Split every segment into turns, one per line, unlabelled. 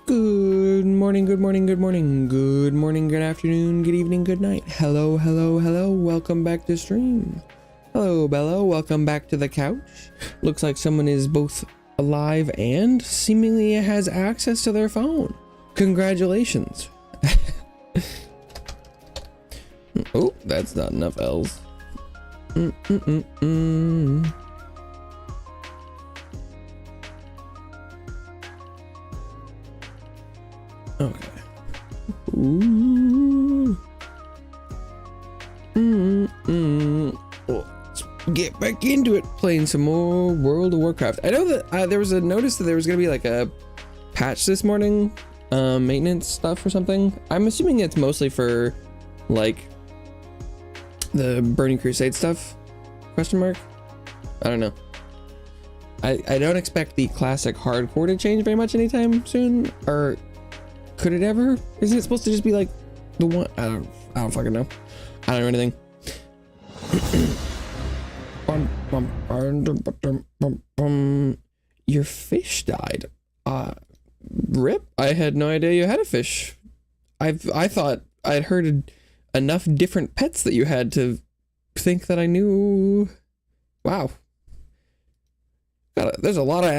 Good morning, good morning, good morning, good morning, good afternoon, good evening, good night. Hello, hello, hello. Welcome back to stream. Hello, Bello. Welcome back to the couch. Looks like someone is both alive and seemingly has access to their phone. Congratulations. Oh, that's not enough L's. Okay. Ooh. Let's get back into it, playing some more World of Warcraft. I know that there was a notice that there was gonna be like a patch this morning, maintenance stuff or something. I'm assuming it's mostly for like the Burning Crusade stuff? Question mark? I don't know. I don't expect the classic hardcore to change very much anytime soon, or could it ever? Isn't it supposed to just be like the one? I don't fucking know. I don't know anything. Your fish died. Rip. I had no idea you had a fish. I thought I'd heard enough different pets that you had to think that I knew. Wow. There's a lot of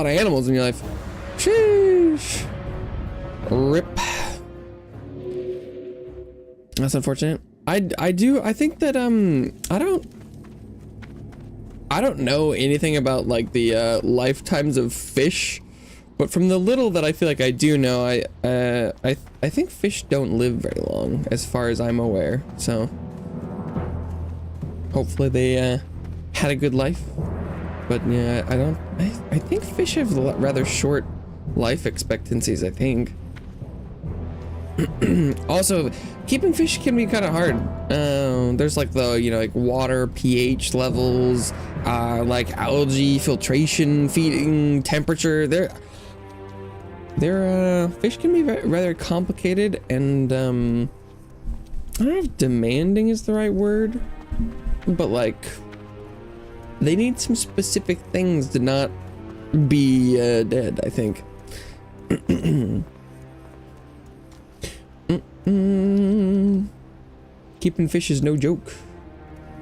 animals in your life. Sheesh. Rip. That's unfortunate. I think that I don't know anything about like the lifetimes of fish, but from the little that I feel like I do know, I think fish don't live very long as far as I'm aware. So hopefully they had a good life. But yeah, I think fish have rather short life expectancies, I think. Also, keeping fish can be kind of hard. There's like the, like water pH levels, like algae filtration, feeding temperature. Their fish can be rather complicated, and I don't know if demanding is the right word, but like they need some specific things to not be dead, I think. Keeping fish is no joke.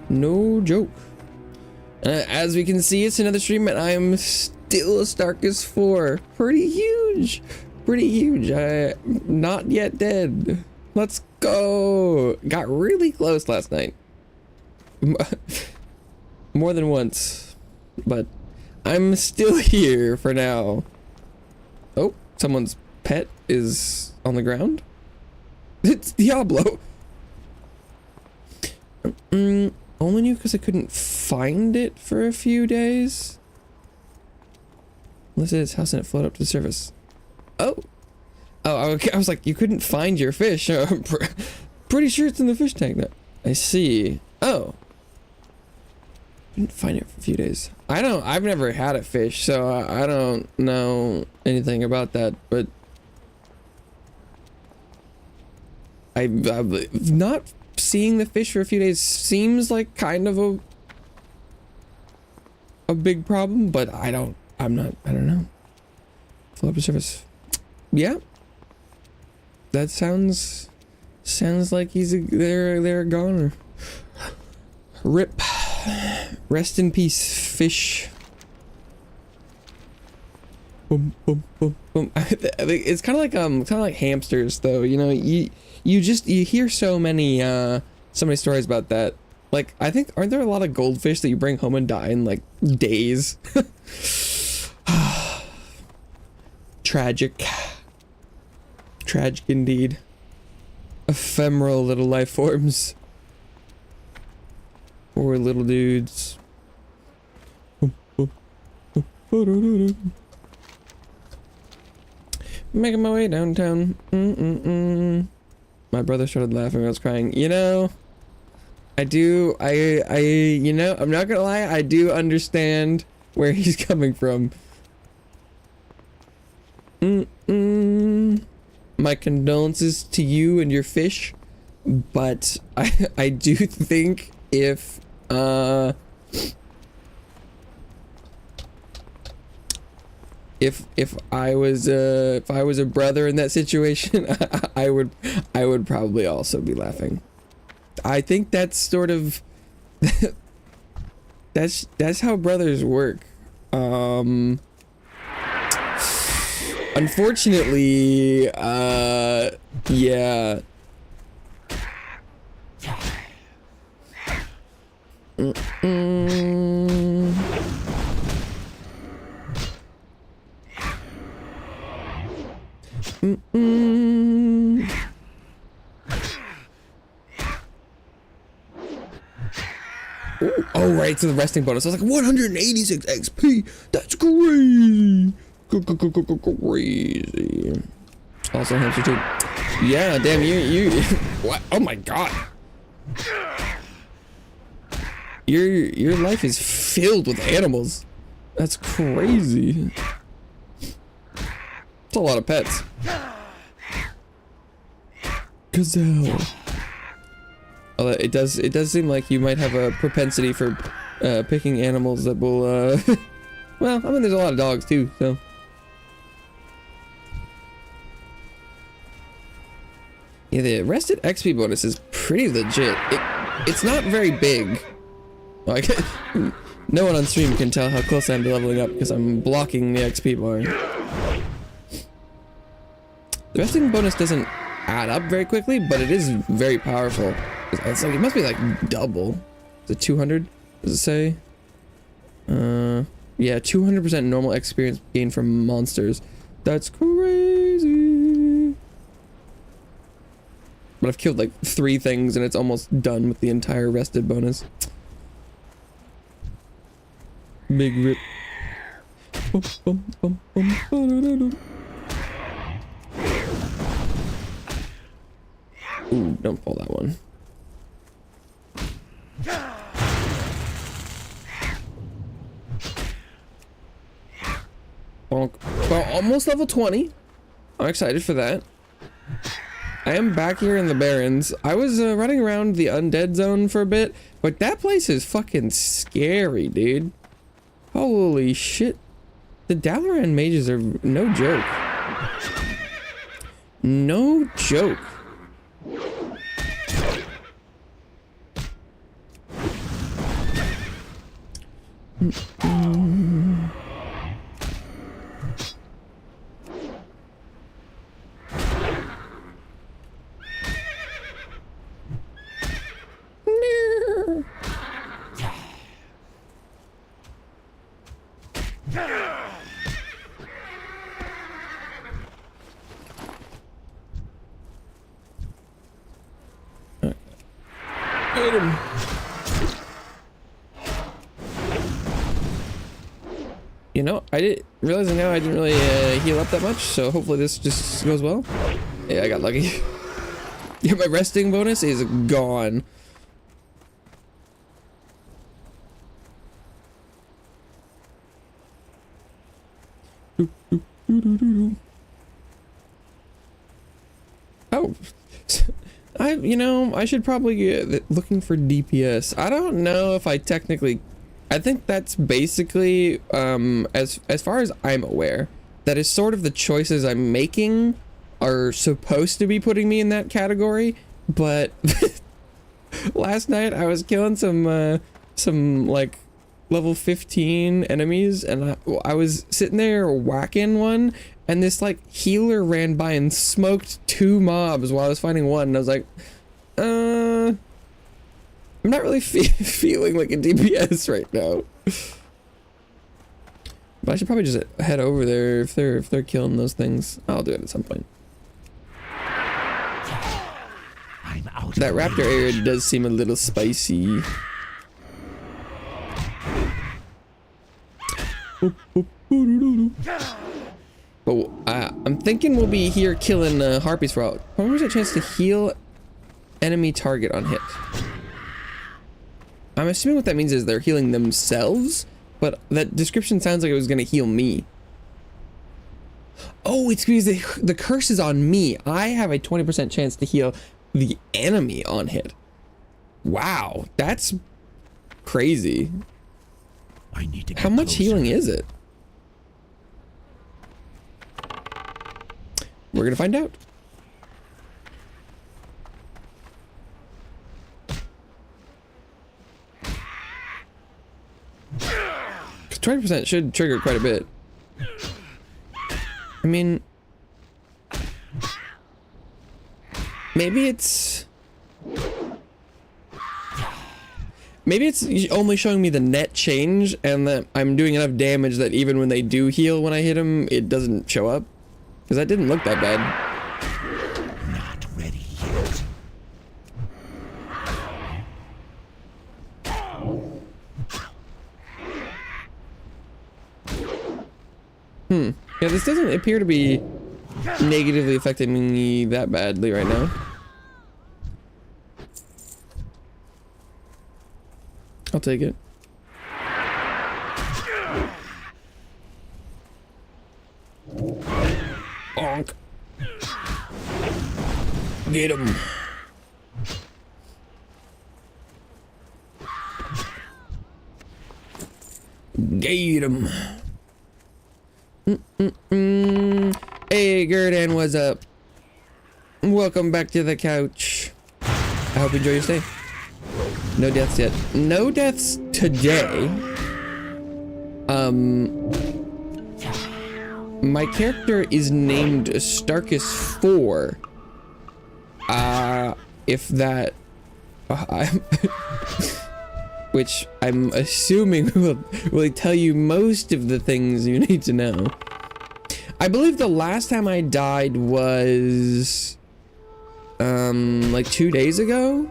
No joke. As we can see, it's another stream and I'm still a Starkest 4. Pretty huge. Pretty huge. Not yet dead. Let's go. Got really close last night. More than once. But I'm still here for now. Oh, someone's pet is on the ground. It's Diablo. Only knew because I couldn't find it for a few days. Unless it's house and it floated up to the surface. Oh, okay. I was like, you couldn't find your fish. Pretty sure it's in the fish tank now. I see. Oh, couldn't find it for a few days. I've never had a fish, so I don't know anything about that. But I've not seeing the fish for a few days seems like kind of a big problem, but I don't know. Flow up to surface. Yeah. That sounds like they're a goner. Rip. Rest in peace, fish. Boom, boom, boom, boom. I think it's kind of like hamsters, though. You hear so many stories about that. Like, I think, aren't there a lot of goldfish that you bring home and die in like days? Tragic indeed. Ephemeral little life forms. Poor little dudes. Making my way downtown. My brother started laughing when I was crying. I'm not gonna lie, I do understand where he's coming from. My condolences to you and your fish, but I do think if if I was a brother in that situation, I would probably also be laughing. I think that's sort of that's how brothers work. Unfortunately, yeah. Ooh, oh, right, so the resting bonus. I was like, 186 XP. That's crazy. Crazy. Also hamster too. Yeah, damn you. What? Oh my god. Your life is filled with animals. That's crazy. It's a lot of pets. Gazelle. Although it does seem like you might have a propensity for picking animals that will well, I mean there's a lot of dogs too, so. Yeah, the rested XP bonus is pretty legit. It's not very big. Like, no one on stream can tell how close I am to leveling up because I'm blocking the XP bar. The resting bonus doesn't add up very quickly, but it is very powerful. It's like, it must be like double. Is it 200? Does it say? Yeah, 200% normal experience gain from monsters. That's crazy. But I've killed like 3 things and it's almost done with the entire rested bonus. Big rip. Ooh, don't pull that one. Bonk. Well, almost level 20. I'm excited for that. I am back here in the Barrens. I was running around the undead zone for a bit, but that place is fucking scary, dude. Holy shit. The Dalaran mages are no joke. No joke. Hit him. You know, realizing now I didn't really heal up that much, so hopefully this just goes well. Yeah, I got lucky. Yeah, my resting bonus is gone. Oh, I should probably get looking for DPS. I don't know if I technically, I think that's basically, as far as I'm aware, that is sort of the choices I'm making are supposed to be putting me in that category. But last night I was killing some like level 15 enemies, and I was sitting there whacking one, and this like healer ran by and smoked 2 mobs while I was fighting one, and I was like, I'm not really feeling like a DPS right now. But I should probably just head over there if they're killing those things. I'll do it at some point. That raptor area does seem a little spicy. But I'm thinking we'll be here killing harpies for all. When was a chance to heal enemy target on hit? I'm assuming what that means is they're healing themselves, but that description sounds like it was gonna heal me. Oh, it's because the curse is on me. I have a 20% chance to heal the enemy on hit. Wow, that's crazy.
I need to get
How much
closer.
healing is it? we're gonna find out. 20% should trigger quite a bit. I mean, maybe it's only showing me the net change, and that I'm doing enough damage that even when they do heal when I hit them, it doesn't show up. Because that didn't look that bad.
Not ready yet.
Yeah, this doesn't appear to be negatively affecting me that badly right now. I'll take it. Bonk. Get him. Get him. Hey, Gerdan, what's up? Welcome back to the couch. I hope you enjoy your stay. No deaths yet. No deaths today. My character is named Starkus 4. If that... which I'm assuming will tell you most of the things you need to know. I believe the last time I died was... like 2 days ago?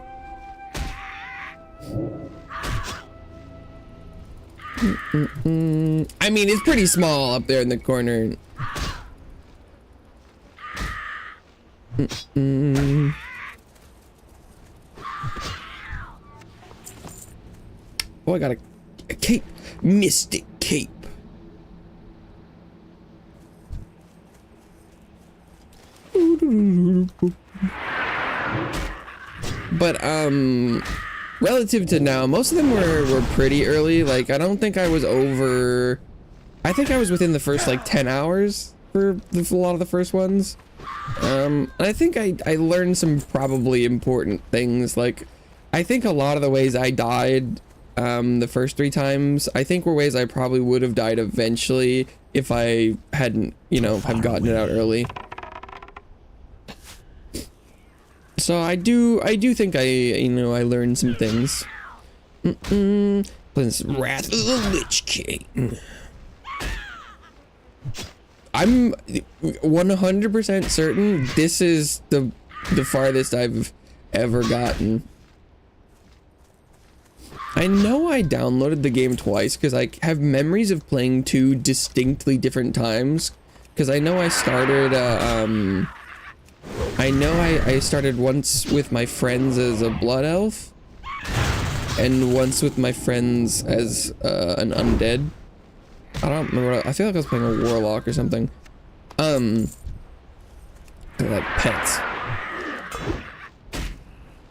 I mean, it's pretty small up there in the corner. Oh, I got a cape. Mystic cape. But, relative to now, most of them were pretty early. Like, I don't think I was over... I think I was within the first, like, 10 hours for a lot of the first ones. And I think I learned some probably important things. Like, I think a lot of the ways I died, the first 3 times, I think were ways I probably would have died eventually if I hadn't, you know, have gotten it out early. So I do think I learned some things. Prince Wrath of the Lich King. I'm 100% certain this is the farthest I've ever gotten. I know I downloaded the game twice because I have memories of playing 2 distinctly different times. Because I know I started, I started once with my friends as a blood elf, and once with my friends as an undead. I don't remember. I feel like I was playing a warlock or something. They're like pets.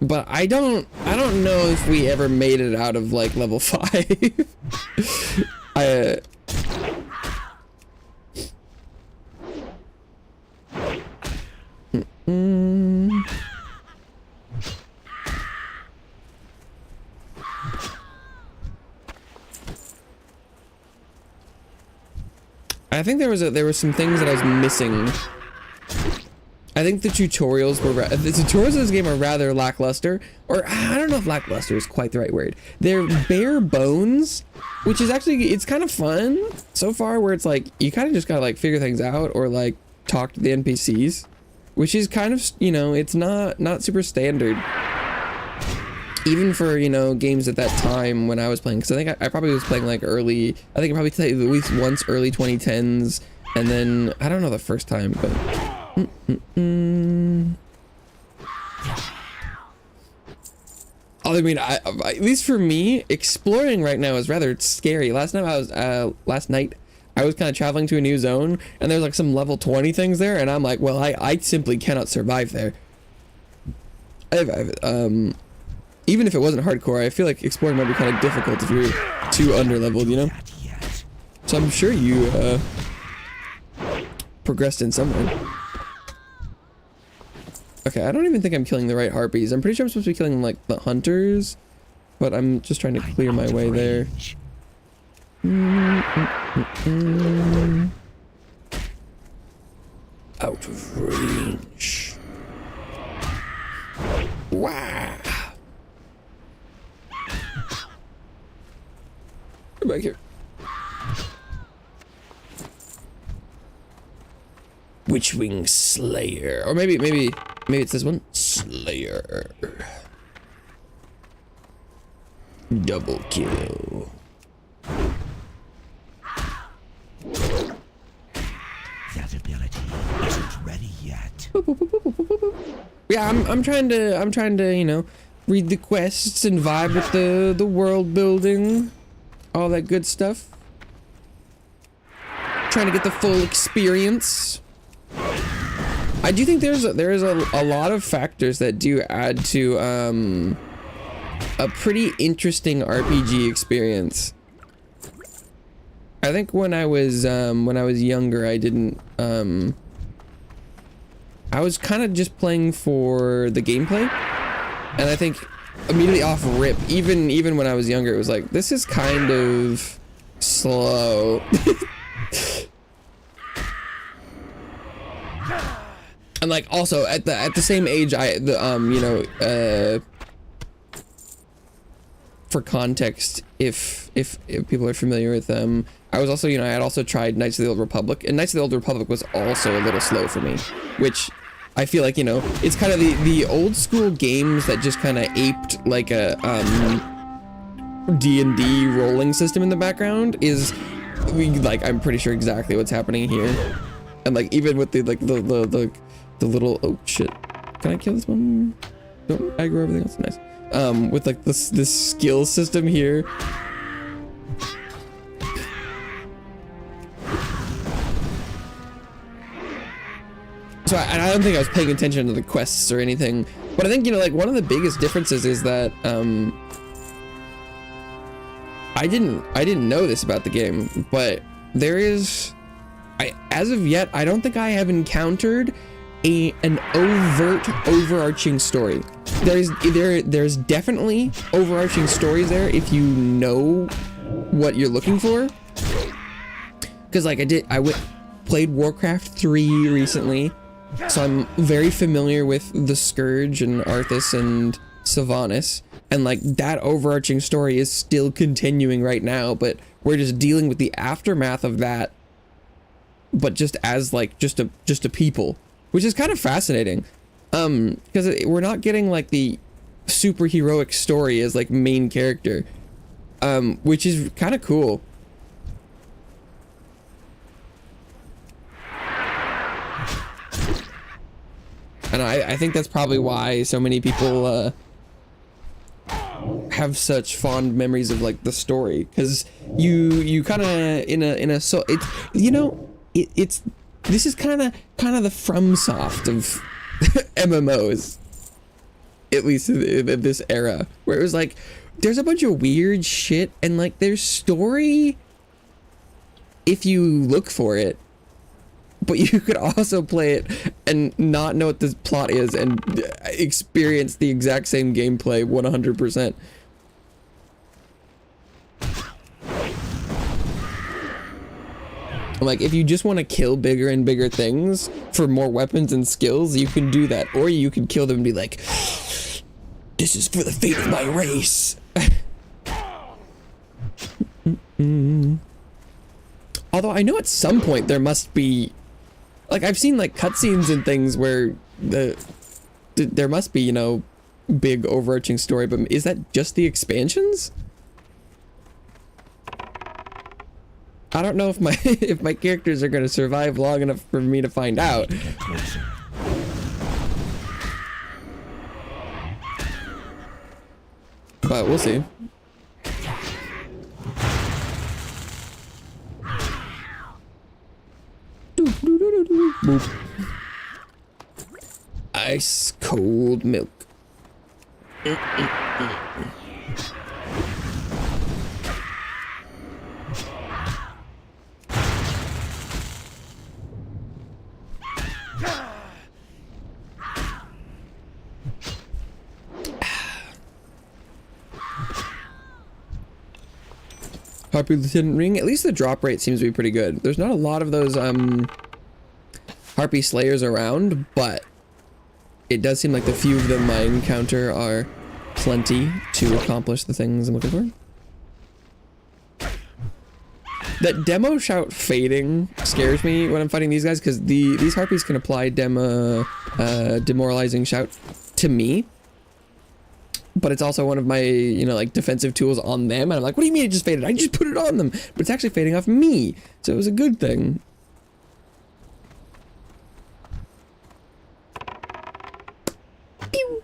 But I don't know if we ever made it out of like level 5. I think there was some things that I was missing. I think the tutorials were the tutorials of this game are rather lackluster, or I don't know if lackluster is quite the right word. They're bare bones, which is actually, it's kind of fun so far, where it's like you kind of just gotta like figure things out or like talk to the NPCs, which is kind of, you know, it's not super standard. Even for, you know, games at that time when I was playing, because I think I probably was playing like early, I think I probably played at least once early 2010s, and then I don't know the first time, but I mean, at least for me, exploring right now is rather scary. Last night I was kind of traveling to a new zone, and there's like some level 20 things there, and I'm like, well, I simply cannot survive there. Even if it wasn't hardcore, I feel like exploring might be kind of difficult if you're too underleveled, you know? So I'm sure you progressed in some way. Okay, I don't even think I'm killing the right harpies. I'm pretty sure I'm supposed to be killing like the hunters, but I'm just trying to clear my way there. Out of range. Wow. Come back here. Witchwing Slayer, or maybe it's this one. Slayer. Double kill.
That ability isn't ready yet.
Yeah, I'm trying to, you know, read the quests and vibe with the world building, all that good stuff. Trying to get the full experience. I do think there is a lot of factors that do add to a pretty interesting RPG experience. I think when I was younger, I didn't I was kind of just playing for the gameplay, and I think immediately off rip, even when I was younger, it was like, this is kind of slow. And like also at the same age, for context, if people are familiar with them, I was also, I had also tried Knights of the Old Republic, and Knights of the Old Republic was also a little slow for me, which I feel like, it's kind of the old school games that just kind of aped like a D&D rolling system in the background is, I'm pretty sure exactly what's happening here. And like even with the little, oh shit, can I kill this one? Don't aggro everything else. Nice. With like this skill system here. So I don't think I was paying attention to the quests or anything, but I think, like one of the biggest differences is that I didn't know this about the game, but there is, as of yet, I don't think I have encountered an overt overarching story. There's definitely overarching stories there if you know what you're looking for. Because like I played Warcraft 3 recently, so I'm very familiar with the Scourge and Arthas and Sylvanas, and like that overarching story is still continuing right now, but we're just dealing with the aftermath of that, but just as like just a people, which is kind of fascinating, because we're not getting like the super heroic story as like main character, which is kind of cool. And I think that's probably why so many people have such fond memories of like the story, because you kind of in a so it's this is kind of the FromSoft of MMOs, at least in this era, where it was like there's a bunch of weird shit and like there's story if you look for it, but you could also play it and not know what the plot is and experience the exact same gameplay 100%. Like, if you just want to kill bigger and bigger things for more weapons and skills, you can do that. Or you can kill them and be like, this is for the fate of my race. Although I know at some point there must be, like, I've seen like cutscenes and things where there must be, big overarching story, but is that just the expansions? I don't know if my characters are going to survive long enough for me to find out. But we'll see. Boop. Ice cold milk. Harpy Lieutenant ring. At least the drop rate seems to be pretty good. There's not a lot of those Harpy Slayers around, but it does seem like the few of them I encounter are plenty to accomplish the things I'm looking for. That demo shout fading scares me when I'm fighting these guys, because these harpies can apply demoralizing shout to me, but it's also one of my, you know, like defensive tools on them, and I'm like, what do you mean it just faded? I just put it on them, but it's actually fading off me, so it was a good thing. Pew.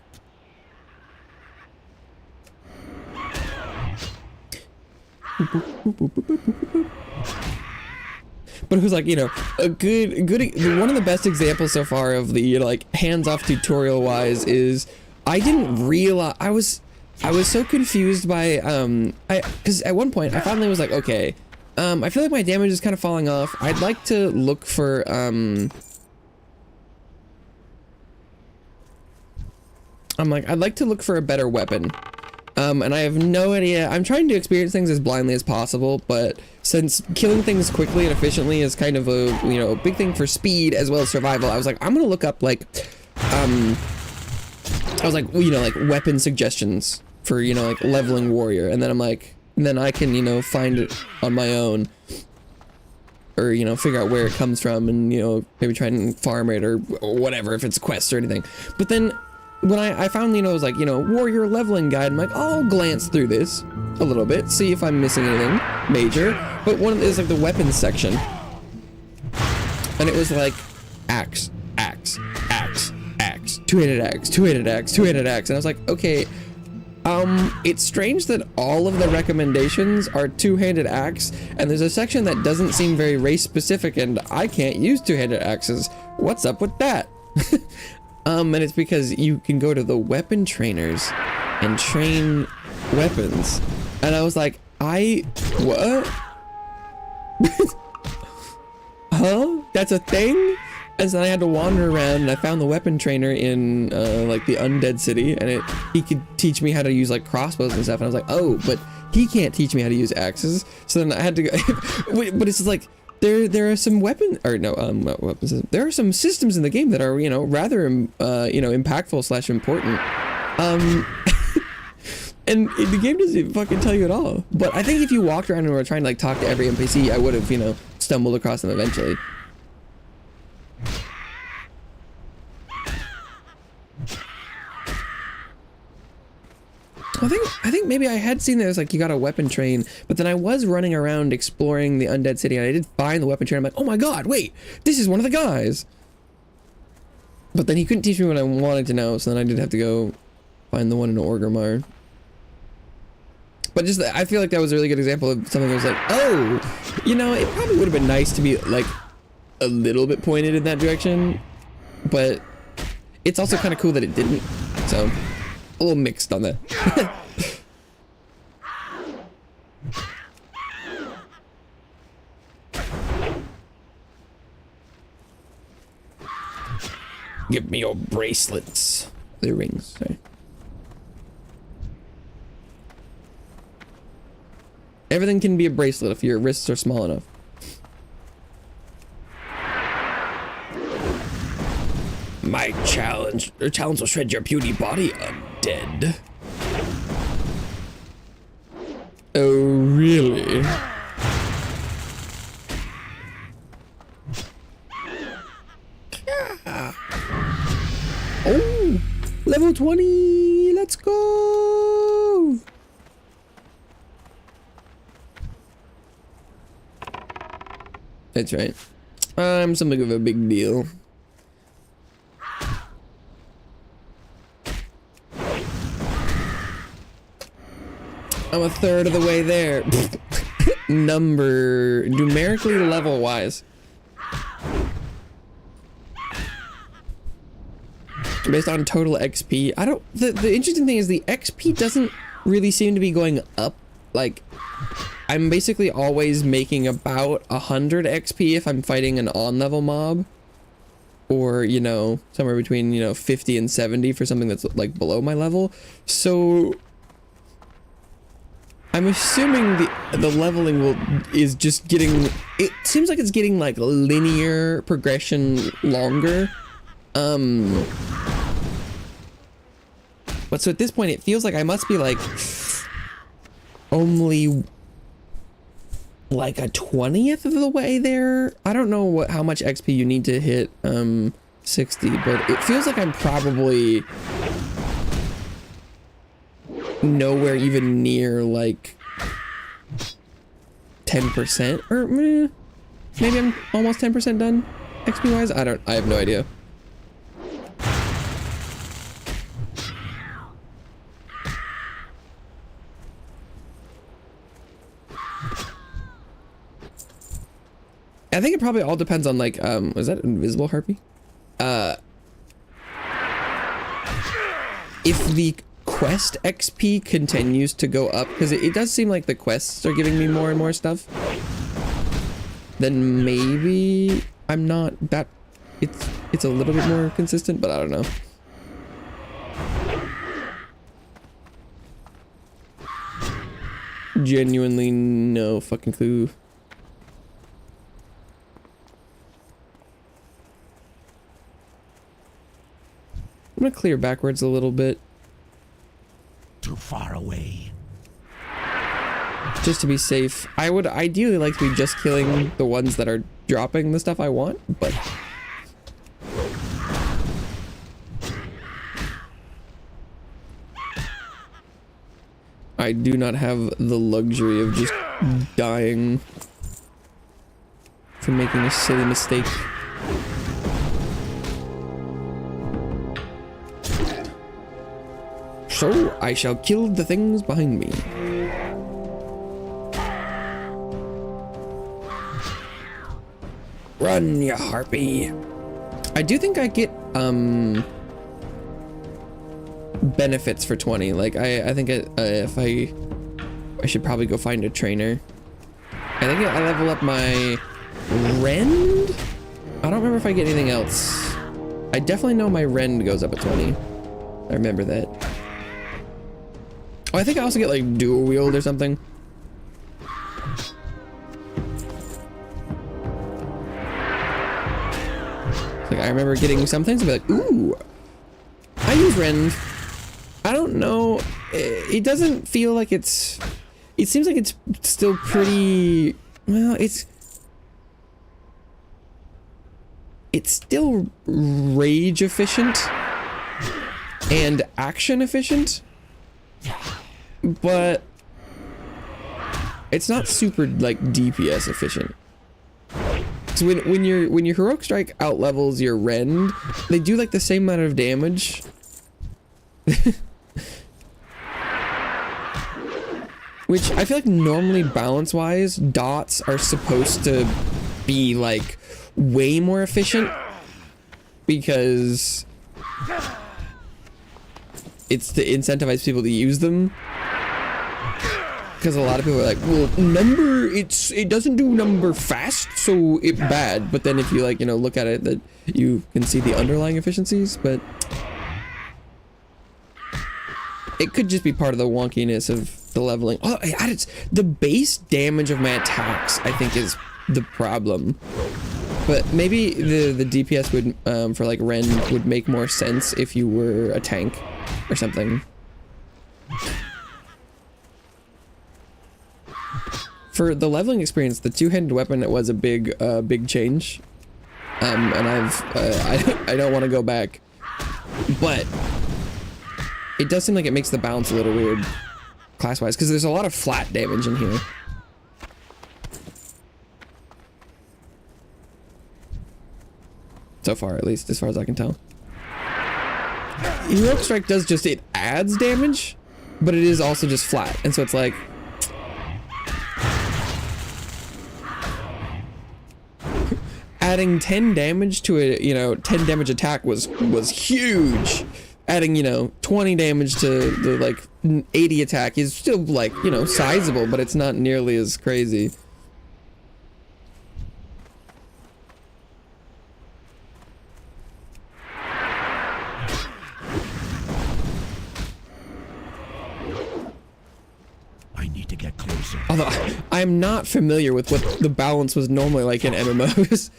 But it was like, you know, a good one of the best examples so far of the, you know, like hands-off tutorial wise is I didn't realize I was so confused by because at one point I finally was like, okay, I feel like my damage is kind of falling off. I'd like to look for I'd like to look for a better weapon. And I have no idea. I'm trying to experience things as blindly as possible, but since killing things quickly and efficiently is kind of a, you know, big thing for speed as well as survival, I was like, I'm gonna look up like, I was like, you know, like weapon suggestions for, you know, like leveling warrior, and then I'm like, and then I can, you know, find it on my own, or, you know, figure out where it comes from, and, you know, maybe try and farm it or whatever if it's a quest or anything. But then when I found, you know, it was like, you know, warrior leveling guide, I'm like, I'll glance through this a little bit, see if I'm missing anything major. But one of it is like the weapons section, and it was like axe, axe, axe, axe, two-handed axe, two-handed axe, two-handed axe, and I was like, okay, it's strange that all of the recommendations are two-handed axe, and there's a section that doesn't seem very race specific, and I can't use two-handed axes. What's up with that? And it's because you can go to the weapon trainers and train weapons. And I was like, what? Huh? That's a thing? And so I had to wander around, and I found the weapon trainer in like the undead city, and he could teach me how to use like crossbows and stuff. And I was like, oh, but he can't teach me how to use axes. So then I had to go, but it's like, there are some weapons, or no, weapons. There are some systems in the game that are, you know, rather, you know, impactful / important. And the game doesn't fucking tell you at all. But I think if you walked around and were trying to like talk to every NPC, I would have, you know, stumbled across them eventually. I think maybe I had seen there's like you got a weapon train, but then I was running around exploring the undead city, and I did find the weapon train. I'm like, oh my god, wait, this is one of the guys. But then he couldn't teach me what I wanted to know, so then I did have to go find the one in Orgrimmar. But just I feel like that was a really good example of something that was like, oh, you know, it probably would have been nice to be like a little bit pointed in that direction, but it's also kind of cool that it didn't. So a little mixed on that. Give me your bracelets. The rings, sorry. Everything can be a bracelet if your wrists are small enough. My challenge will shred your puny body, undead. Oh, really? Oh, level 20, let's go. That's right. I'm something of a big deal. I'm a third of the way there. Numerically level wise. Based on total XP. The interesting thing is the XP doesn't really seem to be going up. Like, I'm basically always making about 100 XP if I'm fighting an on-level mob. Or, you know, somewhere between, you know, 50 and 70 for something that's like below my level. So I'm assuming the leveling is just getting, it seems like it's getting like linear progression longer. But so at this point it feels like I must be like only like a 20th of the way there. I don't know how much XP you need to hit 60, but it feels like I'm probably nowhere even near like 10%, or maybe I'm almost 10% done XP wise. I have no idea. I think it probably all depends on like was that invisible harpy? If the quest XP continues to go up, because it does seem like the quests are giving me more and more stuff, then maybe I'm not that, it's a little bit more consistent, but I don't know. Genuinely no fucking clue. I'm gonna clear backwards a little bit.
Too far away.
Just to be safe. I would ideally like to be just killing the ones that are dropping the stuff I want, but I do not have the luxury of just dying for making a silly mistake. So I shall kill the things behind me. Run, you harpy. I do think I get benefits for 20. Like I think if I should probably go find a trainer. I think I level up my rend. I don't remember if I get anything else. I definitely know my rend goes up at 20. I remember that. Oh, I think I also get like dual wield or something. Like I remember getting some things and be like, ooh, I use rend. I don't know. It doesn't feel like it seems like it's still pretty, well, it's still rage efficient and action efficient, but it's not super like DPS efficient. So when your heroic strike out levels your rend, they do like the same amount of damage. Which I feel like normally balance wise, dots are supposed to be like way more efficient because it's to incentivize people to use them. Because a lot of people are like, well, number, it doesn't do number fast, so it's bad. But then if you like, you know, look at it, that you can see the underlying efficiencies, but it could just be part of the wonkiness of the leveling. Oh, I added the base damage of my attacks, I think is the problem. But maybe the DPS would, for like rend, would make more sense if you were a tank or something. For the leveling experience, the two-handed weapon was a big change, and I don't want to go back, but it does seem like it makes the balance a little weird, class-wise, because there's a lot of flat damage in here. So far, at least, as far as I can tell. Heroic Strike does just, it adds damage, but it is also just flat, and so it's like, adding 10 damage to a, you know, 10 damage attack was huge. Adding, you know, 20 damage to the like 80 attack is still like, you know, sizable, but it's not nearly as crazy.
need to get closer.
Although I'm not familiar with what the balance was normally like in MMOs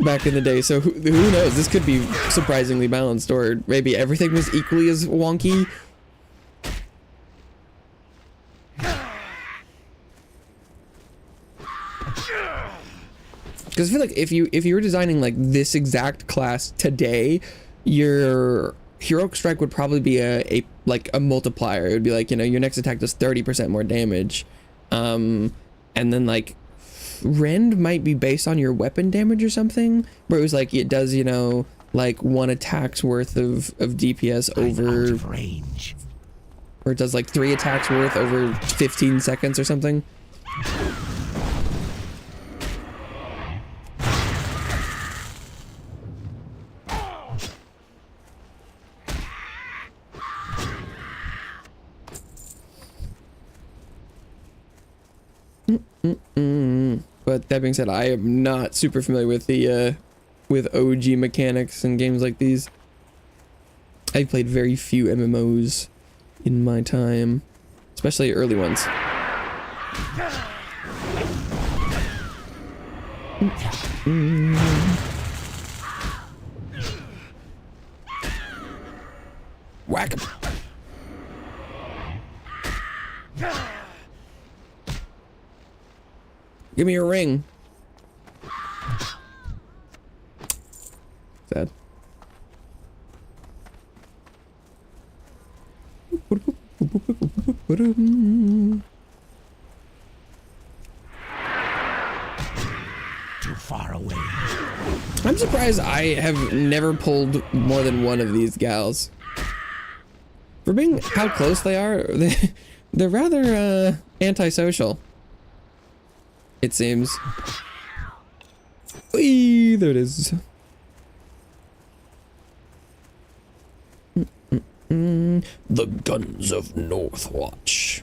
back in the day, so who knows? This could be surprisingly balanced, or maybe everything was equally as wonky. Because I feel like if you were designing like this exact class today, your heroic strike would probably be a multiplier. It would be like, you know, your next attack does 30% more damage, and then like rend might be based on your weapon damage or something, where it was like it does, you know, like 1 attack's worth of DPS over
range,
or it does like 3 attacks worth over 15 seconds or something. But that being said, I am not super familiar with the with OG mechanics and games like these. I've played very few MMOs in my time, especially early ones. Whack 'em. Give me your ring. Sad.
Too far away.
I'm surprised I have never pulled more than one of these gals. For being how close they are, they're rather antisocial. It seems. Whee, there it is. The Guns of Northwatch.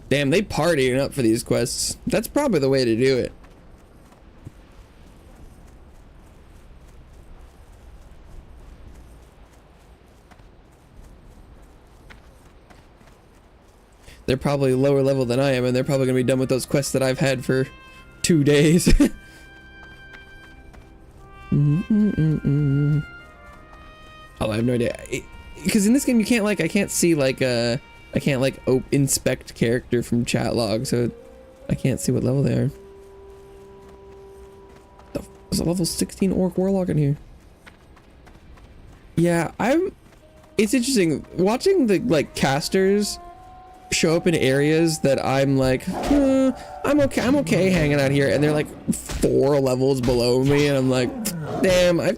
Damn, they partying up for these quests. That's probably the way to do it. They're probably lower level than I am, and they're probably gonna be done with those quests that I've had for 2 days. Oh, I have no idea. Because in this game, you can't like, I can't see like I can't like inspect character from chat log, so I can't see what level they are. There's a level 16 orc warlock in here. Yeah, it's interesting watching the like casters show up in areas that I'm like, I'm okay hanging out here, and they're like 4 levels below me, and I'm like, damn, I'm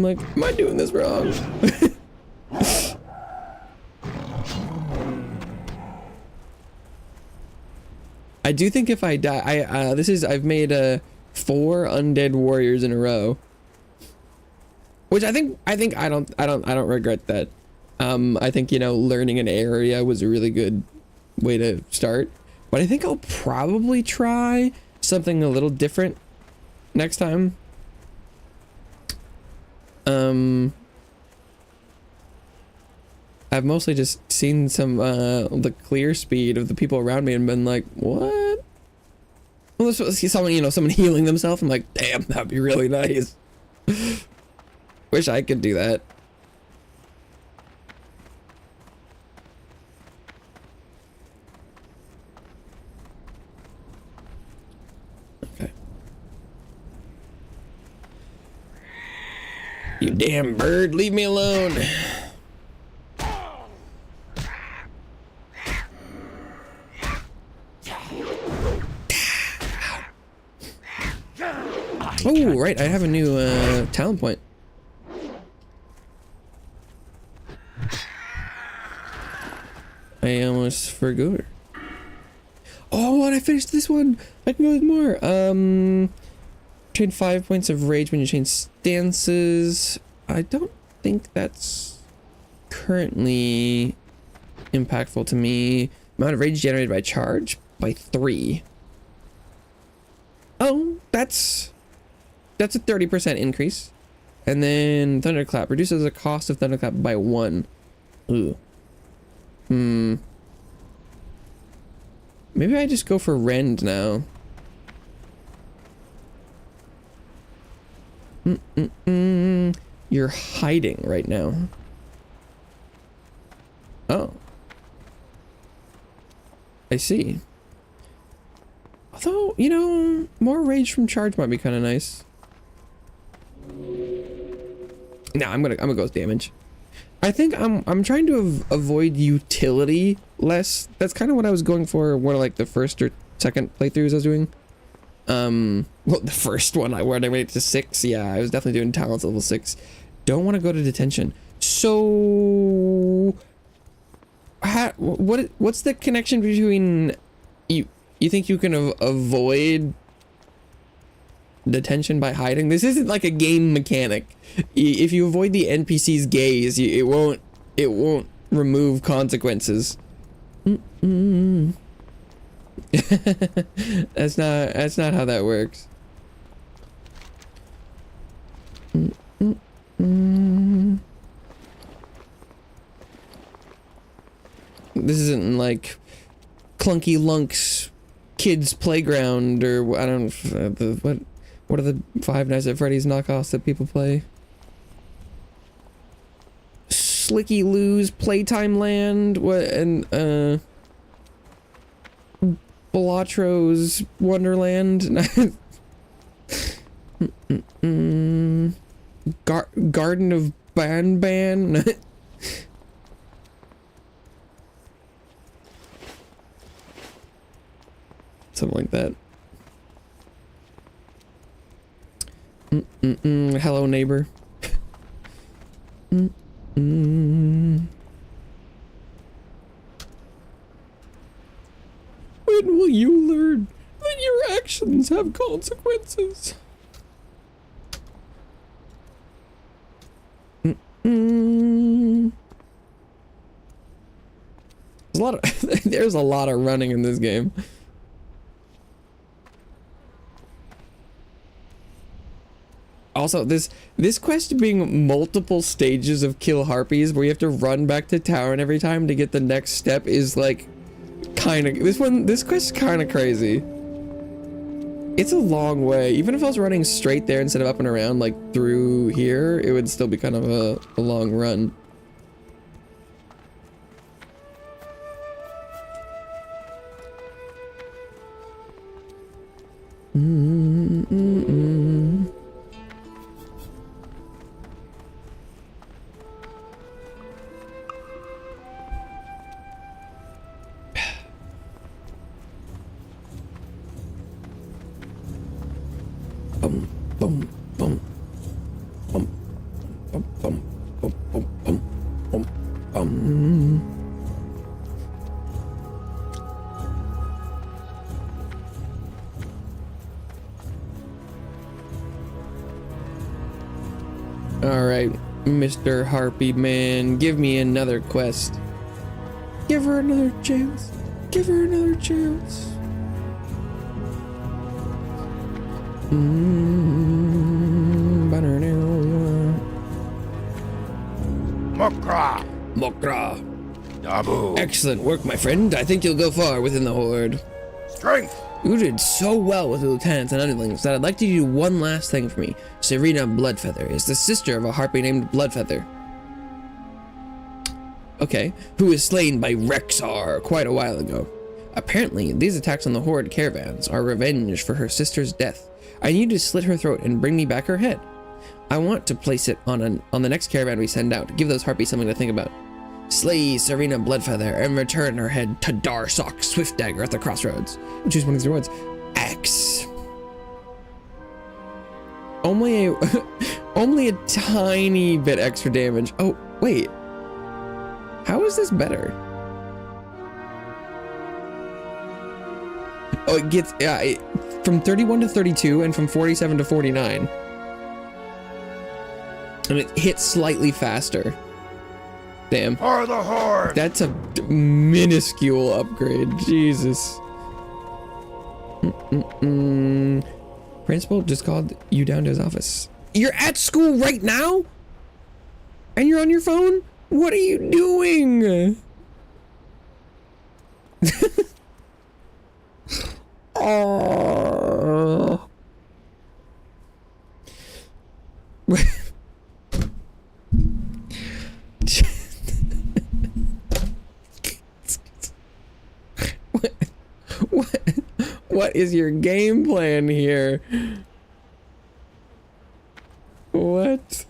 like, am I doing this wrong? I do think if I die, I've made 4 undead warriors in a row. Which I don't regret that. I think, you know, learning an area was a really good way to start, but I think I'll probably try something a little different next time. I've mostly just seen some the clear speed of the people around me and been like, what? Well, let's see someone, you know, someone healing themselves. I'm like, damn, that'd be really nice. Wish I could do that. Okay. You damn bird, leave me alone. Oh, right, I have a new talent point. I almost forgot. Oh, and I finished this one. I can go with more. Train 5 points of rage when you change stances. I don't think that's currently impactful to me. Amount of rage generated by charge by 3. Oh, that's a 30% increase. And then thunderclap reduces the cost of thunderclap by 1. Ooh. Maybe I just go for rend now. You're hiding right now. Oh. I see. Although, you know, more rage from charge might be kind of nice. Nah, I'm gonna go with damage. I think I'm trying to avoid utility less. That's kind of what I was going for. One of like the first or second playthroughs I was doing. Well, the first one when I made it to 6. Yeah, I was definitely doing talents level 6. Don't want to go to detention. So, what's the connection between you? You think you can avoid detention by hiding? This isn't like a game mechanic. If you avoid the NPC's gaze, it won't remove consequences. That's not how that works. This isn't like Clunky Lunk's kids playground, or I don't what are the Five Nights at Freddy's knockoffs that people play? Slicky Lou's Playtime Land, Belatro's Wonderland. Garden of Ban. Something like that. Hello, neighbor. When will you learn that your actions have consequences? There's a lot of running in this game. Also, this quest being multiple stages of kill harpies where you have to run back to town every time to get the next step is like this quest is kind of crazy. It's a long way. Even if I was running straight there instead of up and around like through here, it would still be kind of a long run. Alright, Mr. Harpy Man, give me another quest. Give her another chance. Give her another chance.
Mokra.
Mokra.
Dabu.
Excellent work, my friend. I think you'll go far within the Horde.
Strength.
You did so well with the lieutenants and underlings that I'd like to do one last thing for me. Serena Bloodfeather is the sister of a harpy named Bloodfeather. Okay, who was slain by Rexar quite a while ago. Apparently, these attacks on the Horde caravans are revenge for her sister's death. I need to slit her throat and bring me back her head. I want to place it on the next caravan we send out. Give those harpies something to think about. Slay Serena Bloodfeather and return her head to Darsock Swiftdagger at the crossroads. Choose one of these rewards. Axe. Only a tiny bit extra damage. Oh, wait. How is this better? Oh, it gets from 31 to 32 and from 47 to 49. And it hits slightly faster. Damn.
For the Horde.
That's a minuscule upgrade. Jesus. Principal just called you down to his office. You're at school right now? And you're on your phone? What are you doing? Oh. What is your game plan here? What?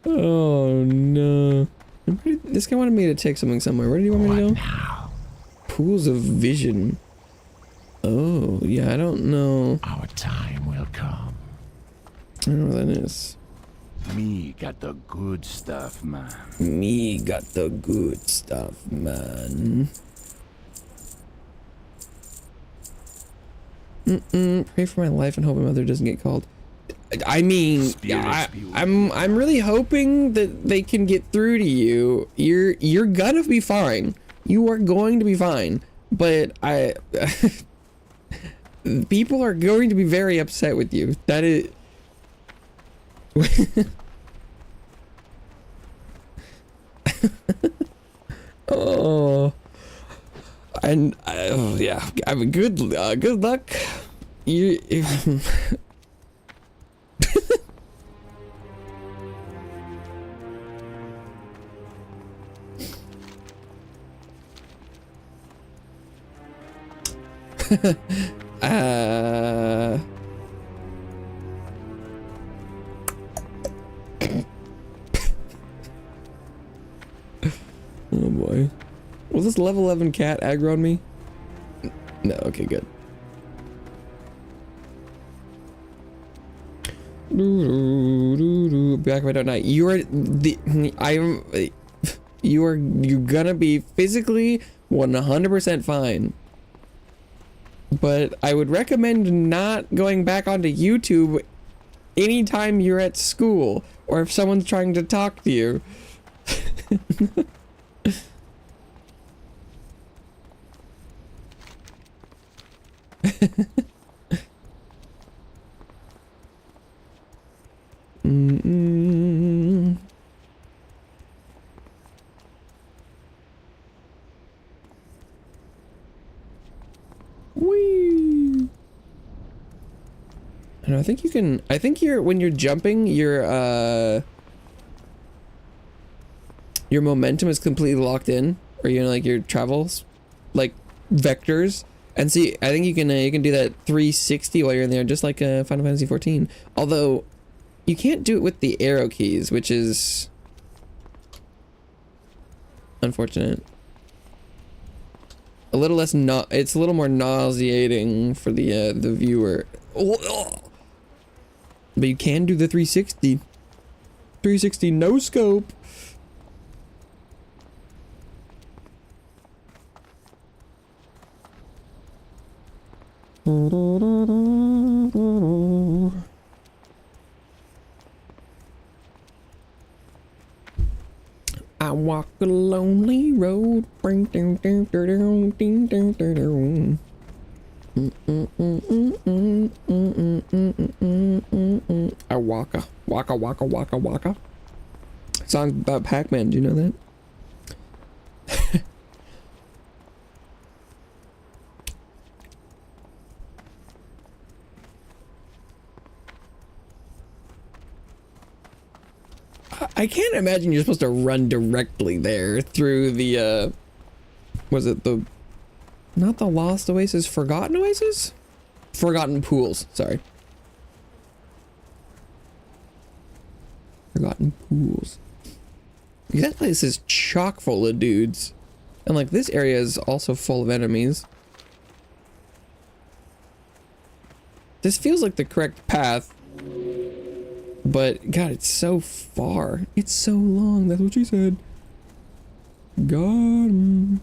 Oh no. This guy wanted me to take something somewhere. Where did he want me to go?
Now?
Pools of vision. Oh, yeah, I don't know.
Our time will come.
I don't know what that is.
Me got the good stuff, man.
Me got the good stuff, man. Pray for my life and hope my mother doesn't get called. I mean, I'm really hoping that they can get through to you. You're gonna be fine. You are going to be fine. But people are going to be very upset with you. That is. Oh. And oh yeah, I mean, good luck. You. Oh boy. Was this level 11 cat aggro on me? No, okay, good. Back by night. You're gonna be physically 100% fine. But I would recommend not going back onto YouTube anytime you're at school or if someone's trying to talk to you. Whee! And I think you can. I think when you're jumping, your momentum is completely locked in, or like your travels, like vectors. And see, I think you can do that 360 while you're in there, just like Final Fantasy 14. Although, you can't do it with the arrow keys, which is unfortunate. A little less it's a little more nauseating for the viewer. But you can do the 360. 360 no scope. I walk a lonely road. I waka. Song about Pac-Man, do you know that? I can't imagine you're supposed to run directly there through the, was it not the Lost Oasis, Forgotten Oasis? Forgotten Pools, sorry. Forgotten Pools. That place is chock full of dudes. And like this area is also full of enemies. This feels like the correct path. But, God, it's so far. It's so long. That's what she said. Got him.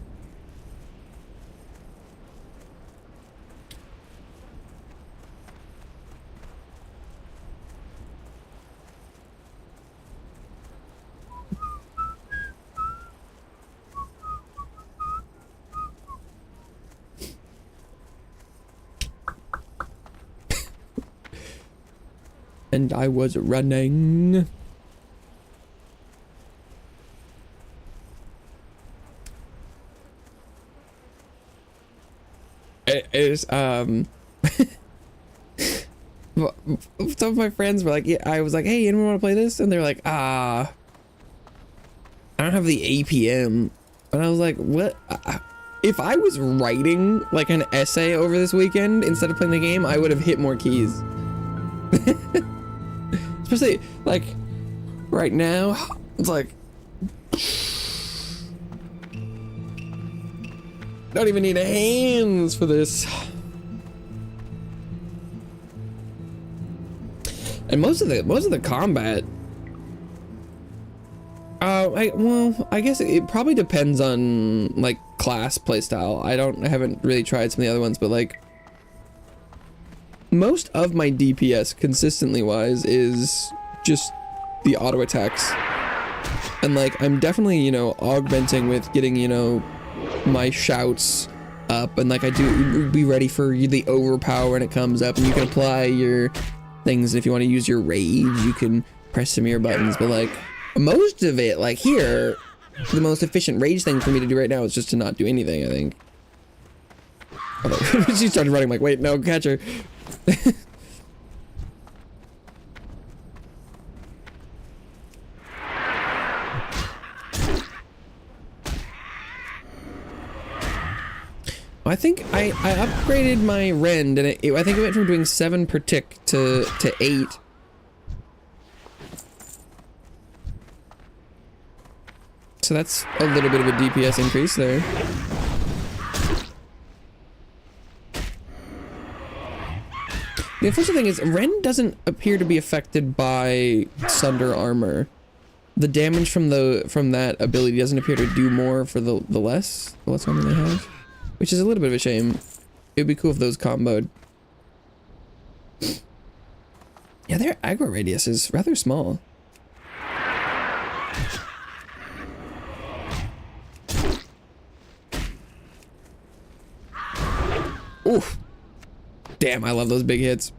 and I was running. It is some of my friends were like, yeah, I was like, hey, anyone want to play this? And they're like, I don't have the APM. And I was like, what? If I was writing like an essay over this weekend instead of playing the game, I would have hit more keys. Especially like right now, it's like don't even need hands for this. And most of the combat, I guess it probably depends on like class playstyle. I haven't really tried some of the other ones, but like most of my DPS consistently wise is just the auto attacks. And like I'm definitely, you know, augmenting with getting, you know, my shouts up, and like I do be ready for the overpower when it comes up, and you can apply your things. If you want to use your rage, you can press some of your buttons, but like most of it, like here, the most efficient rage thing for me to do right now is just to not do anything, I think. Oh, she started running, like, wait, no, catch her. I think I upgraded my rend, and I think it went from doing 7 per tick to 8. So that's a little bit of a DPS increase there. The unfortunate thing is, rend doesn't appear to be affected by Sunder armor. The damage from that ability doesn't appear to do more for the less armor they have. Which is a little bit of a shame. It would be cool if those comboed. Yeah, their aggro radius is rather small. Oof. Damn, I love those big hits.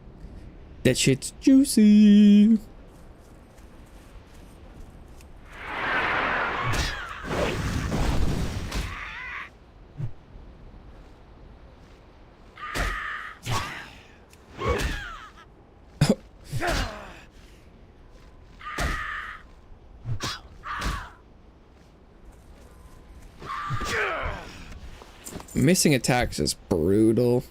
That shit's juicy. Missing attacks is brutal.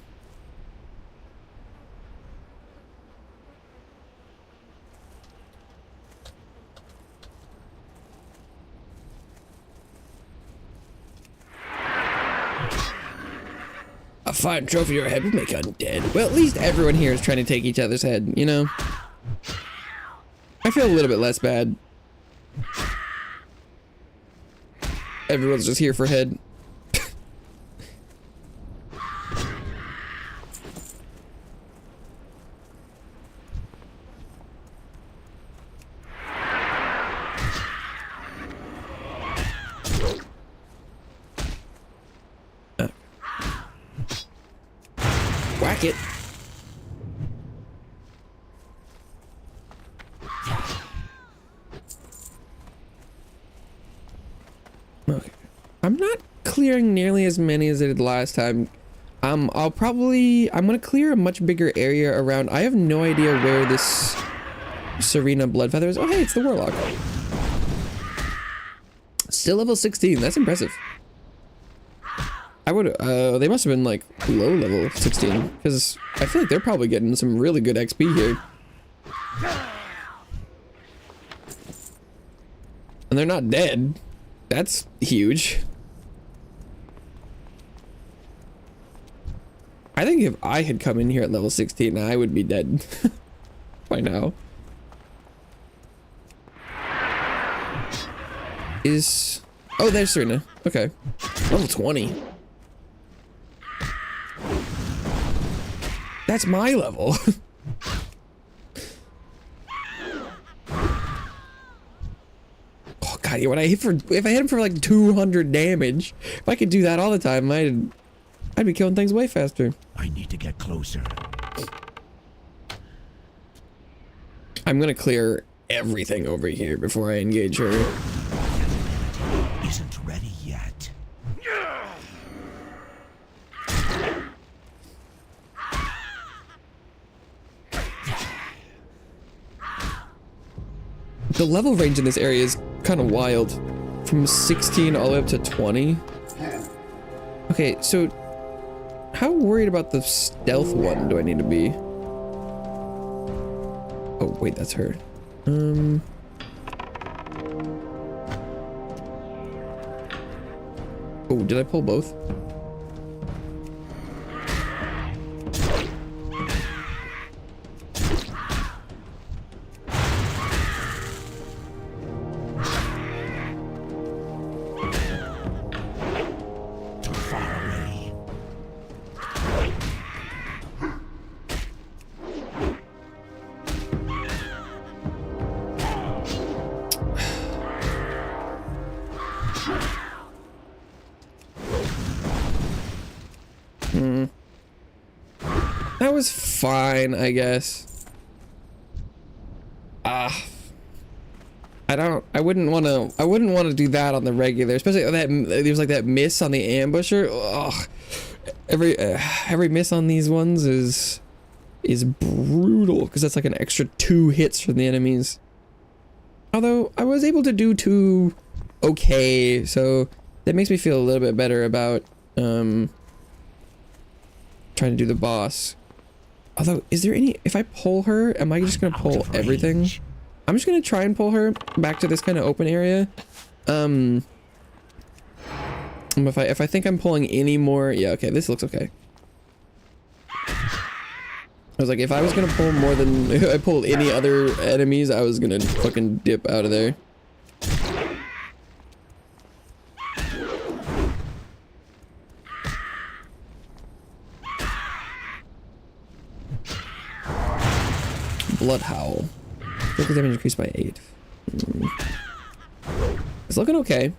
A fine trophy your head would make undead. Well, at least everyone here is trying to take each other's head, you know? I feel a little bit less bad. Everyone's just here for head. Whack it. Okay. I'm not clearing nearly as many as I did last time. I'm gonna clear a much bigger area around. I have no idea where this Serena Bloodfeather is. Oh hey, it's the Warlock. Still level 16, that's impressive. I would, they must have been like low level 16, because I feel like they're probably getting some really good XP here. And they're not dead. That's huge. I think if I had come in here at level 16, I would be dead by now. Oh, there's Serena. Okay. Level 20. That's my level. Oh god, if I hit him for like 200 damage, if I could do that all the time, I'd be killing things way faster.
I need to get closer.
I'm gonna clear everything over here before I engage her.
Isn't ready yet.
The level range in this area is kind of wild. From 16 all the way up to 20. Okay, so how worried about the stealth one do I need to be? Oh, wait, that's her. Oh, did I pull both?
Too far away.
That was fine, I guess. I wouldn't want to do that on the regular, especially that there's like that miss on the ambusher. Ugh. Every miss on these ones is brutal because that's like an extra 2 hits from the enemies. Although I was able to do 2 okay, so that makes me feel a little bit better about trying to do the boss. Although, is there any... If I pull her, am I just going to pull everything? I'm just going to try and pull her back to this kind of open area. If I think I'm pulling any more... Yeah, okay, this looks okay. I was like, if I was going to pull more than... If I pulled any other enemies, I was going to fucking dip out of there. Blood Howl. Focus damage increased by 8. It's looking okay.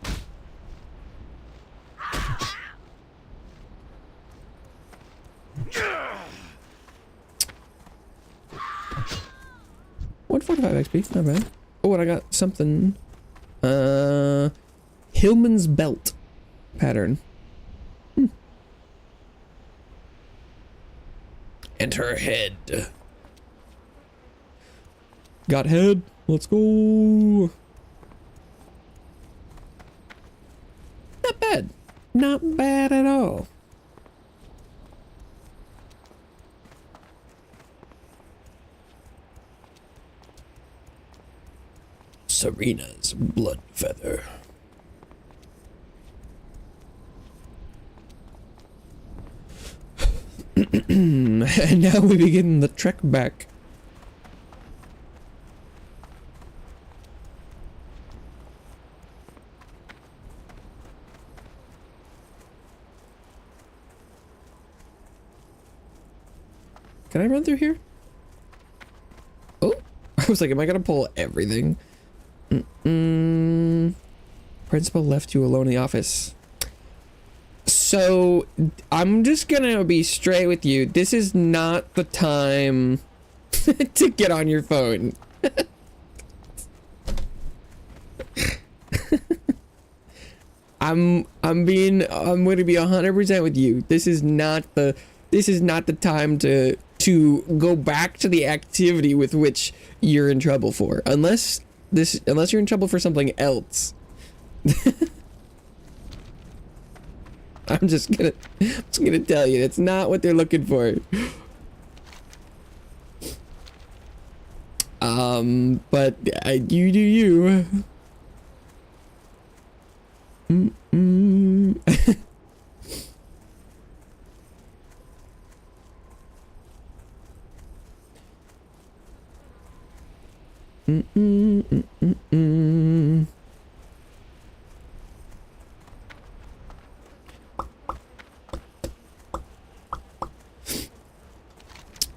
$145 XP, not bad. Oh, and I got something. Hillman's Belt pattern. Enter head. Got head. Let's go. Not bad. Not bad at all. Serena's blood feather. And now we begin the trek back. Can I run through here? Oh, I was like, am I gonna pull everything? Principal left you alone in the office. So, I'm just gonna be straight with you. This is not the time to get on your phone. I'm gonna be 100% with you. This is not the time to go back to the activity with which you're in trouble for. Unless you're in trouble for something else. I'm just gonna tell you, that's not what they're looking for. But you do you.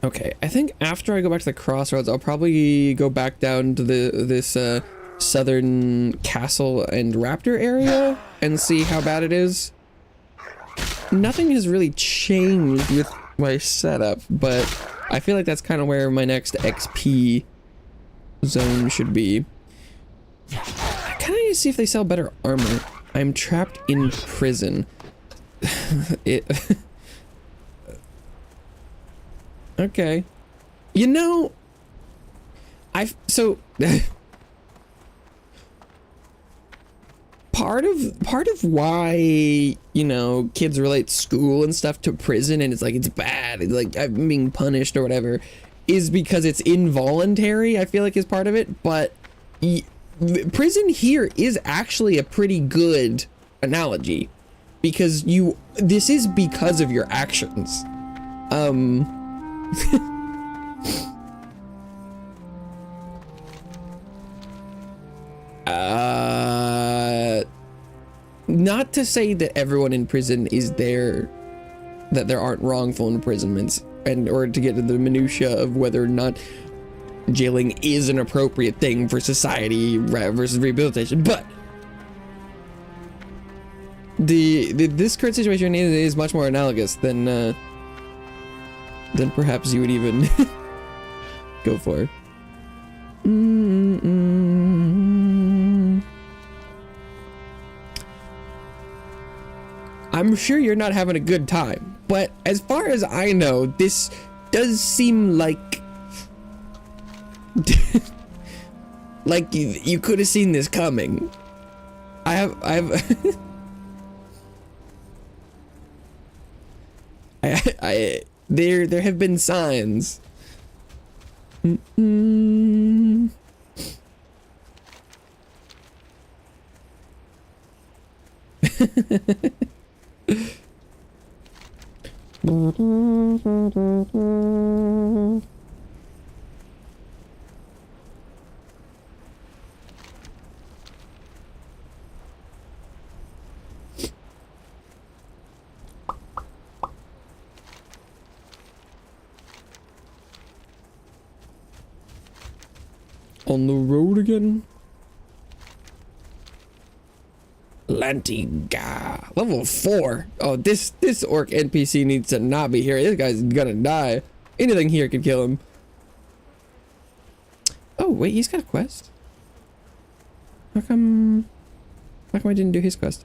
Okay, I think after I go back to the crossroads, I'll probably go back down to this southern castle and raptor area and see how bad it is. Nothing has really changed with my setup, but I feel like that's kind of where my next XP zone should be. I kind of need to see if they sell better armor. I'm trapped in prison. Okay. You know, part of why, you know, kids relate school and stuff to prison and it's like it's bad, it's like I'm being punished or whatever, is because it's involuntary. I feel like is part of it, but prison here is actually a pretty good analogy because this is because of your actions. Not to say that everyone in prison is there, that there aren't wrongful imprisonments, or to get to the minutia of whether or not jailing is an appropriate thing for society versus rehabilitation, but this current situation is much more analogous than perhaps you would even go for. I'm sure you're not having a good time, but as far as I know, this does seem like like you could have seen this coming. There have been signs. On the road again? Lantiga, level 4. Oh, this orc NPC needs to not be here. This guy's gonna die. Anything here could kill him. Oh wait, he's got a quest. How come I didn't do his quest?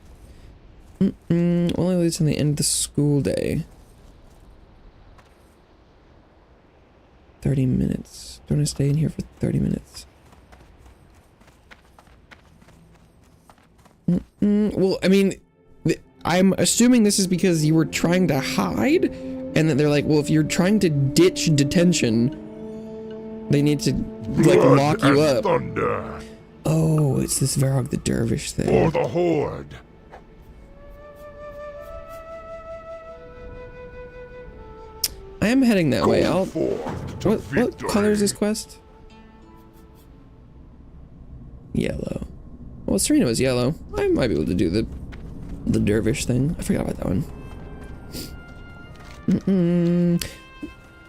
Only leads to the end of the school day. 30 minutes. Don't want to stay in here for 30 minutes. Well, I mean, I'm assuming this is because you were trying to hide, and that they're like, well, if you're trying to ditch detention, they need to, like, lock you up.
Thunder.
Oh, it's this Varog the Dervish thing.
For the Horde.
I am heading that way. I'll...
Forth to
What
victory.
color is this quest? Yellow. Well, Serena was yellow. I might be able to do the dervish thing. I forgot about that one.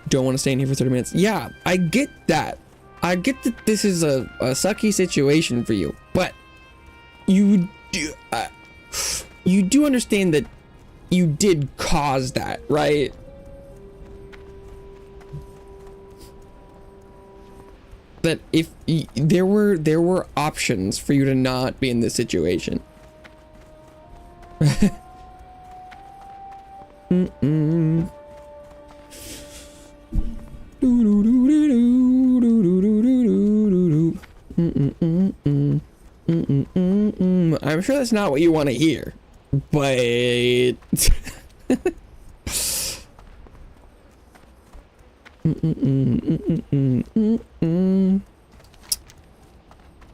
Don't want to stay in here for 30 minutes. Yeah, I get that. I get that this is a sucky situation for you, but you do understand that you did cause that, right? That if there were options for you to not be in this situation. I'm sure that's not what you want to hear, but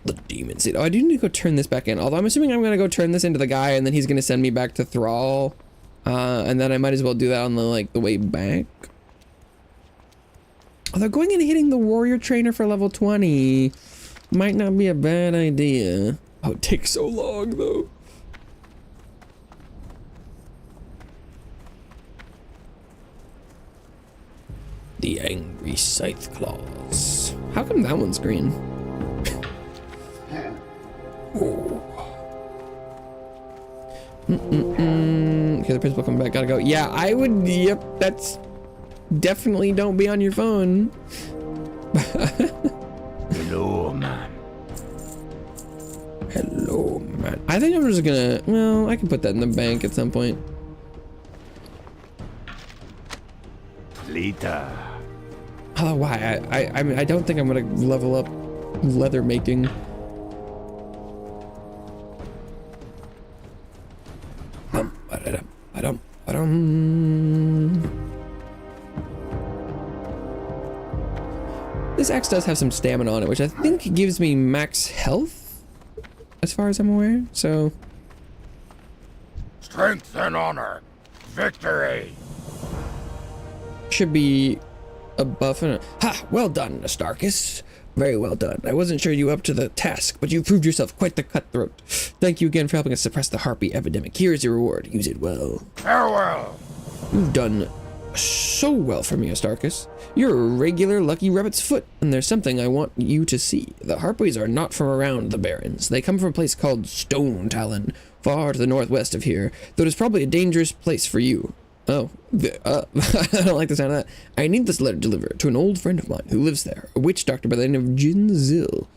the demon seed. Oh, I do need to go turn this back in. Although I'm assuming I'm gonna go turn this into the guy, and then he's gonna send me back to Thrall, and then I might as well do that on the way back. Although going and hitting the warrior trainer for level 20 might not be a bad idea. Oh, it takes so long though. The angry scythe claws. How come that one's green? Okay, the principal coming back. Gotta go. Yeah, I would. Yep, that's definitely don't be on your phone.
Hello,
Hello, man. I think I'm just gonna, well, I can put that in the bank at some point.
Lita.
Oh, why? I mean, I don't think I'm gonna level up leather making. This axe does have some stamina on it, which I think gives me max health, as far as I'm aware, so...
Strength and honor. Victory.
Should be a buff and a... Ha! Well done, Astarchus. Very well done. I wasn't sure you were up to the task, but you proved yourself quite the cutthroat. Thank you again for helping us suppress the harpy epidemic. Here's your reward. Use it well.
Farewell.
You've done so well for me, Astarchus. You're a regular lucky rabbit's foot, and there's something I want you to see. The harpies are not from around the Barrens. They come from a place called Stone Talon, far to the northwest of here, though it's probably a dangerous place for you. Oh, I don't like the sound of that. I need this letter delivered to an old friend of mine who lives there, a witch doctor by the name of Jin Zil.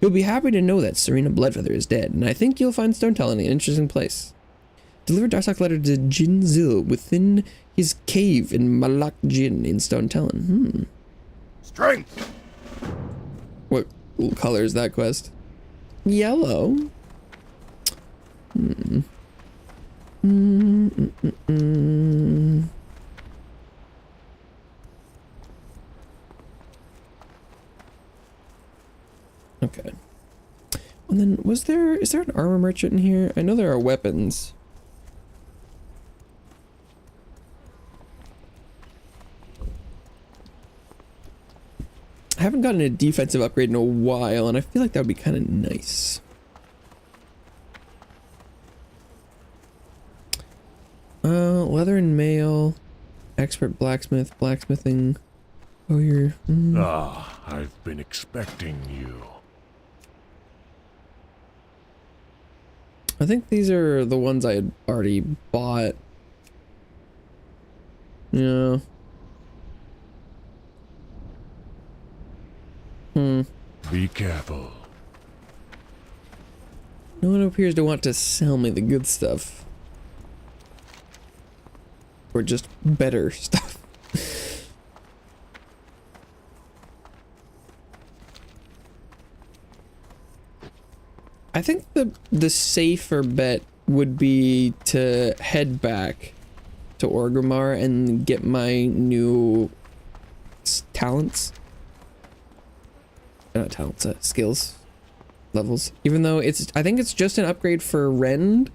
He'll be happy to know that Serena Bloodfeather is dead, and I think you'll find Stone Talon an interesting place. Deliver Darsak letter to Jin Zil within his cave in Malak Jin in Stone Talon.
Strength.
What color is that quest? Yellow. Okay. And then is there an armor merchant in here? I know there are weapons. I haven't gotten a defensive upgrade in a while, and I feel like that would be kind of nice. Leather and mail, expert blacksmith, blacksmithing. Oh, you're...
Ah, I've been expecting you.
I think these are the ones I had already bought. Yeah.
Be careful.
No one appears to want to sell me the good stuff. Or just better stuff. I think the safer bet would be to head back to Orgrimmar and get my new talents. Not talents, skills levels. Even though I think it's just an upgrade for Rend.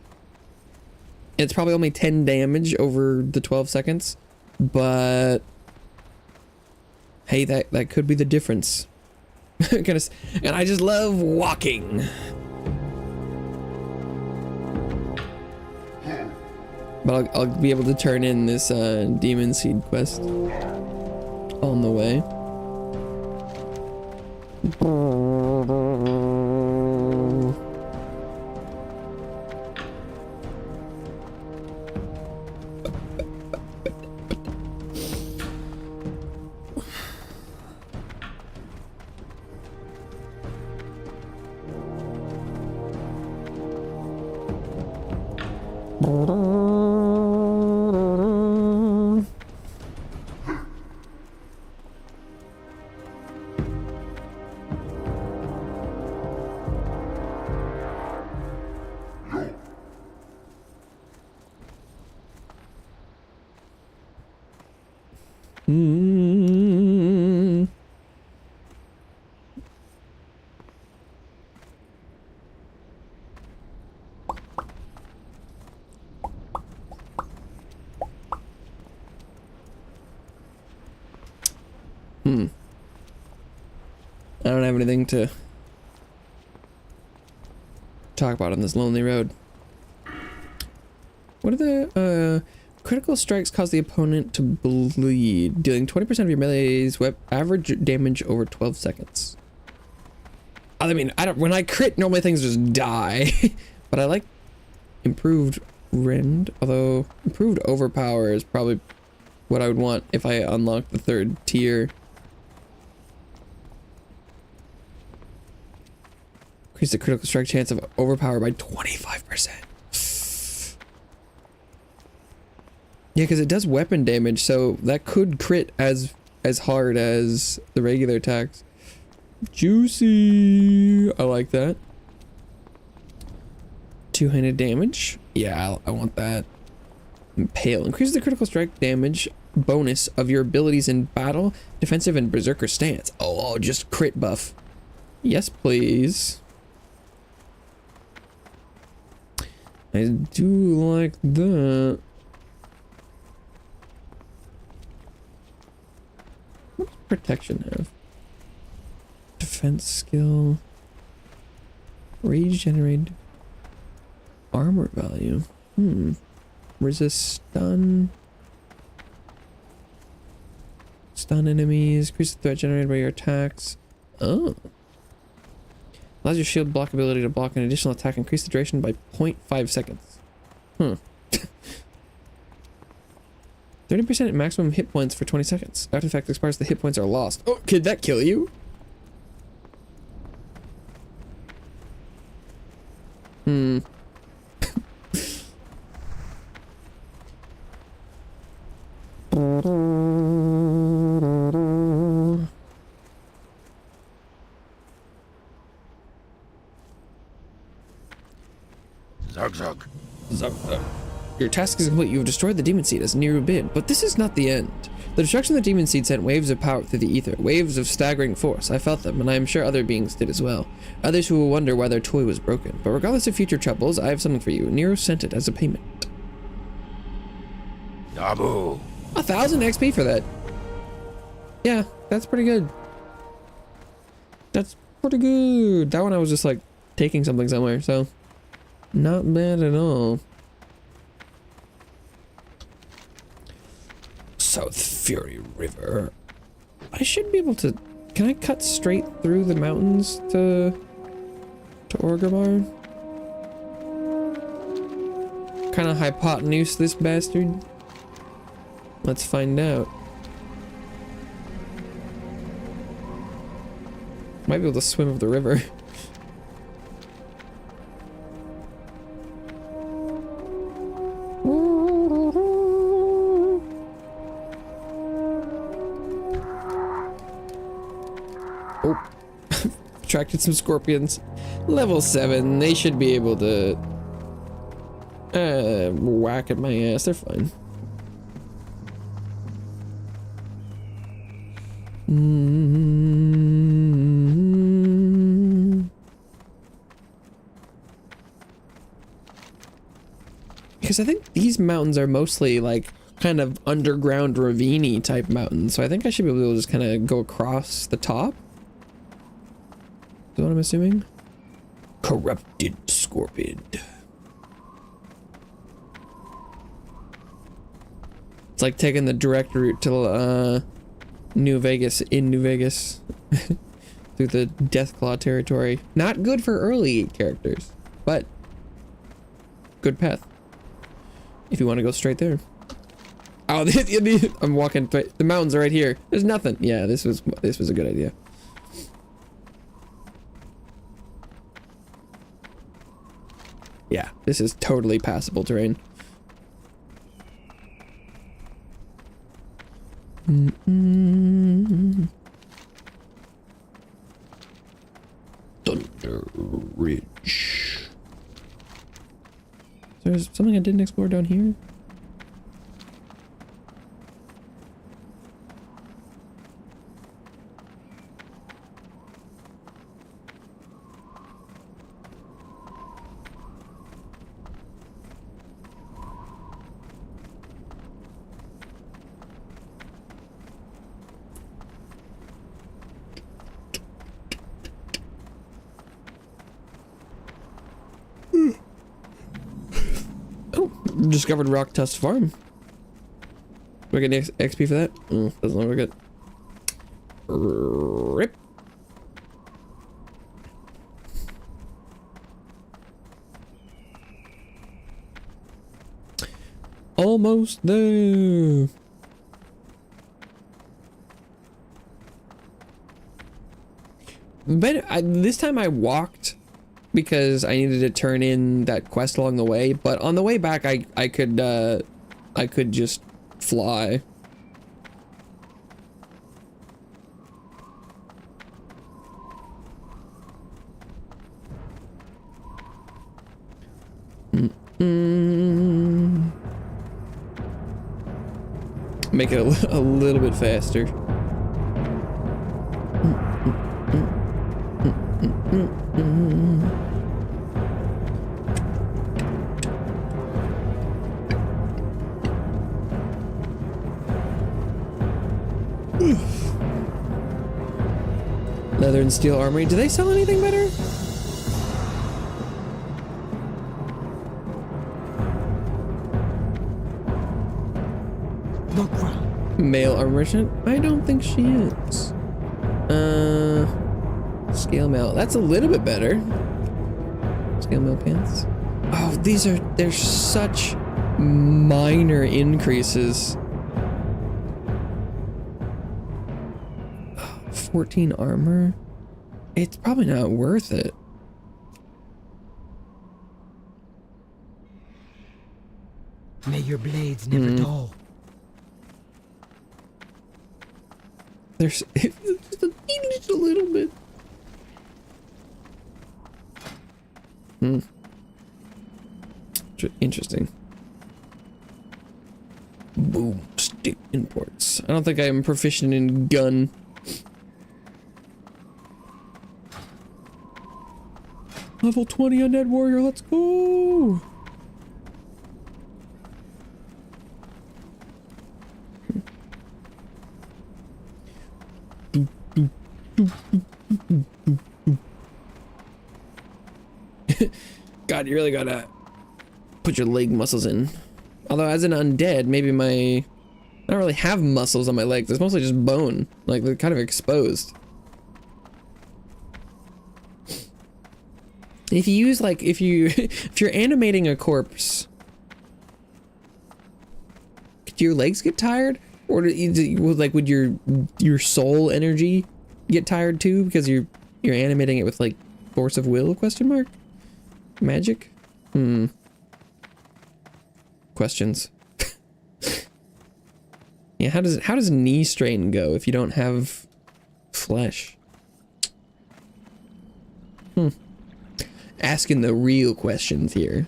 It's probably only 10 damage over the 12 seconds, but hey, that could be the difference. And I just love walking. But I'll be able to turn in this demon seed quest on the way. I don't have anything to talk about on this lonely road. What are the critical strikes cause the opponent to bleed, dealing 20% of your melee's average damage over 12 seconds. I mean, when I crit, normally things just die. But I like improved rend, although improved overpower is probably what I would want if I unlock the 3rd tier. Increase the critical strike chance of overpower by 25%. Yeah, because it does weapon damage, so that could crit as hard as the regular attacks. Juicy. I like that. Two-handed damage. Yeah, I want that. Impale. Increases the critical strike damage bonus of your abilities in battle, defensive, and berserker stance. Oh, just crit buff. Yes, please. I do like that. What does protection have? Defense skill. Rage generate. Armor value. Resist stun. Stun enemies. Increase the threat generated by your attacks. Oh. Allows your shield block ability to block an additional attack. Increase the duration by 0.5 seconds. 30% maximum hit points for 20 seconds. After effect expires, the hit points are lost. Oh, could that kill you?
Zug zug.
Your task is complete. You have destroyed the demon seed as Nero bid, but this is not the end. The destruction of the demon seed sent waves of power through the ether, waves of staggering force. I felt them, and I am sure other beings did as well. Others who will wonder why their toy was broken. But regardless of future troubles, I have something for you. Nero sent it as a payment.
Dabu.
1,000 XP for that. Yeah, that's pretty good. That's pretty good. That one I was just like taking something somewhere, so not bad at all. South Fury River. I should be able to. Can I cut straight through the mountains to Orgrimmar? Kind of hypotenuse this bastard. Let's find out. Might be able to swim up the river. Oh, attracted some scorpions. Level 7, they should be able to whack at my ass. They're fine. Because I think these mountains are mostly like kind of underground ravine-y type mountains, so I think I should be able to just kind of go across the top. Is that what I'm assuming? Corrupted scorpion. It's like taking the direct route to New Vegas, New Vegas through the Deathclaw territory. Not good for early characters, but good path if you want to go straight there. Oh, I'm walking. The mountains are right here. There's nothing. Yeah, this was a good idea. Yeah, this is totally passable terrain. Thunder Ridge. There's something I didn't explore down here. Discovered Rock Tusk Farm. Do I get XP for that? Doesn't look good. Rip. Almost there. But this time I walked because I needed to turn in that quest along the way, but on the way back I could just fly. Make it a little bit faster. Leather and steel armory. Do they sell anything better? Male armor merchant? I don't think she is. Scale mail. That's a little bit better. Scale mail pants. Oh, they're such minor increases. 14 armor. It's probably not worth it.
May your blades never dull.
There's just a little bit. Interesting. Boom stick imports. I don't think I am proficient in gun. Level 20 undead warrior, let's go! God, you really gotta put your leg muscles in. Although as an undead, maybe I don't really have muscles on my legs. It's mostly just bone. Like, they're kind of exposed. If you use, like, if you're animating a corpse, do your legs get tired? Or would your soul energy get tired too because you're animating it with, like, force of will, question mark? Magic? Questions. Yeah, how does knee strain go if you don't have flesh? Asking the real questions here.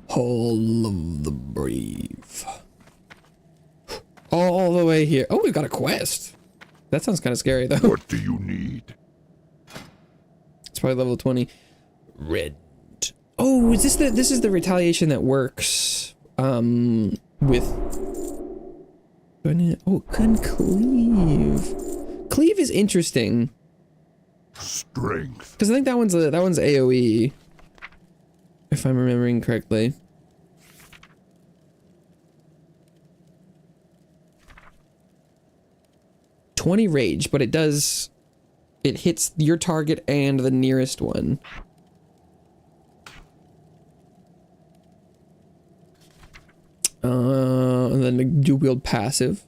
Hall of the Brave. All the way here. Oh, we've got a quest. That sounds kind of scary, though.
What do you need?
It's probably level 20. Red. Oh, this is the retaliation that works with. Do I need? Oh, can cleave. Cleave is interesting.
Strength.
Because I think that one's AOE, if I'm remembering correctly. $20 rage, but it hits your target and the nearest one. And then the dual wield passive.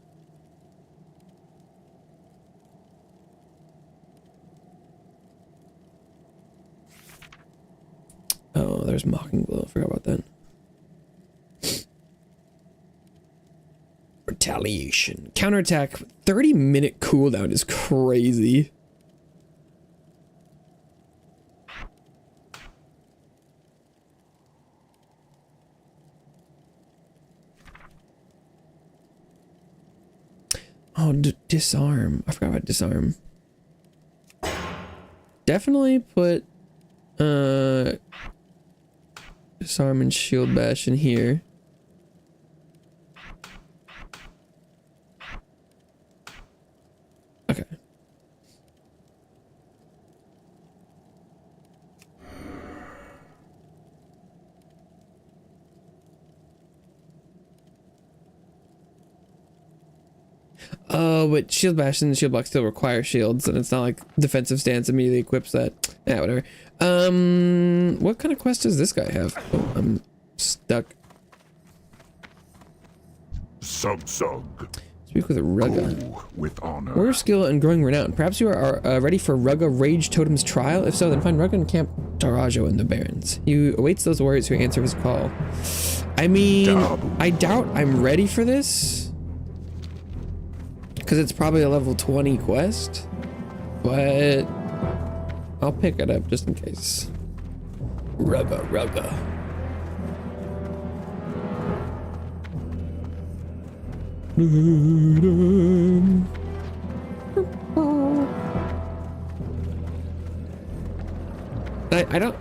Oh, there's mocking blow. I forgot about that. Retaliation. Counterattack. 30-minute cooldown is crazy. Oh, disarm. I forgot about disarm. Definitely put disarm and shield bash in here. Okay. Oh, but shield bastion and shield block still require shields, and it's not like defensive stance immediately equips that. Yeah, whatever. What kind of quest does this guy have? Oh, I'm stuck.
Sug.
Speak with a Rugga.
Go with honor.
Warrior skill and growing renown. Perhaps you are ready for Rugga Rage Totem's trial? If so, then find Rugga in Camp Tarajo in the Barrens. He awaits those warriors who answer his call. I mean, I doubt I'm ready for this. Because it's probably a level 20 quest. But I'll pick it up just in case. Rugga. I don't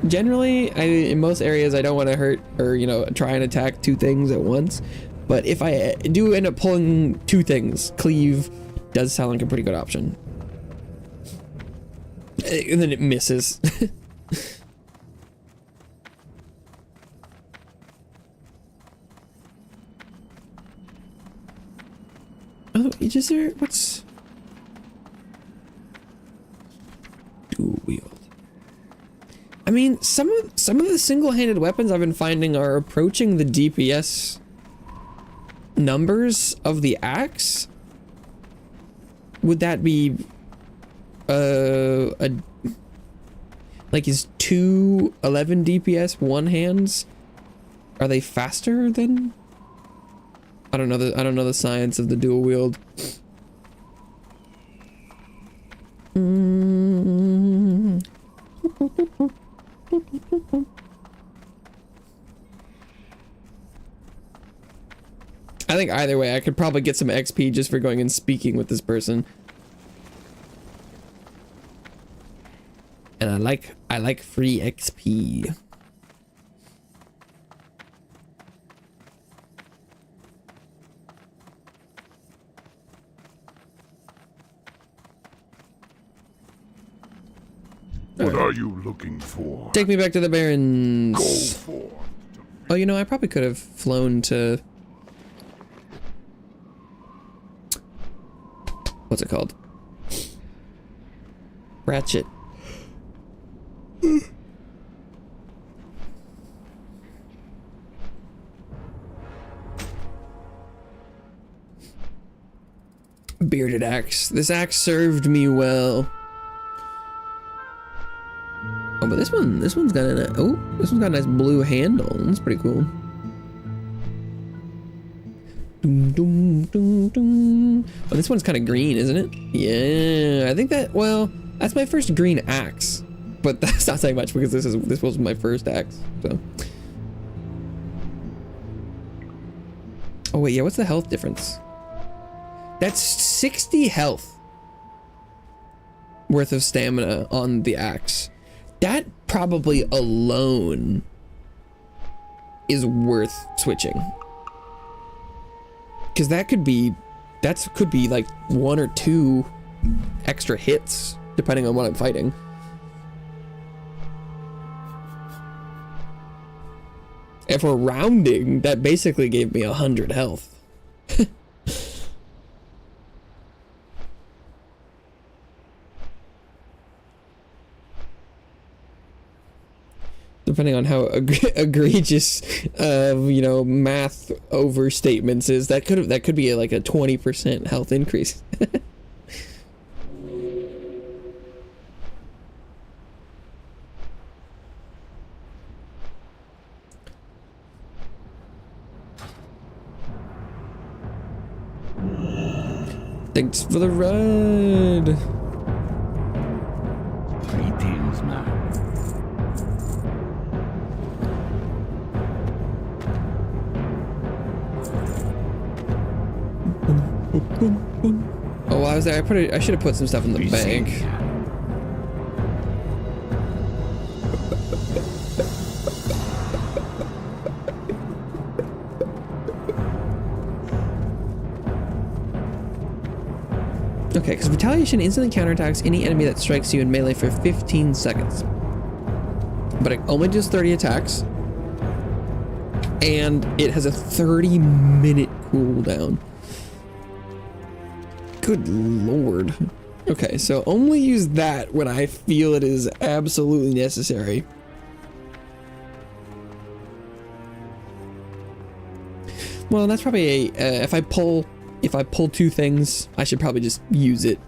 generally in most areas I don't want to hurt or try and attack two things at once, but if I do end up pulling two things, cleave does sound like a pretty good option, and then it misses. Oh, is there what's dual wield? I mean, some of the single-handed weapons I've been finding are approaching the DPS numbers of the axe. Would that be like is 2 11 DPS one hands? Are they faster than? I don't know the science of the dual wield. I think either way I could probably get some XP just for going and speaking with this person. And I like free XP.
What are you looking for?
Take me back to the Barrens.
Go forth.
Oh, I probably could have flown to... What's it called? Ratchet. Bearded axe. This axe served me well. Oh, but this one's got a nice blue handle. That's pretty cool. Doom, doom, doom, doom. Oh, this one's kind of green, isn't it? Yeah, I think that's my first green axe, but that's not saying much because this was my first axe. So. Oh wait, yeah. What's the health difference? That's 60 health worth of stamina on the axe. That probably alone is worth switching. Because that could be like 1 or 2 extra hits, depending on what I'm fighting. And for rounding, that basically gave me 100 health. Depending on how egregious, math overstatements is, that could be like a 20% health increase. Thanks for the ride.
Greetings, man.
Oh, while I was there, I should have put some stuff in the bank. Okay, because retaliation instantly counterattacks any enemy that strikes you in melee for 15 seconds. But it only does 30 attacks. And it has a 30-minute cooldown. Good lord. Okay, so only use that when I feel it is absolutely necessary. Well, that's probably a if I pull 2 things, I should probably just use it.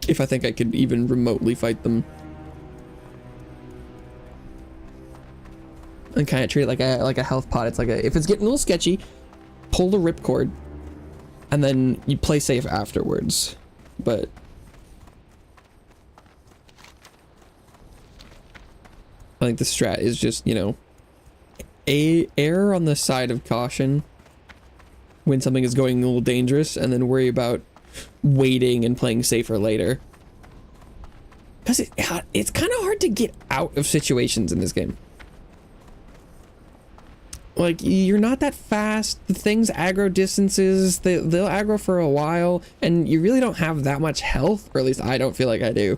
If I think I could even remotely fight them. And kind of treat it like a health pot. It's like if it's getting a little sketchy, pull the ripcord, and then you play safe afterwards. But I think the strat is just, you know, err on the side of caution when something is going a little dangerous, and then worry about waiting and playing safer later. Because it's kind of hard to get out of situations in this game. Like, you're not that fast. The things aggro distances, they'll aggro for a while, and you really don't have that much health, or at least I don't feel like I do.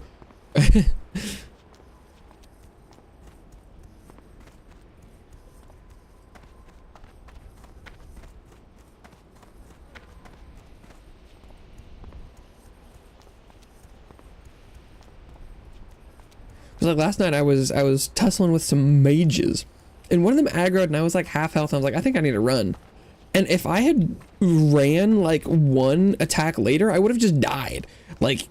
Like last night I was tussling with some mages, and one of them aggroed, and I was like half health. I was like, I think I need to run. And if I had ran like one attack later, I would have just died. Like,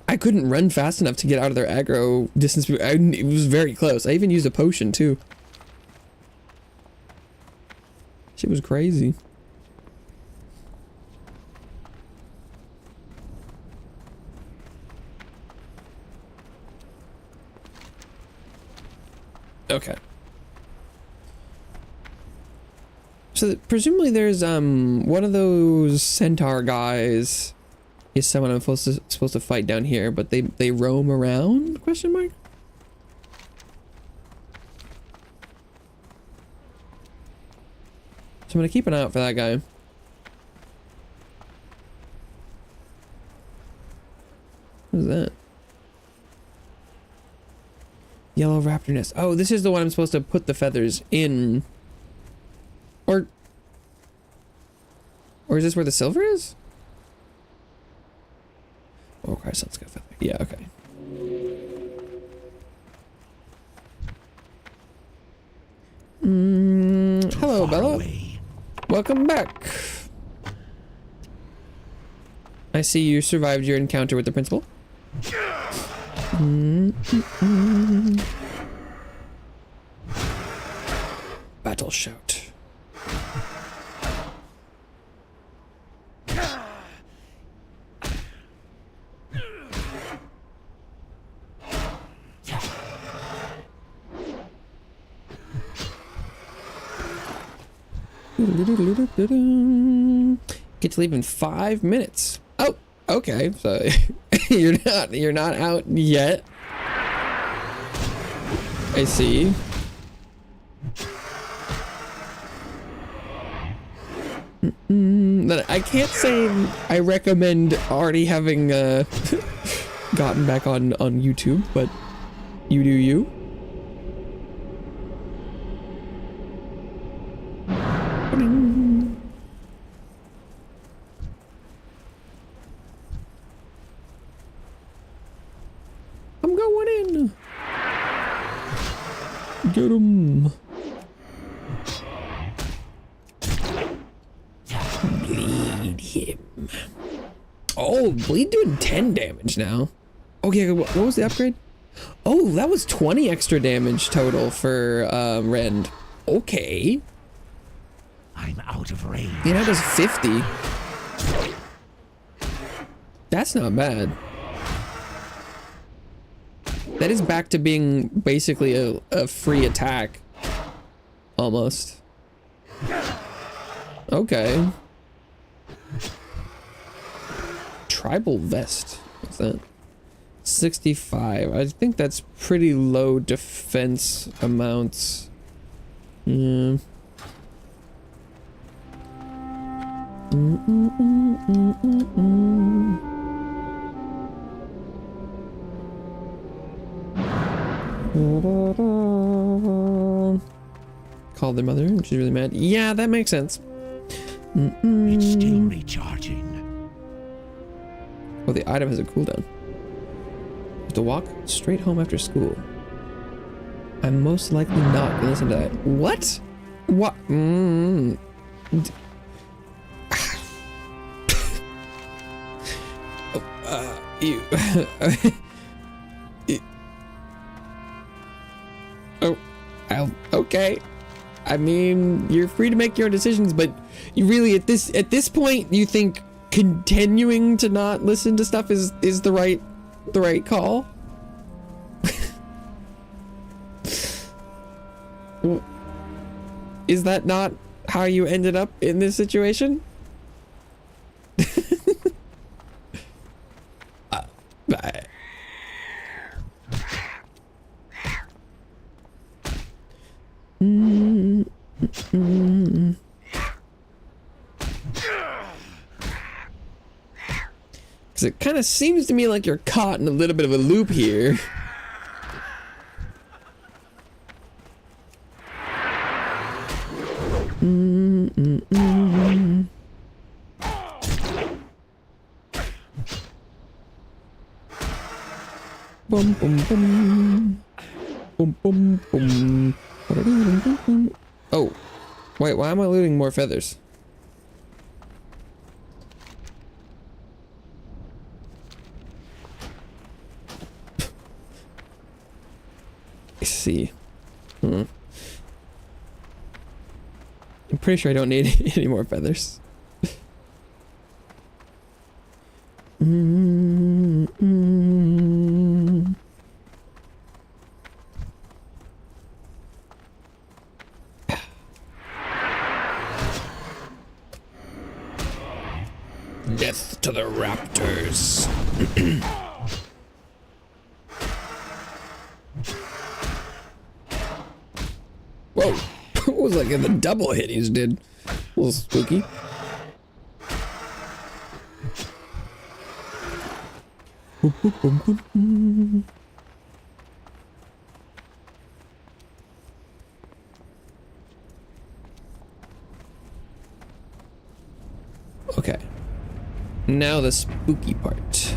I couldn't run fast enough to get out of their aggro distance. It was very close. I even used a potion too. Shit was crazy. Okay. So presumably there's one of those centaur guys is someone I'm supposed to fight down here, but they roam around? Question mark. So I'm gonna keep an eye out for that guy. What is that? Yellow raptor nest. Oh, this is the one I'm supposed to put the feathers in. Or is this where the silver is? Oh, okay, so let's go feather. Yeah, okay. Hello, Bella.
Away.
Welcome back. I see you survived your encounter with the principal. Battle shout. Get to leave in 5 minutes. Oh, okay. So you're not out yet. I see. I can't say I recommend already having gotten back on YouTube, but you do you. I'm going in. Get him. Bleed him. Oh, bleed doing 10 damage now. Okay, what was the upgrade? Oh, that was 20 extra damage total for Rend. Okay.
I'm out of range.
Yeah, that does 50. That's not bad. That is back to being basically a free attack. Almost. Okay. Tribal vest. What's that? 65. I think that's pretty low defense amounts. Yeah. Called their mother and she's really mad. Yeah, that makes sense.
It's still recharging.
Oh, the item has a cooldown. To walk straight home after school. I'm most likely not gonna listen to that. What? What? You. Okay. I mean, you're free to make your own decisions, but you really at this point, you think continuing to not listen to stuff is the right call? Is that not how you ended up in this situation? Because it kind of seems to me like you're caught in a little bit of a loop here. Boom, boom, boom. Boom, boom, boom. Oh, wait, why am I looting more feathers? I see. I'm pretty sure I don't need any more feathers. Death to the raptors. Whoa. What was like the double hit he just did? A little spooky. Okay. Now the spooky part.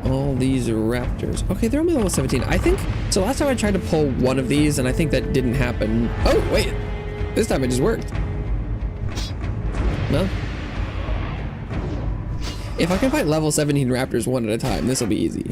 All these raptors. Okay, they're only level 17. I think, so last time I tried to pull one of these and I think that didn't happen. Oh, wait. This time it just worked. No? If I can fight level 17 raptors one at a time, this will be easy.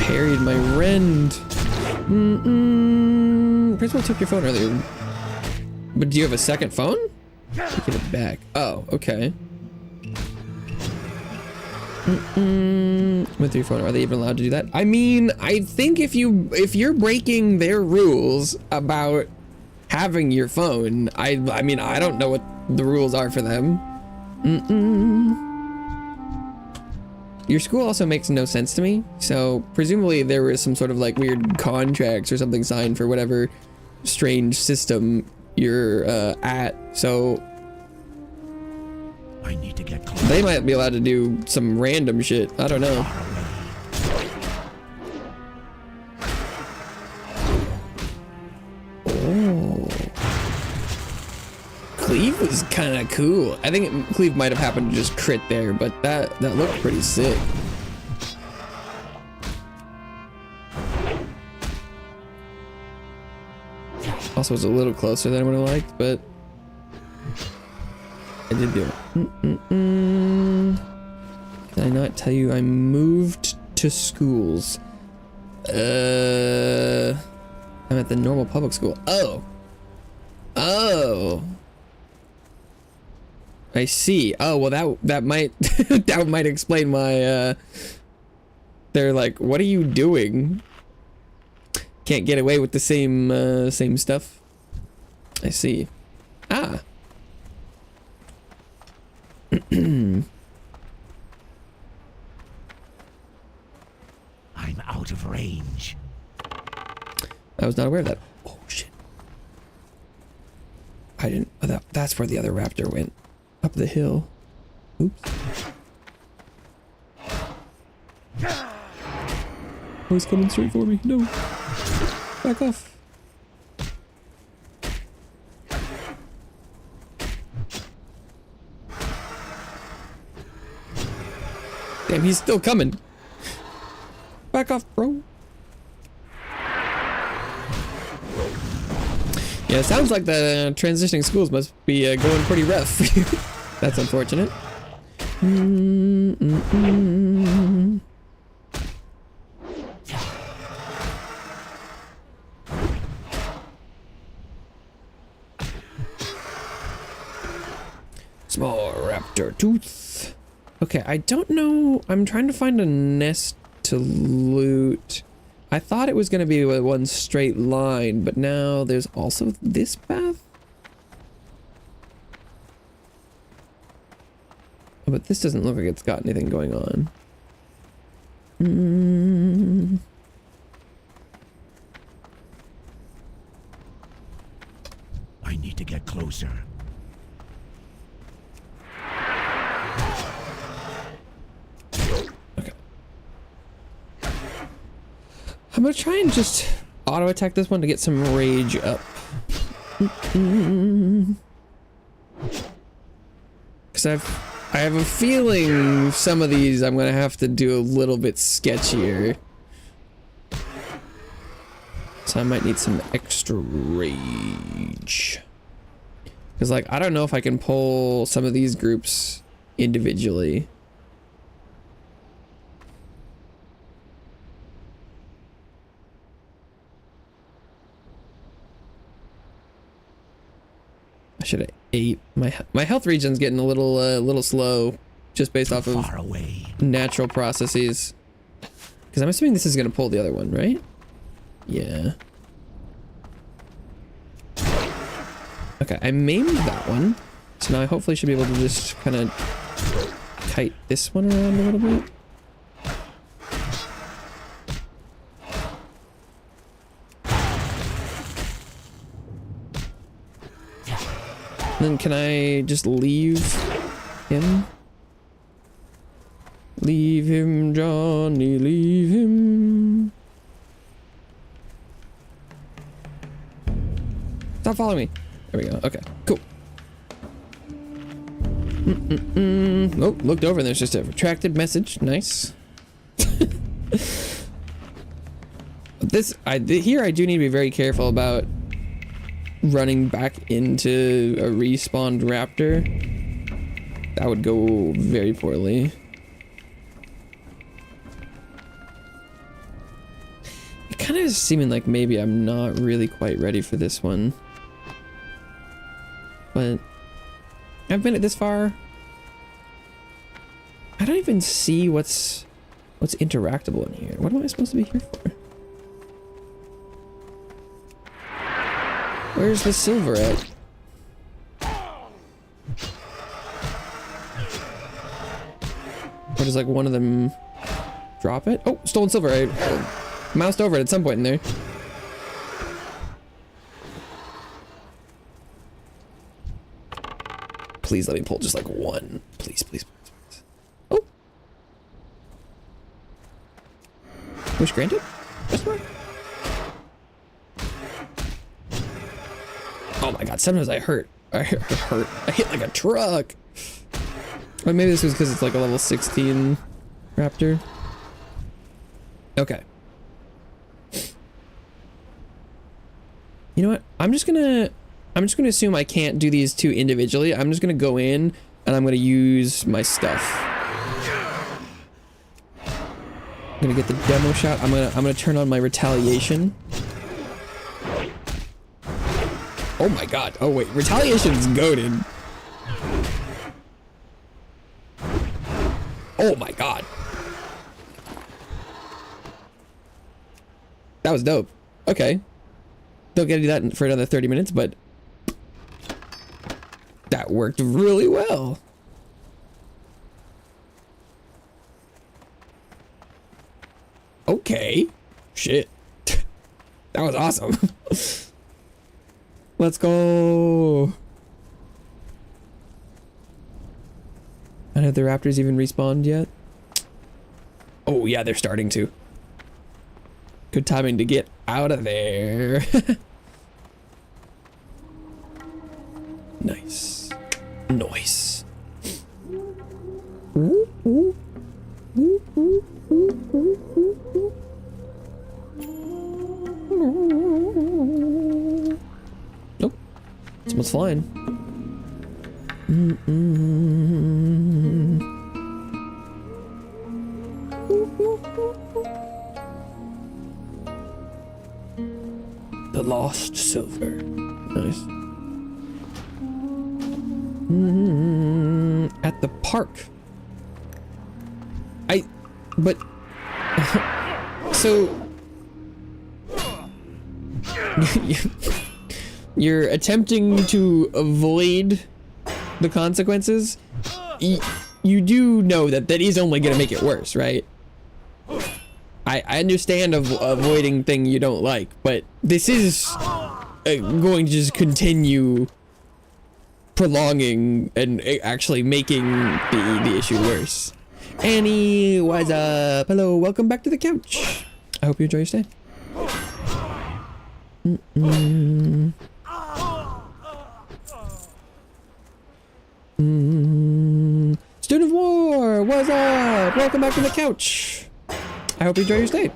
Parried my rend. Principal took your phone earlier. But do you have a second phone? Take it back. Oh, okay. With your phone, are they even allowed to do that? I mean, I think if you're breaking their rules about having your phone, I mean, I don't know what the rules are for them. Your school also makes no sense to me, so presumably there was some sort of like weird contracts or something signed for whatever strange system you're at, so
I need to get close.
They might be allowed to do some random shit. I don't know. Oh. Cleave was kind of cool. I think Cleave might have happened to just crit there, but that looked pretty sick. Also, was a little closer than I would have liked, but I did do it. Did I not tell you I moved to schools? I'm at the normal public school. Oh. I see. Oh, well that might that might explain why they're like, what are you doing? Can't get away with the same stuff. I see. Ah.
I'm out of range.
I was not aware of that. Oh shit. I didn't, oh, that's where the other raptor went. Up the hill. Oops. Oh, he's coming straight for me. No. Back off. Damn, he's still coming. Back off, bro. Yeah, it sounds like the transitioning schools must be going pretty rough. That's unfortunate. Small raptor tooth. Okay, I don't know. I'm trying to find a nest to loot. I thought it was going to be one straight line, but now there's also this path. Oh, but this doesn't look like it's got anything going on.
I need to get closer.
Okay. I'm gonna try and just auto attack this one to get some rage up. Because I have a feeling some of these I'm gonna have to do a little bit sketchier. So I might need some extra rage. Because like, I don't know if I can pull some of these groups individually. I should have ate. My health regen's getting a little slow, just based off of natural processes. Because I'm assuming this is gonna pull the other one, right? Yeah. Okay, I maimed that one, so now I hopefully should be able to just kind of kite this one around a little bit. Then can I just leave him? Leave him, Johnny, leave him. Stop following me. There we go. Okay, cool. Oh, looked over and there's just a retracted message. Nice. Here I do need to be very careful about running back into a respawned raptor. That would go very poorly. It kind of is seeming like maybe I'm not really quite ready for this one. But I've made it this far. I don't even see what's interactable in here. What am I supposed to be here for? Where's the silver at? Or does like one of them drop it? Oh, stolen silver. I moused over it at some point in there. Please let me pull just like one. Please, please, please, please. Oh. Wish granted? That's right. Oh my god, sometimes I hurt. I hit like a truck. Or maybe this was because it's like a level 16 raptor. Okay. You know what? I'm just gonna assume I can't do these two individually. I'm just gonna go in and I'm gonna use my stuff. I'm gonna get the demo shot. I'm gonna turn on my retaliation. Oh my god. Oh wait, retaliation's goated. Oh my god. That was dope. Okay. Don't get to do that for another 30 minutes, but that worked really well. Okay. Shit. That was awesome. Let's go. And have the raptors even respawned yet? Oh yeah, they're starting to. Good timing to get out of there. Nice. Nice. Ooh, ooh. Ooh, ooh, ooh, ooh, ooh, ooh. Nope. Someone's flying. The lost silver. Nice. At the park. But so you're attempting to avoid the consequences. You do know that is only gonna make it worse, right? I understand avoiding thing you don't like, but this is going to just continue prolonging and actually making the issue worse. Annie, what's up? Hello, welcome back to the couch. I hope you enjoy your stay. Student of War, what's up? Welcome back to the couch. I hope you enjoy your stay.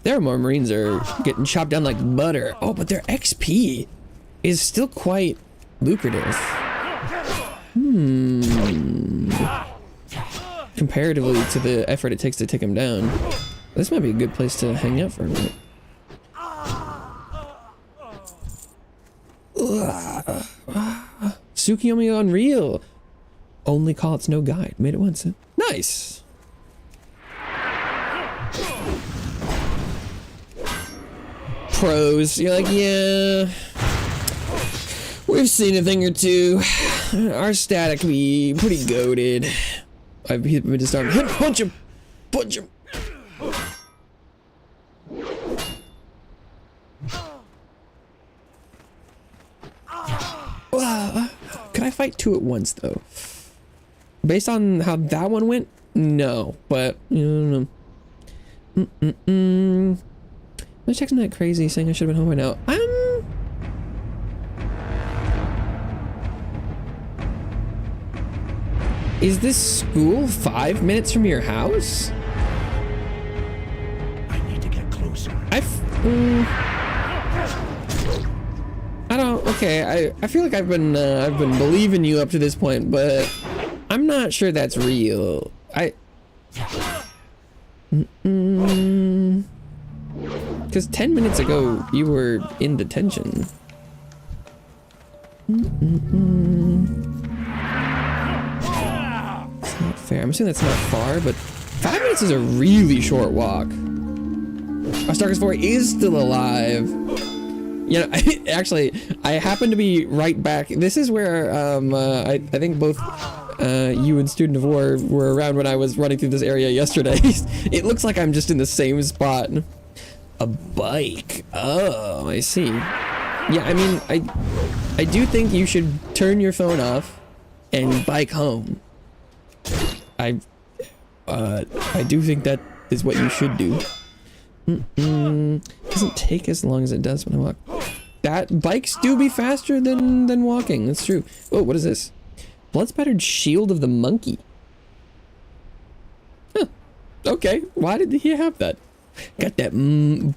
There, more Marines are getting chopped down like butter. Oh, but their XP is still quite lucrative. Comparatively to the effort it takes to take them down. This might be a good place to hang out for a minute. Tsukiyomi Unreal. Only call it's no guide. Made it once. Nice. Pros. You're like, yeah. We've seen a thing or two. Our static can be pretty goated. I've been just starting. Punch him! Punch him! Can I fight two at once though? Based on how that one went, no. But you know. Let's check some of that crazy saying I should have been home by now. Is this school 5 minutes from your house?
I need to get closer.
I don't. Okay, I feel like I've been believing you up to this point, but I'm not sure that's real. Because 10 minutes ago you were in detention. It's not fair. I'm assuming that's not far, but 5 minutes is a really short walk. Starkest 4 is still alive. You know, actually, I happen to be right back. This is where I think both you and Student of War were around when I was running through this area yesterday. It looks like I'm just in the same spot. A bike. Oh, I see. Yeah, I mean, I do think you should turn your phone off and bike home. I do think that is what you should do. Doesn't take as long as it does when I walk. That bikes do be faster than walking. That's true. Oh, what is this? Blood spattered shield of the monkey. Huh. Okay, why did he have that? Got that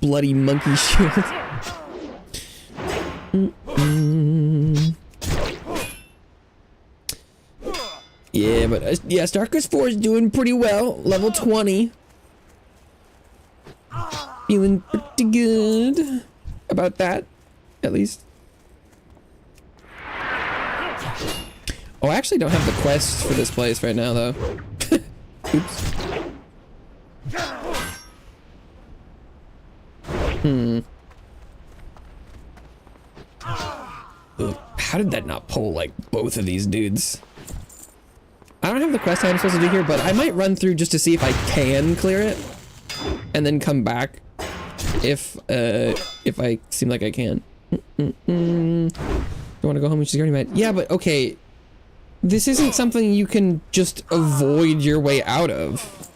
bloody monkey shield. Yeah, but yeah, Starkest 4 is doing pretty well. Level 20. Feeling pretty good about that, at least. Oh, I actually don't have the quests for this place right now, though. Oops. How did that not pull like both of these dudes? I don't have the quest I'm supposed to do here, but I might run through just to see if I can clear it, and then come back if I seem like I can. Don't want to go home and she's already mad. Yeah, but okay, this isn't something you can just avoid your way out of.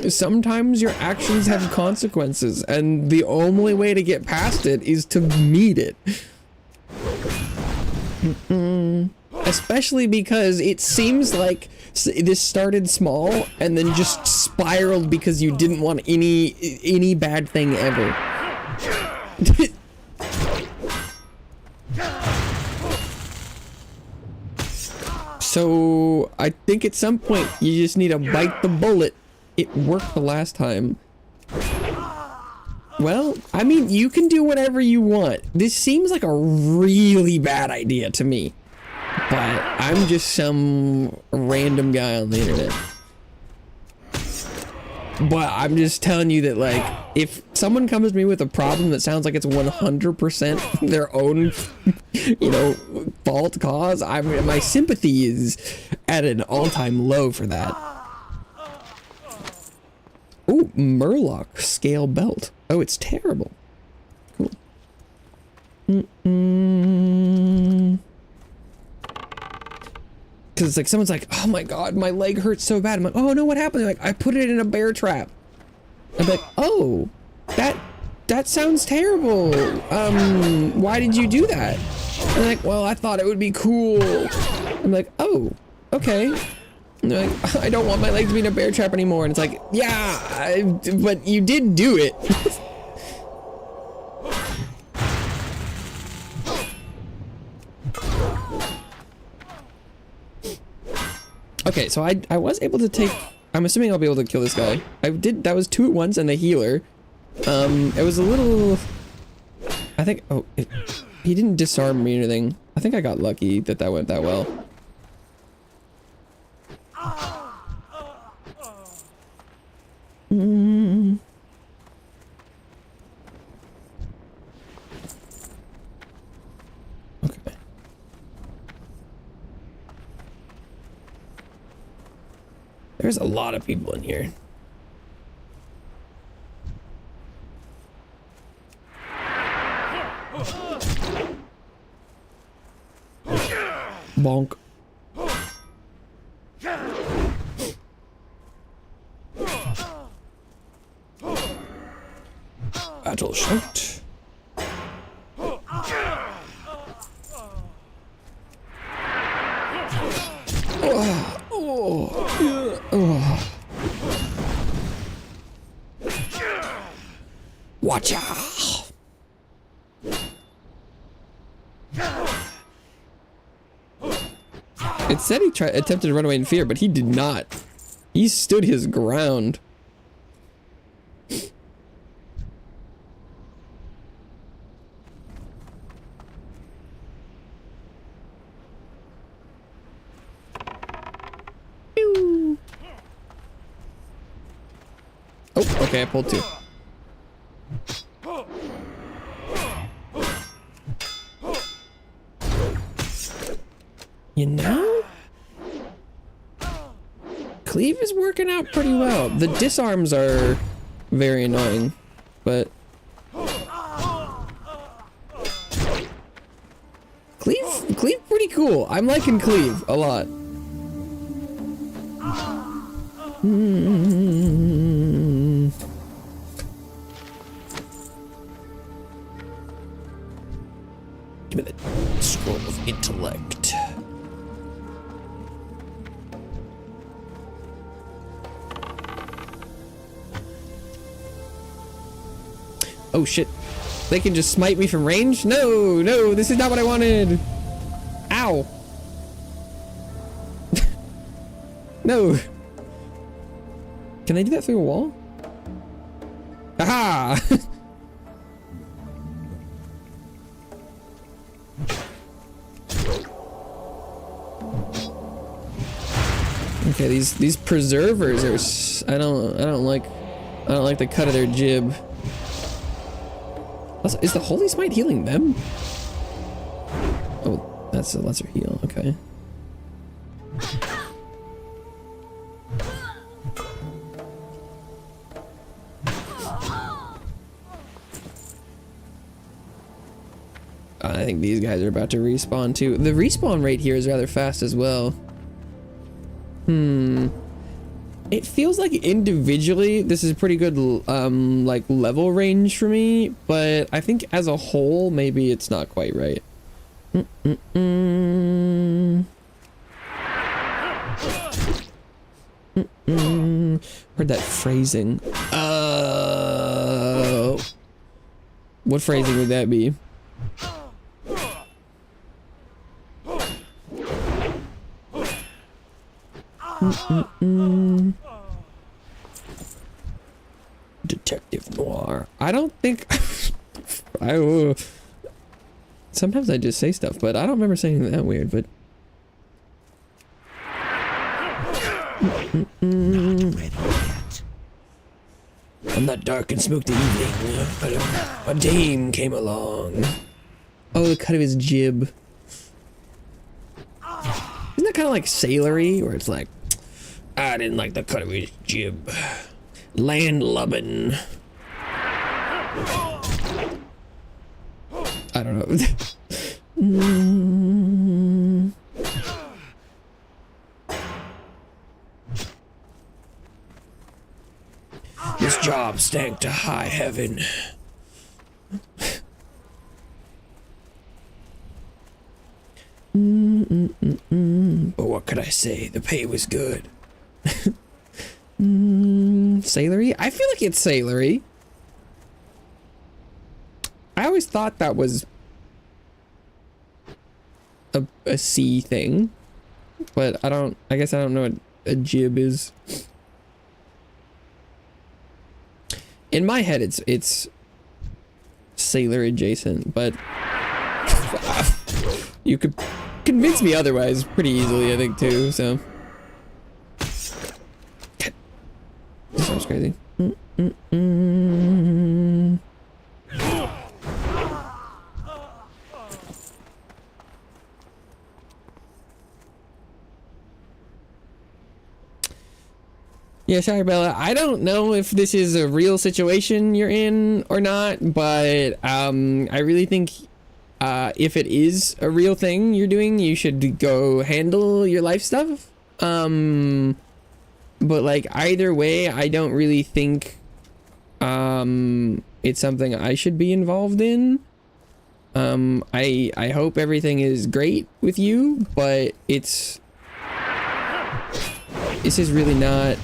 Sometimes your actions have consequences, and the only way to get past it is to meet it. Especially because it seems like this started small and then just spiraled because you didn't want any bad thing ever. So I think at some point you just need to bite the bullet. It worked the last time. Well, I mean, you can do whatever you want. This seems like a really bad idea to me. But I'm just some random guy on the internet. But I'm just telling you that, like, if someone comes to me with a problem that sounds like it's 100% their own, you know, fault, cause, my sympathy is at an all-time low for that. Ooh, Murloc scale belt. Oh, it's terrible. Cool. Because it's like someone's like, oh my god, my leg hurts so bad. I'm like, oh no, what happened? They're like, I put it in a bear trap. I'm like, oh, that sounds terrible. Why did you do that? And they're like, well, I thought it would be cool. I'm like, oh, okay. And they're like, I don't want my leg to be in a bear trap anymore. And it's like, yeah, but you did do it. Okay, so I was able to take, I'm assuming I'll be able to kill this guy. That was 2 at once and a healer. It was a little, I think, he didn't disarm me or anything. I think I got lucky that went that well. Okay. There's a lot of people in here. Bonk. Battle shot. Watch out! It said he attempted to run away in fear, but he did not. He stood his ground. Oh, okay, I pulled 2. You know? Cleave is working out pretty well. The disarms are very annoying, but Cleave pretty cool. I'm liking Cleave a lot. Give me the scroll of intellect. Oh shit. They can just smite me from range? No, no, this is not what I wanted. Ow. No. Can they do that through a wall? Aha! Okay, these preservers are. I don't like the cut of their jib. Also, is the Holy Smite healing them? Oh, that's a lesser heal. Okay. I think these guys are about to respawn too. The respawn rate here is rather fast as well. It feels like individually this is pretty good like level range for me, but I think as a whole maybe it's not quite right. Heard that phrasing. What phrasing would that be? Detective Noir. I don't think sometimes I just say stuff, but I don't remember saying anything that weird, but on that dark and smoky evening, a dame came along. Oh, the cut of his jib. Isn't that kind of like sailory, where it's like, I didn't like the cut of his jib. Landlubbin. I don't know. This job stank to high heaven. But what could I say? The pay was good. Sailory? I feel like it's sailory. I always thought that was a sea thing, but I guess I don't know what a jib is. In my head it's sailor adjacent, but you could convince me otherwise pretty easily, I think, too, so. This sounds crazy. Yeah, Shirabella, I don't know if this is a real situation you're in or not, but I really think if it is a real thing you're doing, you should go handle your life stuff. But like either way, I don't really think it's something I should be involved in. I hope everything is great with you, but this is really not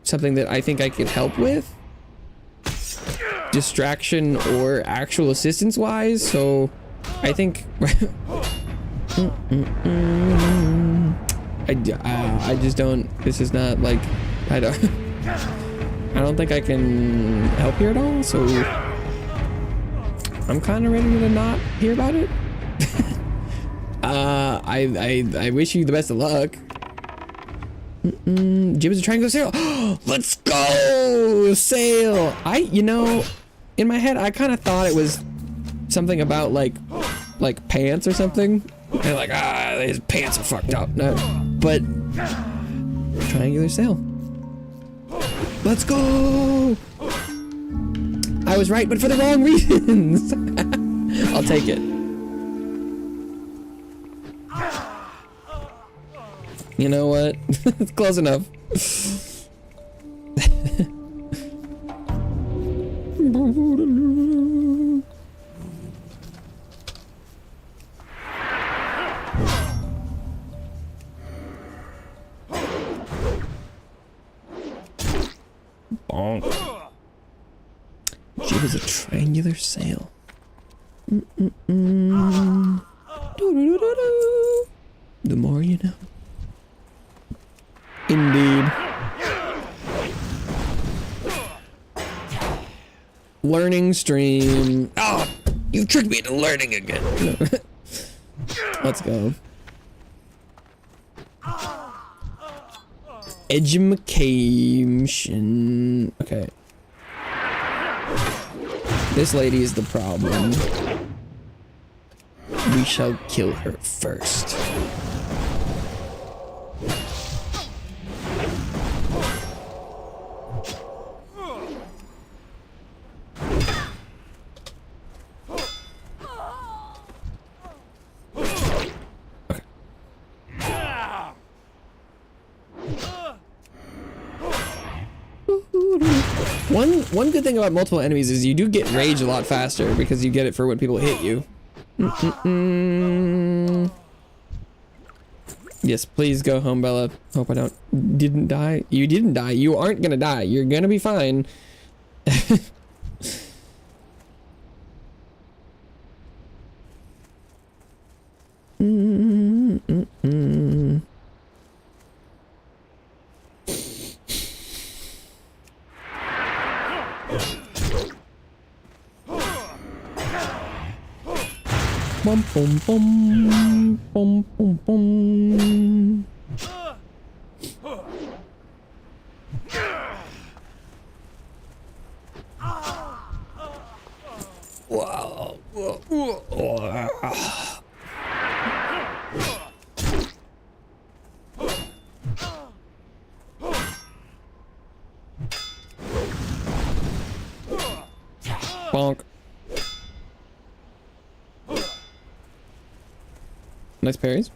something that I think I could help with, distraction or actual assistance wise, so I think I just don't, this is not like, I don't think I can help here at all, so I'm kind of ready to not hear about it. I wish you the best of luck. Jib is a triangle sail. Let's go sail. You know, in my head, I kind of thought it was something about like pants or something. And like, his pants are fucked up. No, but triangular sail. Let's go. I was right, but for the wrong reasons. I'll take it. You know what? It's close enough. Bonk. Jib is a triangular sail. The more you know. Indeed. Learning stream. Oh, you tricked me into learning again. Let's go. Education. Okay. This lady is the problem. We shall kill her first. One good thing about multiple enemies is you do get rage a lot faster because you get it for when people hit you. Yes, please go home, Bella. Hope I didn't die. You didn't die. You aren't gonna die. You're gonna be fine. Bum bum bum bum bum bum. Wow. Bonk. Nice parries.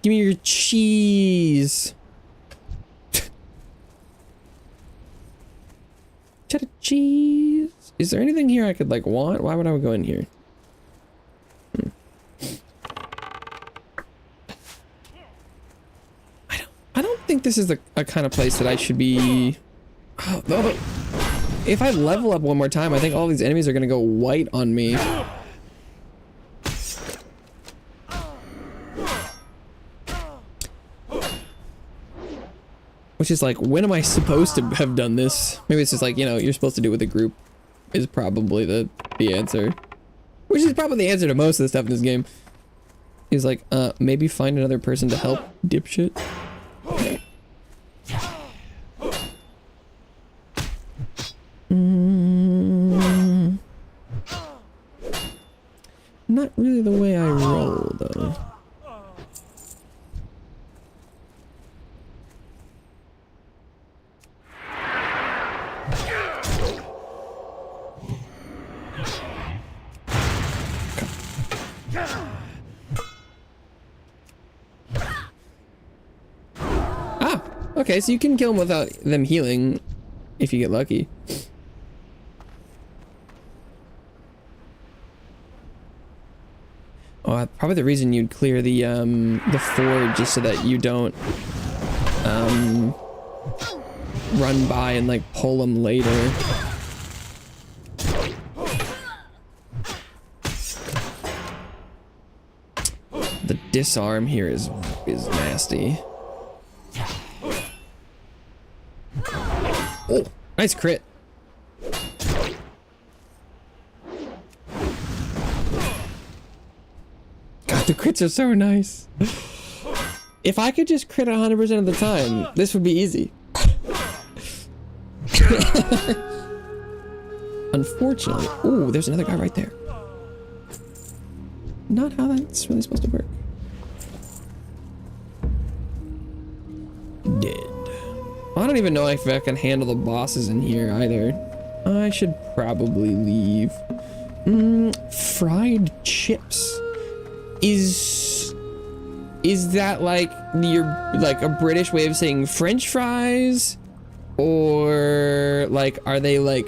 Give me your cheese. Cheddar cheese. Is there anything here I could like want? Why would I go in here? I don't think this is a kind of place that I should be. Oh, but if I level up one more time, I think all these enemies are gonna go white on me. Which is like, when am I supposed to have done this? Maybe it's just like, you know, you're supposed to do it with a group is probably the answer. Which is probably the answer to most of the stuff in this game. He's like, maybe find another person to help, dipshit. Not really the way I roll, though. Okay, so you can kill them without them healing if you get lucky. Oh, probably the reason you'd clear the forge is so that you don't run by and like pull them later. The disarm here is nasty. Oh, nice crit. God, the crits are so nice. If I could just crit 100% of the time, this would be easy. Unfortunately. Oh, there's another guy right there. Not how that's really supposed to work. Dead. I don't even know if I can handle the bosses in here either. I should probably leave. Fried chips. Is that like a British way of saying French fries? Or like, are they like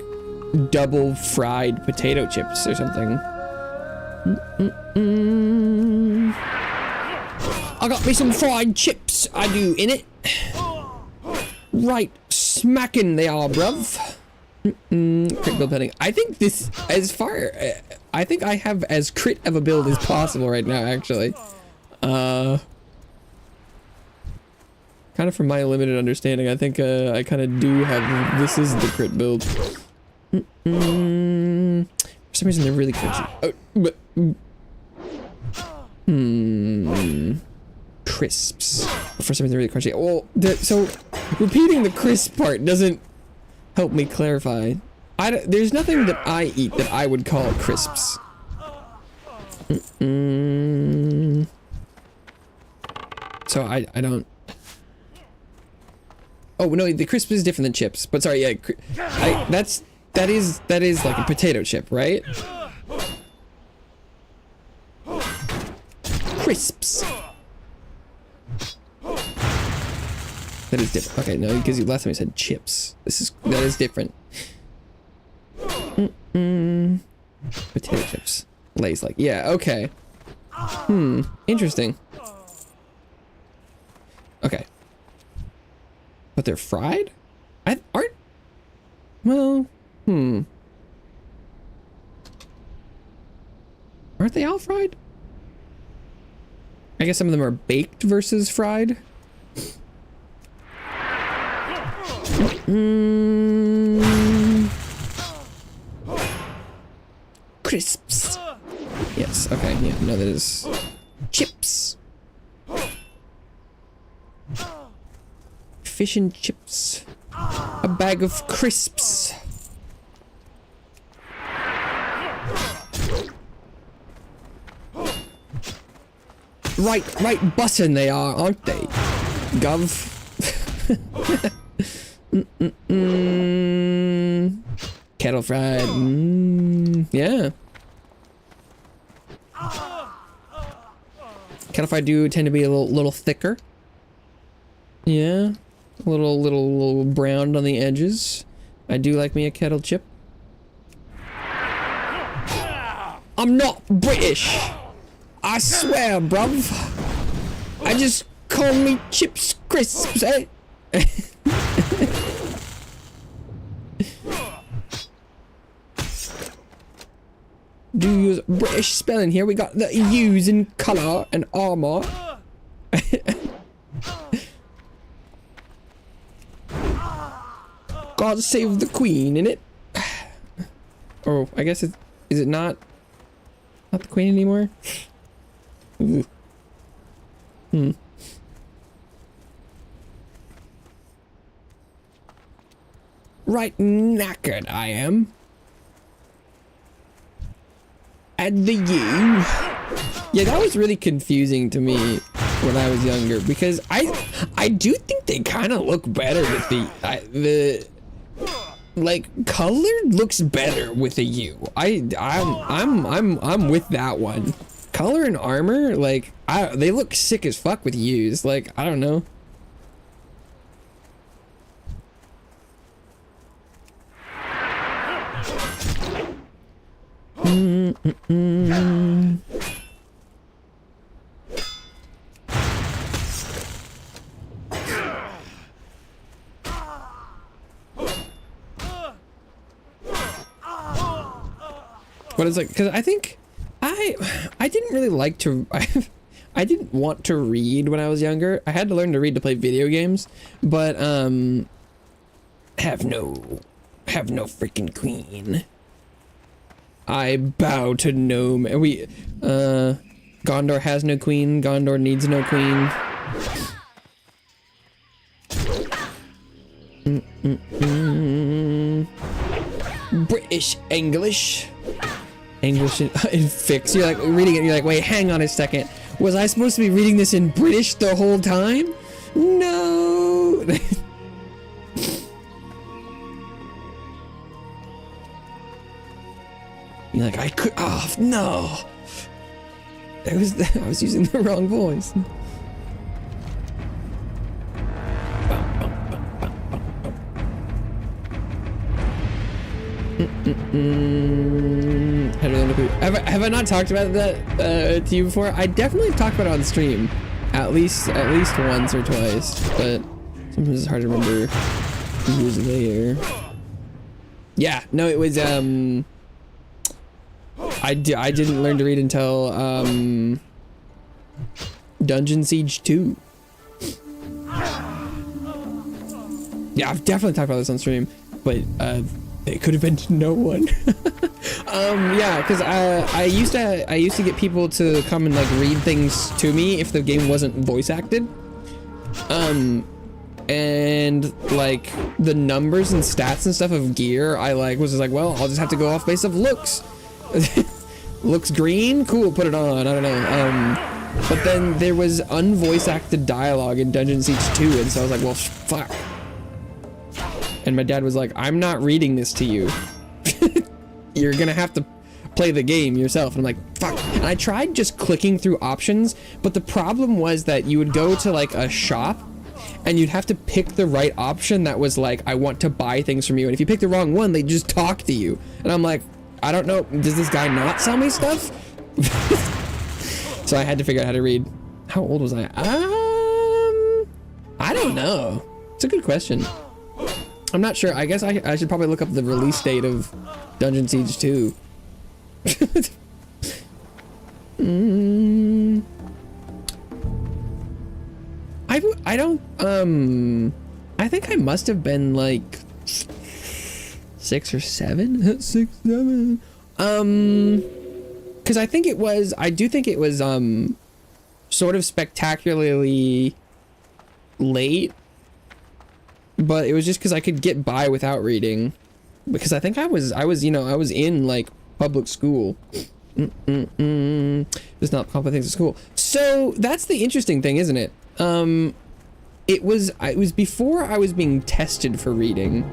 double fried potato chips or something? I got me some fried chips, I do, in it. Right, smacking they are, bruv. Crit build pending. I think this, I think I have as crit of a build as possible right now, actually. Kind of from my limited understanding, I think I kind of do have, this is the crit build. For some reason they're really crunchy. Oh, but, crisps. For some reason, really crunchy. Well, so repeating the crisp part doesn't help me clarify. There's nothing that I eat that I would call crisps. So I don't. Oh no, the crisp is different than chips. But sorry, yeah, that is like a potato chip, right? Crisps. That is different. Okay, no, because last time you said chips. That is different. Potato chips. Lay's like, yeah, okay. Interesting. Okay. But they're fried? Aren't? Well, aren't they all fried? I guess some of them are baked versus fried. Crisps. Yes, okay, yeah, no, that is chips. Fish and chips. A bag of crisps. Right bussin' they are, aren't they? Gov. Kettle fried. Yeah. Kettle fried do tend to be a little thicker. Yeah. A little browned on the edges. I do like me a kettle chip. I'm not British. I swear, bruv. I just call me chips crisps, eh? Do use British spelling here. We got the U's in colour and armour. God save the Queen, innit? Oh, I guess is it not the Queen anymore? Ooh. Right knackered I am. Add the U. Yeah, that was really confusing to me when I was younger because I do think they kind of look better with the like color looks better with a U. I'm with that one. Color and armor, like they look sick as fuck with U's. Like I don't know. What is like? Because I think I didn't really like to. I didn't want to read when I was younger. I had to learn to read to play video games, but have no freaking queen. I bow to gnome. And Gondor has no queen. Gondor needs no queen. British English in fix. You're like reading it. You're like, wait, hang on a second. Was I supposed to be reading this in British the whole time? No. You're like, I could. Oh no. I was using the wrong voice. Have I not talked about that to you before? I definitely talked about it on stream, at least once or twice, but sometimes it's hard to remember who was there. Yeah, no, it was I didn't learn to read until Dungeon Siege 2. Yeah, I've definitely talked about this on stream, but it could have been to no one. Yeah, because I used to get people to come and like read things to me if the game wasn't voice acted. And like the numbers and stats and stuff of gear, I like was just like, well, I'll just have to go off base of looks. Looks green, cool, put it on. I don't know. But then there was unvoice acted dialogue in Dungeon Siege 2, and so I was like, well, fuck. And my dad was like, I'm not reading this to you. You're gonna have to play the game yourself. And I'm like, fuck. And I tried just clicking through options, but the problem was that you would go to like a shop and you'd have to pick the right option that was like, I want to buy things from you. And if you pick the wrong one, they just talk to you. And I'm like, I don't know, does this guy not sell me stuff? So I had to figure out how to read. How old was I? I don't know. It's a good question. I'm not sure. I guess I should probably look up the release date of Dungeon Siege 2. I don't, I think I must have been like 6 or 7? 6, 7. Because I think it was, I do think it was, sort of spectacularly late, but it was just because I could get by without reading, because I think I was, you know, I was in like public school. There's not public things at school. So that's the interesting thing, isn't it? It was before I was being tested for reading.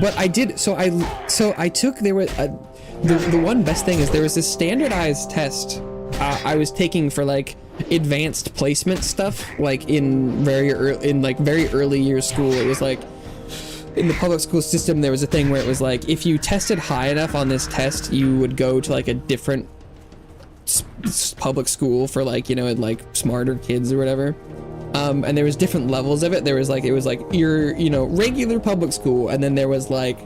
But I did, so I took, there were, the one best thing is there was this standardized test I was taking for like advanced placement stuff, like in very early years school. It was like, in the public school system, there was a thing where it was like, if you tested high enough on this test, you would go to like a different public school for like, you know, like smarter kids or whatever. And there was different levels of it. There was like, it was like your, you know, regular public school, and then there was like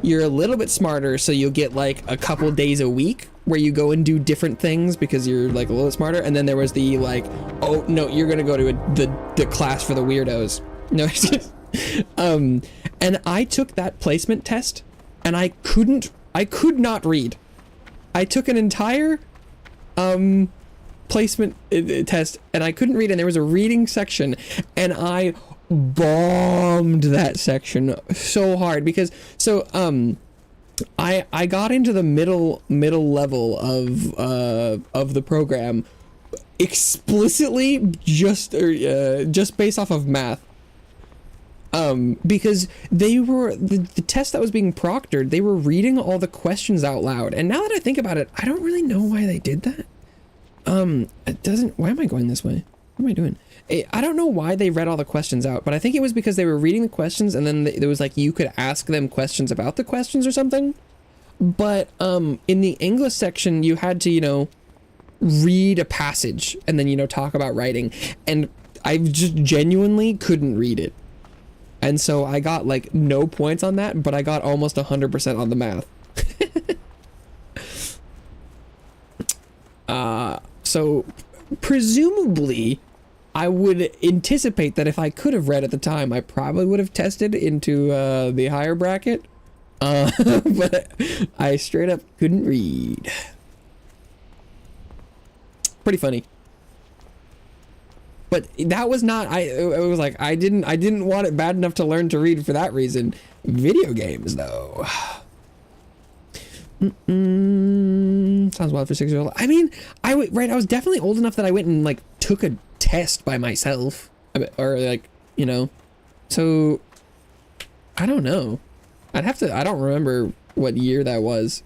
you're a little bit smarter, so you'll get like a couple days a week where you go and do different things because you're like a little bit smarter. And then there was the like, oh no, you're gonna go to the class for the weirdos. No, it's just, and I took that placement test, and I could not read. I took an entire placement test, and I couldn't read, and there was a reading section, and I bombed that section so hard because I got into the middle level of the program explicitly just based off of math. Because they were the test that was being proctored, they were reading all the questions out loud, and now that I think about it, I don't really know why they did that. It doesn't, why am I going this way? What am I doing? I don't know why they read all the questions out, but I think it was because they were reading the questions, and then there was like, you could ask them questions about the questions or something. But in the English section, you had to, you know, read a passage and then, you know, talk about writing, and I just genuinely couldn't read it. And so I got like no points on that, but I got almost 100% on the math. So presumably I would anticipate that if I could have read at the time, I probably would have tested into the higher bracket. But I straight up couldn't read. Pretty funny. But that was not, it was like, I didn't want it bad enough to learn to read for that reason. Video games though. Sounds wild for 6-year-old. I mean, I was definitely old enough that I went and like took a test by myself, or like, you know, so I don't know. I don't remember what year that was.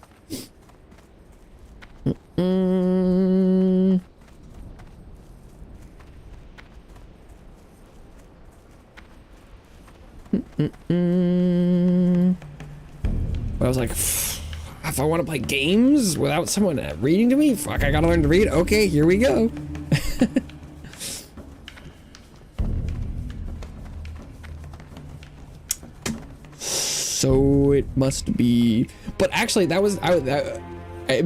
But I was like, if I want to play games without someone reading to me, fuck, I gotta learn to read. Okay, here we go. So it must be, but actually that was,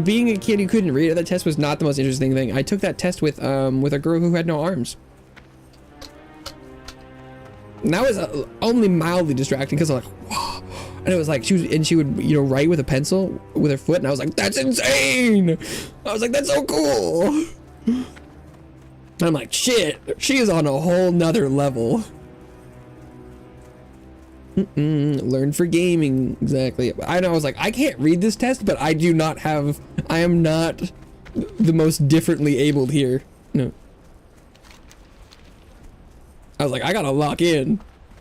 being a kid who couldn't read, that test was not the most interesting thing. I took that test with a girl who had no arms. And that was only mildly distracting because I'm like, whoa, And it was like she would you know write with a pencil with her foot, and I was like, that's insane. I was like, that's so cool. And I'm like, shit, she is on a whole nother level. Learn for gaming, exactly. I know, I was like, I can't read this test, but I am not the most differently abled here. No. I was like, I gotta lock in.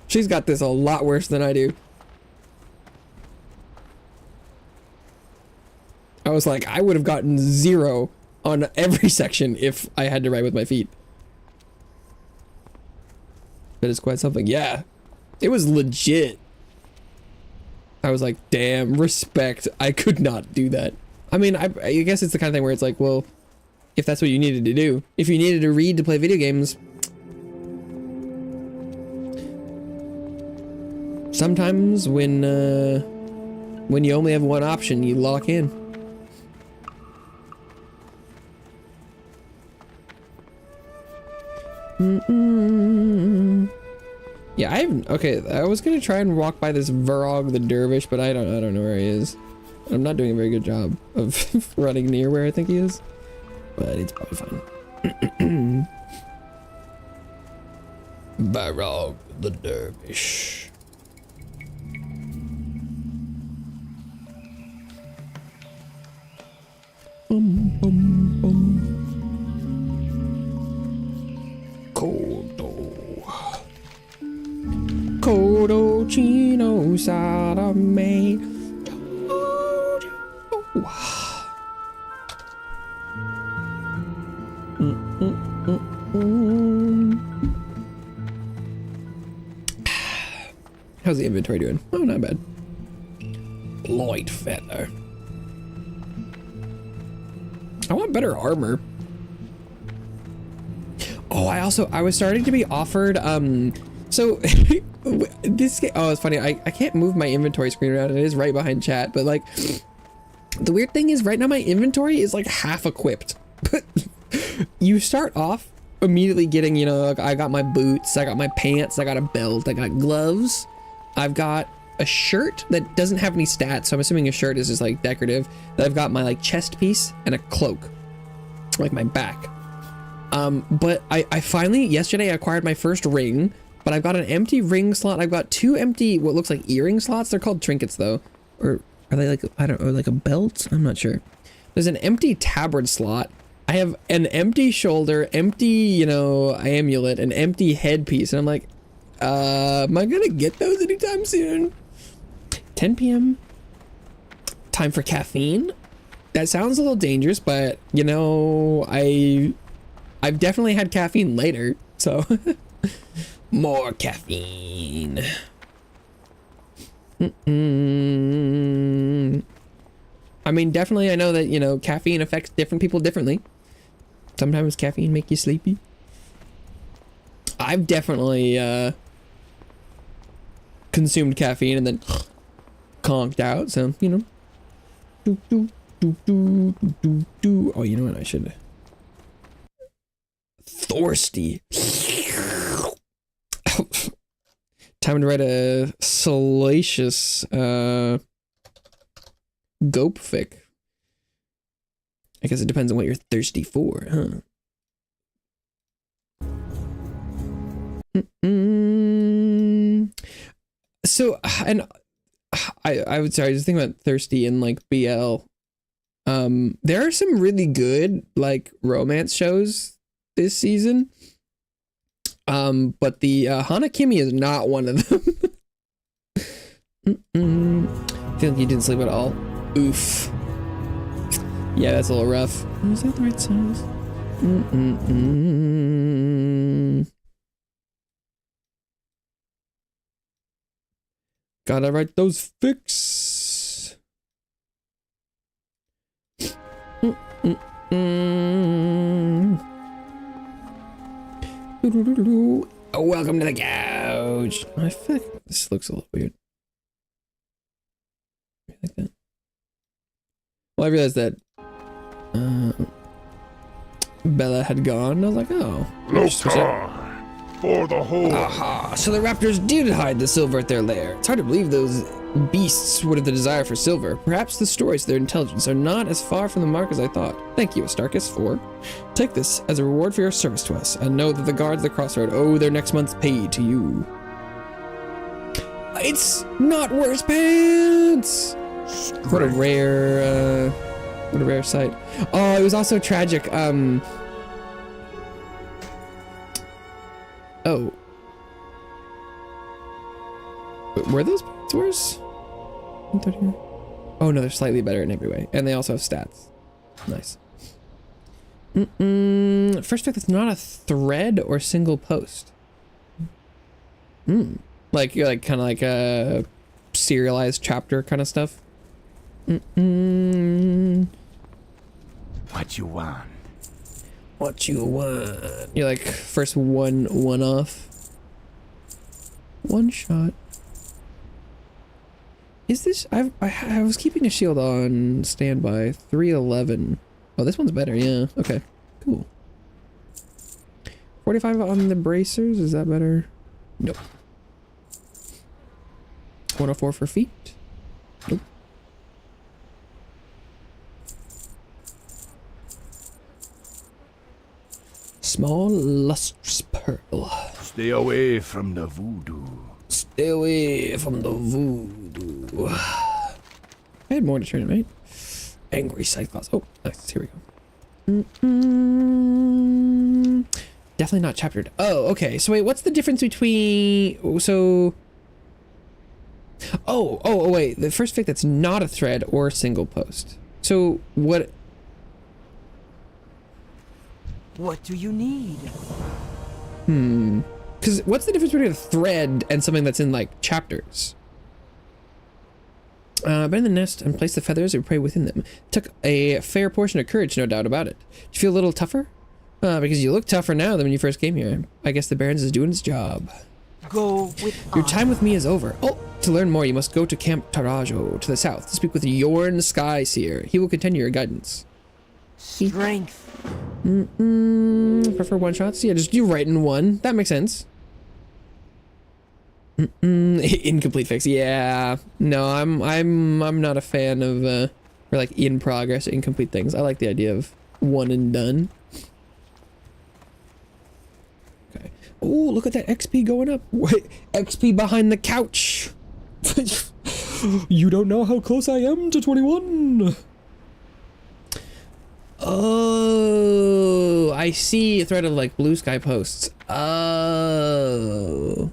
She's got this a lot worse than I do. I was like, I would have gotten 0 on every section if I had to write with my feet. That is quite something. Yeah, it was legit. I was like, damn, respect. I could not do that. I mean, I guess it's the kind of thing where it's like, well, if that's what you needed to do, if you needed to read to play video games, sometimes when you only have one option, you lock in. Yeah, I was gonna try and walk by this Varog the Dervish, but I don't know where he is. I'm not doing a very good job of running near where I think he is, but it's probably fine. Barrens the Dervish. Bum, bum, bum. Kodo Chino Sada May. How's the inventory doing? Oh, not bad. Light feather. I want better armor. Oh, I was starting to be offered, so this game, oh, it's funny. I can't move my inventory screen around. It is right behind chat, but like, the weird thing is right now my inventory is like half equipped. But you start off immediately getting, you know, like I got my boots, I got my pants, I got a belt, I got gloves, I've got a shirt that doesn't have any stats, so I'm assuming a shirt is just like decorative. Then I've got my like chest piece and a cloak, like my back. But I finally yesterday acquired my first ring, but I've got an empty ring slot. I've got 2 empty what looks like earring slots. They're called trinkets though, or are they like, I don't know, like a belt? I'm not sure. There's an empty tabard slot. I have an empty shoulder, empty, you know, amulet, an empty headpiece, and I'm like, am I gonna get those anytime soon? 10 p.m. Time for caffeine. That sounds a little dangerous, but you know, I've definitely had caffeine later, so more caffeine. I mean, definitely I know that, you know, caffeine affects different people differently. Sometimes caffeine make you sleepy. I've definitely consumed caffeine and then conked out, so you know. Oh, you know what, I should thirsty. Time to write a salacious gope fic. I guess it depends on what you're thirsty for, huh? So, and I would say, I was thinking about thirsty and like BL. There are some really good like romance shows this season. But the Hanakimi is not one of them. I feel like you didn't sleep at all. Oof. Yeah, that's a little rough. Is that the right size? Gotta write those fics. Oh, welcome to the couch. I feel like this looks a little weird. Like that. Well, I realized that Bella had gone. I was like, oh.
Lokar, for the horde.
Aha, so the raptors did hide the silver at their lair. It's hard to believe those beasts would have the desire for silver. Perhaps the stories of their intelligence are not as far from the mark as I thought. Thank you, Astarchus, for take this as a reward for your service to us, and know that the guards of the crossroad owe their next month's pay to you. It's not worse pants! What a rare sight. Oh, it was also tragic. Oh. Were those points worse? 130. Oh no, they're slightly better in every way. And they also have stats. Nice. First pick that's not a thread or single post. Like, you're like kind of like a serialized chapter kind of stuff.
What you want?
What you want? You're like first one off. One shot. Is this? I was keeping a shield on standby. 311. Oh, this one's better. Yeah. Okay. Cool. 45 on the bracers. Is that better? Nope. 104 for feet. Nope. Small lustrous pearl.
Stay away from the voodoo.
Stay away from the voodoo. I had more to turn, right? Angry Cyclops. Oh, nice. Here we go. Definitely not chaptered. Oh, okay. So wait, what's the difference between... So... Oh, wait. The first pick that's not a thread or a single post. So what...
What do you need?
Because what's the difference between a thread and something that's in, like, chapters? Bend the nest and place the feathers and prey within them. Took a fair portion of courage, no doubt about it. Do you feel a little tougher? Because you look tougher now than when you first came here. I guess the Barrens is doing its job.
Go with
Your time with me is over. Oh, to learn more, you must go to Camp Tarajo to the south to speak with Yorn Skyseer. He will continue your guidance.
strength.
Prefer one shots? Yeah, just you write in one. That makes sense. Incomplete fix. Yeah. No, I'm not a fan of or like in progress incomplete things. I like the idea of one and done. Okay. Oh, look at that XP going up. Wait, XP behind the couch. You don't know how close I am to 21. Oh, I see a thread of like blue sky posts. Oh,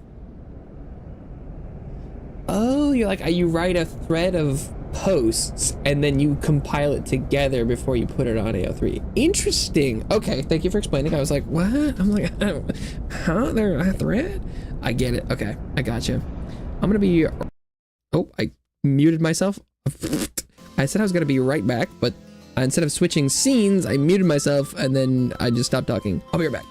you're like, you write a thread of posts and then you compile it together before you put it on AO3. Interesting. Okay, thank you for explaining. I was like, what? I'm like, huh? They're a thread? I get it. Okay, I gotcha. I'm gonna be... Oh, I muted myself. I said I was gonna be right back, but instead of switching scenes, I muted myself and then I just stopped talking. I'll be right back.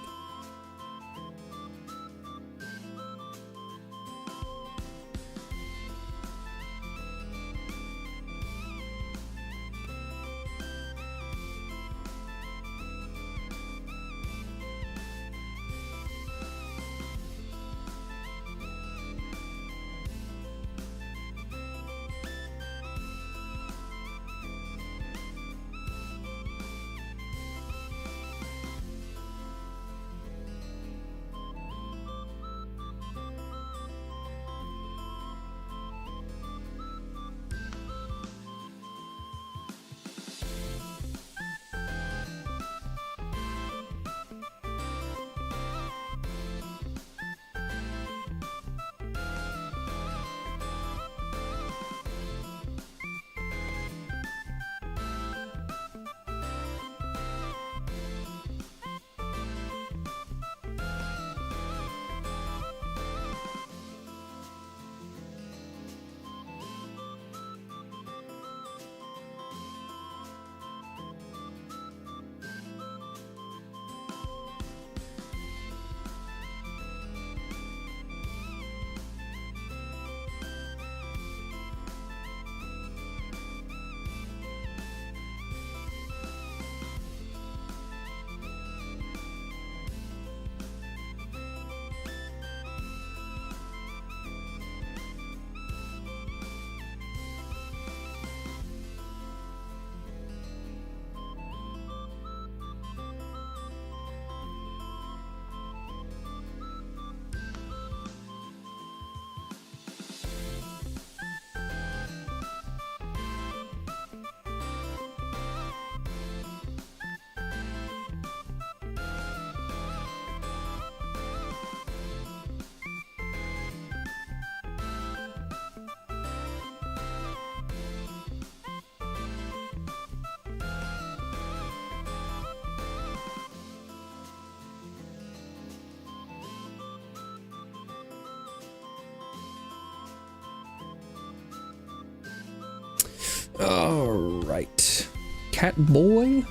All right. Cat boy.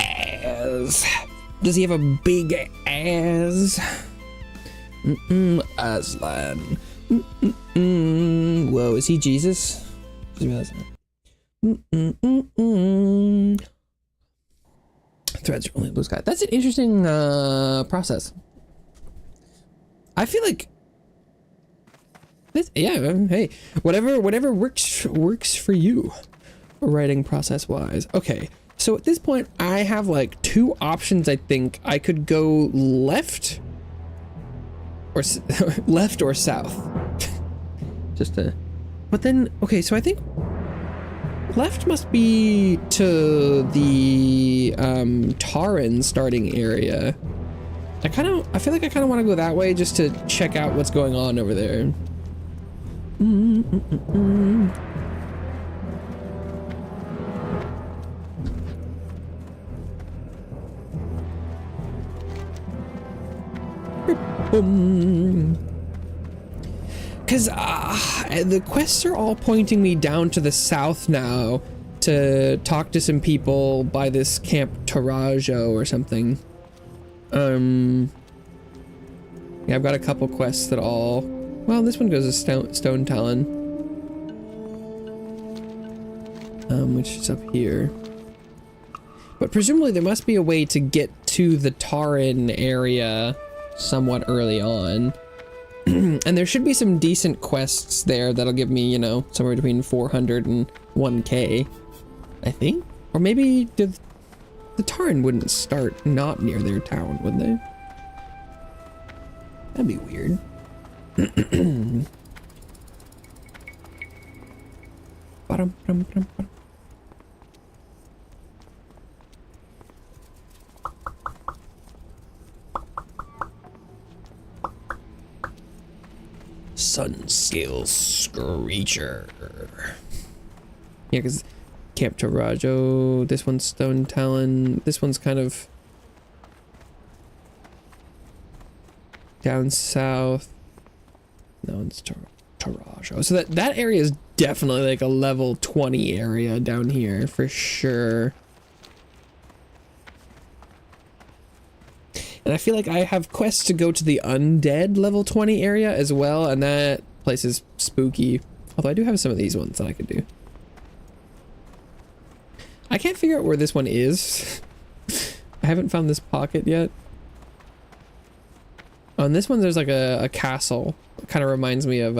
Ass. Does he have a big ass? Aslan. Whoa, is he Jesus? Threads are only blue sky. That's an interesting process. I feel like this, yeah, hey, whatever works for you, writing process wise. Okay, so at this point I have like two options. I think I could go left or left or south. Just to, but then okay, so I think left must be to the Taran starting area. I feel like I kind of want to go that way just to check out what's going on over there. Because the quests are all pointing me down to the south now to talk to some people by this Camp Tarajo or something. Yeah, I've got a couple quests that all... Well, this one goes to Stone Talon. Which is up here. But presumably there must be a way to get to the Taran area somewhat early on. And there should be some decent quests there that'll give me, you know, somewhere between 400 and 1k, I think. Or maybe the Taran wouldn't start not near their town, would they? That'd be weird. Sunscale Screecher. Yeah, because Camp Tarajo, this one's Stone Talon, this one's kind of down south. No, it's Tarajo. So that area is definitely like a level 20 area down here for sure. And I feel like I have quests to go to the undead level 20 area as well, and that place is spooky. Although I do have some of these ones that I could do. I can't figure out where this one is. I haven't found this pocket yet. On this one there's like a castle. It kind of reminds me of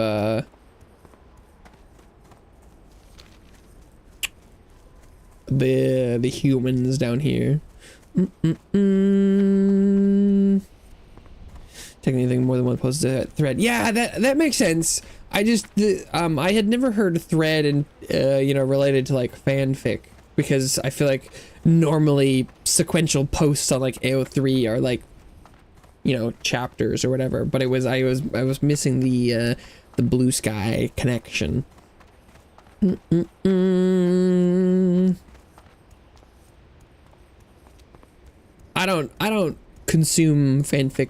the humans down here. Take anything more than one posted thread. Yeah, that makes sense. I just I had never heard thread and you know, related to like fanfic, because I feel like normally sequential posts on like AO3 are like, you know, chapters or whatever, but I was missing the blue sky connection. I don't consume fanfic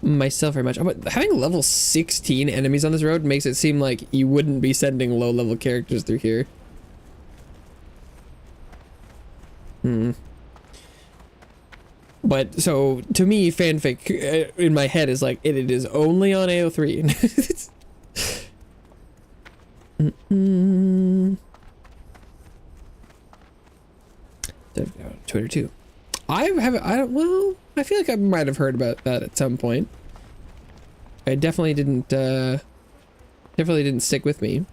myself very much, but having level 16 enemies on this road makes it seem like you wouldn't be sending low level characters through here. But so to me, fanfic in my head is like it is only on AO3. Twitter too. I feel like I might have heard about that at some point. I definitely didn't stick with me.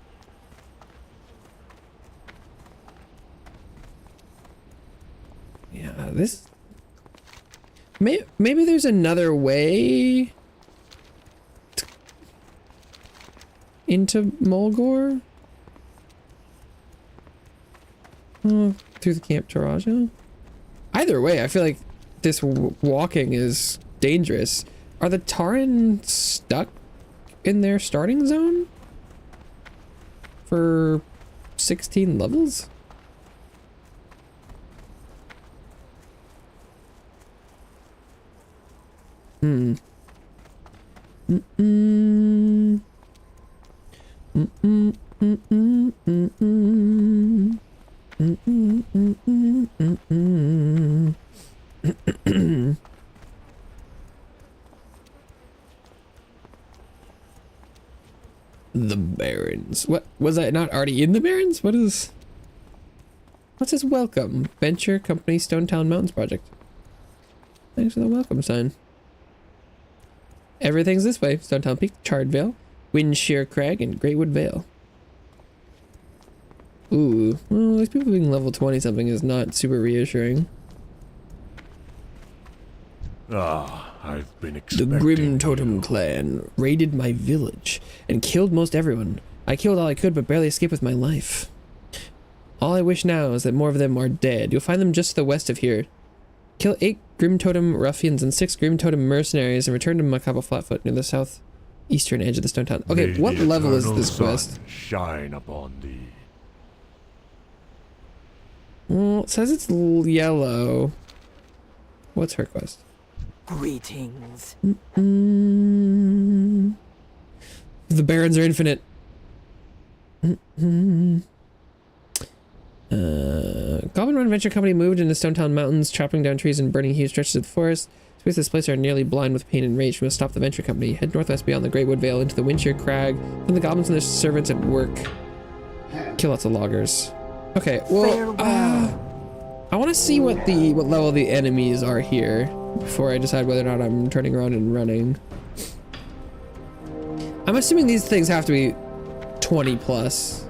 Yeah, this maybe there's another way into Mulgore? Through the Camp Tarajo? Either way, I feel like this walking is dangerous. Are the Taran stuck in their starting zone for 16 levels? The Barrens. What was I not already in the Barrens? What's this welcome? Venture Company Stone Town Mountains Project. Thanks for the welcome sign. Everything's this way. Stone Town Peak, Charred Vale, Windshear Crag, and Greatwood Vale. Ooh, well, these people being level 20 something is not super reassuring.
I've been expecting
The Grim Totem Clan raided my village and killed most everyone. I killed all I could but barely escaped with my life. All I wish now is that more of them are dead. You'll find them just to the west of here. Kill 8 Grim Totem ruffians and 6 Grim Totem mercenaries and return to Macabre Flatfoot near the southeastern edge of the stone town. Okay,
May
what
the
level is
eternal
this
sun
quest?
shine upon thee.
Well, it says it's yellow. What's her quest?
Greetings.
The Barrens are infinite. Goblin Run Venture Company moved into Stone Town Mountains, chopping down trees and burning huge stretches of the forest. Spirits of this place are nearly blind with pain and rage. We must stop the Venture Company. Head northwest beyond the Greatwood Vale into the Windshear Crag. Find the goblins and their servants at work. Kill lots of loggers. Okay, well, I want to see what level the enemies are here before I decide whether or not I'm turning around and running. I'm assuming these things have to be 20 plus.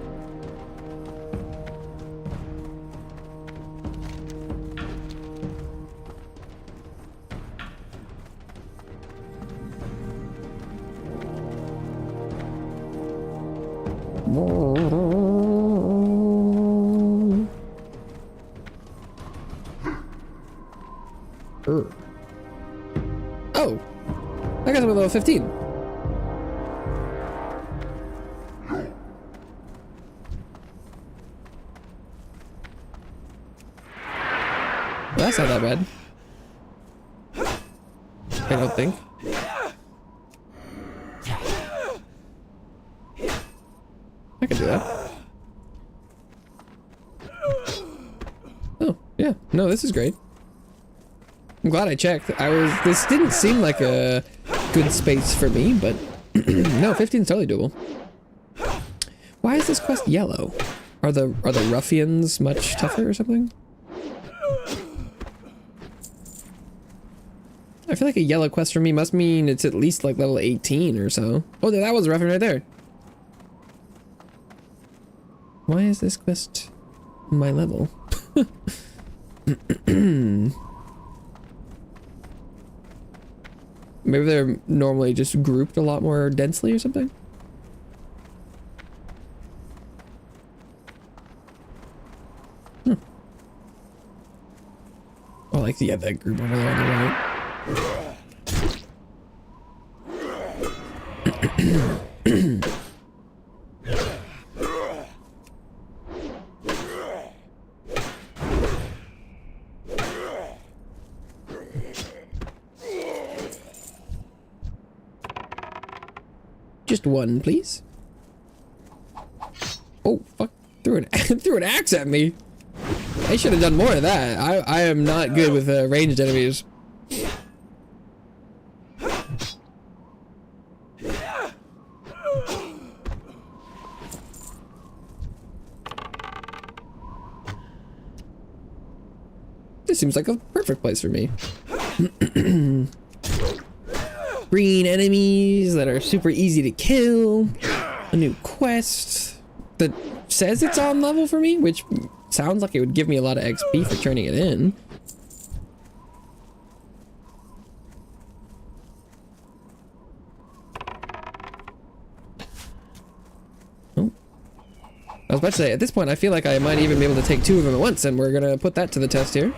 Oh, I got to level 15. Well, that's not that bad. I don't think. I can do that. Oh, yeah. No, this is great. I'm glad I checked. This didn't seem like a good space for me, but no, 15 is totally doable. Why is this quest yellow? Are the ruffians much tougher or something? I feel like a yellow quest for me must mean it's at least like level 18 or so. Oh, that was a ruffian right there. Why is this quest my level? Maybe they're normally just grouped a lot more densely or something? Oh, like, yeah, that group over there on the right. Just one, please. Oh, fuck. Threw an axe at me. I should have done more of that. I am not good with ranged enemies. This seems like a perfect place for me. Green enemies that are super easy to kill. A new quest that says it's on level for me, which sounds like it would give me a lot of XP for turning it in. Oh. I was about to say, at this point, I feel like I might even be able to take 2 of them at once, and we're gonna put that to the test here.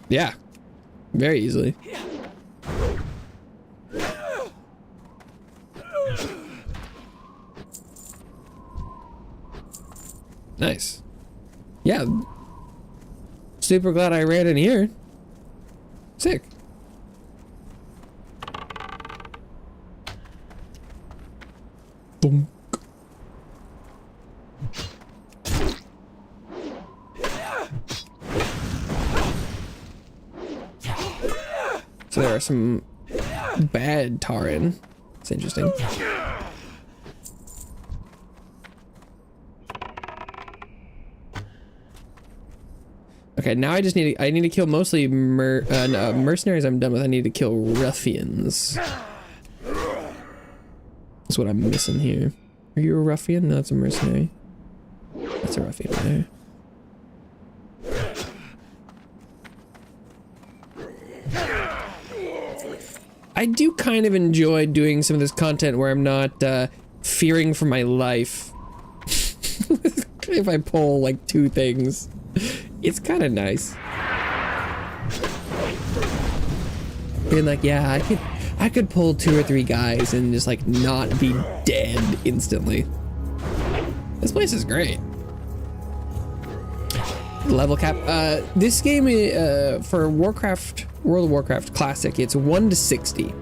Yeah, very easily. Nice. Yeah. Super glad I ran in here. Sick. Boom. So there are some bad Taran. It's interesting. Okay, now I just need to kill mostly mercenaries. I'm done with. I need to kill ruffians. That's what I'm missing here. Are you a ruffian? No, that's a mercenary. That's a ruffian there. I do kind of enjoy doing some of this content where I'm not fearing for my life. If I pull like 2 things, it's kind of nice. Being like, yeah, I could pull 2 or 3 guys and just like not be dead instantly. This place is great. Level cap. This game for Warcraft, World of Warcraft Classic, it's 1 to 60.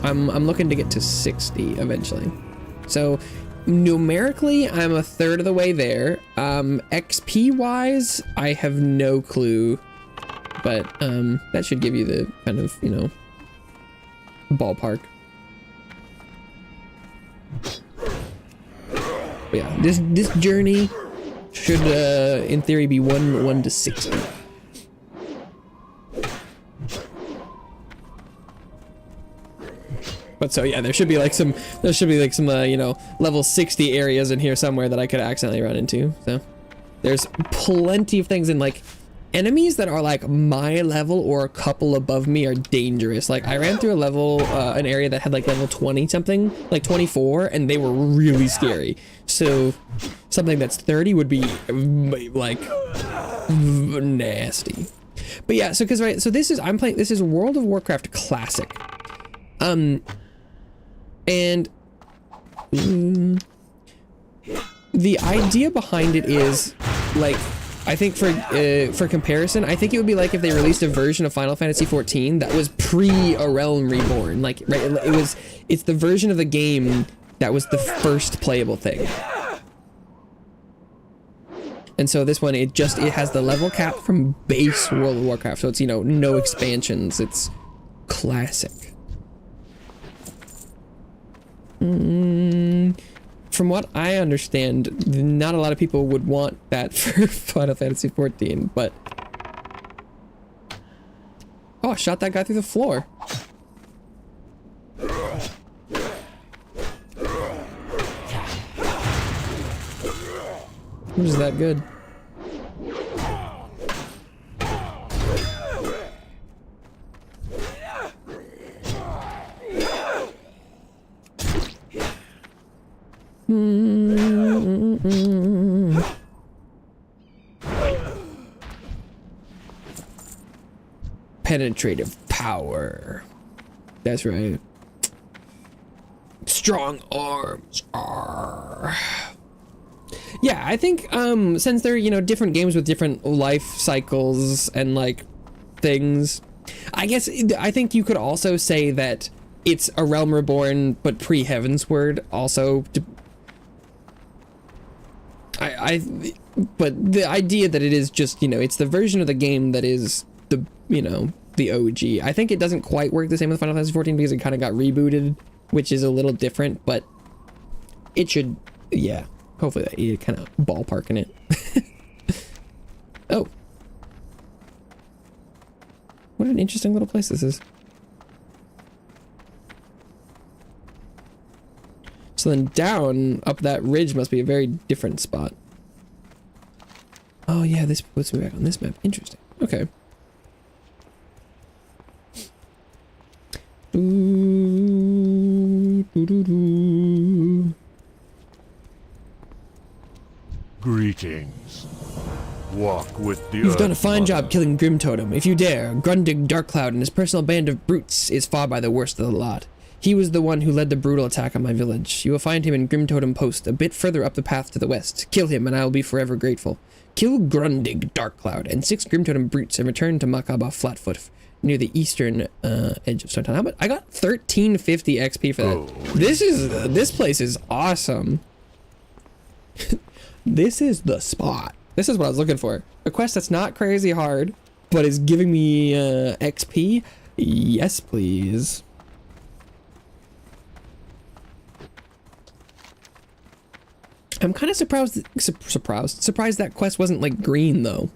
I'm looking to get to 60 eventually. So numerically, I'm a third of the way there. XP wise, I have no clue, but that should give you the kind of, you know, ballpark. But yeah, this journey should in theory be 1 to 60. But so yeah, there should be like some you know, level 60 areas in here somewhere that I could accidentally run into. So there's plenty of things, and like enemies that are like my level or a couple above me are dangerous. Like I ran through a level an area that had like level 20 something, like 24, and they were really scary. So something that's 30 would be like nasty. But yeah, so because right, so this is World of Warcraft Classic. And the idea behind it is like, I think for comparison, I think it would be like if they released a version of Final Fantasy XIV that was pre A Realm Reborn. Like, right, it's the version of the game that was the first playable thing. And so this one, it has the level cap from base World of Warcraft. So it's, you know, no expansions. It's classic. From what I understand, not a lot of people would want that for Final Fantasy XIV, but... Oh, I shot that guy through the floor. Who's that good? Penetrative power. That's right. Strong arms. Arr. Yeah, I think since they're, you know, different games with different life cycles and like things, I think you could also say that it's A Realm Reborn but pre-Heavensward also. But the idea that it is just, you know, it's the version of the game that is the, you know, the OG. I think it doesn't quite work the same with Final Fantasy XIV because it kind of got rebooted, which is a little different, but it should, yeah, hopefully that you kind of ballparking it. Oh. What an interesting little place this is. So then down up that ridge must be a very different spot. Oh yeah, this puts me back on this map. Interesting. Okay.
Greetings. Walk with the
You've done a
Earth
fine
Mother.
job killing Grim Totem. If you dare, Grundig Darkcloud and his personal band of brutes is far by the worst of the lot. He was the one who led the brutal attack on my village. You will find him in Grim Totem Post, a bit further up the path to the west. Kill him, and I will be forever grateful. Kill Grundig Darkcloud and 6 Grim Totem Brutes and return to Makaba Flatfoot, near the eastern edge of Stone Town. How much? I got 1350 XP for that. This place is awesome. This is the spot. This is what I was looking for. A quest that's not crazy hard, but is giving me XP. Yes, please. I'm kind of surprised that quest wasn't like green though.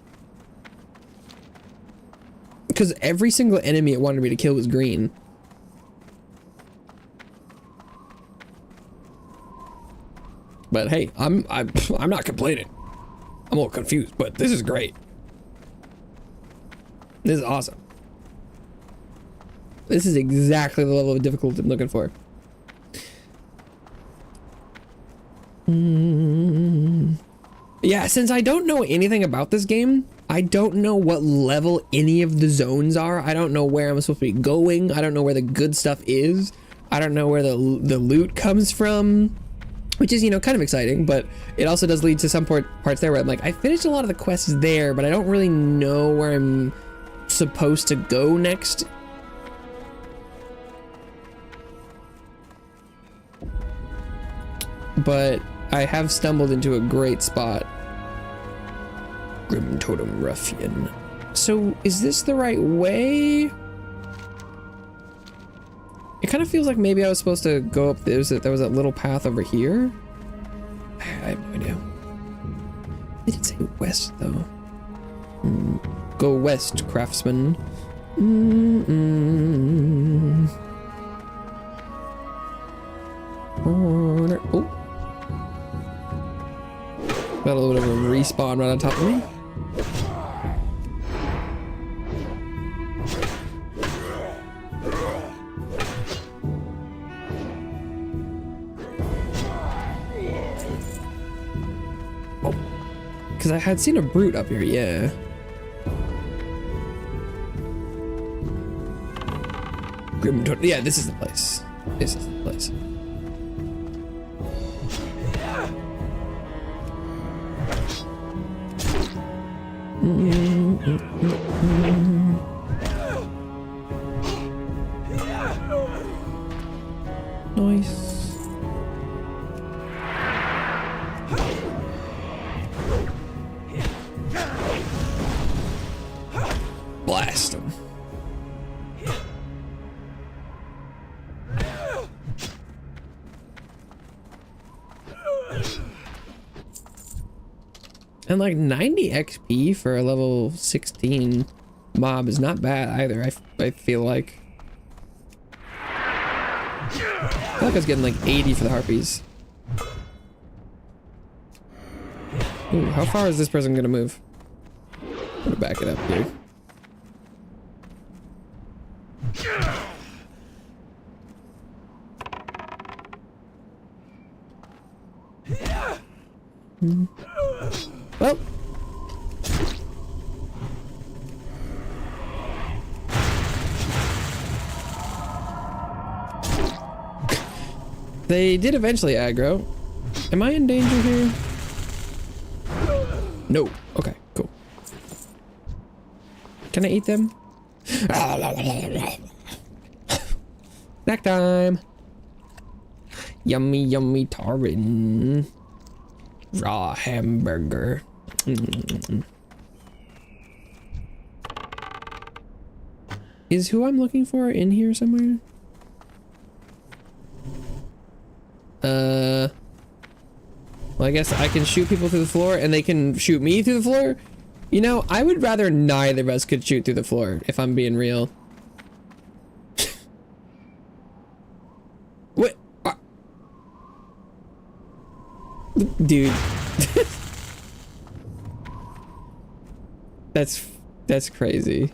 Because every single enemy it wanted me to kill was green. But hey, I'm not complaining. I'm a little confused, but this is great. This is awesome. This is exactly the level of difficulty I'm looking for. Yeah, since I don't know anything about this game, I don't know what level any of the zones are. I don't know where I'm supposed to be going. I don't know where the good stuff is. I don't know where the loot comes from, which is, you know, kind of exciting, but it also does lead to some parts there where I'm like, I finished a lot of the quests there, but I don't really know where I'm supposed to go next. But I have stumbled into a great spot. Grim Totem Ruffian. So, is this the right way? It kind of feels like maybe I was supposed to go up. There was that little path over here. I have no idea. They didn't say west though. Go west, craftsman. Oh. Got a little bit of a respawn right on top of me. Oh. Because I had seen a brute up here, yeah. Grim Totem. Yeah, this is the place. This is the place. Nice. Blast him. And like 90 XP for a level 16 mob is not bad either. I feel like. I feel like I was getting like 80 for the harpies. Ooh, how far is this person gonna move? I'm gonna back it up here. Well. They did eventually aggro. Am I in danger here? No. Okay, cool. Can I eat them? Snack time. Yummy, yummy tarin. Raw hamburger. Is who I'm looking for in here somewhere? Well, I guess I can shoot people through the floor and they can shoot me through the floor. You know, I would rather neither of us could shoot through the floor, if I'm being real. What? Dude. That's crazy.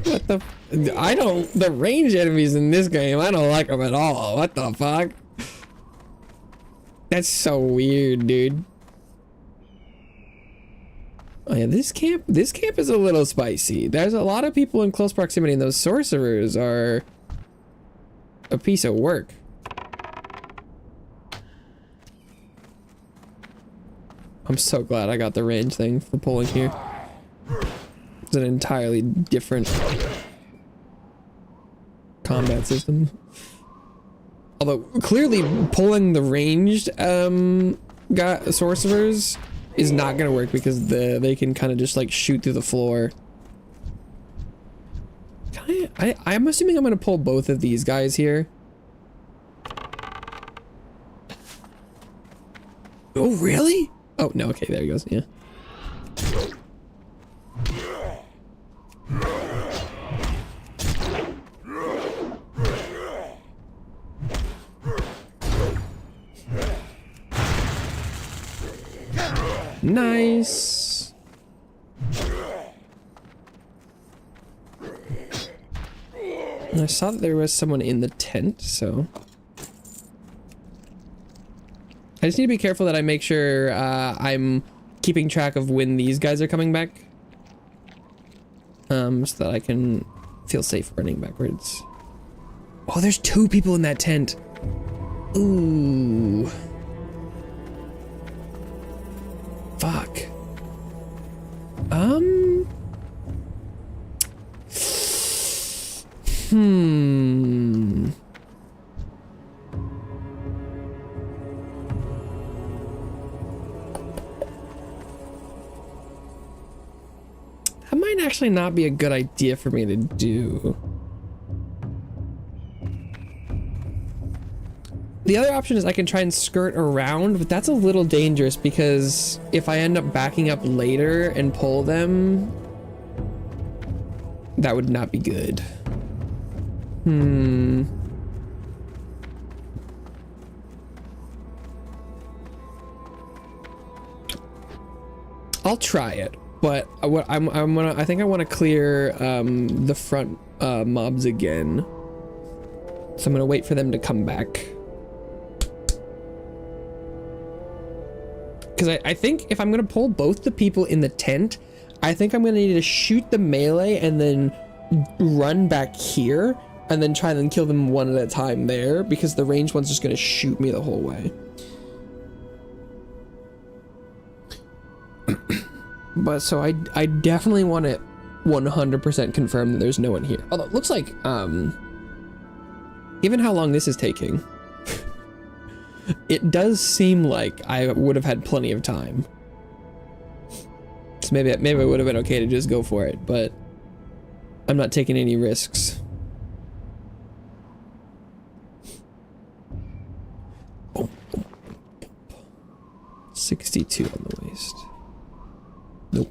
What the? I don't. The range enemies in this game, I don't like them at all. What the fuck? That's so weird, dude. Oh yeah, this camp is a little spicy. There's a lot of people in close proximity, and those sorcerers are a piece of work. I'm so glad I got the range thing for pulling here. It's an entirely different combat system. Although clearly pulling the ranged sorcerers is not gonna work because they can kind of just like shoot through the floor. I'm assuming I'm gonna pull both of these guys here. Oh really? Oh no, okay, there he goes. Yeah. Nice. I saw that there was someone in the tent, so I just need to be careful that I make sure I'm keeping track of when these guys are coming back, so that I can feel safe running backwards. Oh, there's 2 people in that tent. Ooh. Fuck. That might actually not be a good idea for me to do. The other option is I can try and skirt around, but that's a little dangerous because if I end up backing up later and pull them, that would not be good. I'll try it, but I think I want to clear the front mobs again. So I'm gonna wait for them to come back. Because I think if I'm gonna pull both the people in the tent, I think I'm gonna need to shoot the melee and then run back here and then try and kill them one at a time there, because the ranged one's just gonna shoot me the whole way. But so I definitely want to 100% confirm that there's no one here. Although it looks like given how long this is taking, it does seem like I would have had plenty of time. So maybe it would have been okay to just go for it, but I'm not taking any risks. Boom, boom, boom, boom. 62 on the waist. Nope.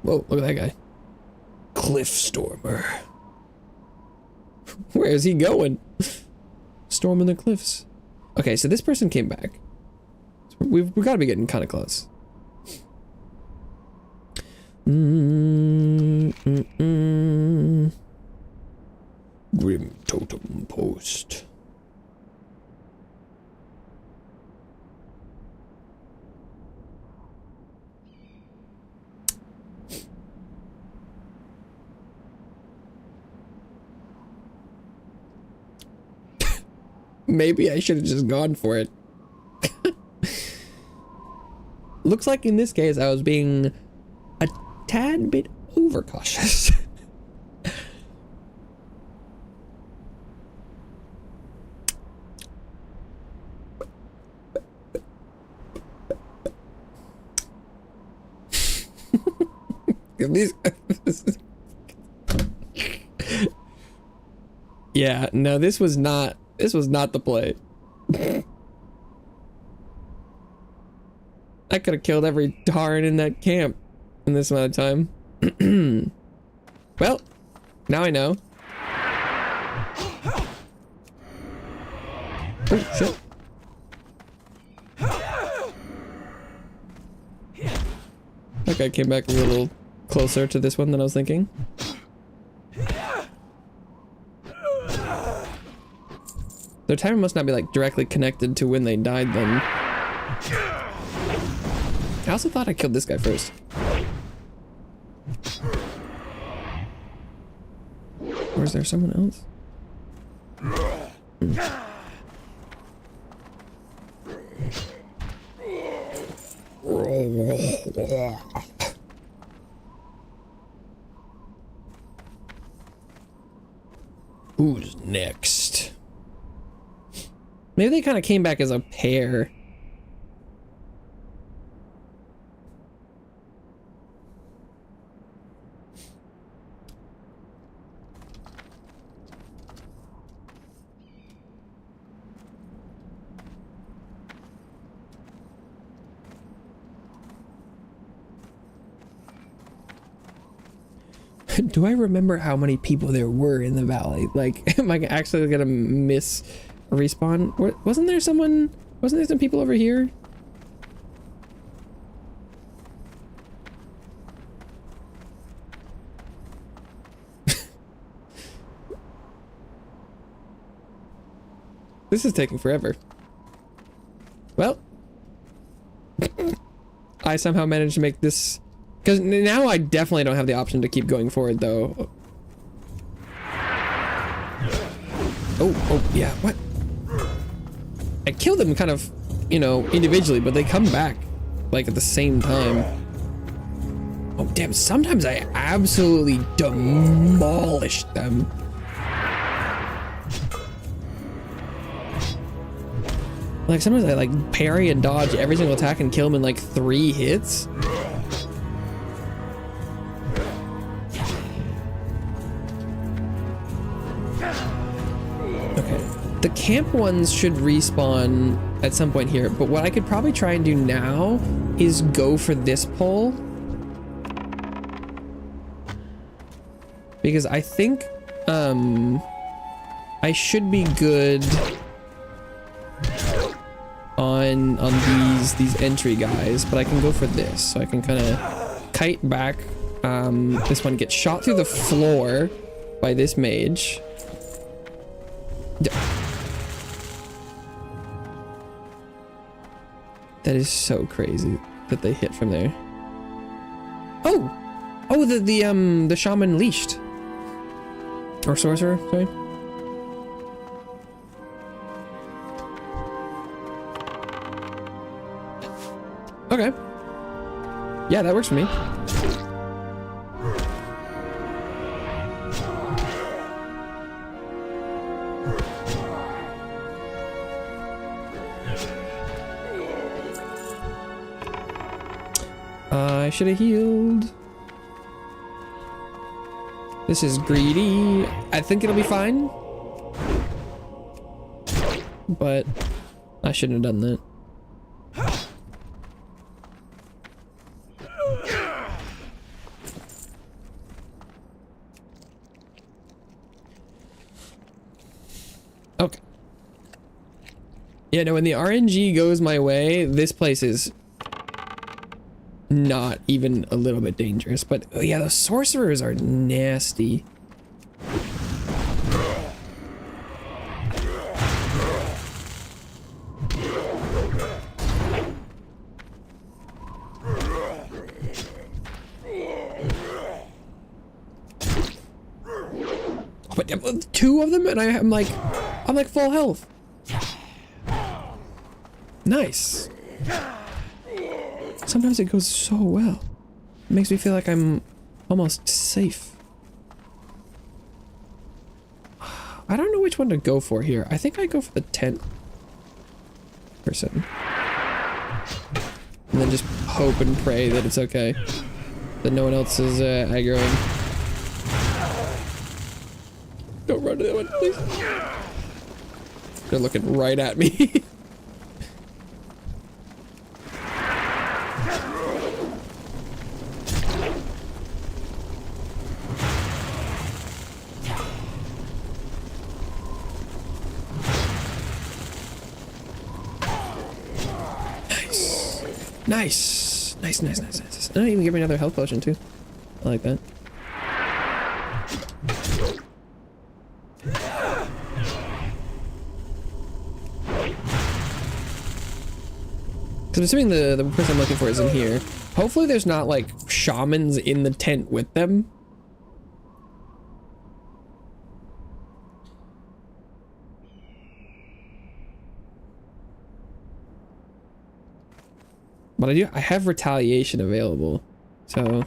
Whoa, look at that guy. Cliff Stormer. Where is he going? Storming the cliffs. Okay, so this person came back. So we've got to be getting kind of close. Grim Totem Post. Maybe I should have just gone for it. Looks like in this case I was being a tad bit overcautious. Yeah, no, this was not the play. I could have killed every Taran in that camp in this amount of time. Well, now I know. Oh, shit. That guy came back a little closer to this one than I was thinking. Their timer must not be like directly connected to when they died then. I also thought I killed this guy first. Or is there someone else? Who's next? Maybe they kind of came back as a pair. Do I remember how many people there were in the valley? Like, am I actually gonna miss a respawn? Wasn't there someone? Wasn't there some people over here? This is taking forever. Well, I somehow managed to make this. Because now I definitely don't have the option to keep going forward, though. Oh, yeah, what? I killed them kind of, you know, individually, but they come back, like, at the same time. Oh, damn, sometimes I absolutely demolished them. Like, sometimes I, like, parry and dodge every single attack and kill them in, like, 3 hits. The camp ones should respawn at some point here, but what I could probably try and do now is go for this pole. Because I think I should be good on these entry guys, but I can go for this. So I can kind of kite back. This one gets shot through the floor by this mage. That is so crazy that they hit from there. Oh, the shaman leashed, or sorcerer. Sorry. Okay. Yeah, that works for me. I should have healed. This is greedy. I think it'll be fine. But I shouldn't have done that. Okay. Yeah, no, when the RNG goes my way, this place is not even a little bit dangerous. But oh yeah, the sorcerers are nasty. But 2 of them and I'm like full health. Nice. Sometimes it goes so well. It makes me feel like I'm almost safe. I don't know which one to go for here. I think I go for the tent person. And then just hope and pray that it's okay. That no one else is aggroing. Don't run to that one, please. They're looking right at me. Nice. Nice, nice, nice, nice. And even give me another health potion too. I like that. Because I'm assuming the person I'm looking for is in here. Hopefully there's not like shamans in the tent with them. But I have retaliation available, so.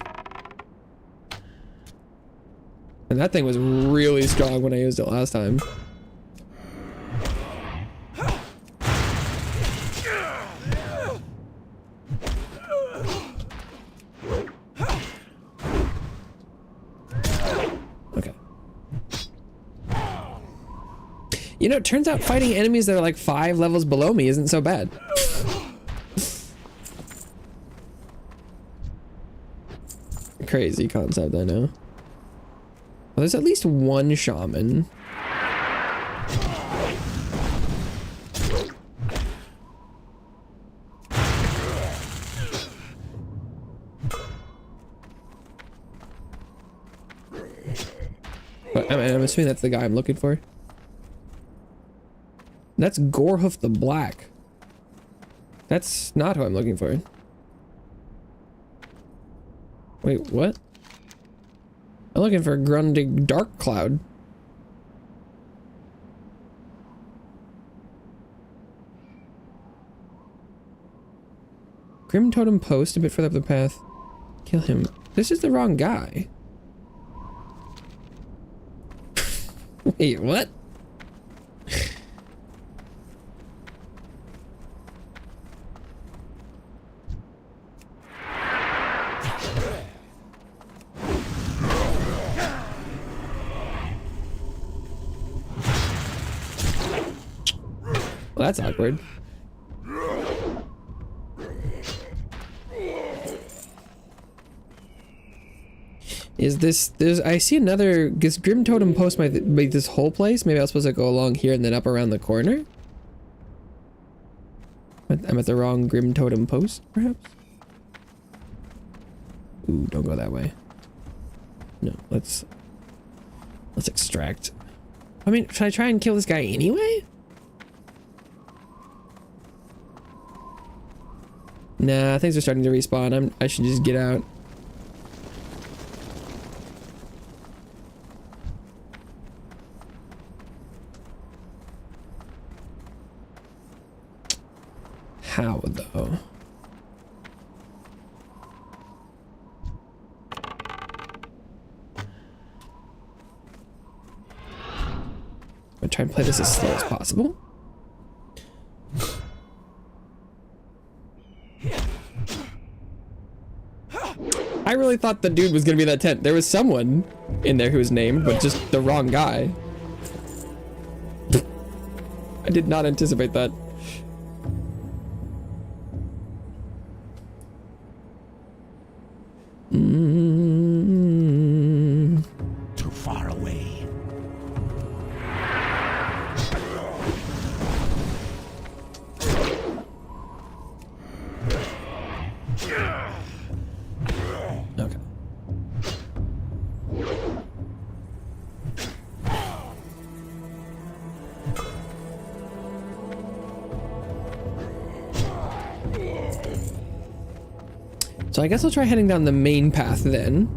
And that thing was really strong when I used it last time. Okay. You know, it turns out fighting enemies that are like 5 levels below me isn't so bad. Crazy concept, I know. Well, there's at least one shaman. But I'm assuming that's the guy I'm looking for. That's Gorehoof the Black. That's not who I'm looking for. Wait, what? I'm looking for Grundig Dark Cloud. Grim Totem Post a bit further up the path. Kill him. This is the wrong guy. Wait, what? Well, that's awkward. Is this, I see another, does Grim Totem Post my this whole place? Maybe I was supposed to go along here and then up around the corner? I'm at the wrong Grim Totem Post, perhaps? Ooh, don't go that way. No, let's extract. I mean, should I try and kill this guy anyway? Nah, things are starting to respawn. I should just get out. How though? I'm gonna try and play this as slow as possible. I really thought the dude was gonna be in that tent. There was someone in there who was named, but just the wrong guy. I did not anticipate that.
Too far away.
Okay. So I guess I'll try heading down the main path then.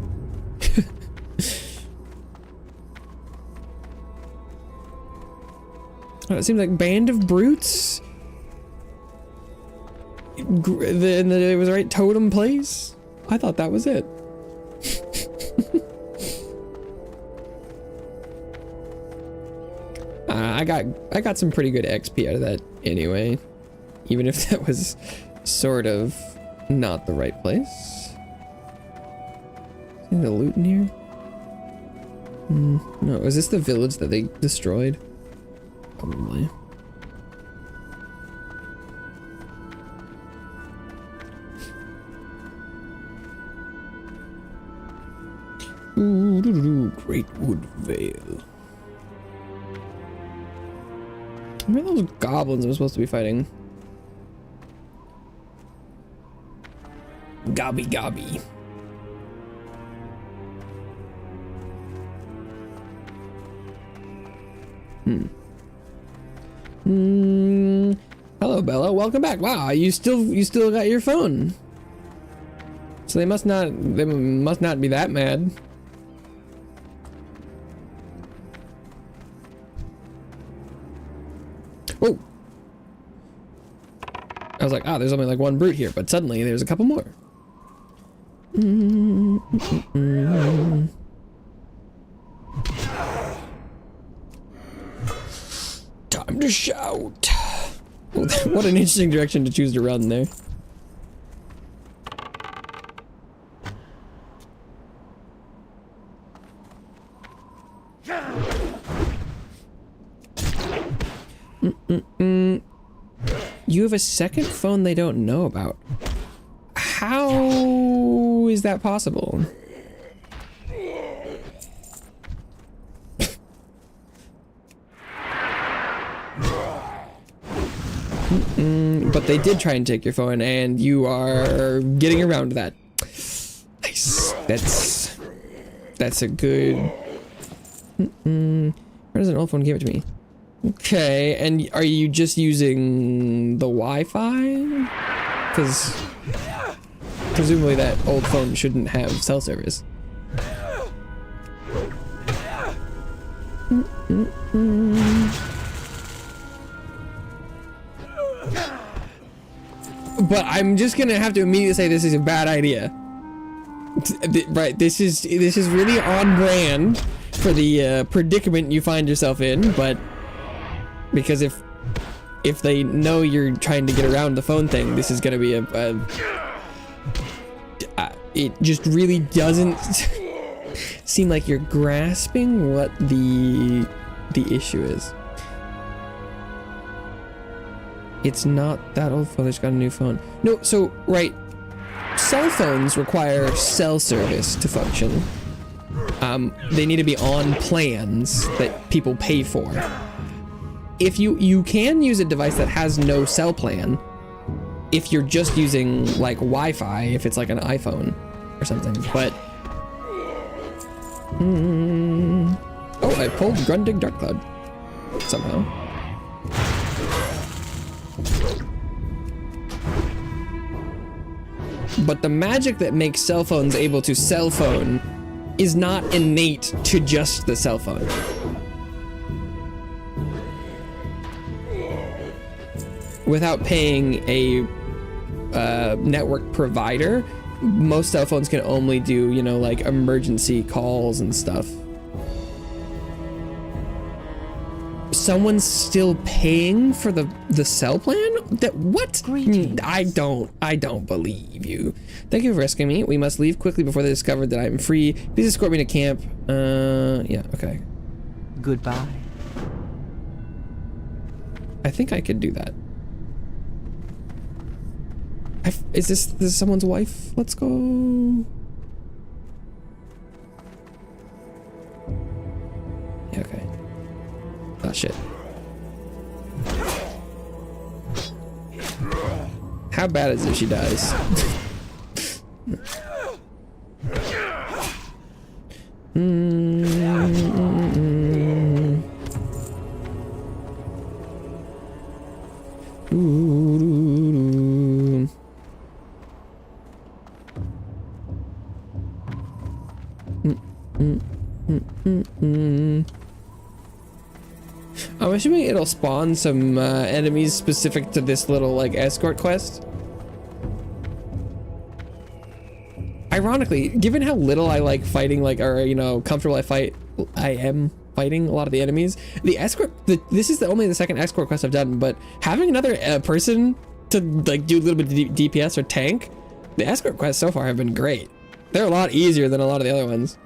Oh, it seems like Band of Brutes. It was the right totem place. I thought that was it. I got some pretty good XP out of that anyway, even if that was sort of not the right place. See the loot in here? No, is this the village that they destroyed? Probably. Ooh, Great Wood Vale. Where are those goblins I'm supposed to be fighting? Gobby gobby. Hello, Bella. Welcome back. Wow, you still got your phone. So they must not be that mad. Oh. I was like, there's only like one brute here, but suddenly there's a couple more. Time to shout. What an interesting direction to choose to run there. You have a second phone they don't know about. How is that possible? But they did try and take your phone, and you are getting around to that. Nice. That's a good. Where does an old phone give it to me? Okay, and are you just using the Wi-Fi? Because presumably that old phone shouldn't have cell service. But I'm just gonna have to immediately say this is a bad idea. Right, this is really on brand for the predicament you find yourself in, but because if they know you're trying to get around the phone thing, this is gonna be it just really doesn't seem like you're grasping what the issue is. It's not that old phone, they just got a new phone. No, so, right, cell phones require cell service to function. They need to be on plans that people pay for. If you can use a device that has no cell plan, if you're just using like Wi-Fi, if it's like an iPhone or something, but oh, I pulled Grunting Dark Cloud somehow. But the magic that makes cell phones able to cell phone is not innate to just the cell phone. Without paying a network provider, most cell phones can only do, you know, like emergency calls and stuff. Someone's still paying for the cell plan? That what?
Greetings.
I don't believe you. Thank you for rescuing me. We must leave quickly before they discover that I'm free. Please escort me to camp. Yeah, okay.
Goodbye.
I think I could do that. Is this someone's wife? Let's go. Yeah, okay. Oh shit. How bad is it if she dies? I'm assuming it'll spawn some enemies specific to this little like escort quest. Ironically, given how little I like fighting, like, or you know, comfortable I am fighting a lot of the enemies. The escort, this is only the second escort quest I've done, but having another person to like do a little bit of DPS or tank, the escort quests so far have been great. They're a lot easier than a lot of the other ones.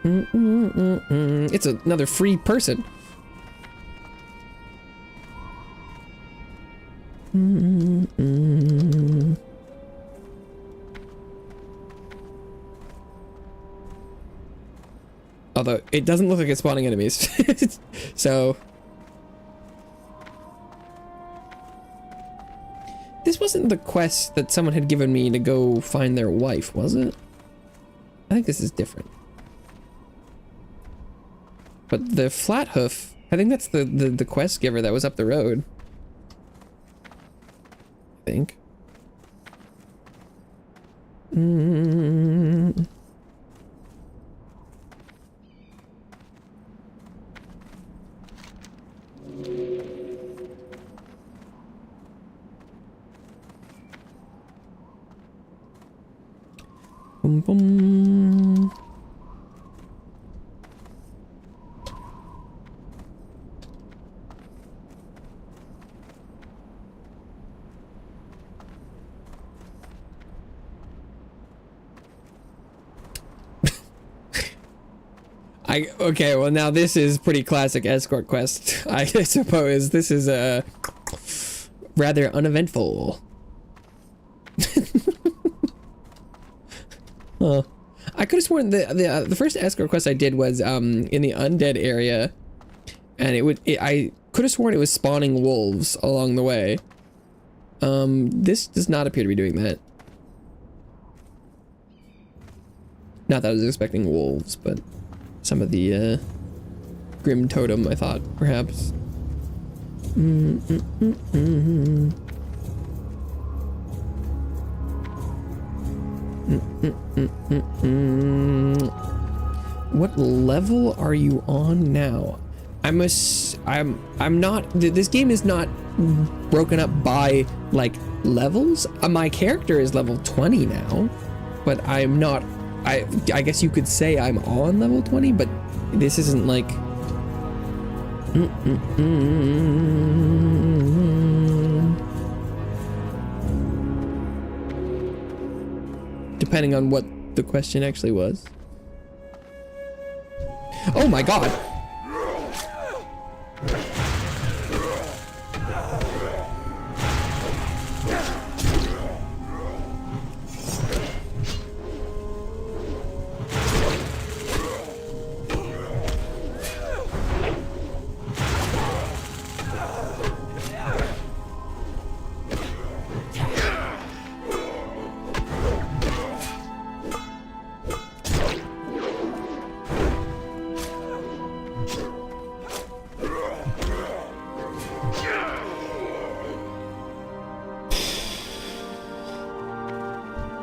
It's another free person. Although it doesn't look like it's spawning enemies. So wasn't the quest that someone had given me to go find their wife, was it? I think this is different. But the flat hoof, I think that's the quest giver that was up the road. I think. Boom, boom. Okay, well now this is pretty classic escort quest. I suppose this is rather uneventful. Huh. I could have sworn the first escort quest I did was in the undead area, and I could have sworn it was spawning wolves along the way. This does not appear to be doing that. Not that I was expecting wolves, but some of the grim totem I thought perhaps. What level are you on now? I'm not, this game is not broken up by like levels. My character is level 20 now, but I'm not, I guess you could say I'm on level 20, but this isn't like depending on what the question actually was. Oh my god!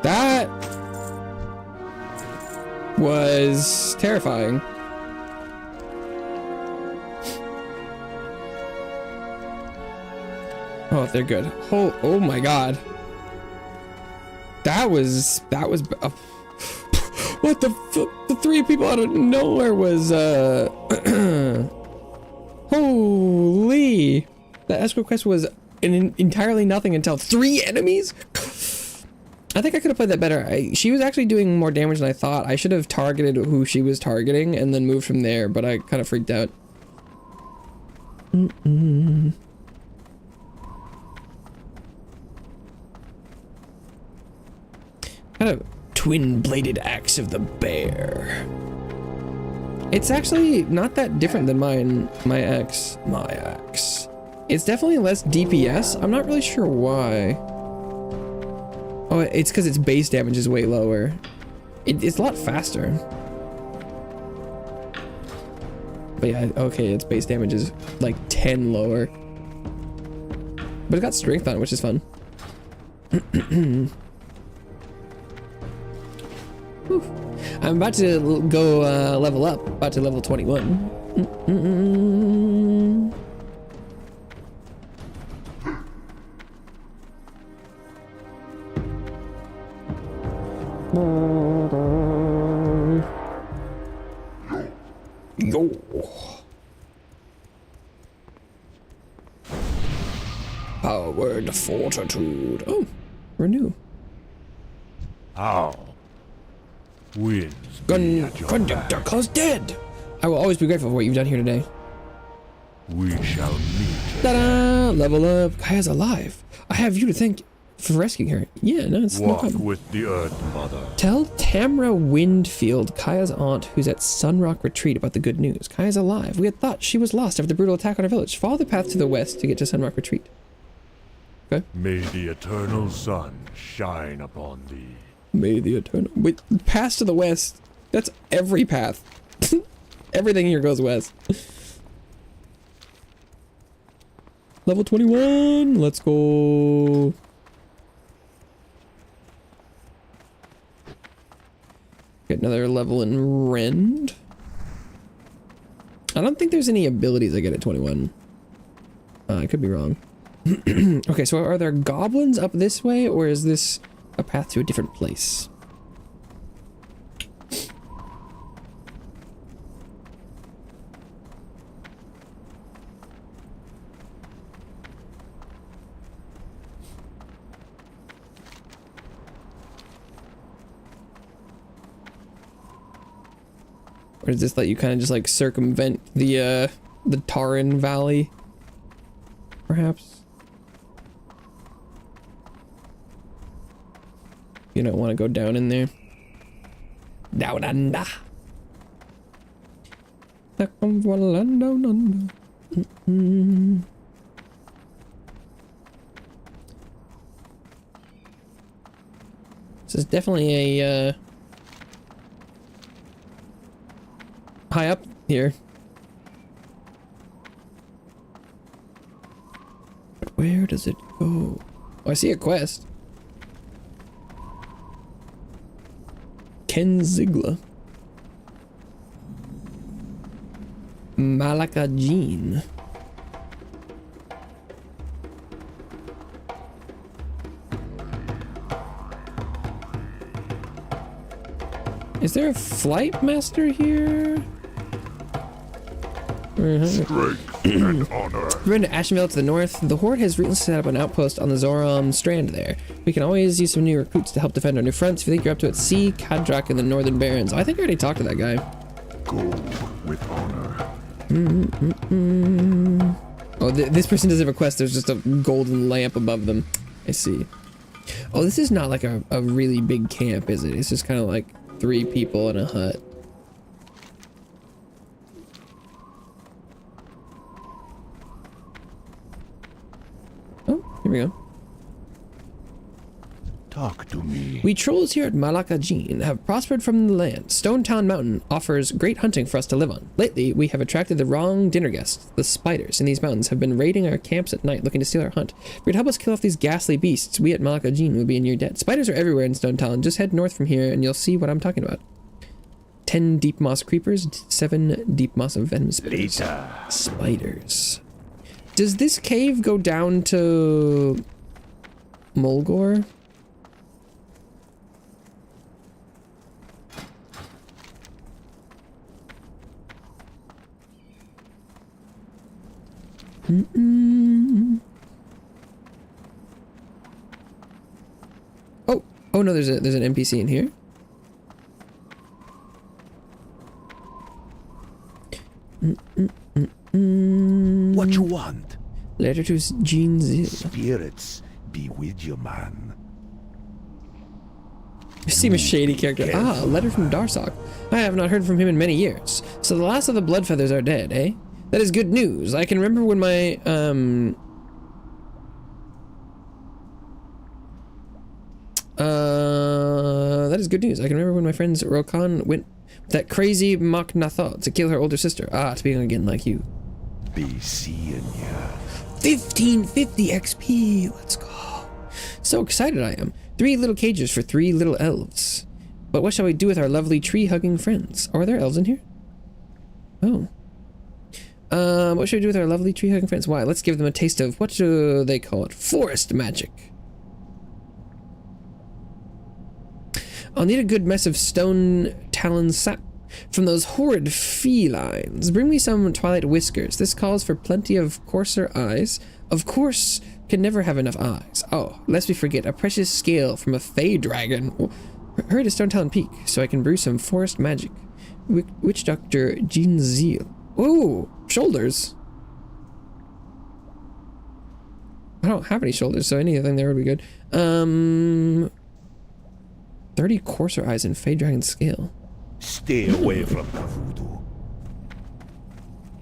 That was terrifying. Oh, they're good. Oh my god. That was what the three people out of nowhere was holy. The escort quest was entirely nothing until 3 enemies. I think I could have played that better. She was actually doing more damage than I thought. I should have targeted who she was targeting and then moved from there, but I kind of freaked out. Kind of twin-bladed axe of the bear. It's actually not that different than my axe. It's definitely less DPS. I'm not really sure why. Oh, it's because its base damage is way lower. It's a lot faster. But yeah, okay, its base damage is like 10 lower. But it got strength on it, which is fun. I'm about to go level up, about to level 21. Yo. Power and fortitude. Oh, renew.
How? Winds be at your
Conductor
back.
cause dead. I will always be grateful for what you've done here today.
We shall meet.
Ta-da! Level up. Kaya's alive. I have you to thank for rescuing her. Yeah, no, it's no
Walk
problem.
with the Earth Mother.
Tell Tamra Windfield, Kaya's aunt, who's at Sunrock Retreat, about the good news. Kaya's alive. We had thought she was lost after the brutal attack on our village. Follow the path to the west to get to Sunrock Retreat. Okay.
May the eternal sun shine upon thee.
May the eternal... Wait, pass to the west. That's every path. Everything here goes west. Level 21. Let's go. Get another level in Rend. I don't think there's any abilities I get at 21. I could be wrong. Okay, so are there goblins up this way, or is this a path to a different place? Or does this let you kind of just like circumvent the Taran Valley? Perhaps? You don't want to go down in there. Down under. Down under. This is definitely a high up here. But where does it go? Oh, I see a quest. Ken Ziegler. Malaka Jean. Is there a flight master here?
Strength and honor.
We're into Ashenvale to the north. The Horde has recently set up an outpost on the Zoram Strand there. We can always use some new recruits to help defend our new fronts. If you think you're up to it, see Kadrak in the northern Barrens. I think I already talked to that guy.
Go with honor.
Oh, this person doesn't have a quest. There's just a golden lamp above them. I see. Oh, this is not like a really big camp, is it? It's just kind of like 3 people in a hut. Oh, here we go.
Talk to me.
We trolls here at Malakajin have prospered from the land. Stone Town Mountain offers great hunting for us to live on. Lately, we have attracted the wrong dinner guests. The spiders in these mountains have been raiding our camps at night, looking to steal our hunt. If you'd help us kill off these ghastly beasts, we at Malakajin would be in your debt. Spiders are everywhere in Stone Town. Just head north from here and you'll see what I'm talking about. 10 deep moss creepers, 7 deep moss of venom spiders. Spiders. Does this cave go down to Mulgore? Oh no, there's an NPC in here.
What you want?
Letter to Jean Zill.
Spirits be with you, man.
You seem a shady character. Ah, a letter from Darsock. I have not heard from him in many years. So the last of the Bloodfeathers are dead, eh? That is good news. I can remember when my, that is good news. I can remember when my friends Rokan went with that crazy Maknathot to kill her older sister. Ah, to be again like you.
Be seeing ya.
1550 XP. Let's go. So excited I am. 3 little cages for 3 little elves. But what shall we do with our lovely tree-hugging friends? Are there elves in here? Oh. What should we do with our lovely tree-hugging friends? Why, let's give them a taste of, what do they call it? Forest magic. I'll need a good mess of stone talon sap from those horrid felines. Bring me some twilight whiskers. This calls for plenty of coarser eyes. Of course, can never have enough eyes. Oh, lest we forget, a precious scale from a fey dragon. Oh, hurry to Stone Talon Peak so I can brew some forest magic. Witch Doctor Jean Zeal. Ooh, shoulders. I don't have any shoulders, so anything there would be good. 30 coarser eyes and fey dragon scale.
Stay away from the voodoo.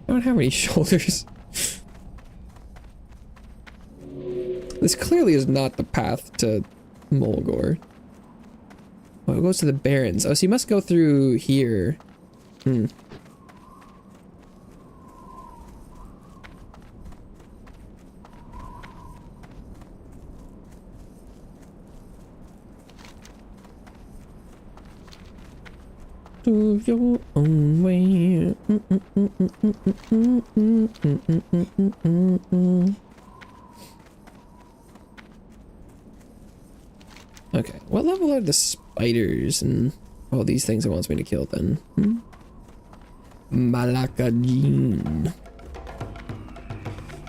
I don't have any shoulders. This clearly is not the path to Mulgore. Oh, it goes to the Barrens. Oh, so you must go through here. Hmm. To your own way. Okay, what level are the spiders and all these things it wants me to kill then? Malakajin.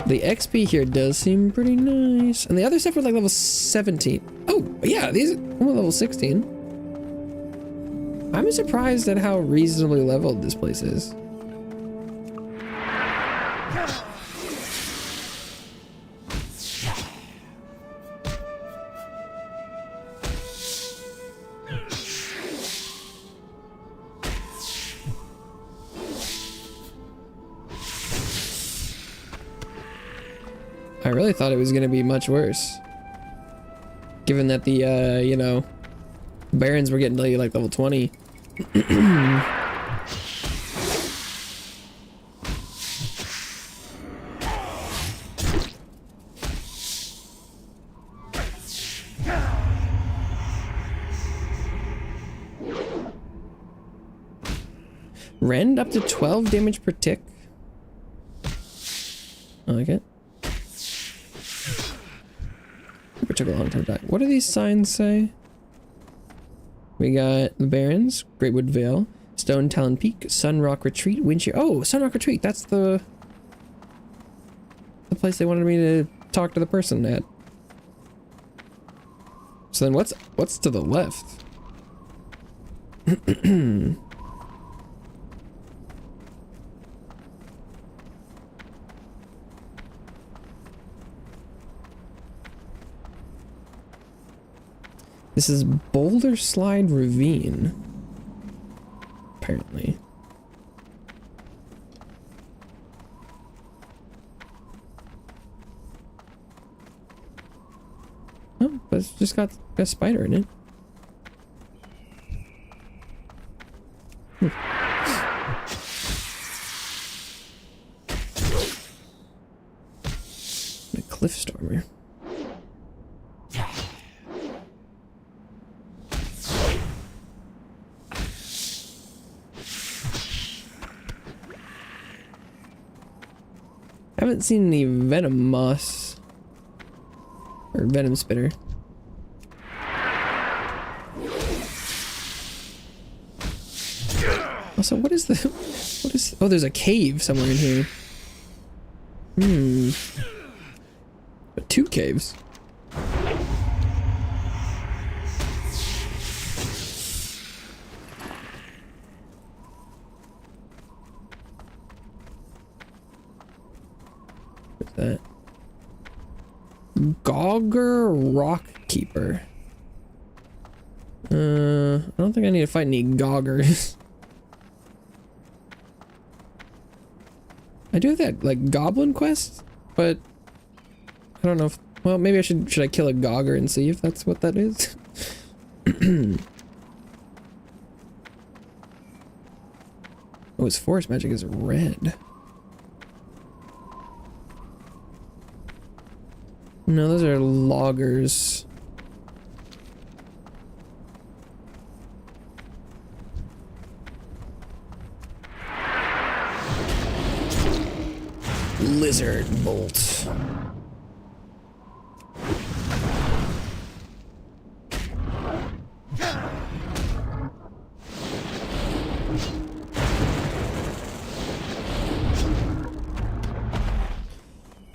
The XP here does seem pretty nice. And the other stuff were like level 17. Oh, yeah, these are level 16. I'm surprised at how reasonably leveled this place is. I really thought it was going to be much worse. Given that the, you know, Barrens were getting to like level 20. Rend up to 12 damage per tick. I like it. It took a long time to die. What do these signs say? We got the Barrens, Greatwood Vale, Stone Talon Peak, Sunrock Retreat, Windshear. Oh, Sunrock Retreat. That's the place they wanted me to talk to the person at. So then what's to the left? This is Boulder Slide Ravine. Apparently. Oh, but it's just got a spider in it. A cliff stormer. Haven't seen any venom moss or venom spitter. Also, what is oh, there's a cave somewhere in here. But 2 caves. That Gogger Rock Keeper. I don't think I need to fight any Goggers. I do have that like goblin quest, but I don't know if, well, maybe I should I kill a Gogger and see if that's what that is? Oh, his forest magic is red. No, those are loggers. Lizard bolt.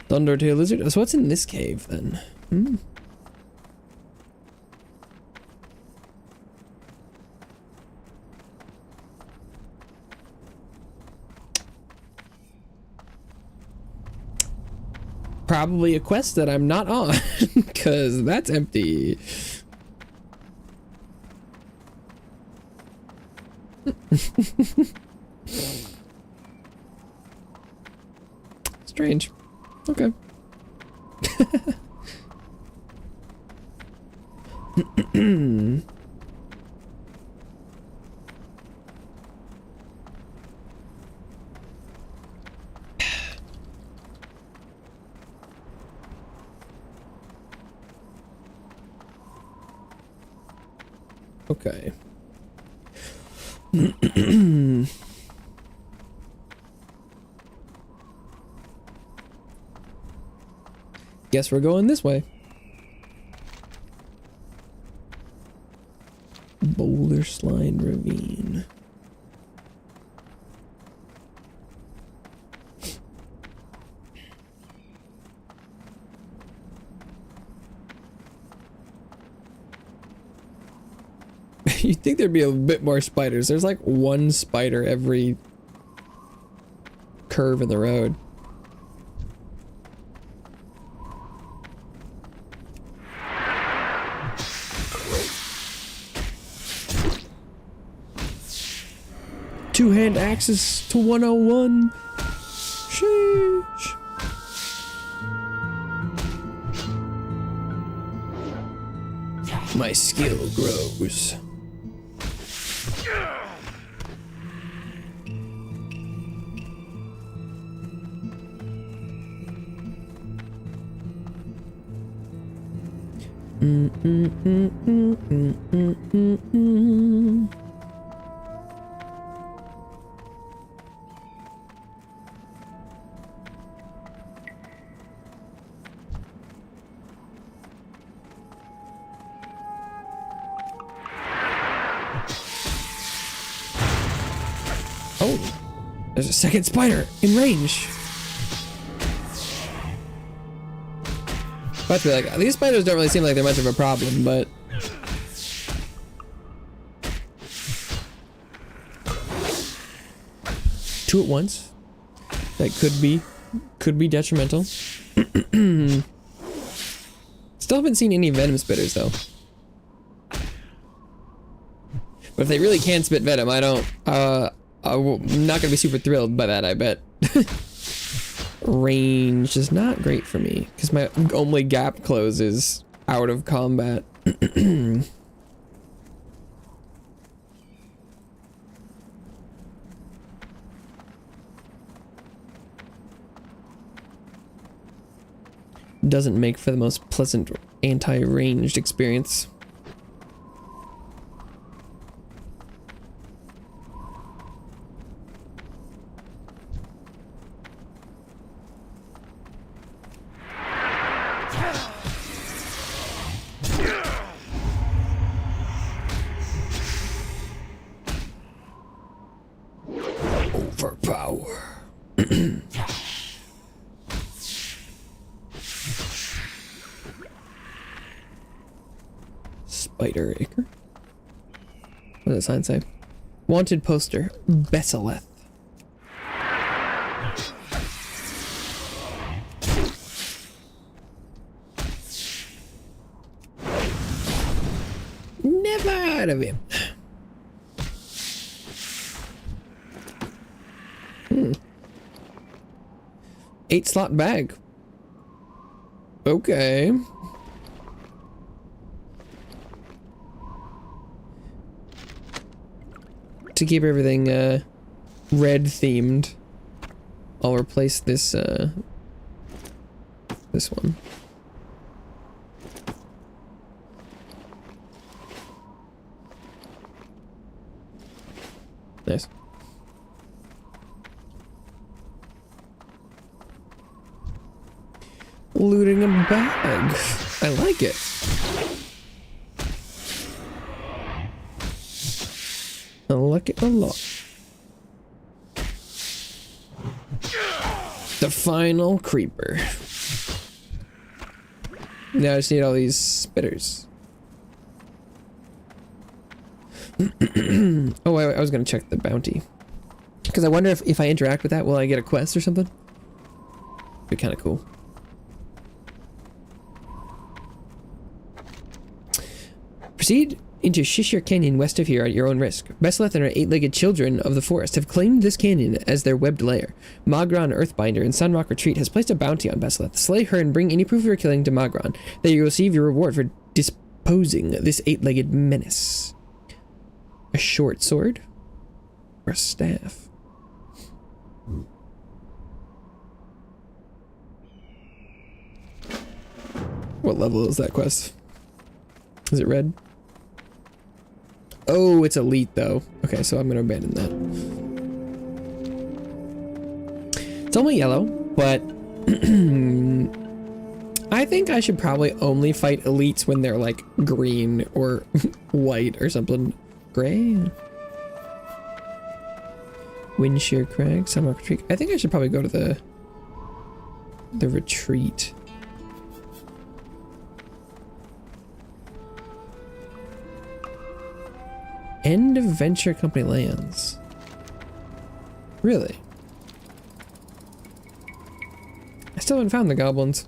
Thundertail lizard. So what's in this cave then? Probably a quest that I'm not on, because that's empty. Strange. Okay. Okay. Guess we're going this way. Boulder Slide Ravine. You'd think there'd be a bit more spiders. There's like one spider every curve in the road. Two-hand axes to 101. Sheesh. My skill grows. Oh, there's a second spider in range. About to be like, these spiders don't really seem like they're much of a problem, but two at once. That could be detrimental. Still haven't seen any venom spitters though. But if they really can spit venom, I'm not gonna be super thrilled by that, I bet. Range is not great for me because my only gap close is out of combat. Doesn't make for the most pleasant anti-ranged experience. Spider Acre? What does the sign say? Wanted poster, Besseleth. Never heard of him. 8-slot bag. Okay. To keep everything red themed, I'll replace this this one. Nice. Looting a bag. I like it. I like it a lot. The final creeper. Now I just need all these spitters. Oh, I was gonna check the bounty. Because I wonder if I interact with that, will I get a quest or something? Be kind of cool. Proceed into Shishir Canyon west of here at your own risk. Besseleth and her 8-legged children of the forest have claimed this canyon as their webbed lair. Magron Earthbinder in Sunrock Retreat has placed a bounty on Besseleth. Slay her and bring any proof of her killing to Magron. There you will receive your reward for posing this 8-legged menace? A short sword or a staff? What level is that quest? Is it red? Oh, it's elite though. Okay, so I'm gonna abandon that. It's only yellow, but I think I should probably only fight elites when they're like green or white or something. Gray? Windshear Crag, Sunrock Retreat. I think I should probably go to the retreat. End of Venture Company lands. Really? I still haven't found the goblins.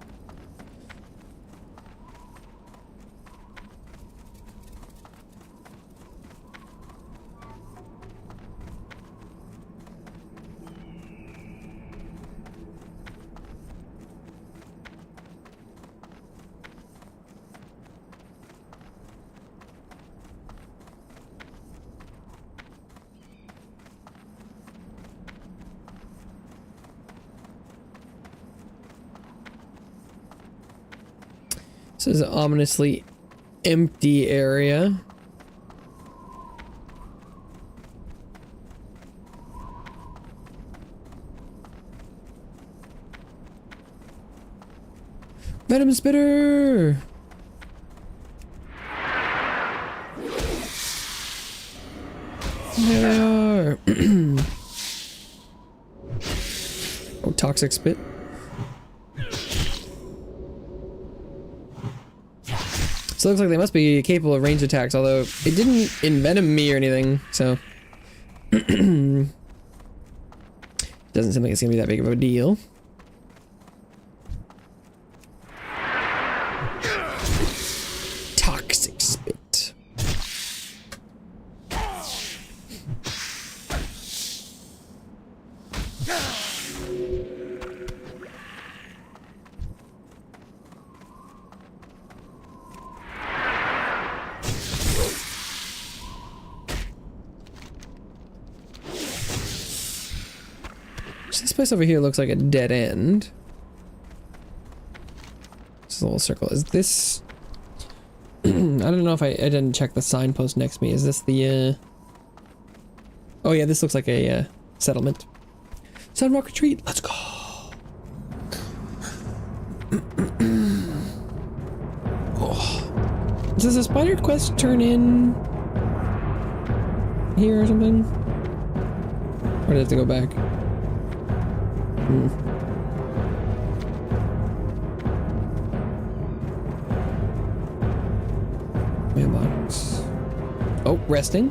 This is an ominously empty area. Venom Spitter! There they are! Oh, Toxic Spit. So it looks like they must be capable of ranged attacks, although it didn't envenom me or anything, so... Doesn't seem like it's gonna be that big of a deal. Toxic Spit. This place over here looks like a dead end. This is a little circle. Is this... I don't know if I didn't check the signpost next to me. Is this the, Oh yeah, this looks like a, settlement. Sunrock Retreat, let's go! Oh. Does the spider quest turn in... here or something? Or do I have to go back? Mailbox. Oh, resting.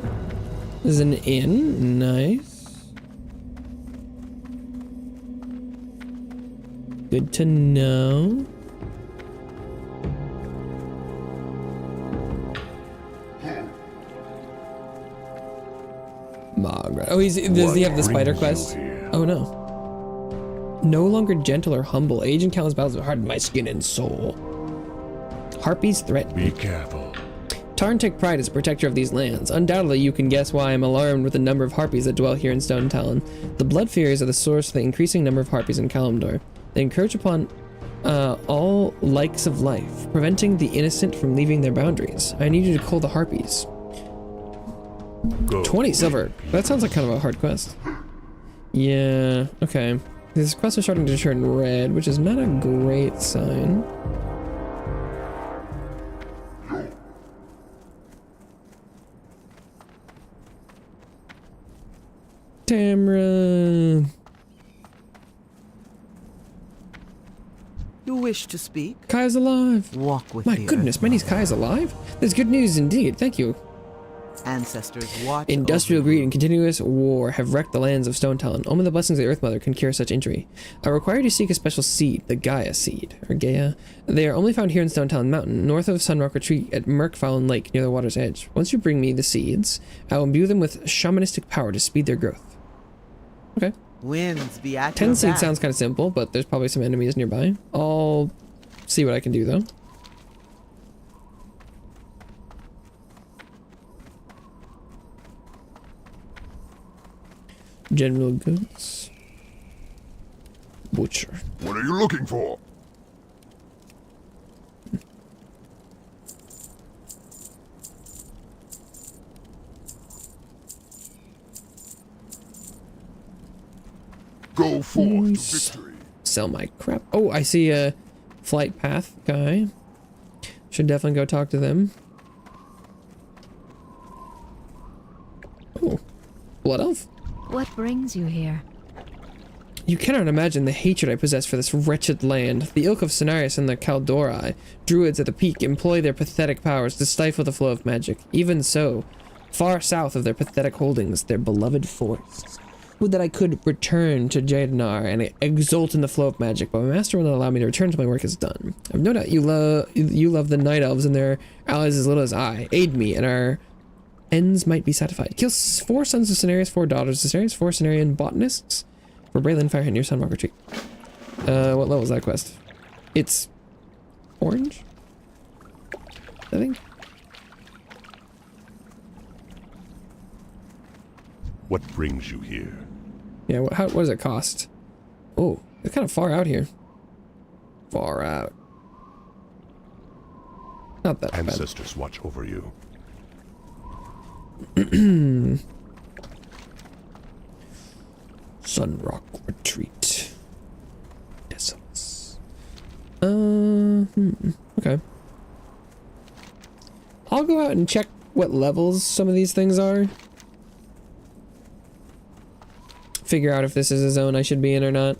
This is an inn. Nice. Good to know. Margaret. Oh, does he have the spider quest? Oh no. No longer gentle or humble. Age and countless battles have hardened my skin and soul. Harpies threaten.
Be careful.
Tarn take pride as a protector of these lands. Undoubtedly, you can guess why I'm alarmed with the number of harpies that dwell here in Stone Talon. The Blood Furies are the source of the increasing number of harpies in Kalimdor. They encroach upon all likes of life, preventing the innocent from leaving their boundaries. I need you to cull the harpies.
Go.
20 silver. That sounds like kind of a hard quest. Yeah, okay. These quests are starting to turn red, which is not a great sign. Tamra.
You wish to speak?
Kai's alive.
Walk with
My
the
goodness,
Earth
my niece
Mother.
Kai's alive? That's good news indeed. Thank you.
Ancestors watch
Industrial
over
greed
you.
and continuous war have wrecked the lands of Stone Talon. Only the blessings of the Earth Mother can cure such injury. I require you to seek a special seed, the Gaia seed, or Gaia. They are only found here in Stone Talon Mountain, north of Sunrock Retreat at Murkfallen Lake near the water's edge. Once you bring me the seeds, I will imbue them with shamanistic power to speed their growth. Okay.
Winds be at
10
your
seeds
back.
sounds kind of simple, but there's probably some enemies nearby. I'll see what I can do though. General goods. Butcher.
What are you looking for? Go forth to
Nice.
victory.
Sell my crap. Oh, I see a flight path guy. Should definitely go talk to them. Oh, blood elf.
What brings you here?
You cannot imagine the hatred I possess for this wretched land. The ilk of Cenarius and the Caldorai, druids at the peak, employ their pathetic powers to stifle the flow of magic. Even so, far south of their pathetic holdings, their beloved forests. Would that I could return to Jadanar and exult in the flow of magic, but my master will not allow me to return until my work is done. I've no doubt you love the night elves and their allies as little as I. Aid me, and our ends might be satisfied. Kill 4 sons of Cenarius, 4 daughters of Cenarius, 4 Cenarian botanists. For Braylon Fire near Sunrock Retreat. What level is that quest? It's orange, I think.
What brings you here?
Yeah, what does it cost? Oh, it's kind of far out here. Far out. Not that bad.
Ancestors watch over you.
Sunrock Retreat. Desolus. Okay. I'll go out and check what levels some of these things are. Figure out if this is a zone I should be in or not.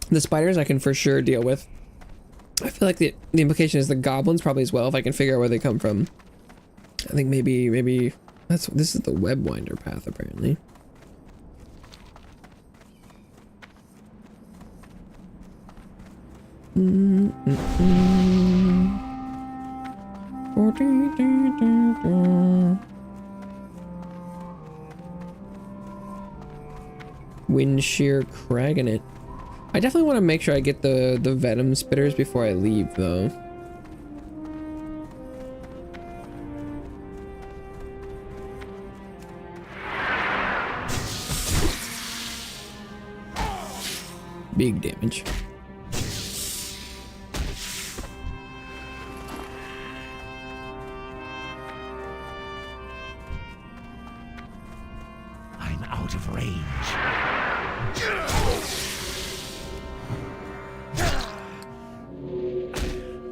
The spiders I can for sure deal with. I feel like the implication is the goblins probably as well, if I can figure out where they come from. I think maybe this is the webwinder path apparently. Windshear Cragonet. I definitely want to make sure I get the venom spitters before I leave though. Big damage.
I'm out of range.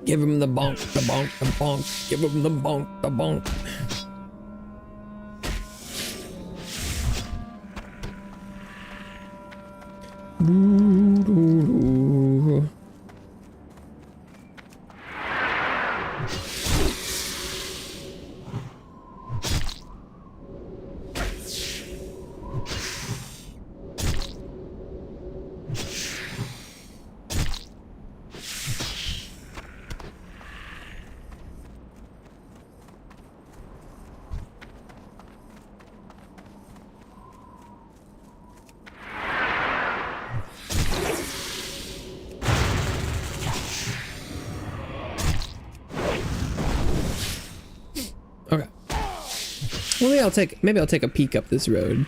Give him the bonk, the bonk, the bonk. Give him the bonk, the bonk. Okay. Well, maybe I'll take a peek up this road.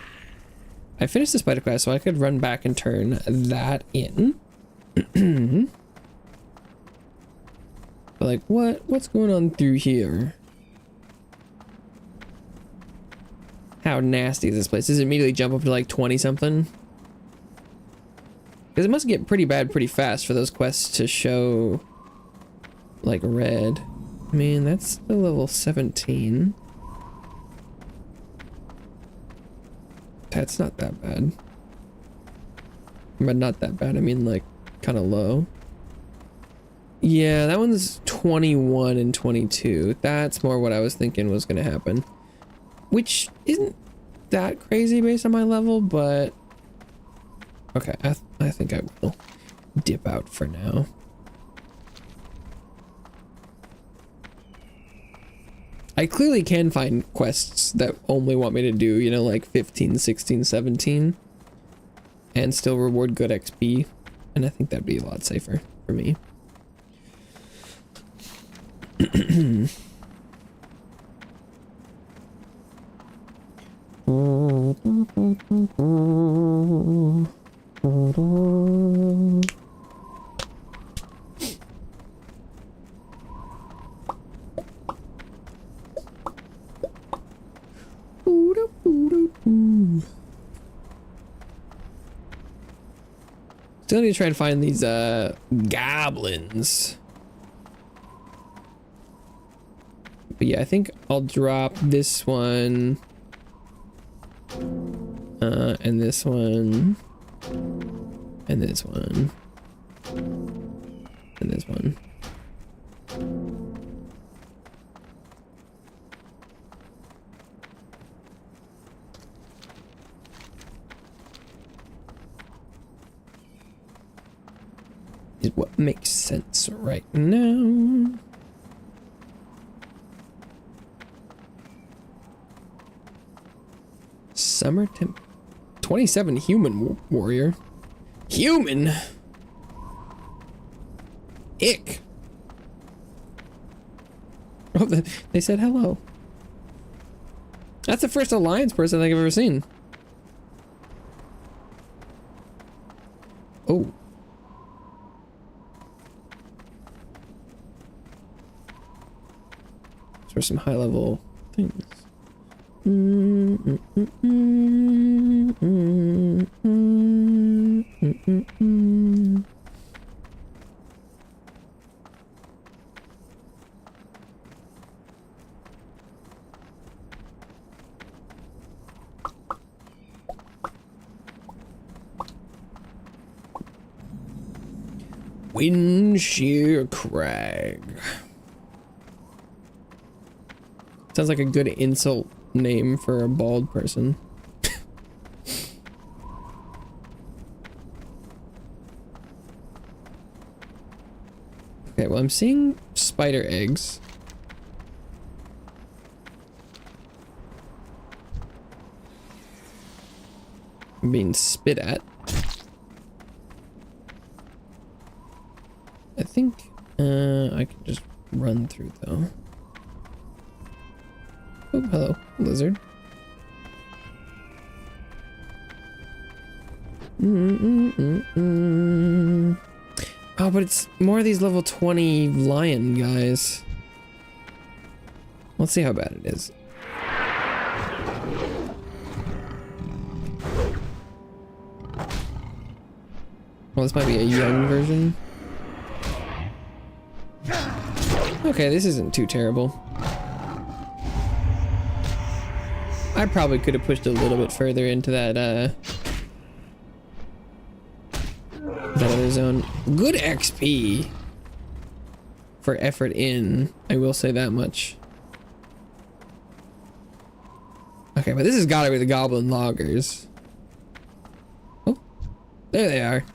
I finished the spider quest, so I could run back and turn that in. But like, what's going on through here? How nasty is this place? Does it immediately jump up to like 20 something? Because it must get pretty bad pretty fast for those quests to show like red. Man, that's the level 17. That's not that bad. But not that bad, I mean like kind of low. Yeah, that one's 21 and 22. That's more what I was thinking was gonna happen. Which isn't that crazy based on my level, but okay, I think I will dip out for now. I clearly can find quests that only want me to do, you know, like 15, 16, 17 and still reward good XP, and I think that'd be a lot safer for me. Still need to try and find these goblins. But yeah, I think I'll drop this one. And this one. And this one. And this one. Is what makes sense right now. Summer temp 27 human warrior. Human. Ick. Oh, they said hello. That's the first alliance person I think I've ever seen. Oh. Those were some high level things. Windshear Crag. Sounds like a good insult name for a bald person. Okay, well, I'm seeing spider eggs. I'm being spit at. I think I can just run through though. Oh, hello, lizard. Oh, but it's more of these level 20 lion guys. Let's see how bad it is. Well, this might be a young version. Okay, this isn't too terrible. I probably could have pushed a little bit further into that other zone. Good XP for effort in, I will say that much. Okay, but this has got to be the goblin loggers. Oh, there they are.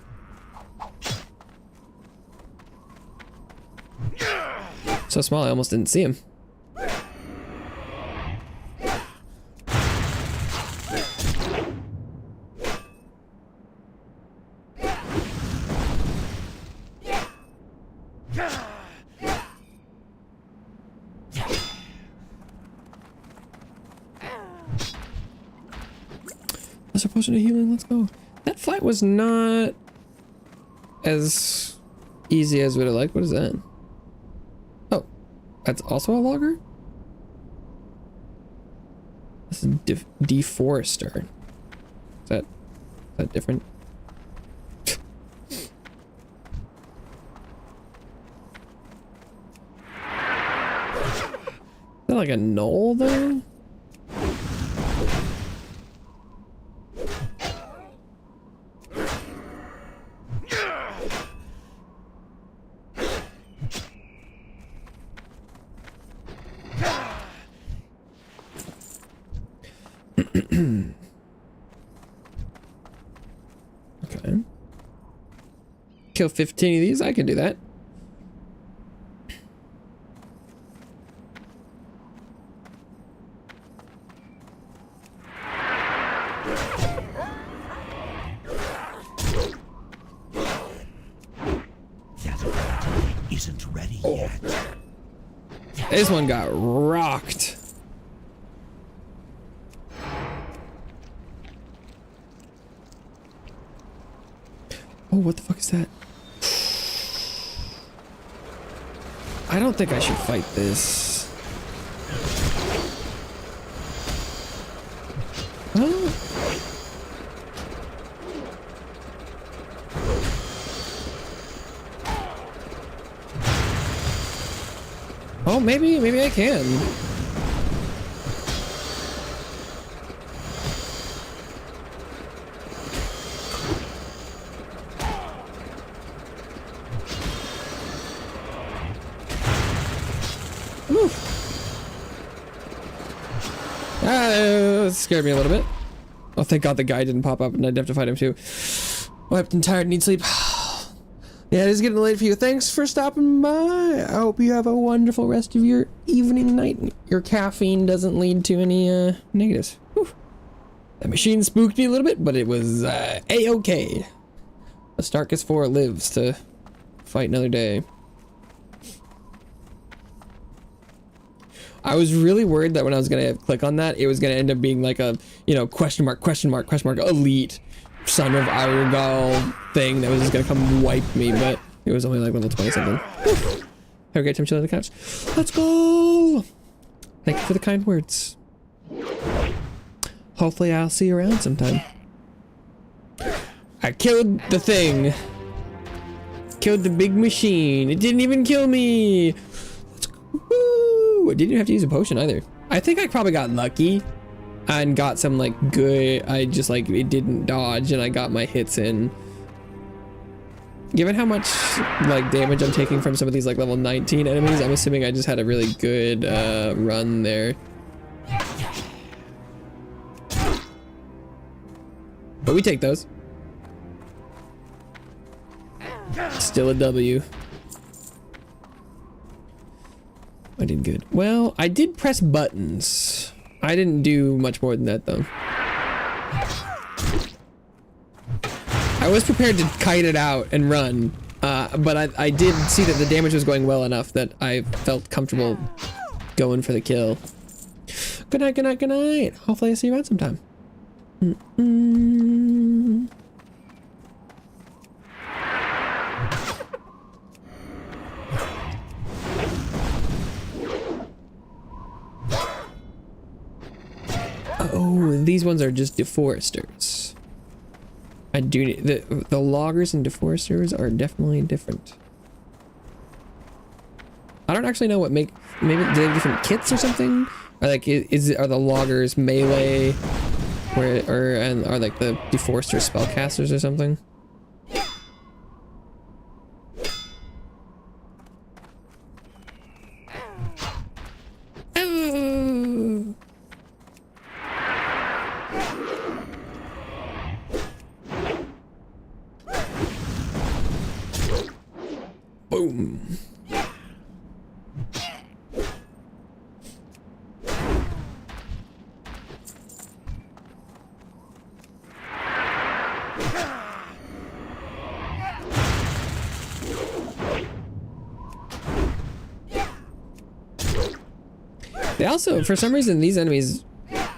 So small I almost didn't see him. Let's potion of healing, let's go. That fight was not as easy as would have liked. What is that? Oh, that's also a logger? This is deforester. Is that different? Is that like a knoll though? Okay. Kill 15 of these, I can do that.
Isn't ready yet.
This one got rocked. Oh, what the fuck is that? I don't think I should fight this. Oh. Oh, maybe I can. That scared me a little bit. Oh, thank God the guy didn't pop up and I'd have to fight him too. Wiped and tired, need sleep. Yeah, it is getting late for you. Thanks for stopping by. I hope you have a wonderful rest of your evening, night. Your caffeine doesn't lead to any negatives. Whew. That machine spooked me a little bit, but it was a-okay. The Starkest 4 lives to fight another day. I was really worried that when I was gonna click on that, it was gonna end up being like a, you know, question mark, elite son of Irgal thing that was just gonna come wipe me, but it was only like level 20 something. Have a great time chilling on the couch. Let's go! Thank you for the kind words. Hopefully I'll see you around sometime. I killed the thing. Killed the big machine. It didn't even kill me. Let's go. Woo! I didn't have to use a potion either. I think I probably got lucky and got some like good, I just like, it didn't dodge and I got my hits in. Given how much like damage I'm taking from some of these like level 19 enemies, I'm assuming I just had a really good run there. But we take those. Still a W. I did good. Well, I did press buttons. I didn't do much more than that though. I was prepared to kite it out and run, but I did see that the damage was going well enough that I felt comfortable going for the kill. Good night, good night, good night. Hopefully I see you around sometime. Oh, these ones are just deforesters. I do need the loggers and deforesters are definitely different. I don't actually know what maybe do they have different kits or something? Or like are the loggers melee and are like the deforester spellcasters or something? Oh. Boom. They also, for some reason, these enemies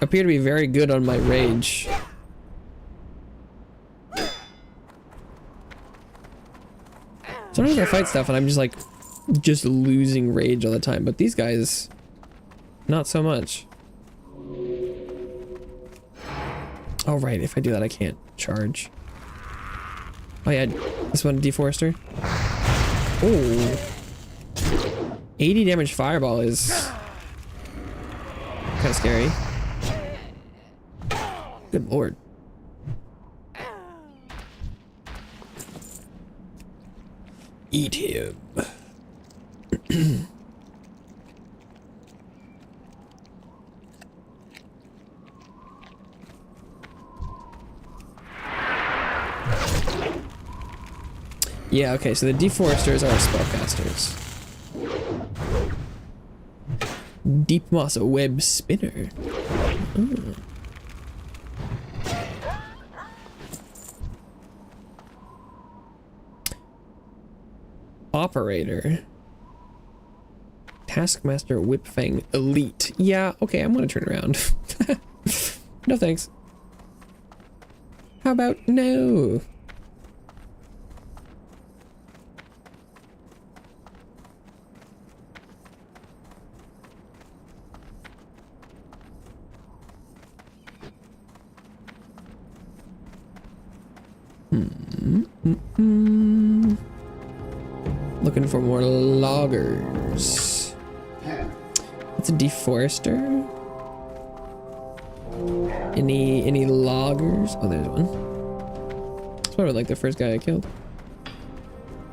appear to be very good on my rage. Sometimes I fight stuff and I'm just like, losing rage all the time, but these guys, not so much. Oh right, if I do that I can't charge. Oh yeah, this one deforester. Oh. 80 damage fireball is kind of scary. Good lord. Eat him. Yeah, okay, so the deforesters are spellcasters. Deep moss web spinner. Ooh. Operator. Taskmaster Whipfang Elite. Yeah, okay, I'm gonna turn around. No thanks. How about no? Looking for more loggers. It's a deforester. Any loggers? Oh, there's one. It's probably like the first guy I killed.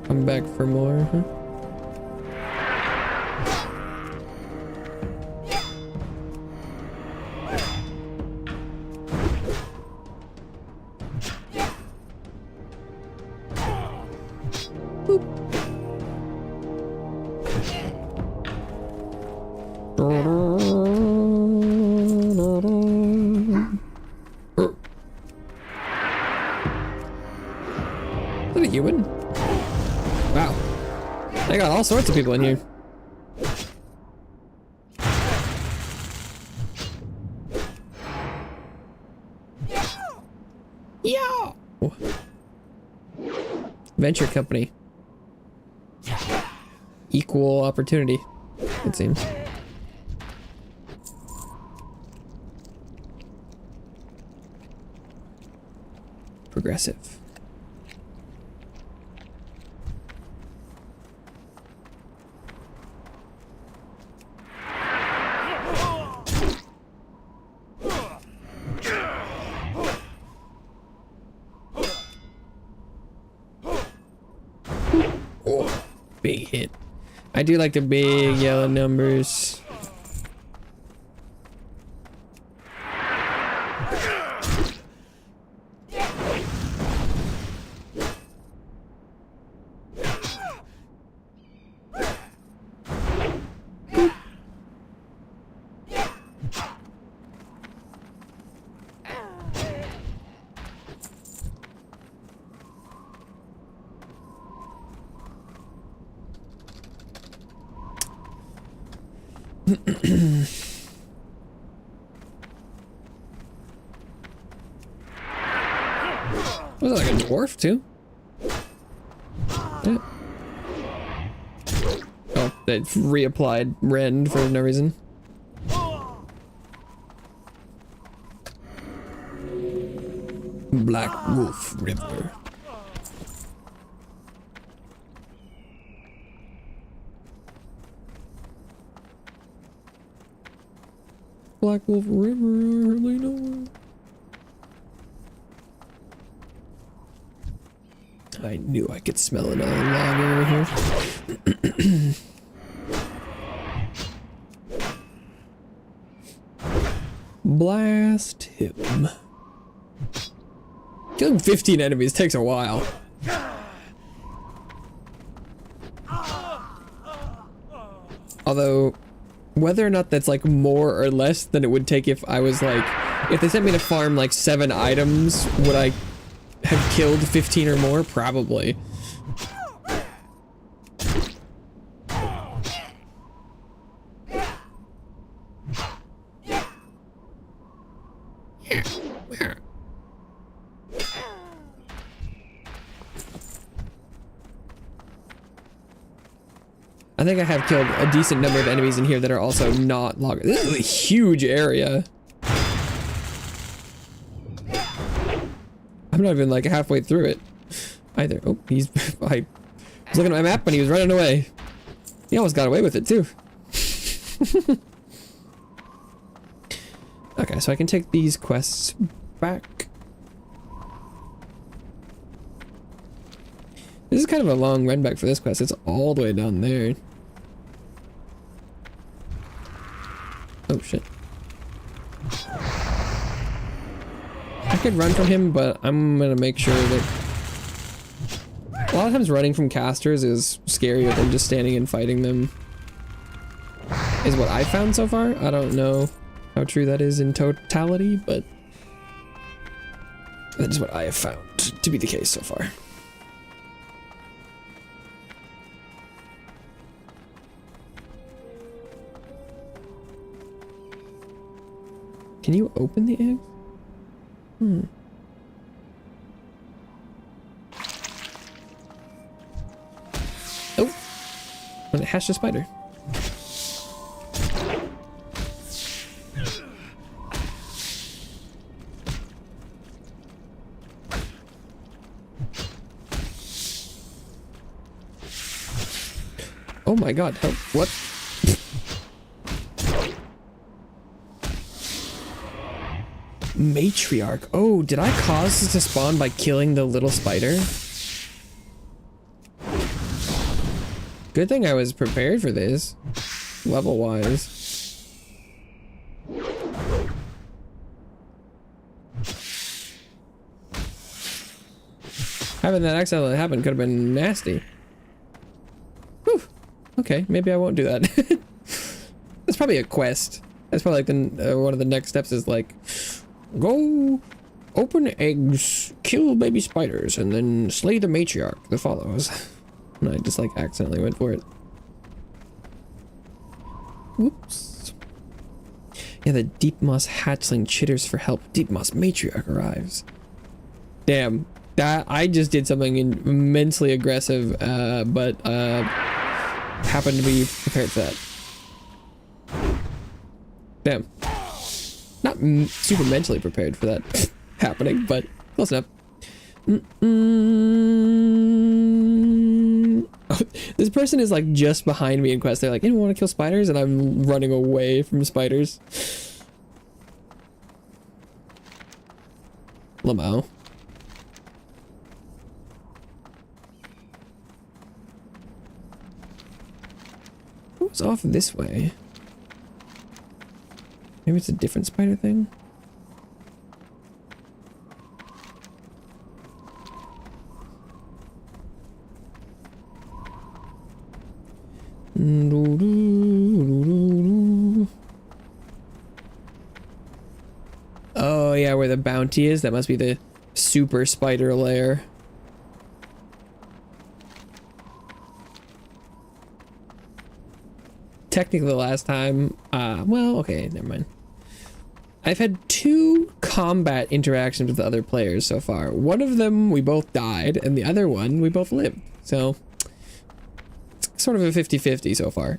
Come back for more, huh? Is that a human? Wow. They got all sorts of people in here. Yeah. Venture company. Equal opportunity, it seems. Progressive. Oh, big hit. I do like the big yellow numbers. Was it like a dwarf too? Yeah. Oh, they reapplied rend for no reason. Black Wolf River. Black Wolf River, hardly know. I knew I could smell another logger over here. Blast him. Killing 15 enemies takes a while. Although, whether or not that's like more or less than it would take if I was like, if they sent me to farm like 7 items, would I have killed 15 or more? Probably. I think I have killed a decent number of enemies in here that are also not loggers. This is a huge area. I'm not even like halfway through it either. Oh, he's I was looking at my map and he was running away. He almost got away with it too. Okay, so I can take these quests back. This is kind of a long run back for this quest. It's all the way down there. Oh shit. I could run from him, but I'm gonna make sure that a lot of times running from casters is scarier than just standing and fighting them, is what I found so far. I don't know how true that is in totality, but that is what I have found to be the case so far. Can you open the egg? Oh! When it hatched a spider. Oh my god, help. What? Matriarch. Oh, did I cause this to spawn by killing the little spider? Good thing I was prepared for this, level-wise. Having that accidentally happen could have been nasty. Whew. Okay, maybe I won't do that. That's probably a quest. That's probably like the one of the next steps is like, go open eggs, kill baby spiders, and then slay the matriarch that follows. And I just like accidentally went for it. Whoops. Yeah, the deep moss hatchling chitters for help. Deep moss matriarch arrives. Damn. That I just did something immensely aggressive, but happened to be prepared for that. Damn. Not super mentally prepared for that happening, but close enough. Oh, this person is like just behind me in quest. They're like, anyone want to kill spiders? And I'm running away from spiders. Lamo. What's off this way? Maybe it's a different spider thing? Oh yeah, where the bounty is. That must be the super spider lair. Technically the last time, well, okay, never mind. I've had 2 combat interactions with other players so far. One of them, we both died, and the other one, we both lived. So, it's sort of a 50-50 so far.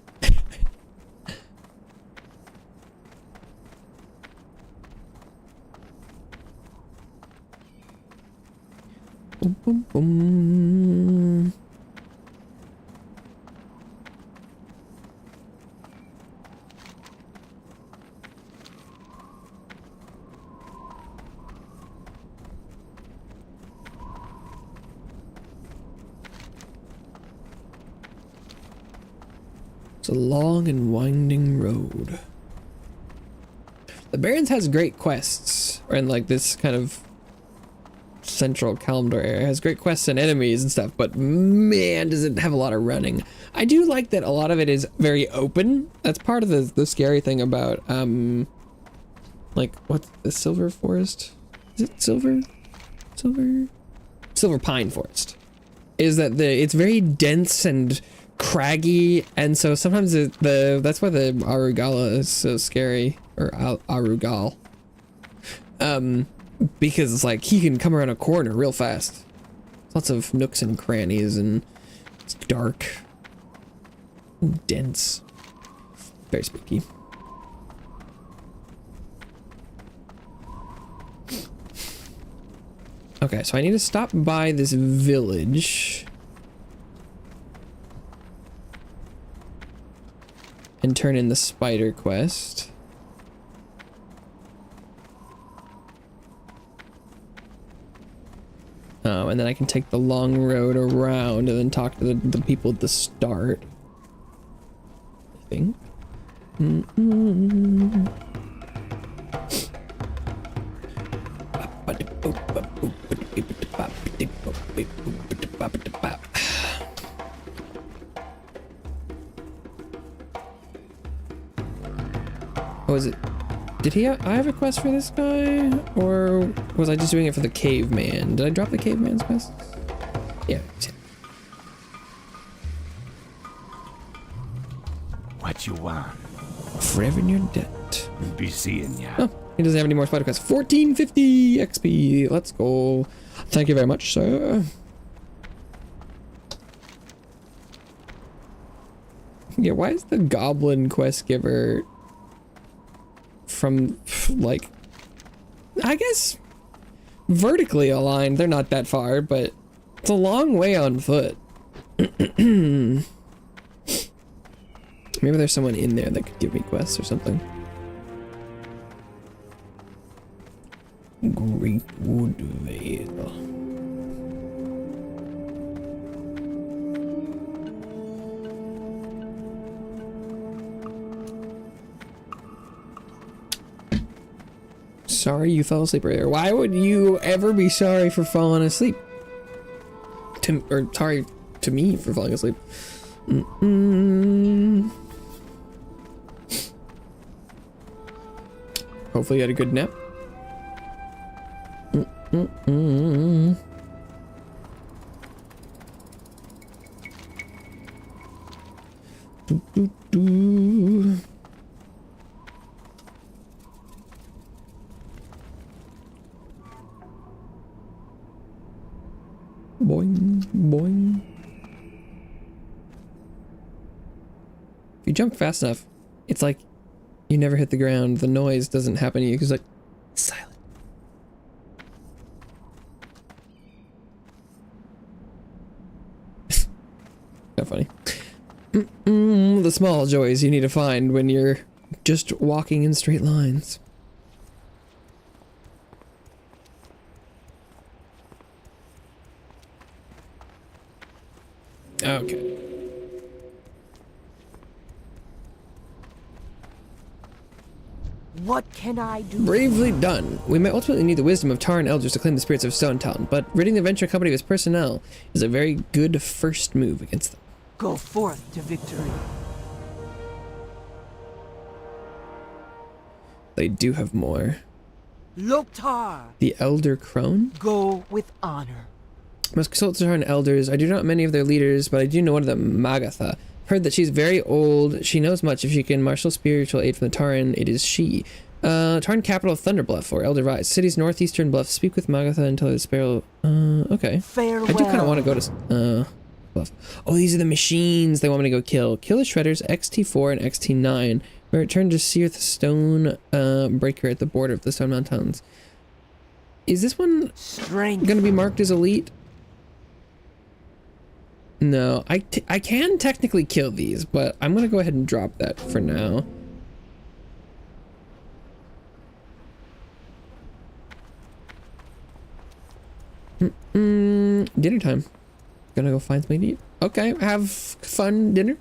Boom, boom, boom. It's a long and winding road. The Barrens has great quests, and like this kind of central Kalimdor area has great quests and enemies and stuff, but man, does it have a lot of running. I do like that a lot of it is very open. That's part of the scary thing about, like, what's the Silver Forest? Is it Silver? Silver Pine Forest. Is that it's very dense and craggy, and so sometimes that's why the Arugala is so scary, or Arugal, because it's like he can come around a corner real fast. Lots of nooks and crannies, and it's dark, and dense, very spooky. Okay, so I need to stop by this village and turn in the spider quest. Oh, and then I can take the long road around and then talk to the people at the start, I think. Oh, is it? Did he I have a quest for this guy? Or was I just doing it for the caveman? Did I drop the caveman's quest? Yeah.
What you want?
Forever in your debt.
Be seeing ya.
Oh, he doesn't have any more spider quests. 1450 XP. Let's go. Thank you very much, sir. Yeah, why is the goblin quest giver from, like, I guess vertically aligned? They're not that far, but it's a long way on foot. Maybe there's someone in there that could give me quests or something. Great Wood Vale. Sorry you fell asleep earlier. Why would you ever be sorry for falling asleep? Or sorry to me for falling asleep. Hopefully you had a good nap. Boing, boing. If you jump fast enough, it's like you never hit the ground. The noise doesn't happen to you because like it's silent. Not funny. The small joys you need to find when you're just walking in straight lines. Okay.
What can I do?
Bravely done. We might ultimately need the wisdom of Tarn elders to claim the spirits of Stone Town, but ridding the venture company of its personnel is a very good first move against them.
Go forth to victory.
They do have more.
Loktar,
The Elder Crone?
go with honor.
Must consult the Tarn elders. I do not know many of their leaders, but I do know one of them, Magatha. Heard that she's very old. She knows much. If she can marshal spiritual aid from the Tarn, it is she. Tarn capital of Thunderbluff or Elder Rise. City's northeastern bluff. Speak with Magatha until the sparrow. Okay.
Farewell.
I do kind of want to go to bluff. Oh, these are the machines they want me to go kill. Kill the shredders XT4 and XT9. Return to Searth Stone Breaker at the border of the Stone Mountains. Is this one
Strength.
gonna be marked as elite? No, I can technically kill these, but I'm gonna go ahead and drop that for now. Dinner time. Gonna go find something to eat. Okay, have fun dinner.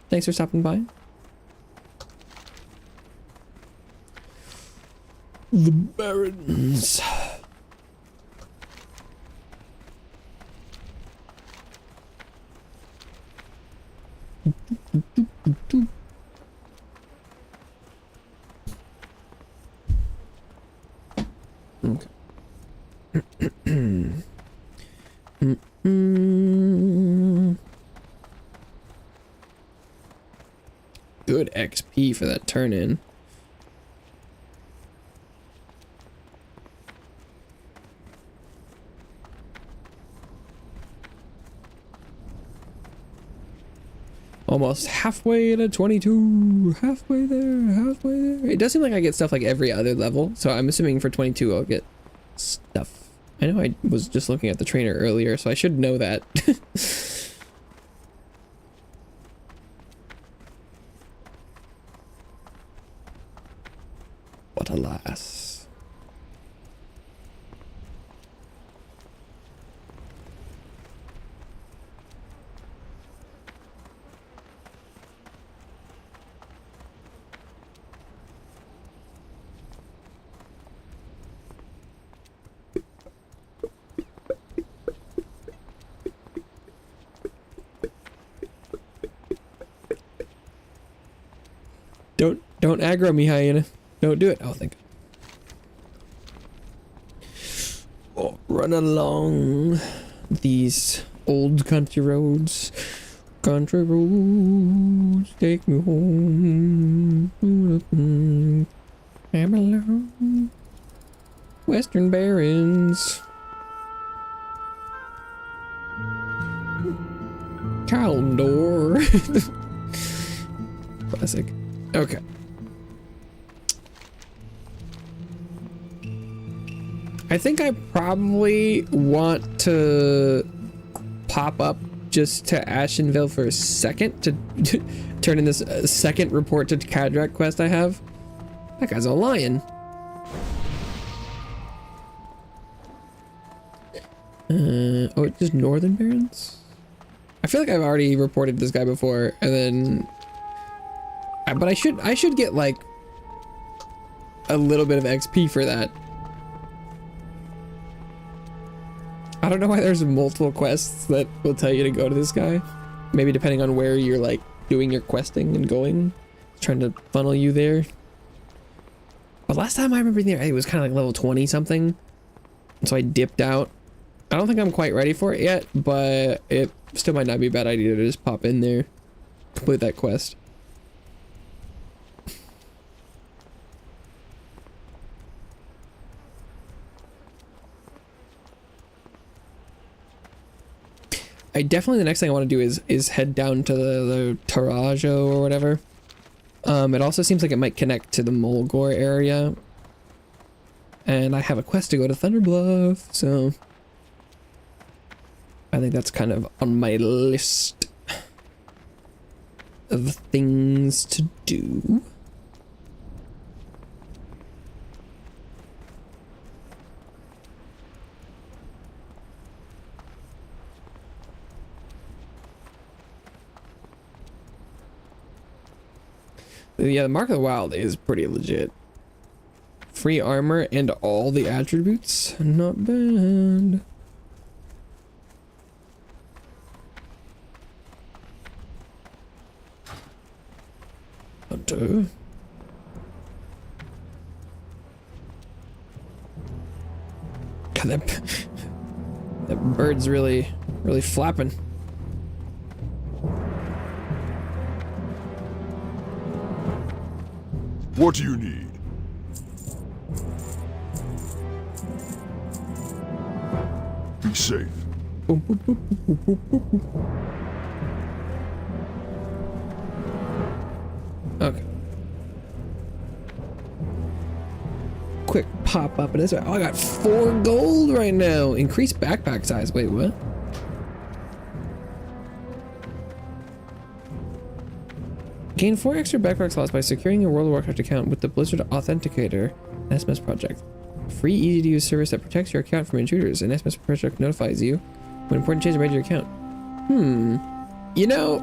Thanks for stopping by. The Barrens. Okay. Good XP for that turn in. Almost halfway to 22. Halfway there, halfway there. It does seem like I get stuff like every other level, so I'm assuming for 22 I'll get stuff. I know I was just looking at the trainer earlier, so I should know that. But alas. Don't aggro me, hyena. Don't do it. Oh, thank God. Oh, run along these old country roads. Country roads, take me home. I'm alone. Western Barrens. Caldor. Classic. Okay. I think I probably want to pop up just to Ashenville for a second to turn in this second report to Cadrak quest I have. That guy's a lion. Oh, it's just Northern Barrens? I feel like I've already reported this guy before, and then... But I should get, like, a little bit of XP for that. I don't know why there's multiple quests that will tell you to go to this guy. Maybe depending on where you're, like, doing your questing and going. Trying to funnel you there. But last time I remember there, it was kind of like level 20 something. So I dipped out. I don't think I'm quite ready for it yet, but it still might not be a bad idea to just pop in there, complete that quest. I definitely, the next thing I want to do is head down to the Tarajo or whatever. It also seems like it might connect to the Mulgore area. And I have a quest to go to Thunderbluff, so... I think that's kind of on my list of things to do. Yeah, the Mark of the Wild is pretty legit. Free armor and all the attributes. Not bad. Hunter. God, that bird's really flapping.
What do you need? Be safe.
Okay. Quick pop up in this. Oh, I got 4 gold right now. Increase backpack size. Wait, what? Gain 4 extra backpack slots by securing your World of Warcraft account with the Blizzard Authenticator SMS project. Free, easy to use service that protects your account from intruders. An SMS project notifies you when important changes are made to your account. You know,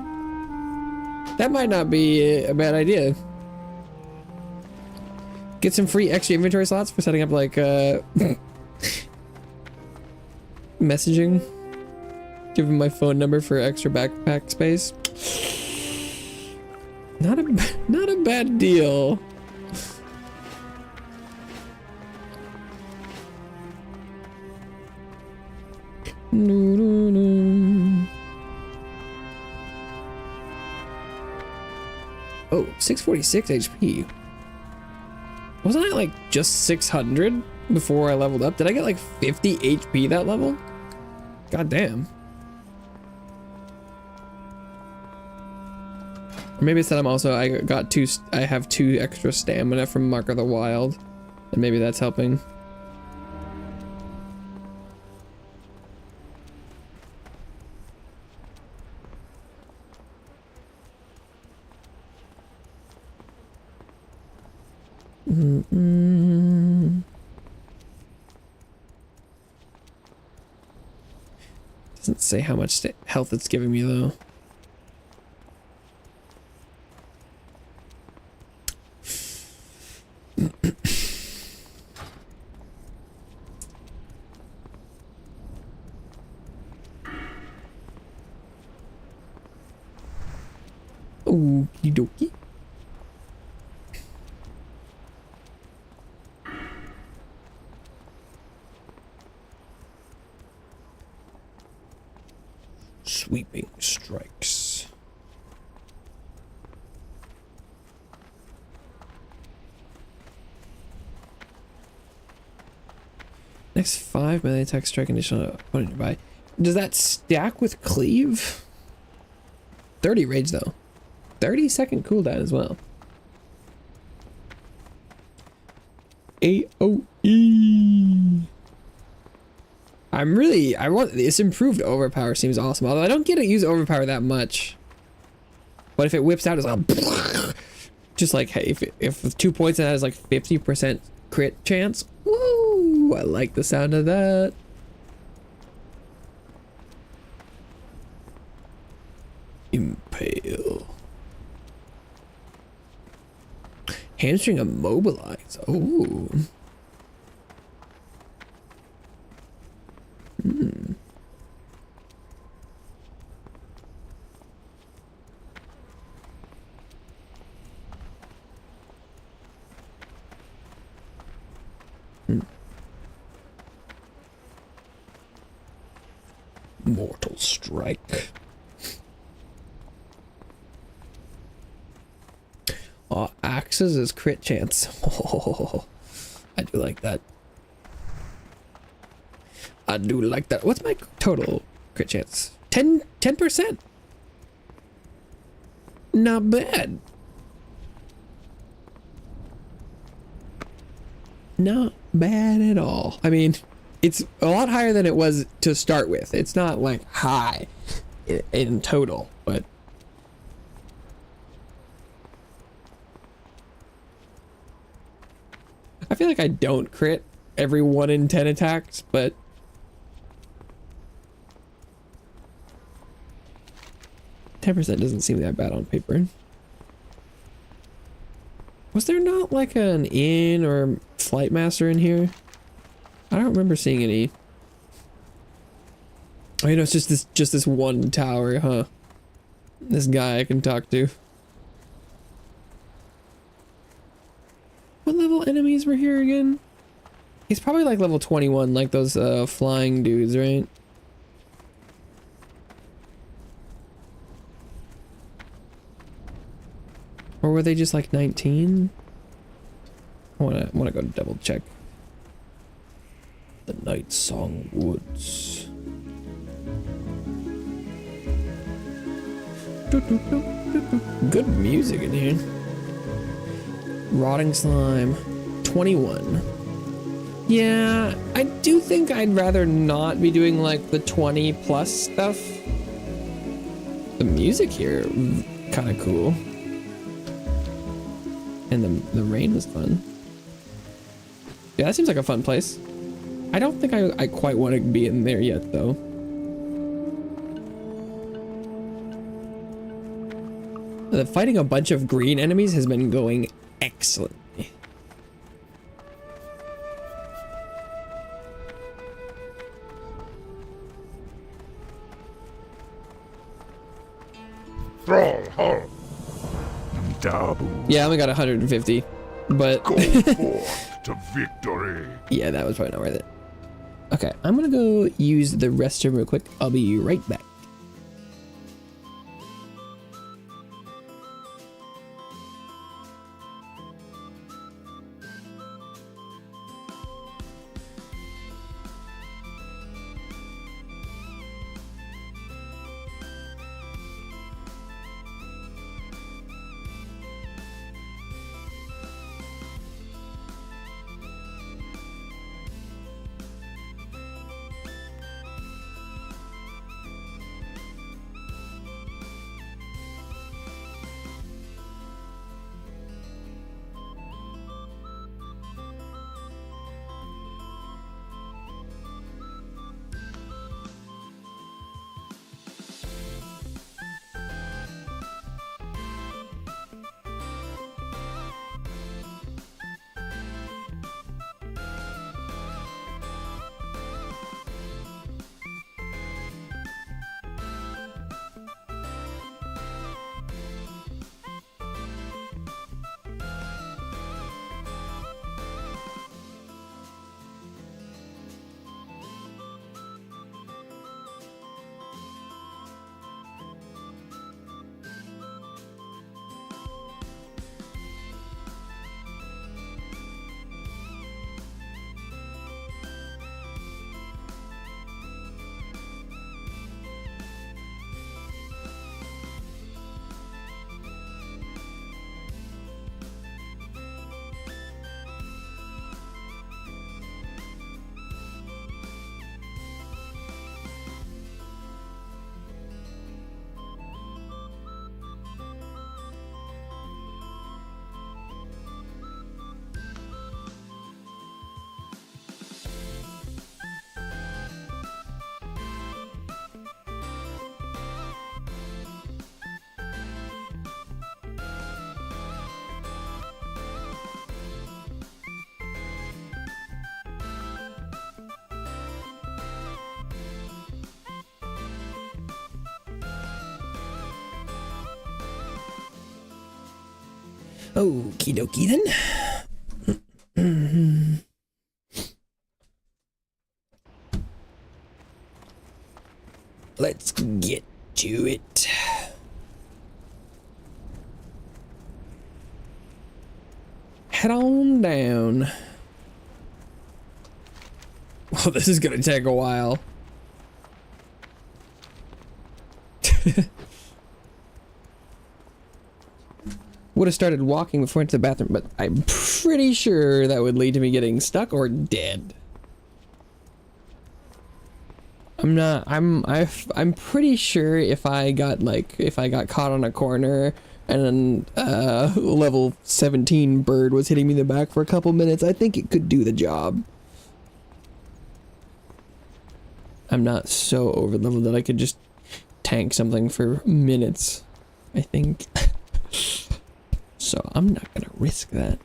that might not be a bad idea. Get some free extra inventory slots for setting up like messaging. Give him my phone number for extra backpack space. Not a bad deal. Oh, 646 HP. Wasn't I like just 600 before I leveled up? Did I get like 50 HP that level? God damn. Or maybe it's that I have 2 extra stamina from Mark of the Wild, and maybe that's helping. Doesn't say how much health it's giving me though. Okie dokie. Sweeping strikes. Next 5 melee attack strike condition opponent nearby. Does that stack with cleave? 30 rage though. 30-second cooldown as well. AOE. I want this improved overpower seems awesome. Although I don't get to use overpower that much. But if it whips out, it's like just like, hey, if with 2 points it has like 50% crit chance. Woo! I like the sound of that. Impale. Hamstring immobilize. Oh. Hmm. Mortal strike. Oh, axes is crit chance. Oh, I do like that. I do like that. What's my total crit chance? 10%. Not bad. Not bad at all. I mean, it's a lot higher than it was to start with. It's not like high in total, but I feel like I don't crit every 1 in 10 attacks, but %10 doesn't seem that bad on paper. Was there not like an inn or flight master in here? I don't remember seeing any. Oh, you know, it's just this one tower, huh? This guy I can talk to. What level enemies were here again? He's probably like level 21, like those flying dudes, right? Or were they just like 19? I wanna go double check. The Night Song Woods. Good music in here. Rotting slime. 21. Yeah, I do think I'd rather not be doing like the 20 plus stuff. The music here, kind of cool. And the rain was fun. Yeah, that seems like a fun place. I don't think I quite want to be in there yet, though. Fighting a bunch of green enemies has been going excellently. Yeah, I only got 150, but
Go forth to victory.
Yeah, that was probably not worth it. Okay, I'm gonna go use the restroom real quick. I'll be right back. Okie dokie then. Let's get to it. Head on down. Well, this is gonna take a while. Would have started walking before I went to the bathroom, but I'm pretty sure that would lead to me getting stuck or dead. I'm pretty sure if I got caught on a corner and level 17 bird was hitting me in the back for a couple minutes, I think it could do the job. I'm not so over leveled that I could just tank something for minutes, I think. So I'm not gonna risk that.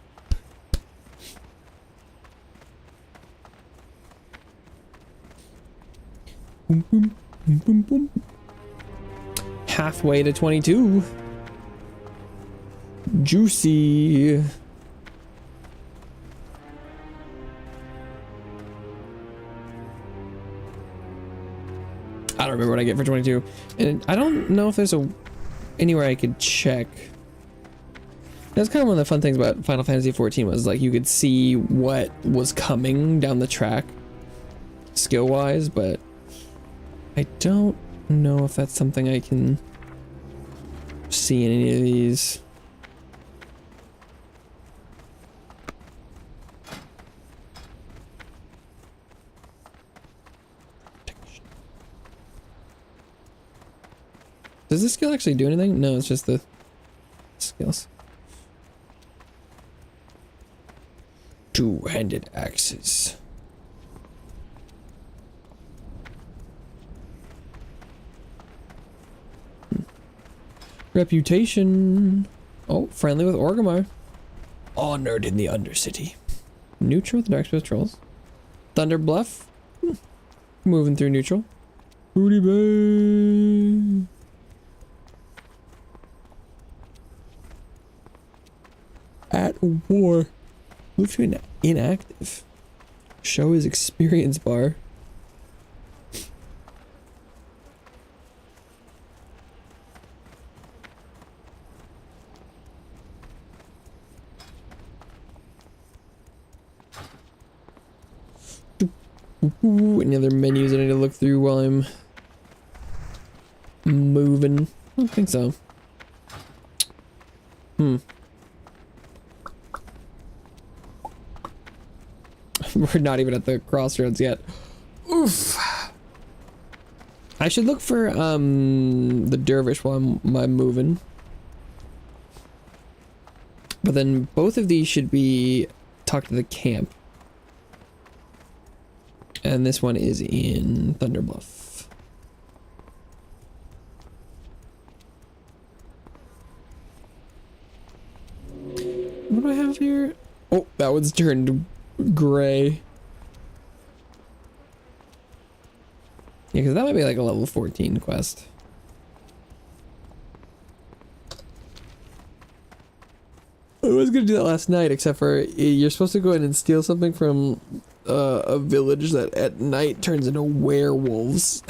Boom, boom, boom, boom, boom. Halfway to 22. Juicy. I don't remember what I get for 22, and I don't know if there's anywhere I could check. That's kind of one of the fun things about Final Fantasy XIV was like you could see what was coming down the track skill-wise, but I don't know if that's something I can see in any of these. Does this skill actually do anything? No, it's just the skills. Two-handed axes. Reputation. Oh, friendly with Orgrimmar. Honored in the Undercity. Neutral with Dark Space Trolls. Thunder Bluff. Moving through neutral. Booty Bay. At war. Move to inactive. Show his experience bar. Any other menus I need to look through while I'm moving? I don't think so. We're not even at the crossroads yet. Oof. I should look for the dervish while I'm moving. But then both of these should be talk to the camp. And this one is in Thunder Bluff. What do I have here? Oh, that one's turned gray. Yeah, because that might be like a level 14 quest. I was gonna do that last night, except for you're supposed to go in and steal something from a village that at night turns into werewolves.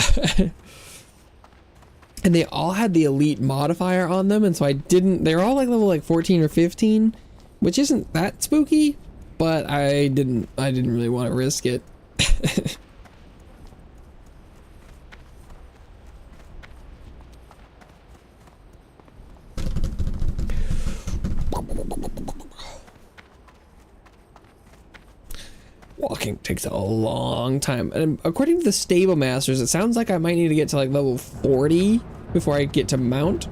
And they all had the elite modifier on them, and so I didn't. They're all like level like 14 or 15, which isn't that spooky. But I didn't really want to risk it. Walking takes a long time. And according to the stable masters, it sounds like I might need to get to like level 40 before I get to mount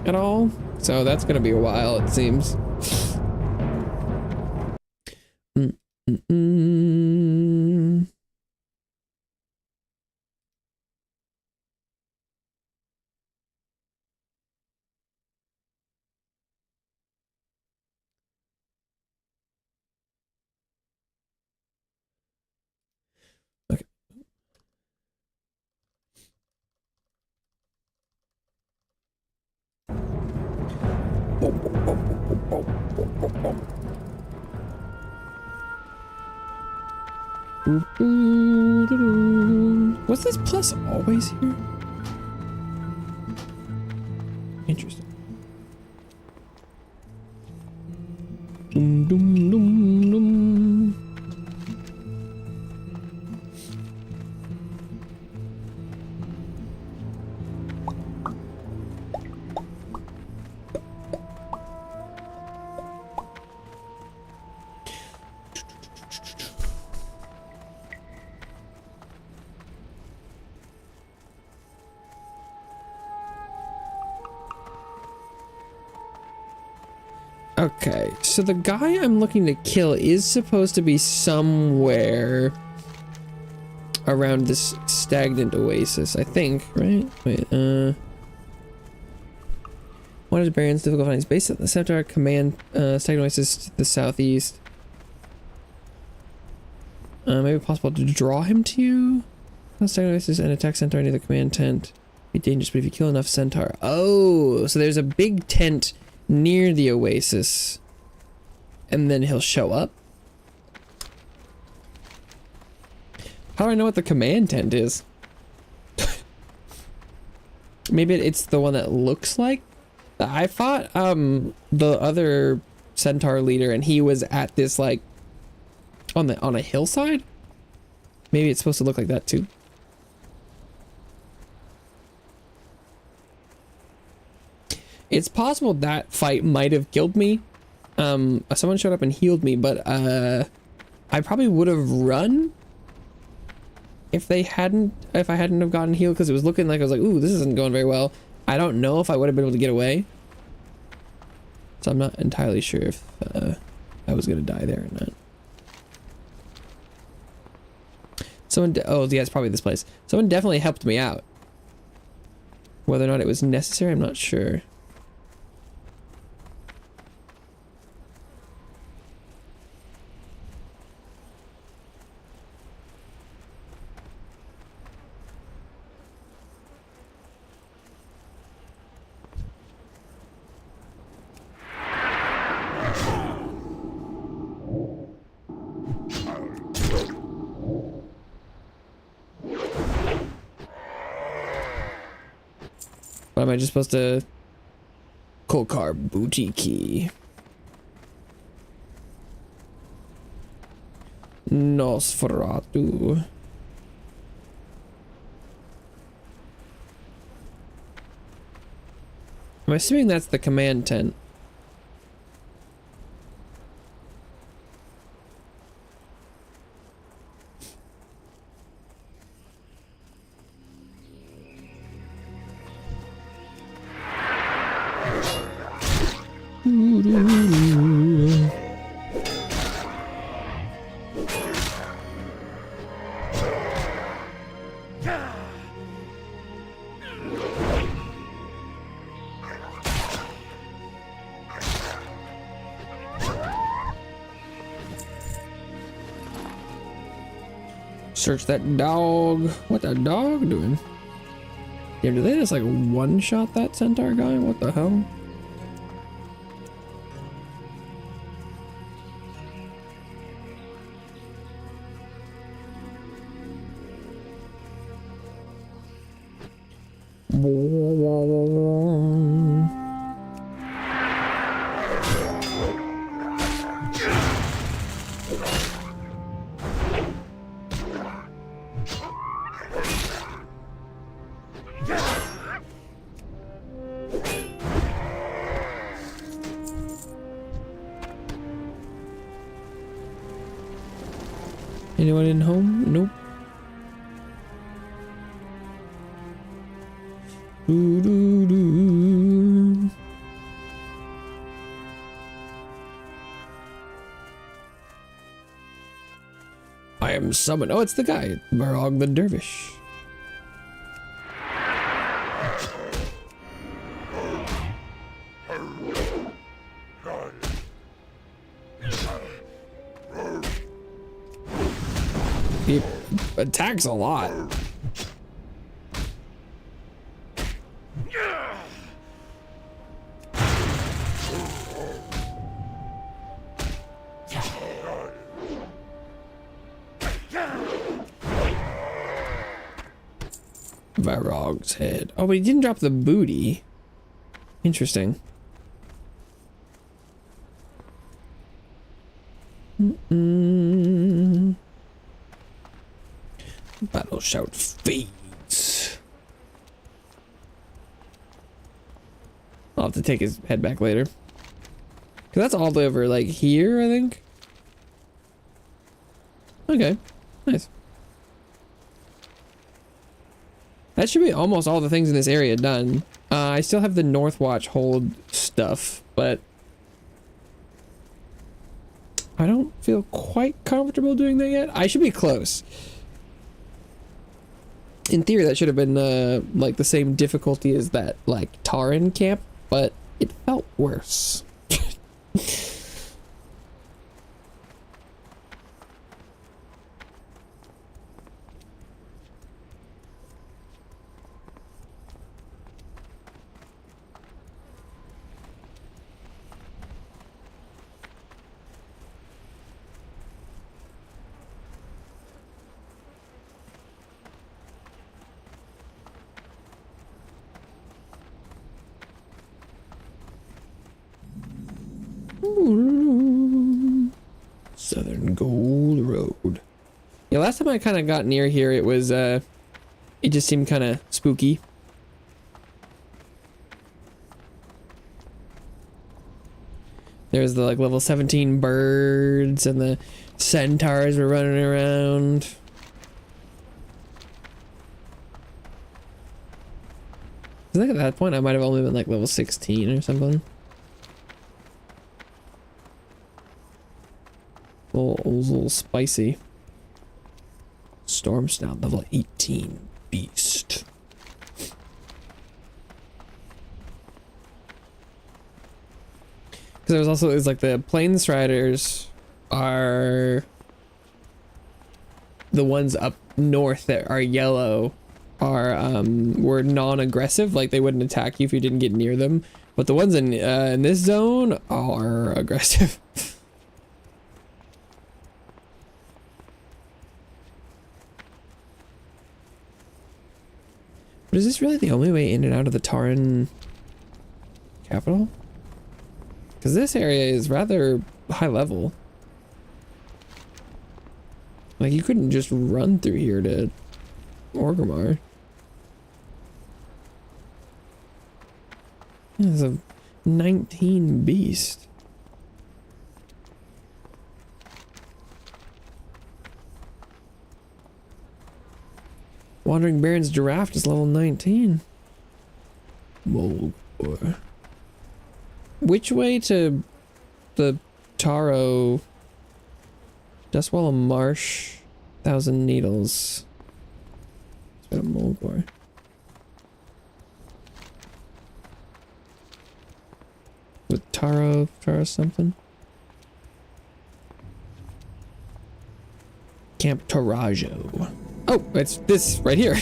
at all. So that's gonna be a while, it seems. Okay. Boom, boom, boom, boom, boom, boom. Was this plus always here? Interesting. Dum, dum, dum, dum. Okay, so the guy I'm looking to kill is supposed to be somewhere around this stagnant oasis, I think, right? Wait, what is Barrens? Difficult findings. Based on the Centaur command, stagnant oasis to the southeast. Maybe possible to draw him to you? Stagnant oasis and attack Centaur near the command tent. Be dangerous, but if you kill enough Centaur. Oh, so there's a big tent near the oasis, and then he'll show up. How do I know what the command tent is? Maybe it's the one that looks like I fought the other Centaur leader, and he was at this like on a hillside. Maybe it's supposed to look like that too. It's possible that fight might have killed me. Someone showed up and healed me, but I probably would have run if I hadn't have gotten healed, because it was looking like I was like, ooh, this isn't going very well. I don't know if I would have been able to get away. So I'm not entirely sure if I was gonna die there or not. Oh yeah, it's probably this place. Someone definitely helped me out. Whether or not it was necessary, I'm not sure. What am I just supposed to? Kolkar booty key. Nosferatu. I'm assuming that's the command tent. Search that dog. What that dog doing? Yeah, do they just like one-shot that centaur guy? What the hell? Anyone in home? Nope. Doo-doo-doo. I am summoned. Oh, it's the guy, Barog the Dervish. He attacks a lot. Varog's head. Oh, but he didn't drop the booty. Interesting. Battle shout fades. I'll have to take his head back later. Cause that's all over like here, I think. Okay, nice. That should be almost all the things in this area done. I still have the North Watch hold stuff, but I don't feel quite comfortable doing that yet. I should be close. In theory, that should have been like the same difficulty as that like Taran camp, but it felt worse. Southern Gold Road. Yeah, last time I kind of got near here, it was, it just seemed kind of spooky. There's the, like, level 17 birds, and the centaurs were running around. I think at that point I might have only been, like, level 16 or something. It was a little spicy. Storm Snout, level 18 beast. Because there's also, it's like the Plains Riders are the ones up north that are yellow are were non-aggressive, like they wouldn't attack you if you didn't get near them. But the ones in this zone are aggressive. But is this really the only way in and out of the Taran capital? Because this area is rather high level. Like, you couldn't just run through here to Orgrimmar. There's a 19 beast. Wandering Barrens Giraffe is level 19. Whoa. Which way to the Taro? Dustwallow Marsh, Thousand Needles. It's got a Mulgore. With Taro something? Camp Tarajo. Oh, it's this right here.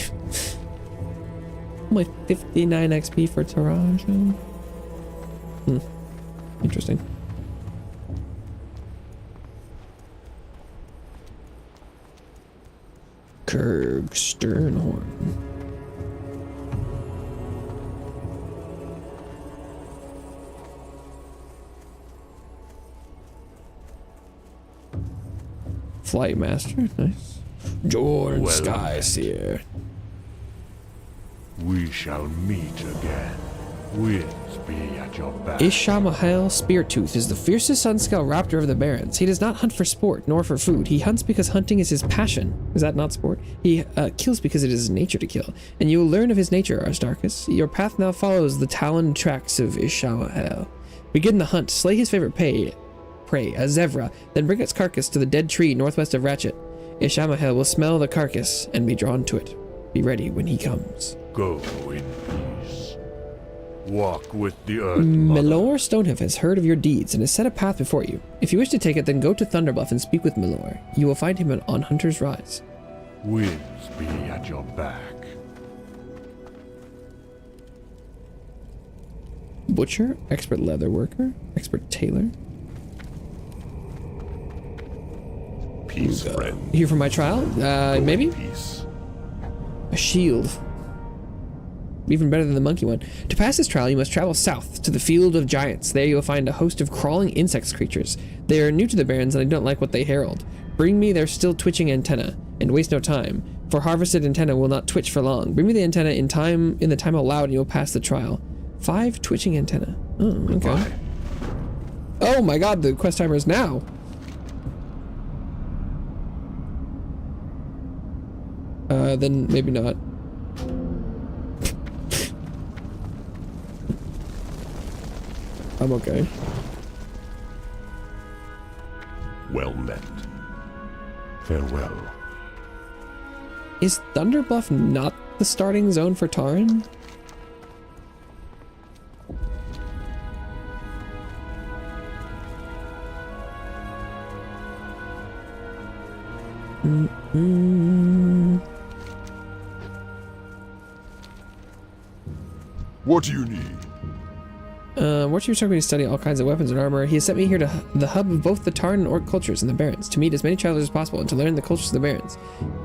Only 59 XP for Tarajo. Interesting. Kurg Sternhorn. Flight Master, nice. Jorn
Well
Skyseer.
We shall meet again. Winds be at your back.
Ishamahel Speartooth is the fiercest sunscale raptor of the Barrens. He does not hunt for sport, nor for food. He hunts because hunting is his passion. Is that not sport? He kills because it is his nature to kill. And you will learn of his nature, Aristarchus. Your path now follows the taloned tracks of Ishamahel. Begin the hunt. Slay his favorite prey, a zebra, then bring its carcass to the dead tree northwest of Ratchet. Ishamahel will smell the carcass and be drawn to it. Be ready when he comes.
Go in peace. Walk with the Earth Mother.
Milor Stonehoof has heard of your deeds and has set a path before you. If you wish to take it, then go to Thunderbluff and speak with Milor. You will find him on Hunter's Rise.
Winds be at your back.
Butcher, expert leather worker, expert tailor.
Peace, friend.
Here for my trial? Maybe?
Peace.
A shield. even better than the monkey one. To pass this trial, you must travel south to the Field of Giants. There you will find a host of crawling insect creatures. They are new to the Barrens and I don't like what they herald. Bring me their still twitching antenna, and waste no time, for harvested antenna will not twitch for long. Bring me the antenna in the time allowed and you will pass the trial. 5 twitching antenna. Oh, okay.
Goodbye.
Oh my god, the quest timer is now. Then maybe not. I'm okay.
Well met. Farewell.
Is Thunderbluff not the starting zone for Taran?
What do you need?
Warchief took me to study all kinds of weapons and armor. He has sent me here to the hub of both the Taran and Orc cultures and the Barrens, to meet as many travelers as possible and to learn the cultures of the Barrens.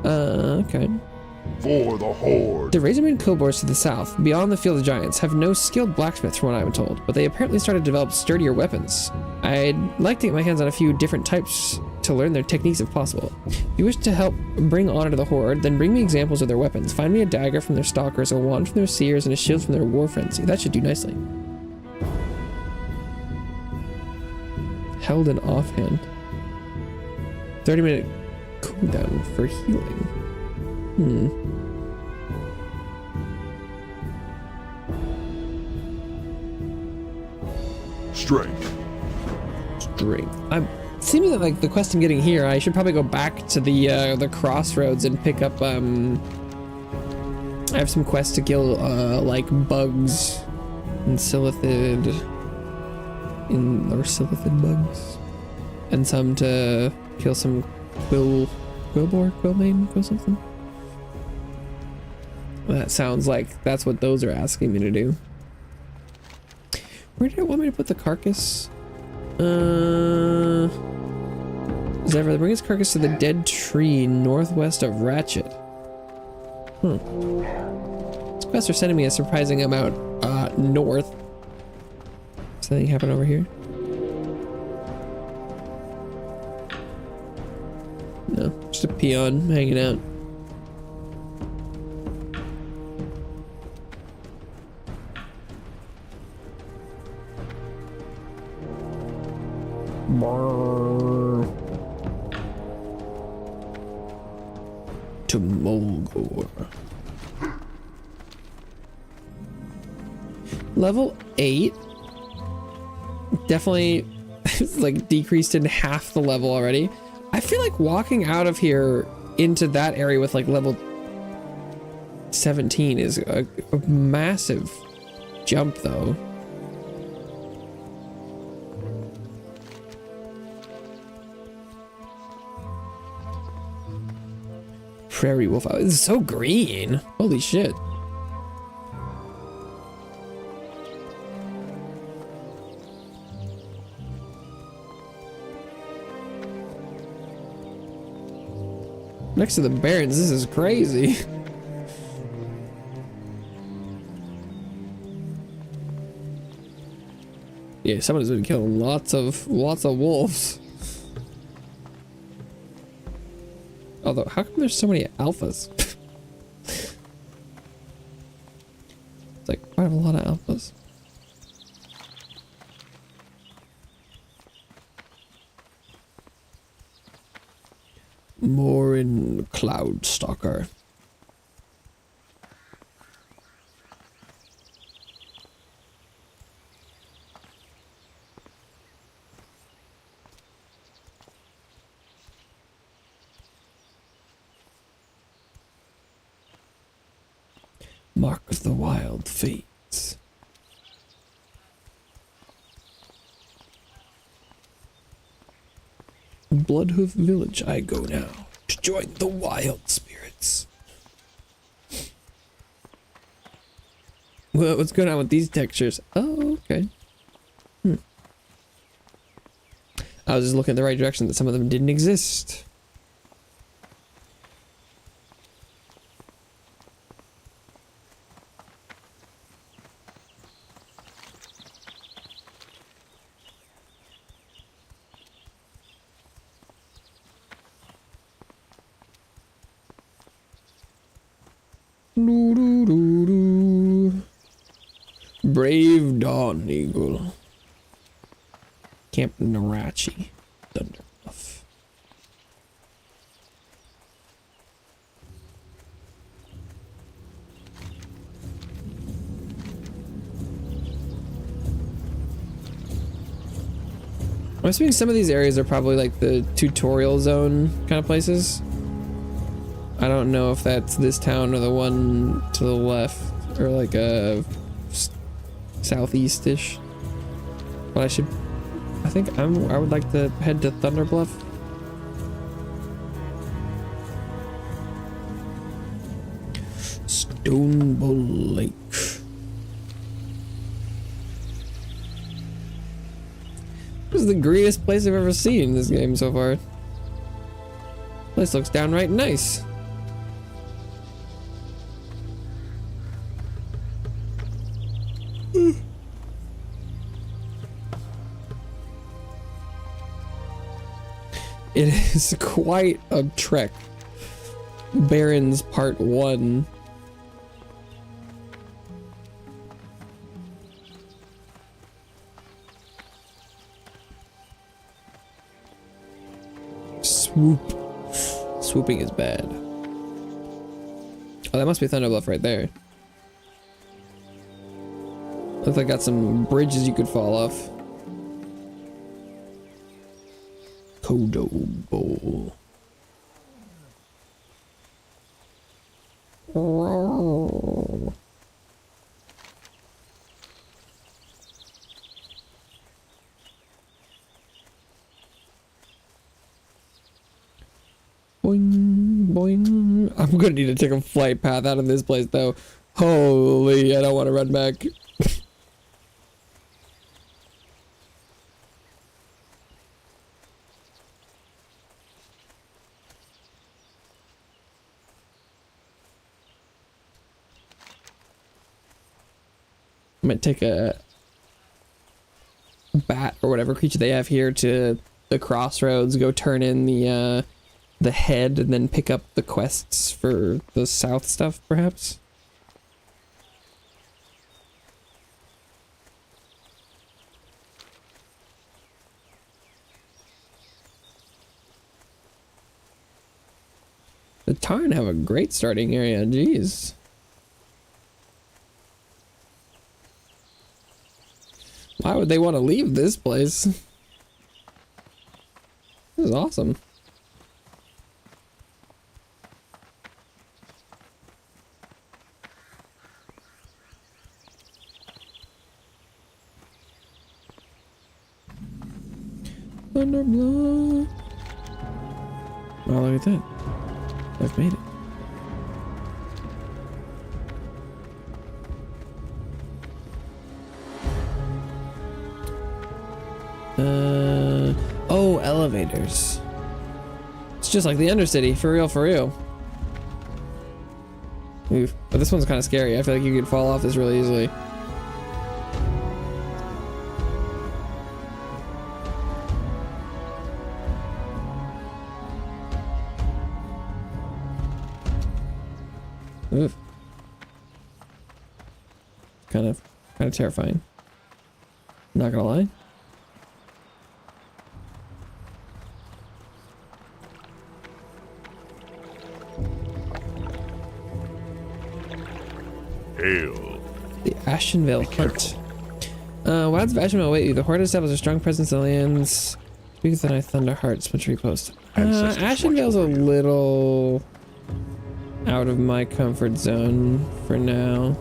Okay.
For the Horde.
The Razorman Kobolds to the south, beyond the Field of Giants, have no skilled blacksmiths from what I'm told, but they apparently started to develop sturdier weapons. I'd like to get my hands on a few different types to learn their techniques if possible. If you wish to help bring honor to the Horde, then bring me examples of their weapons. Find me a dagger from their stalkers, a wand from their seers, and a shield from their war frenzy. That should do nicely. Held in offhand. 30-minute cooldown for healing.
Strength.
I'm seeming that like the quest I'm getting here, I should probably go back to the crossroads and pick up I have some quests to kill like bugs and silithid bugs, and some to kill some quillbane something. That sounds like that's what those are asking me to do. Where did it want me to put the carcass? Zephyr, bring his carcass to the dead tree northwest of Ratchet. These quests are sending me a surprising amount north. Something happen over here? No, just a peon hanging out. To Mulgore. Level 8. Definitely it's like decreased in half the level already. I feel like walking out of here into that area with like level 17 is a massive jump though. Prairie wolf. Oh, this is so green. Holy shit. Next to the Barrens, this is crazy. Yeah, someone's been killing lots of wolves. Although, how come there's so many alphas? It's like quite a lot of alphas. More in Cloudstalker. Mark of the Wild Fates. Bloodhoof Village I go now to join the wild spirits. What's going on with these textures? Oh, okay. I was just looking in the right direction, that some of them didn't exist. Doo, doo, doo, doo. Brave Dawn Eagle. Camp Narachi. Thunderbluff. I'm assuming some of these areas are probably like the tutorial zone kind of places. I don't know if that's this town or the one to the left or like a southeast-ish. But I think I would like to head to Thunderbluff. Stone Bull Lake. This is the greenest place I've ever seen in this game so far. This looks downright nice. It is quite a trek. Barrens Part 1. Swoop. Swooping is bad. Oh, that must be Thunderbluff right there. Looks like got some bridges you could fall off. Kodo Bowl. Boing, boing. I'm gonna need to take a flight path out of this place though. Holy, I don't want to run back. I might take a bat or whatever creature they have here to the crossroads, go turn in the head, and then pick up the quests for the south stuff, perhaps. The Tarn have a great starting area, jeez. Why would they want to leave this place? This is awesome. Thunderblow. Oh, look at that. I've made it. Oh, elevators. It's just like the Undercity, for real, for real. Oof. But this one's kind of scary. I feel like you could fall off this really easily. Oof. Kind of terrifying. Not gonna lie.
Hail.
The Ashenvale Hunt. Wilds of Ashenvale await you. The Horde establishes a strong presence in the lands. Speak of the Night Thunderheart's military post. Ashenvale's a little out of my comfort zone for now.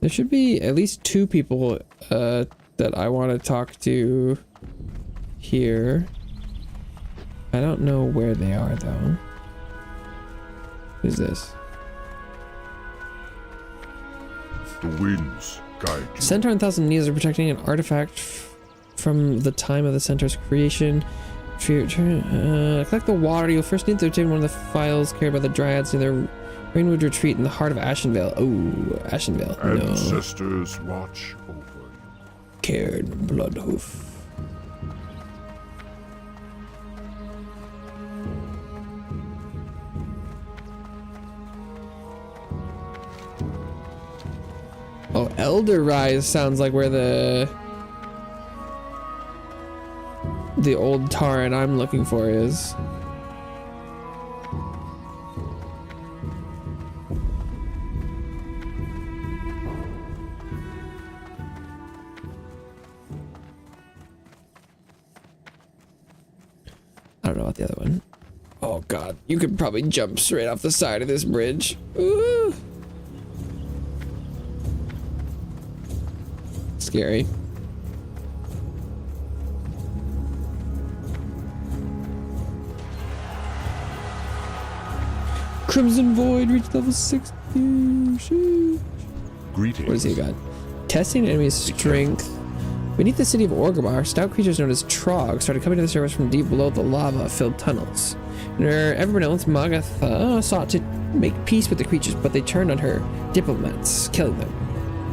There should be at least two people that I want to talk to here. I don't know where they are though. Who's this?
The winds guide you.
Centaur and Thousand Knees are protecting an artifact from the time of the Centaur's creation. Collect the water. You'll first need to obtain one of the files carried by the Dryads near the Rainwood retreat in the heart of Ashenvale. Oh, Ashenvale. No.
Ancestors watch over you.
Cairn Bloodhoof. Oh, Elder Rise sounds like where the old Tarn I'm looking for is. I don't know about the other one. Oh god, you could probably jump straight off the side of this bridge. Ooh. Scary. Crimson Void reached level 60. Sheesh.
Greetings.
What does he got? Testing enemy's strength. Beneath the city of Orgrimmar, stout creatures known as Troggs started coming to the surface from deep below the lava-filled tunnels. Everyone else, Magatha sought to make peace with the creatures, but they turned on her diplomats, killing them.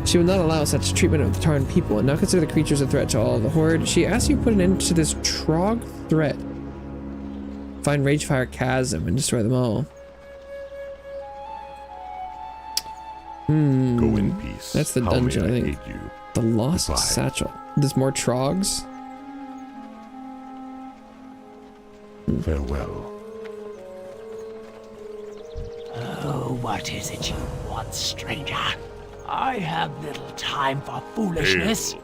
She will not allow such treatment of the Tarn people and now consider the creatures a threat to all the Horde. She asks you to put an end to this Trogg threat. Find Ragefire Chasm and destroy them all.
Go in peace.
That's the
How
dungeon,
may
I think.
aid you?
The Lost
Goodbye.
Satchel. There's more Troggs?
Farewell.
Oh, what is it you want, stranger? I have little time for foolishness.
Hail.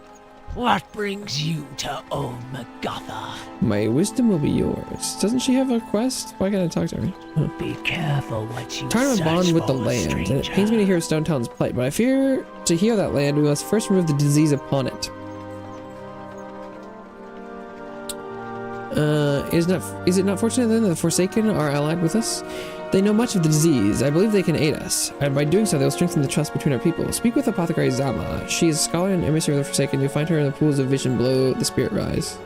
What brings you to Magatha?
My wisdom will be yours. Doesn't she have a quest? Why can't I talk to her? Huh.
Be careful what you
Tarn
search
bond with the
for,
land, and it
stranger.
pains me to hear of Stone Town's plight, but I fear to heal that land, we must first remove the disease upon it. Is it not fortunate then that the Forsaken are allied with us? They know much of the disease. I believe they can aid us, and by doing so, they'll strengthen the trust between our people. Speak with Apothecary Zama. She is a scholar and emissary of the Forsaken. You'll find her in the pools of vision below the Spirit Rise.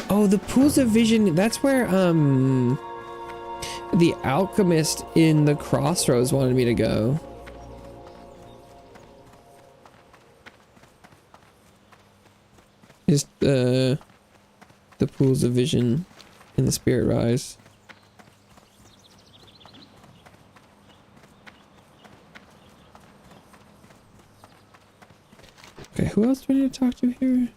Oh, the pools of vision. That's where the alchemist in the Crossroads wanted me to go. Is the pools of vision in the Spirit Rise. Okay, who else do we need to talk to here?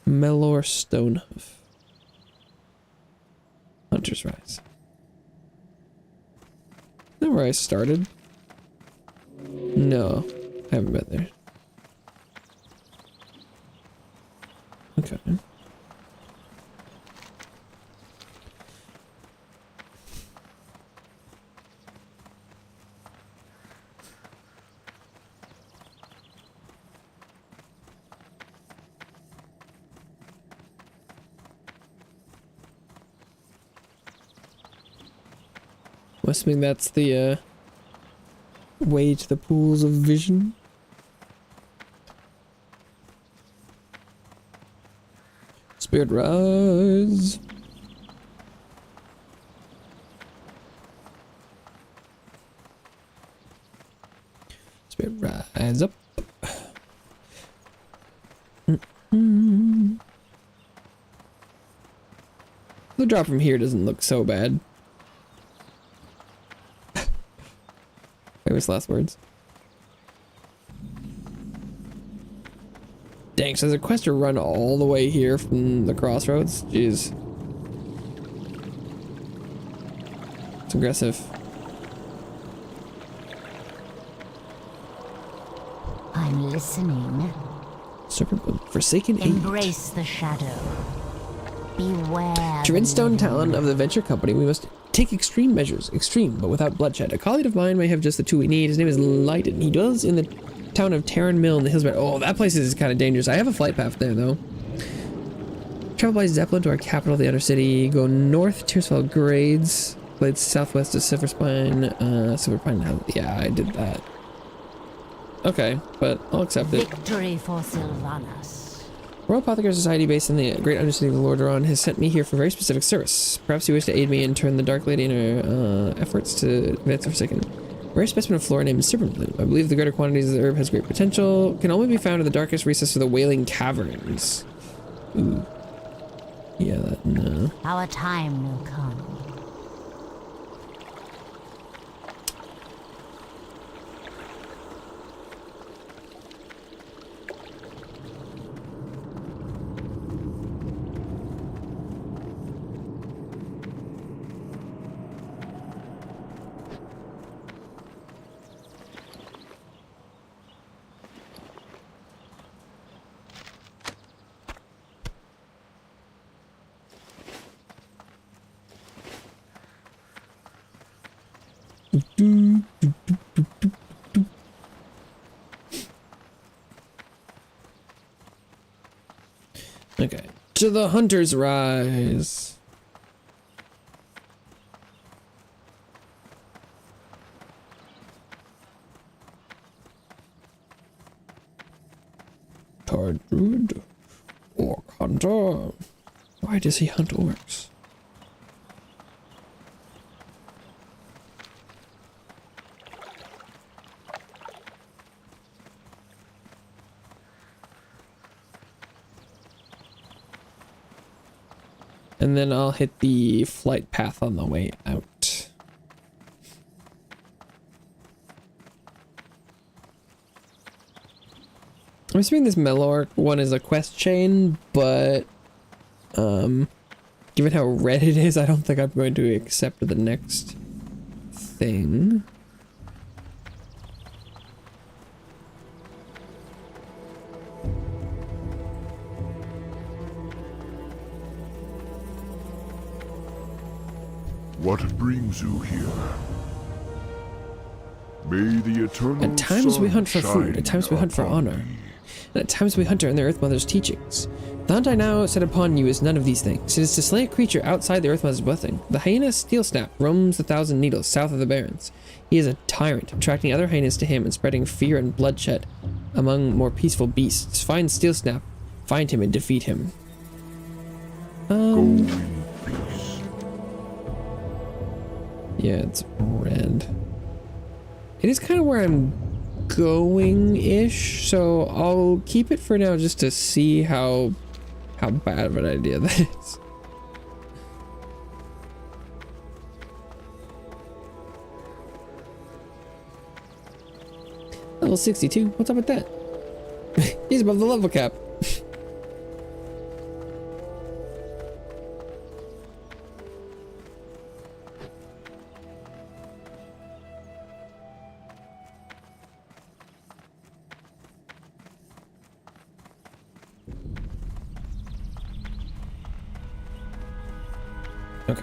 Melor Stonehoof. Hunter's Rise. Is that where I started? No, I haven't been there. Okay. Must mean that's the way to the pools of vision. Spirit Rise. Spirit Rise up. The drop from here doesn't look so bad. Famous last words. Dang, so there's a quest to run all the way here from the Crossroads? Jeez. It's aggressive.
I'm listening.
Serpent Forsaken 8.
Embrace the shadow. Beware.
To rid Stone Talon of the Venture Company, we must take extreme measures. Extreme, but without bloodshed. A colleague of mine may have just the two we need. His name is Lyden. He dwells in the town of Terran Mill in the hills. Oh, that place is kind of dangerous. I have a flight path there, though. Travel by Zeppelin to our capital, the Undercity. Go north, Tearsfell Grades. Blades southwest to Silverspine. Silverpine. Yeah, I did that. Okay, but I'll accept it.
Victory for Sylvanas.
Royal Apothecary Society, based in the Great Undercity of Lordaeron, has sent me here for very specific service. Perhaps you wish to aid me and turn the Dark Lady in her efforts to advance the Forsaken. Rare specimen of flora named Serpent Bloom. I believe the greater quantities of the herb has great potential. Can only be found in the darkest recesses of the Wailing Caverns. Ooh. Yeah, that, no.
Our time will come.
Okay. To the Hunter's Rise. Tard Druid. Orc Hunter. Why does he hunt orcs? And then I'll hit the flight path on the way out. I'm assuming this Melorc one is a quest chain, but given how red it is, I don't think I'm going to accept the next thing.
What brings you here? May the eternal
At times we
sun
hunt for food,
shine
at times we hunt for
upon
honor,
thee.
and at times we hunt to earn the Earth Mother's teachings. The hunt I now set upon you is none of these things. It is to slay a creature outside the Earth Mother's blessing. The hyena Steelsnap roams the Thousand Needles south of the Barrens. He is a tyrant, attracting other hyenas to him and spreading fear and bloodshed among more peaceful beasts. Find Steelsnap, find him and defeat him.
Go in peace.
Yeah, it's red. It is kind of where I'm going-ish, so I'll keep it for now just to see how bad of an idea that is. Level 62, what's up with that? He's above the level cap. Okay.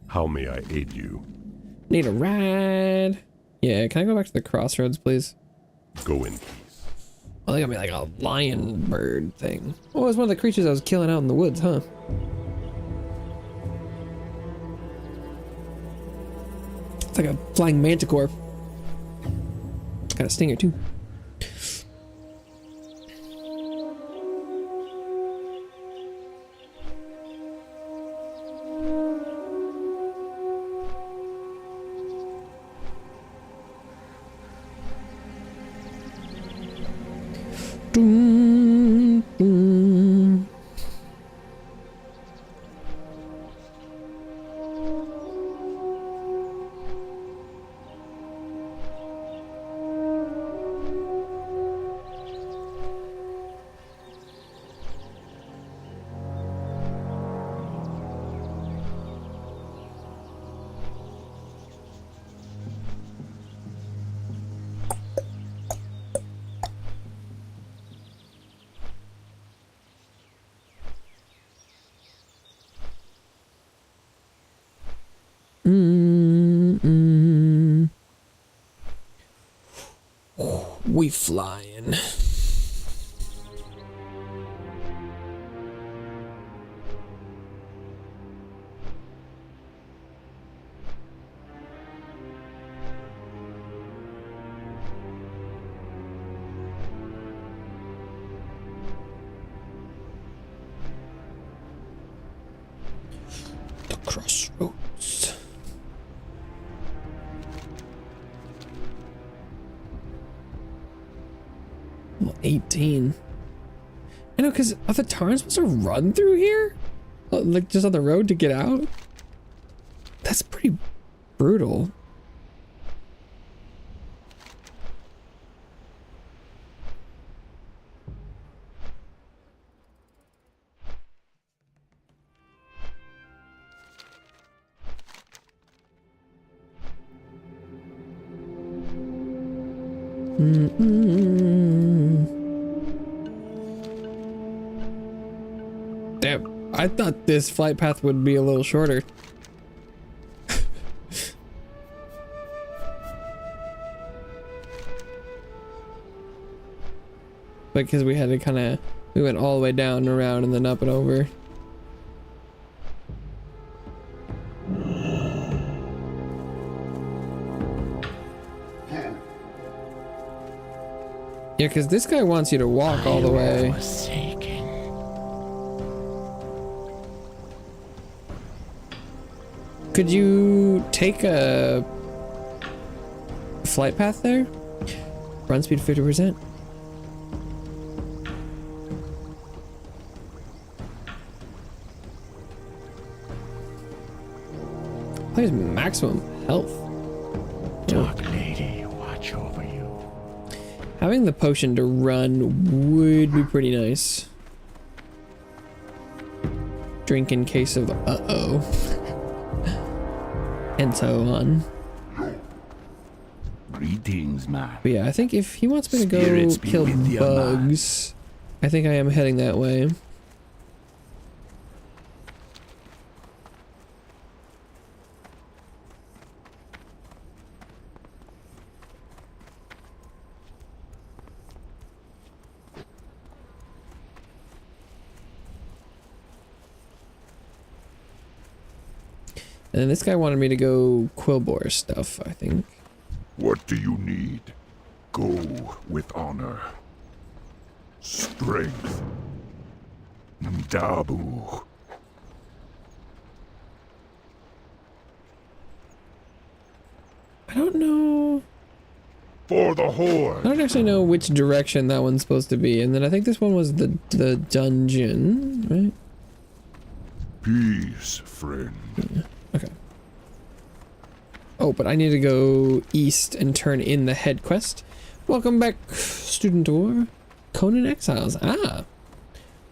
How may I aid you?
Need a ride. Yeah, can I go back to the crossroads, please?
Go in peace.
Well, they got me like a lion bird thing. Oh, it was one of the creatures I was killing out in the woods, huh? It's like a flying manticore. It's got a stinger too. Dun, dun. We flying. 17. I know, because are the Tarns supposed to run through here? Like just on the road to get out? That's pretty brutal. Damn, I thought this flight path would be a little shorter. Because we had to kind of, we went all the way down and around and then up and over. Yeah, because this guy wants you to walk all the way.
Forsaken.
Could you take a flight path there? Run speed 50%. Player's maximum health.
Dark Lady, watch over you.
Having the potion to run would be pretty nice. Drink in case of uh-oh. And so on.
Greetings, man.
But yeah, I think if he wants me to go
Spirits be
kill
with you,
bugs, I think I am heading that way. And then this guy wanted me to go Quillbore stuff, I think.
What do you need? Go with honor. Strength. Ndabu.
I don't know.
For the
I
Horde.
don't actually know which direction that one's supposed to be. And then I think this one was the dungeon, right?
Peace, friend.
Yeah. Okay. Oh, but I need to go east and turn in the head quest. Welcome back, student or Conan Exiles. Ah.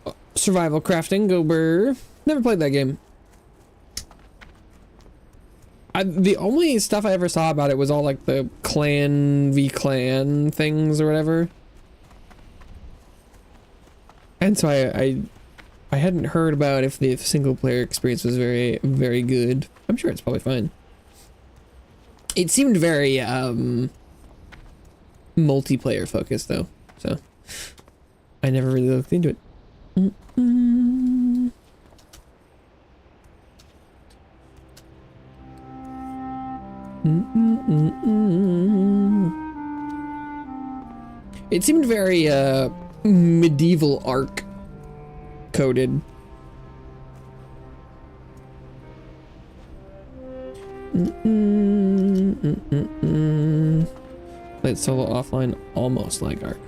Oh, survival crafting, go burr. Never played that game. The only stuff I ever saw about it was all like the clan v clan things or whatever. And so I hadn't heard about if the single player experience was very, very good. I'm sure it's probably fine. It seemed very multiplayer focused though, so I never really looked into it. It seemed very medieval arc coded. Played solo offline almost like arc.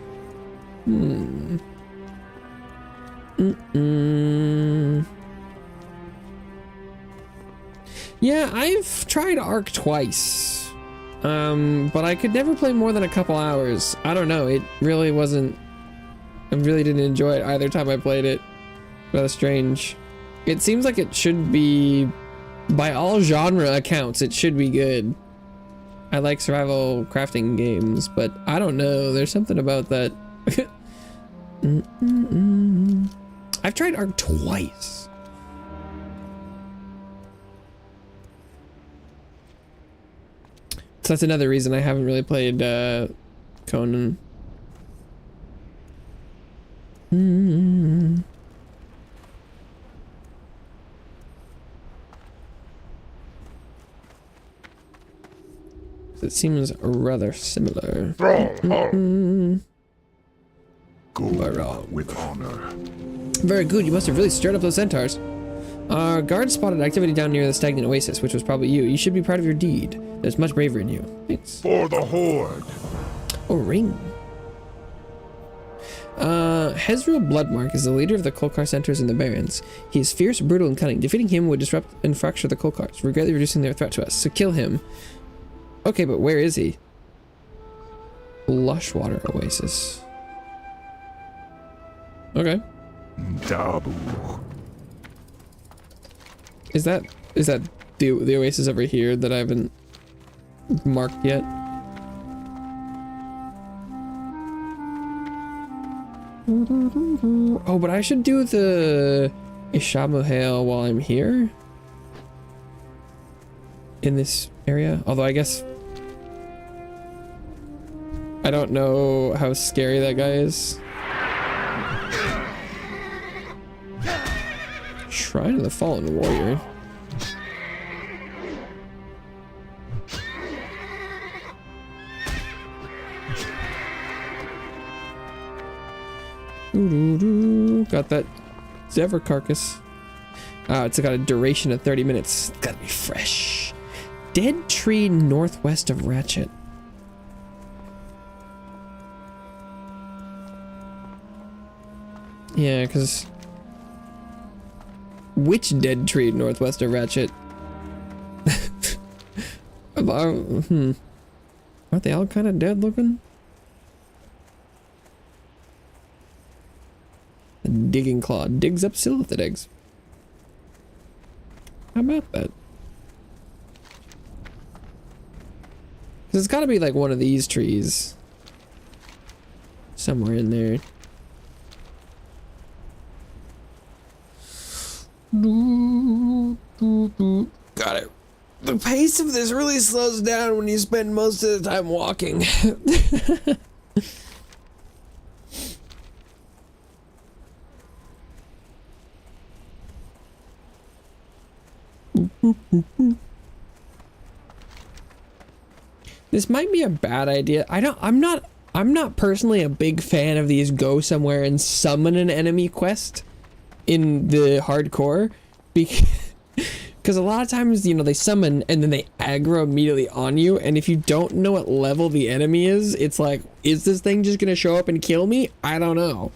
Yeah, I've tried arc twice, but I could never play more than a couple hours. I don't know, it really wasn't, I really didn't enjoy it either time I played it. Rather strange. It seems like it should be, by all genre accounts, it should be good. I like survival crafting games, but I don't know, there's something about that. I've tried arc twice. So that's another reason I haven't really played Conan. It seems rather similar.
Go with honor.
Very good, you must have really stirred up those centaurs. Our guards spotted activity down near the stagnant oasis, which was probably you. You should be proud of your deed. There's much bravery in you. Thanks.
For the Horde.
Oh, ring. Hezril Bloodmark is the leader of the Kolkar centers in the Barrens. He is fierce, brutal, and cunning. Defeating him would disrupt and fracture the Kolkars, greatly reducing their threat to us. So kill him. Okay, but where is he? Lushwater Oasis. Okay.
Dabu.
Is that the oasis over here that I haven't marked yet? Oh, but I should do the Ishamuhail while I'm here in this area. Although I guess I don't know how scary that guy is. Shrine of the Fallen Warrior. Got that Zephyr carcass. It's got a duration of 30 minutes. It's gotta be fresh. Dead tree northwest of Ratchet. Yeah, because which dead tree northwest of Ratchet? Aren't they all kind of dead looking? A digging claw digs up silhouetted eggs. How about that? It's got to be like one of these trees somewhere in there. Got it. The pace of this really slows down when you spend most of the time walking. This might be a bad idea. I'm not personally a big fan of these go somewhere and summon an enemy quest in the hardcore, because a lot of times, you know, they summon and then they aggro immediately on you, and if you don't know what level the enemy is, it's like, is this thing just gonna show up and kill me? I don't know.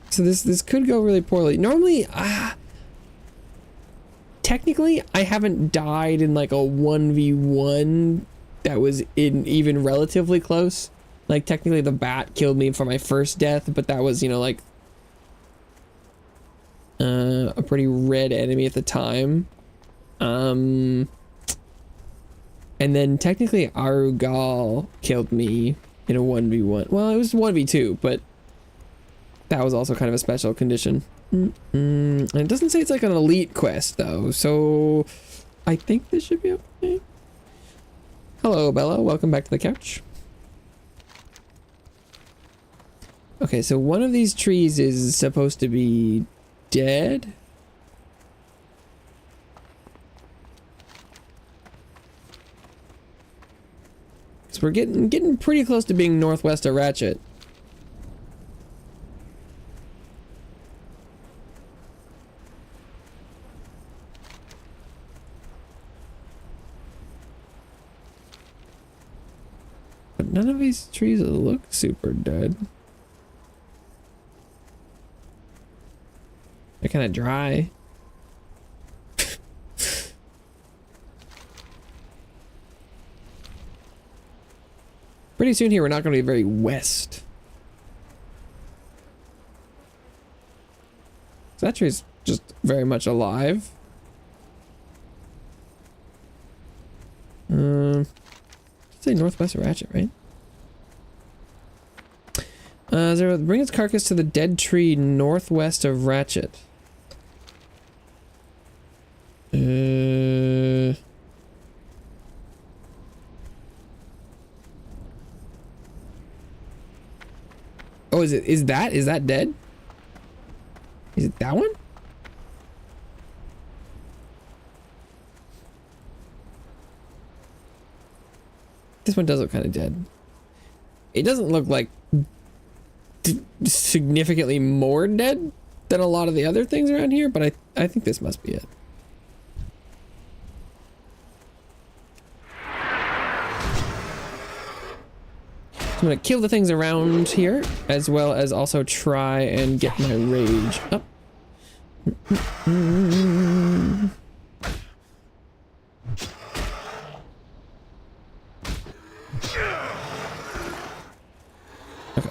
So this could go really poorly. Normally, technically, I haven't died in like a 1v1 that was even relatively close. Like, technically the bat killed me for my first death, but that was, you know, like a pretty red enemy at the time. And then technically Arugal killed me in a 1v1. Well, it was 1v2, but that was also kind of a special condition. And it doesn't say it's like an elite quest though, so I think this should be okay. Hello, Bella. Welcome back to the couch. Okay, so one of these trees is supposed to be dead. So we're getting pretty close to being northwest of Ratchet. But none of these trees look super dead. They're kind of dry. Pretty soon here, we're not going to be very west. So that tree's just very much alive. Let's say northwest of Ratchet, right? Bring its carcass to the dead tree northwest of Ratchet. Oh, is that dead? Is it that one? This one does look kind of dead. It doesn't look like significantly more dead than a lot of the other things around here, but I think this must be it. I'm gonna kill the things around here, as well as also try and get my rage up. Okay.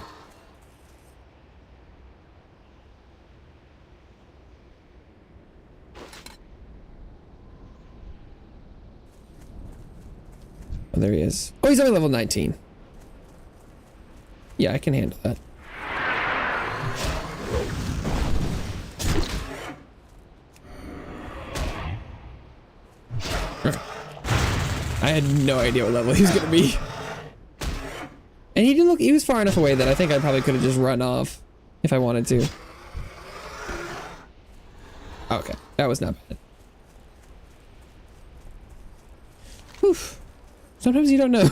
Oh, there he is. Oh, he's only level 19. Yeah, I can handle that. I had no idea what level he was gonna be. And he didn't look, he was far enough away that I think I probably could have just run off if I wanted to. Okay, that was not bad. Whew. Sometimes you don't know.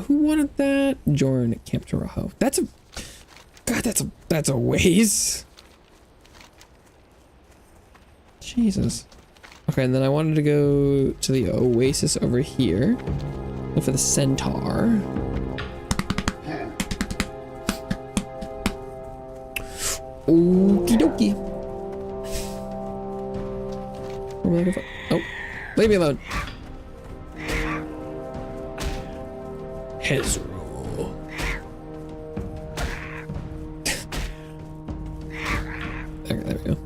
Who wanted that? Jorn at Camp Taraho. That's a... God, that's a ways. Jesus. Okay, and then I wanted to go to the oasis over here. Look for the centaur. Okie dokie. Where am I looking for? Oh, leave me alone. Hezro. There we go.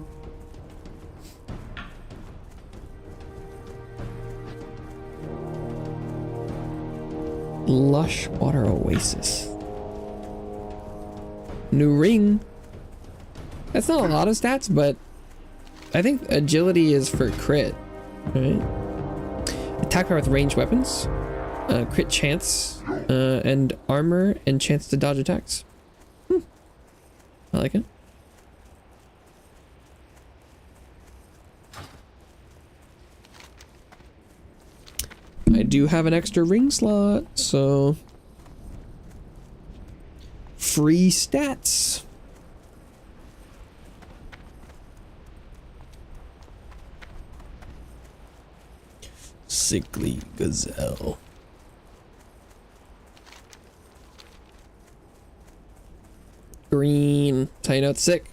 Lush water oasis. New ring. That's not a lot of stats, but I think agility is for crit, right? Attack power with ranged weapons, crit chance, and armor and chance to dodge attacks. I like it. I do have an extra ring slot, so free stats. Sickly gazelle. Green. That's how you know it's sick.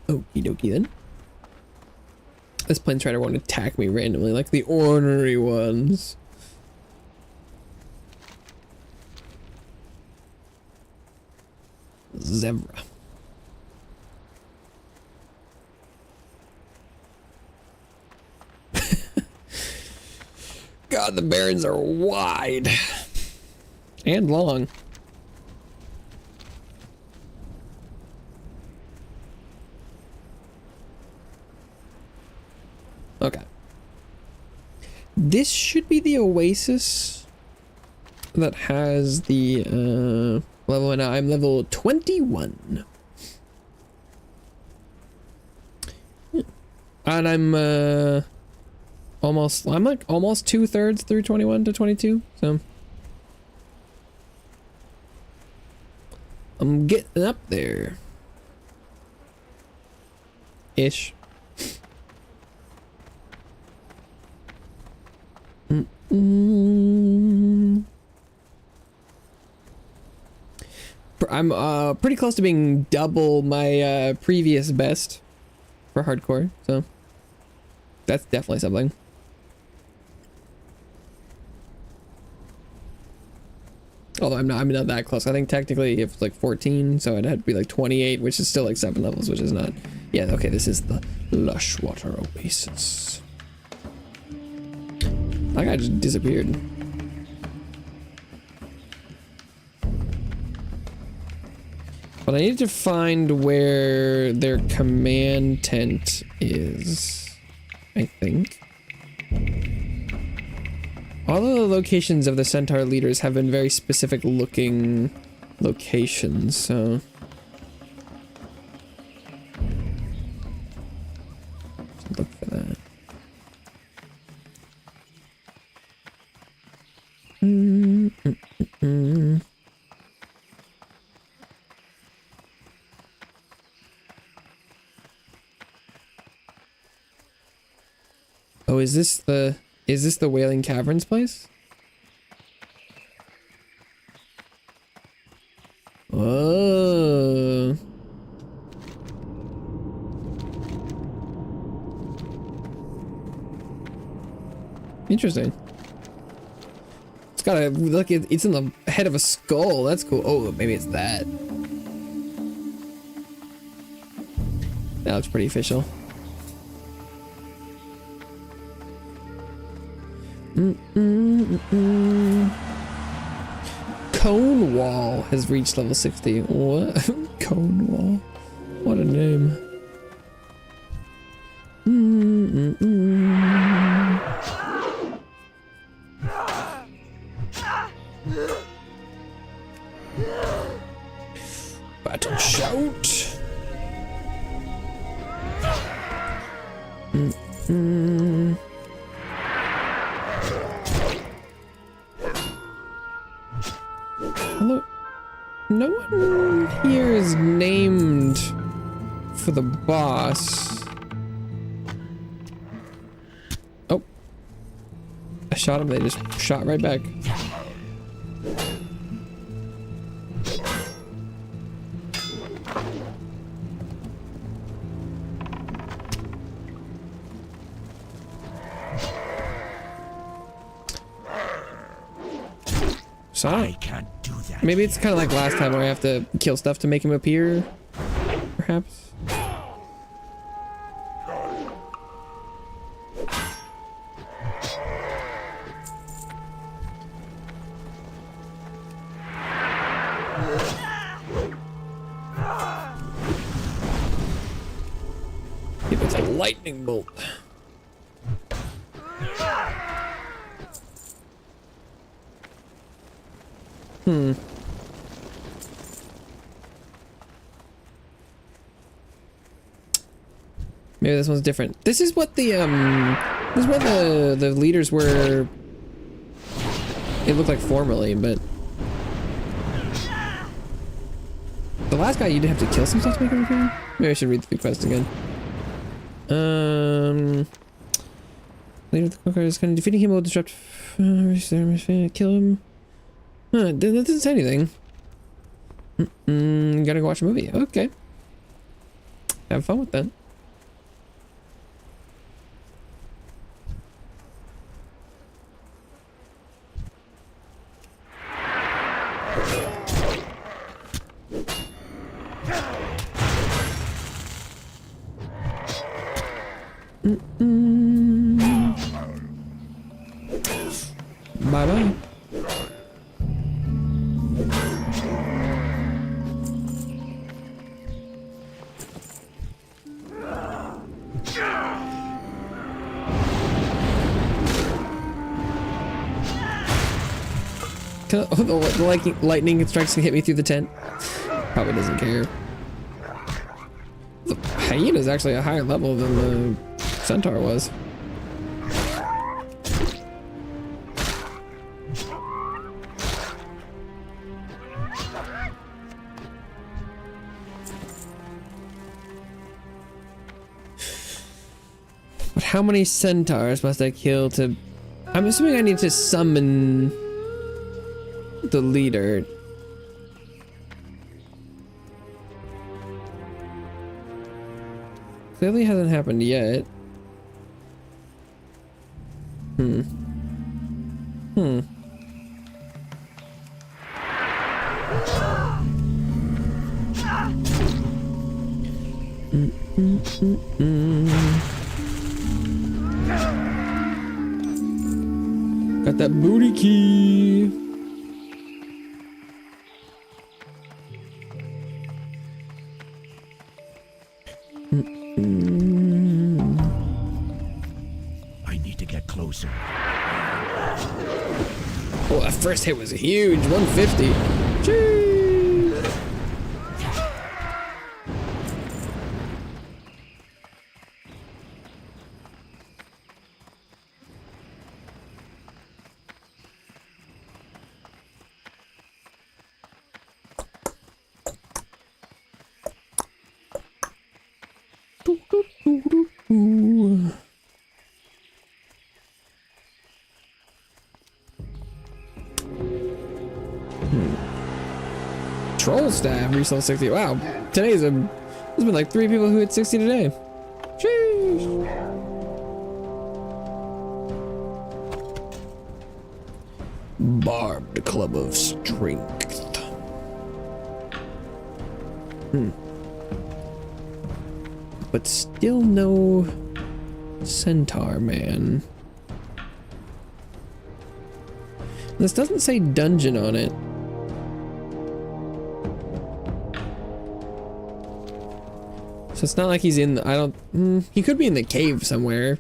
Okie dokie then. This Planesrider won't attack me randomly like the ornery ones. Zebra. God, the Barrens are wide and long. Okay. This should be the oasis that has the level, and I'm level 21. And I'm like almost 2/3 through 21 to 22, so I'm getting up there. Ish. I'm pretty close to being double my previous best for hardcore, so that's definitely something. Although I'm not that close. I think technically if it's like 14, so it'd have to be like 28, which is still like 7 levels, which is not. Yeah, okay, this is the Lush Water Oasis. That guy just disappeared. But I need to find where their command tent is, I think. All of the locations of the Centaur leaders have been very specific looking locations, so... let's look for that. Oh, is this the Wailing Caverns place? Oh. Interesting. It's got a look. It's in the head of a skull. That's cool. Oh, maybe it's that. That looks pretty official. Cone Wall has reached level 60. What? Cone Wall. What a name. Battle shout. Hello. No one here is named for the boss. Oh. I shot him, they just shot right back. So
I can't do that.
maybe it's kind of like last time where I have to kill stuff to make him appear, perhaps. It was a lightning bolt. Maybe this one's different. This is what the leaders were. It looked like formerly, but the last guy you did have to kill some stuff to make him appear. Maybe I should read the quest again. Leader of the Quaker is kind of defeating him will disrupt. Kill him. Huh, that doesn't say anything. Gotta go watch a movie. Okay. Have fun with that. Bye bye. The lightning strikes can hit me through the tent. Probably doesn't care. The hyena is actually a higher level than the centaur was. But how many centaurs must I kill to... I'm assuming I need to summon the leader. Clearly hasn't happened yet. Got that booty key.
I need to get closer.
Oh, that first hit was huge. 150. Jeez. staff, reach level 60. Wow, there's been like 3 people who hit 60 today. Sheesh. Barbed Club of Strength. But still no Centaur Man. This doesn't say dungeon on it. So it's not like he's in the, he could be in the cave somewhere.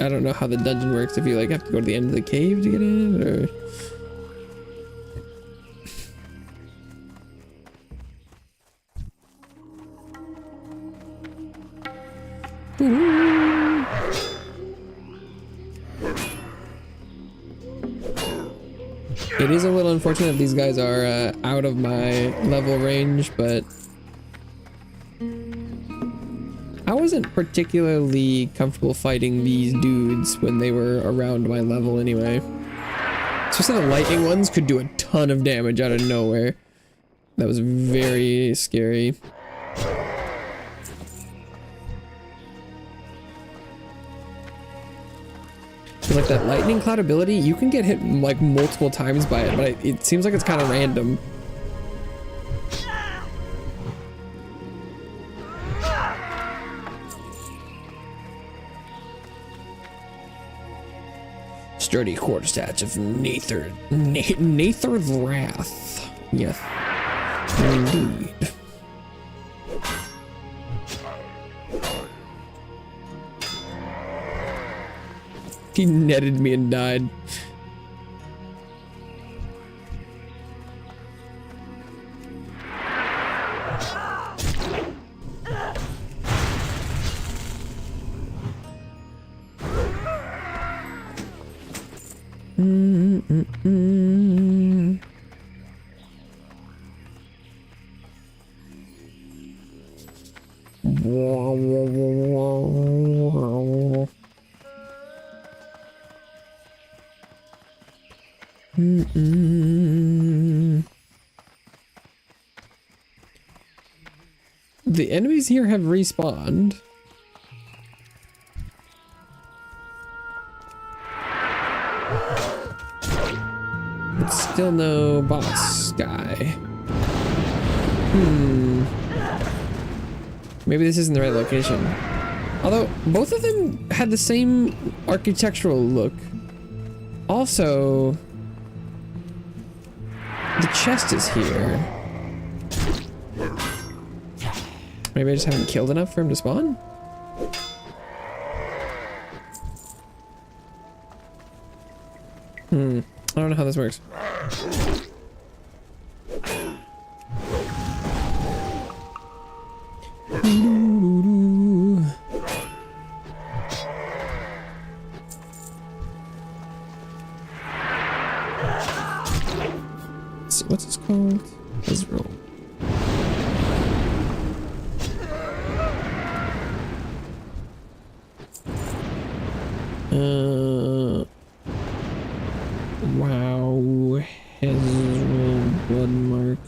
I don't know how the dungeon works, if you like have to go to the end of the cave to get in, or... It is a little unfortunate these guys are out of my level range, but I wasn't particularly comfortable fighting these dudes when they were around my level anyway. Especially the lightning ones could do a ton of damage out of nowhere. That was very scary. Like that lightning cloud ability, you can get hit like multiple times by it, but it seems like it's kind of random. Sturdy quarterstaff of Nather's Wrath. Yes, indeed. He netted me and died. The enemies here have respawned. But still no boss guy. Maybe this isn't the right location. Although, both of them had the same architectural look. Also, the chest is here. Maybe I just haven't killed enough for him to spawn? I don't know how this works. Let's see, what's this called? Israel. Wow, Hezrel blood mark.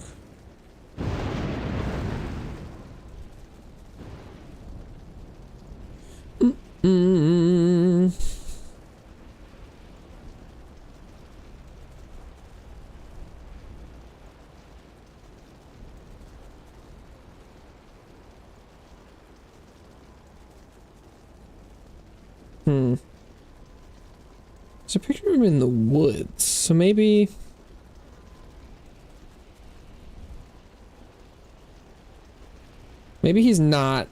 There's a picture of him in the woods, so maybe... Maybe he's not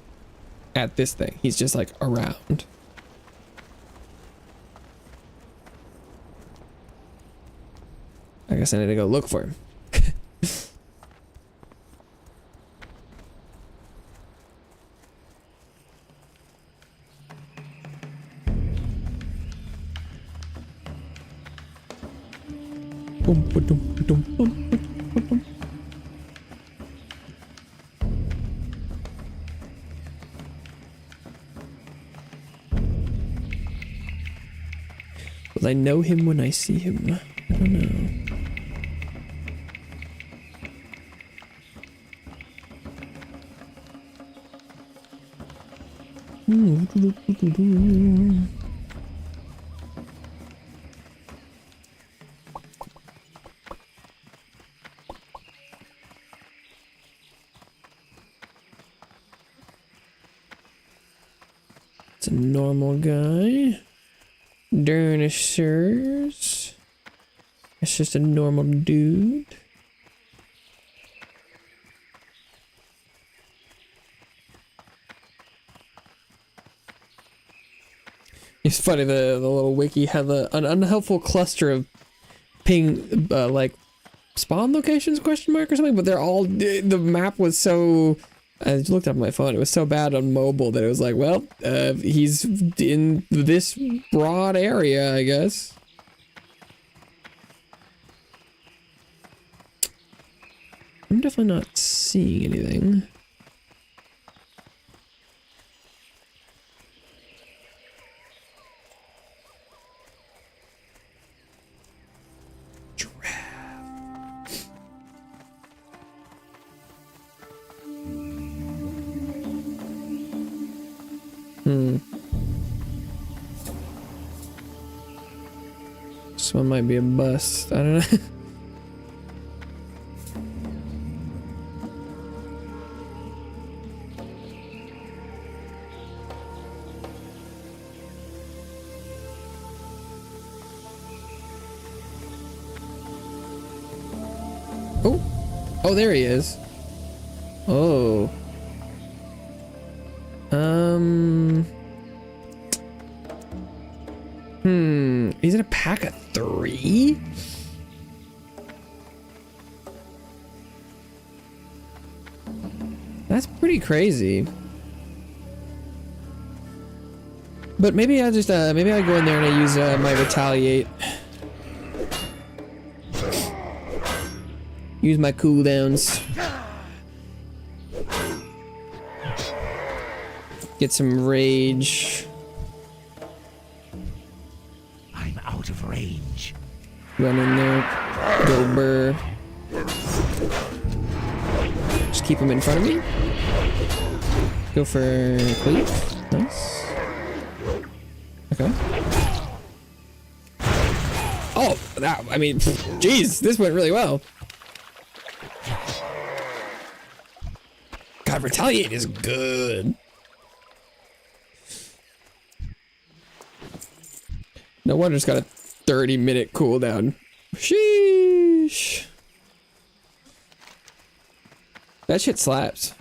at this thing, he's just like around. I guess I need to go look for him. Will I know him when I see him? I don't know. It's a normal guy. Durnishers. It's just a normal dude. It's funny, the little wiki had an unhelpful cluster of ping, like, spawn locations, question mark or something, but they're all, the map was so, I looked up on my phone, it was so bad on mobile that it was like, well, he's in this broad area, I guess. I'm definitely not seeing anything. This one might be a bust. I don't know. Oh, there he is. Oh. He's in a pack of 3? That's pretty crazy. But maybe I just, maybe I go in there and I use, my retaliate. Use my cooldowns. Get some rage.
I'm out of range.
Run in there. Go burr. Just keep him in front of me. Go for cleave. Nice. Okay. Oh, that, I mean, jeez, this went really well. God, retaliate is good. No wonder it's got a 30-minute cooldown. Sheesh. That shit slaps.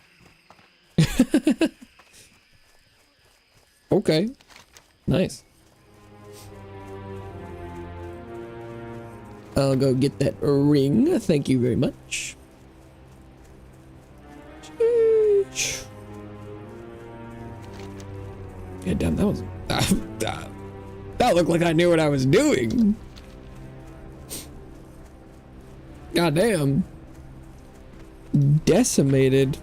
Okay. Nice. I'll go get that ring. Thank you very much. Sheesh. Yeah, damn, that was... that looked like I knew what I was doing. God damn. Decimated.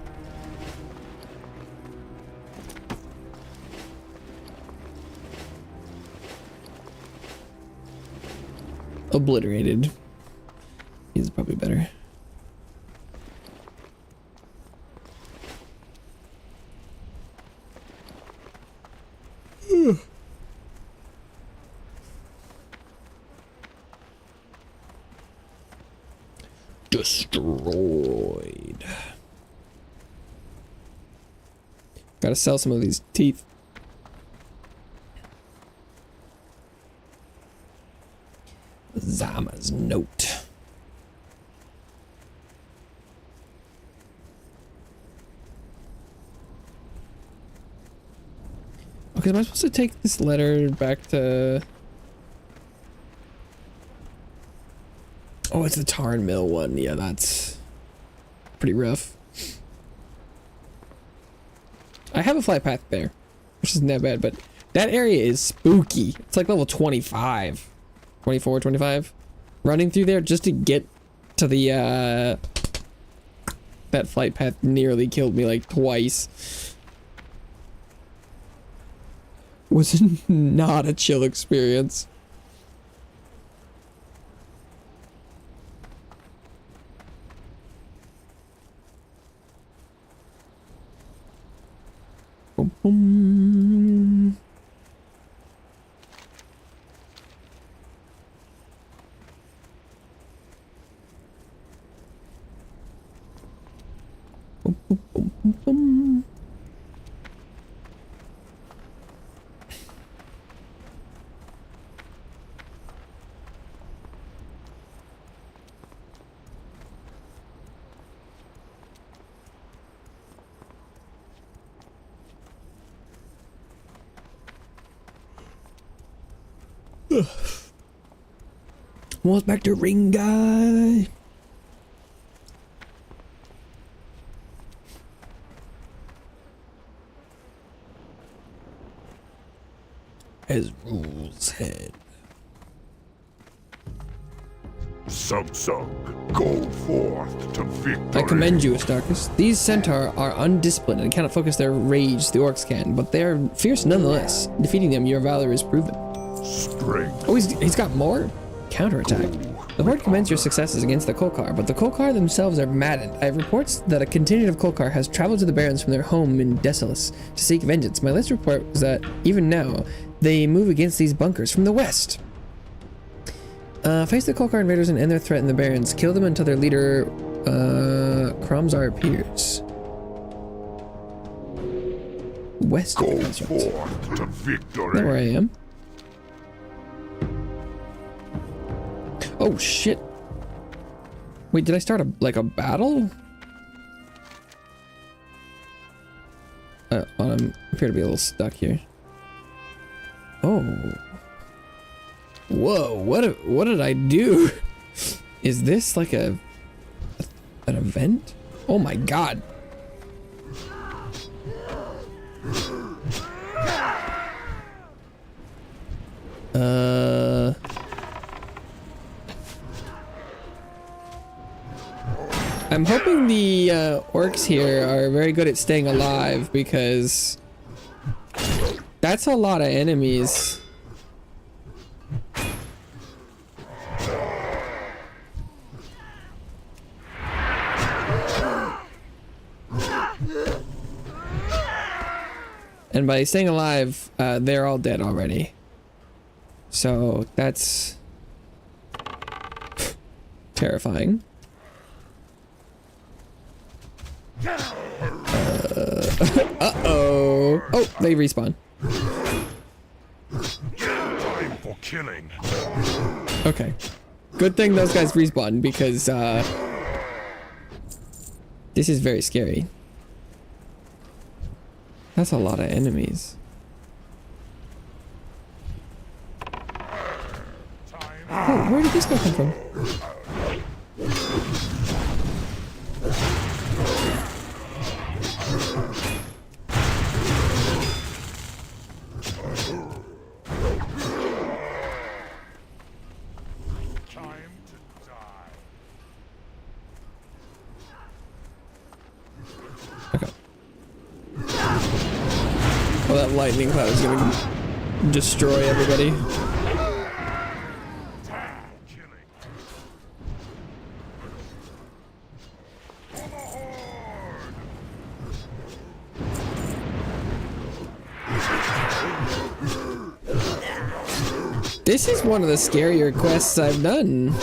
Obliterated. He's probably better. Destroyed. Gotta sell some of these teeth. Zama's note. Okay, am I supposed to take this letter back to... Oh, it's the Tarn Mill one. Yeah, that's pretty rough. I have a flight path there, which isn't that bad, but that area is spooky. It's like level 25. 24, 25. Running through there just to get to the, that flight path nearly killed me like twice. Was not a chill experience. Boom, boom. bum. What's back to ring guy? As rules head.
Sug, go forth to victory.
I commend you, Astarchus. These centaur are undisciplined and cannot focus their rage the orcs can, but they are fierce nonetheless. Defeating them, your valor is proven.
Strength.
Oh, he's got more? Counterattack. The Horde commends your successes against the Kolkar, but the Kolkar themselves are maddened. I have reports that a contingent of Kolkar has traveled to the Barrens from their home in Desolus to seek vengeance. My latest report is that, even now, they move against these bunkers from the west. Face the Kolkar invaders and end their threat in the Barrens. Kill them until their leader, Kromzar appears. West.
Go forth to victory.
There I am. Oh shit! Wait, did I start a battle? Well, I appear to be a little stuck here. Oh. Whoa! What did I do? Is this like an event? Oh my god! I'm hoping the orcs here are very good at staying alive, because that's a lot of enemies. And by staying alive, they're all dead already. So that's terrifying. Uh-oh. Oh, they respawn.
Time for killing.
Okay. Good thing those guys respawn, because this is very scary. That's a lot of enemies. Oh, where did this guy come from? Well, that lightning cloud is gonna destroy everybody. This is one of the scarier quests I've done.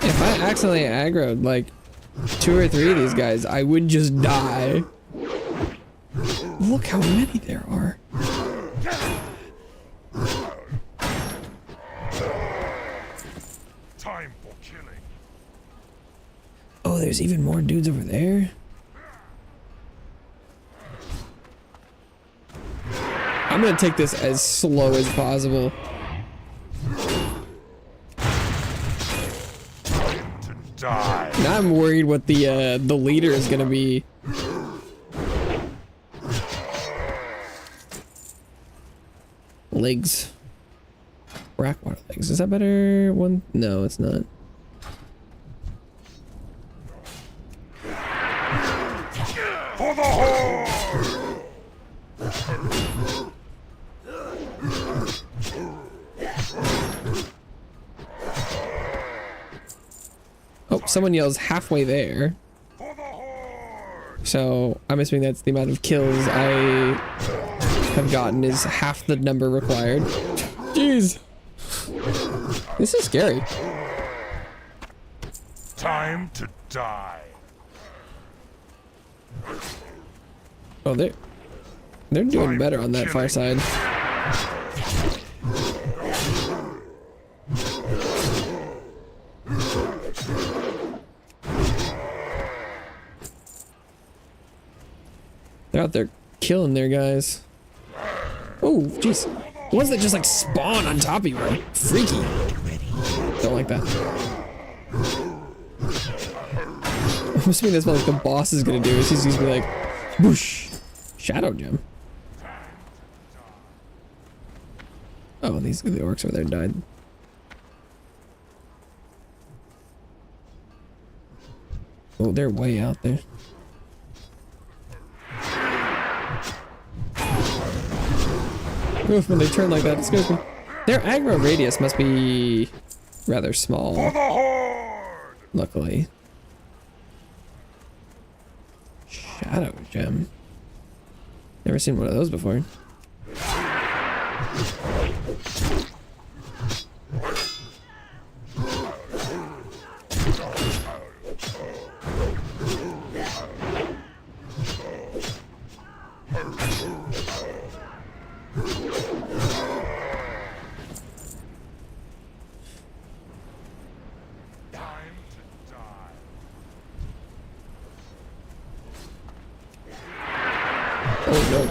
If I accidentally aggroed like 2 or 3 of these guys, I would just die. Look how many there are.
Time for killing.
Oh, there's even more dudes over there. I'm gonna take this as slow as possible.
Die.
Now I'm worried what the leader is gonna be. Legs. Brackwater legs. Is that better one? No, it's not.
For the horde!
Oh, someone yells halfway there.
For the horde!
So I'm assuming that's the amount of kills I have gotten is half the number required. Jeez. This is scary.
Time to die.
Oh, they're doing better on that far side. They're out there killing their guys. Oh, jeez. The ones that just like spawn on top of you are freaky. Don't like that. I'm assuming that's what like the boss is gonna do. Is he's gonna be like, whoosh, shadow gem. Oh, these the orcs over there died. Oh, they're way out there. Oof, when they turn like that, it scares me. Their aggro radius must be rather small. Luckily. Shadow gem. Never seen one of those before. Oh no.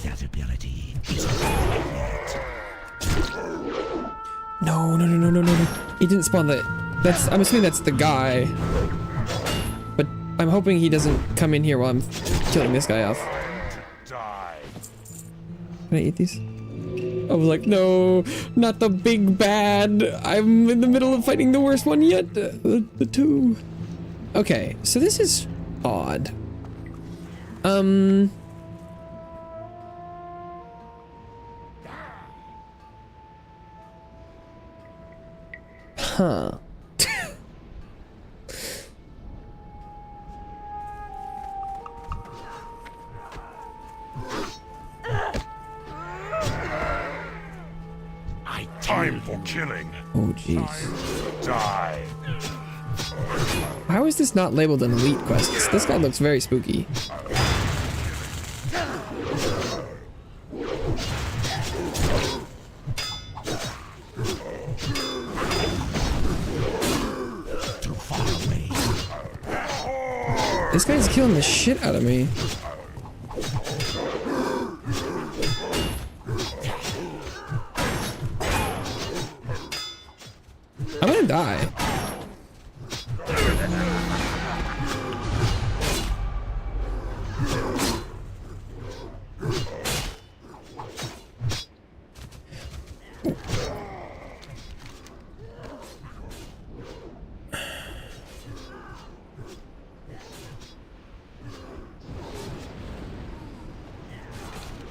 That ability is
No. He didn't spawn the... I'm assuming that's the guy. But I'm hoping he doesn't come in here while I'm killing this guy off. Can I eat these? I was like, no, not the big bad. I'm in the middle of fighting the worst one yet. The two. Okay, so this is odd. Huh.
Time for killing.
Oh, jeez.
Die.
How is this not labeled an elite quest? This guy looks very spooky. This guy's killing the shit out of me. I'm gonna die.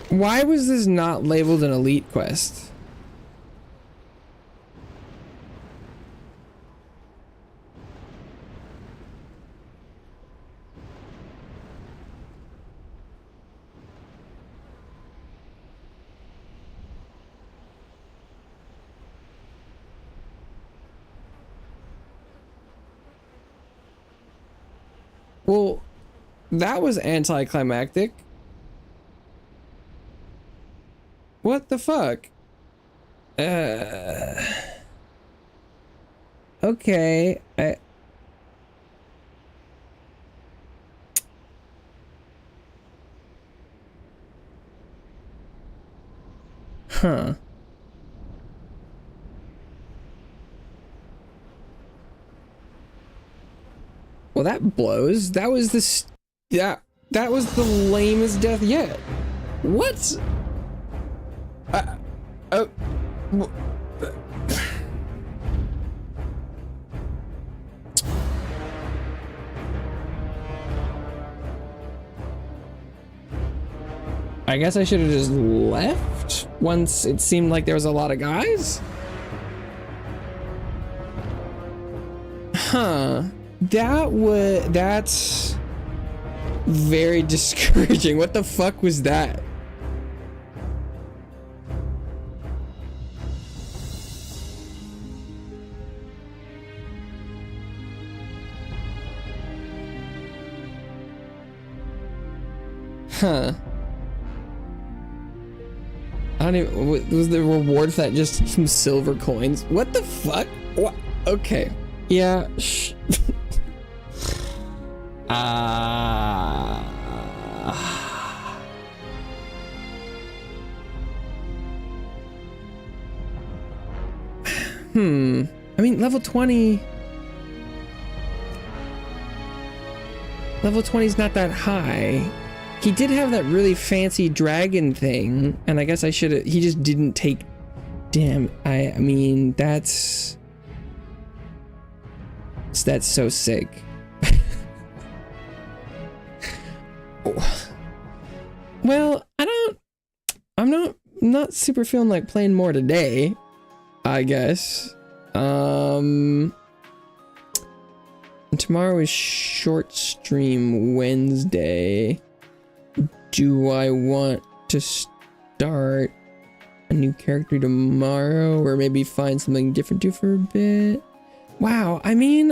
Why was this not labeled an elite quest? Well, that was anticlimactic. What the fuck? Okay, huh. Well, that blows. That was that was the lamest death yet. What? I guess I should have just left once it seemed like there was a lot of guys. Huh. That's very discouraging. What the fuck was that? Huh. I don't even, was the reward for that just some silver coins? What the fuck? What? Okay. Yeah. I mean, level 20 is not that high. He did have that really fancy dragon thing, and I guess I should have, he just didn't take, damn, I mean, that's so sick. Well, I'm not super feeling like playing more today, I guess. And tomorrow is short stream Wednesday. Do I want to start a new character tomorrow, or maybe find something different to do for a bit? Wow, I mean,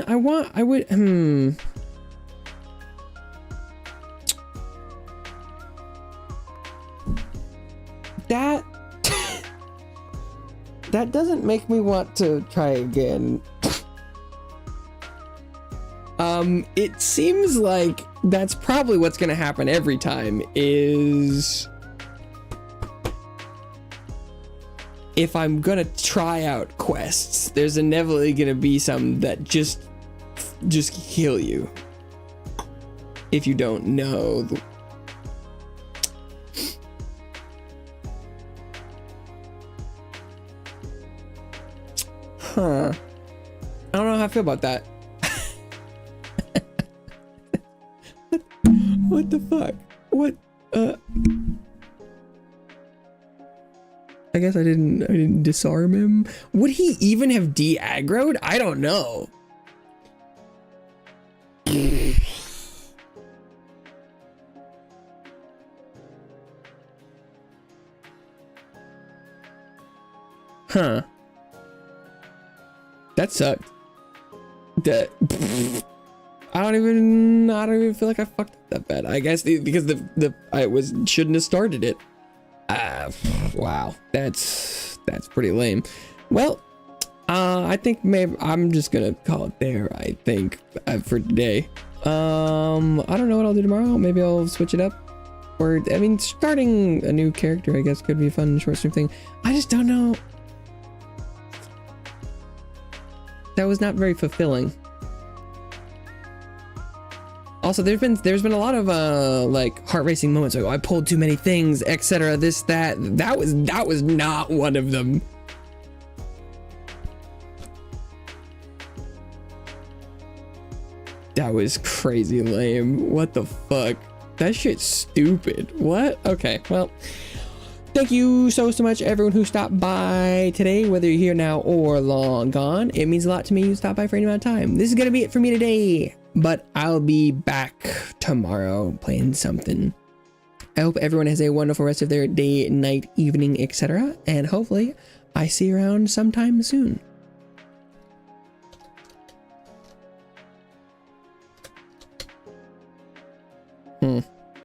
that doesn't make me want to try again. It seems like that's probably what's gonna happen every time, is if I'm gonna try out quests, there's inevitably gonna be some that just kill you if you don't know. Huh. I don't know how I feel about that. What the fuck? What? I guess I didn't disarm him. Would he even have de-aggroed? I don't know. Huh. That sucked. That I don't even feel like I fucked up that bad. I guess because I shouldn't have started it. Wow, that's pretty lame. Well, I think maybe I'm just gonna call it there. I think for today. I don't know what I'll do tomorrow. Maybe I'll switch it up. Or I mean, starting a new character, I guess, could be a fun short stream thing. I just don't know. That was not very fulfilling. Also, there's been a lot of like heart racing moments. Like, oh, I pulled too many things, etc. This, that. That was not one of them. That was crazy lame. What the fuck? That shit's stupid. What? Okay, well, thank you so much, everyone who stopped by today, whether you're here now or long gone. It means a lot to me you stopped by for any amount of time. This is gonna be it for me today, but I'll be back tomorrow playing something. I hope everyone has a wonderful rest of their day, night, evening, etc. And hopefully I see you around sometime soon.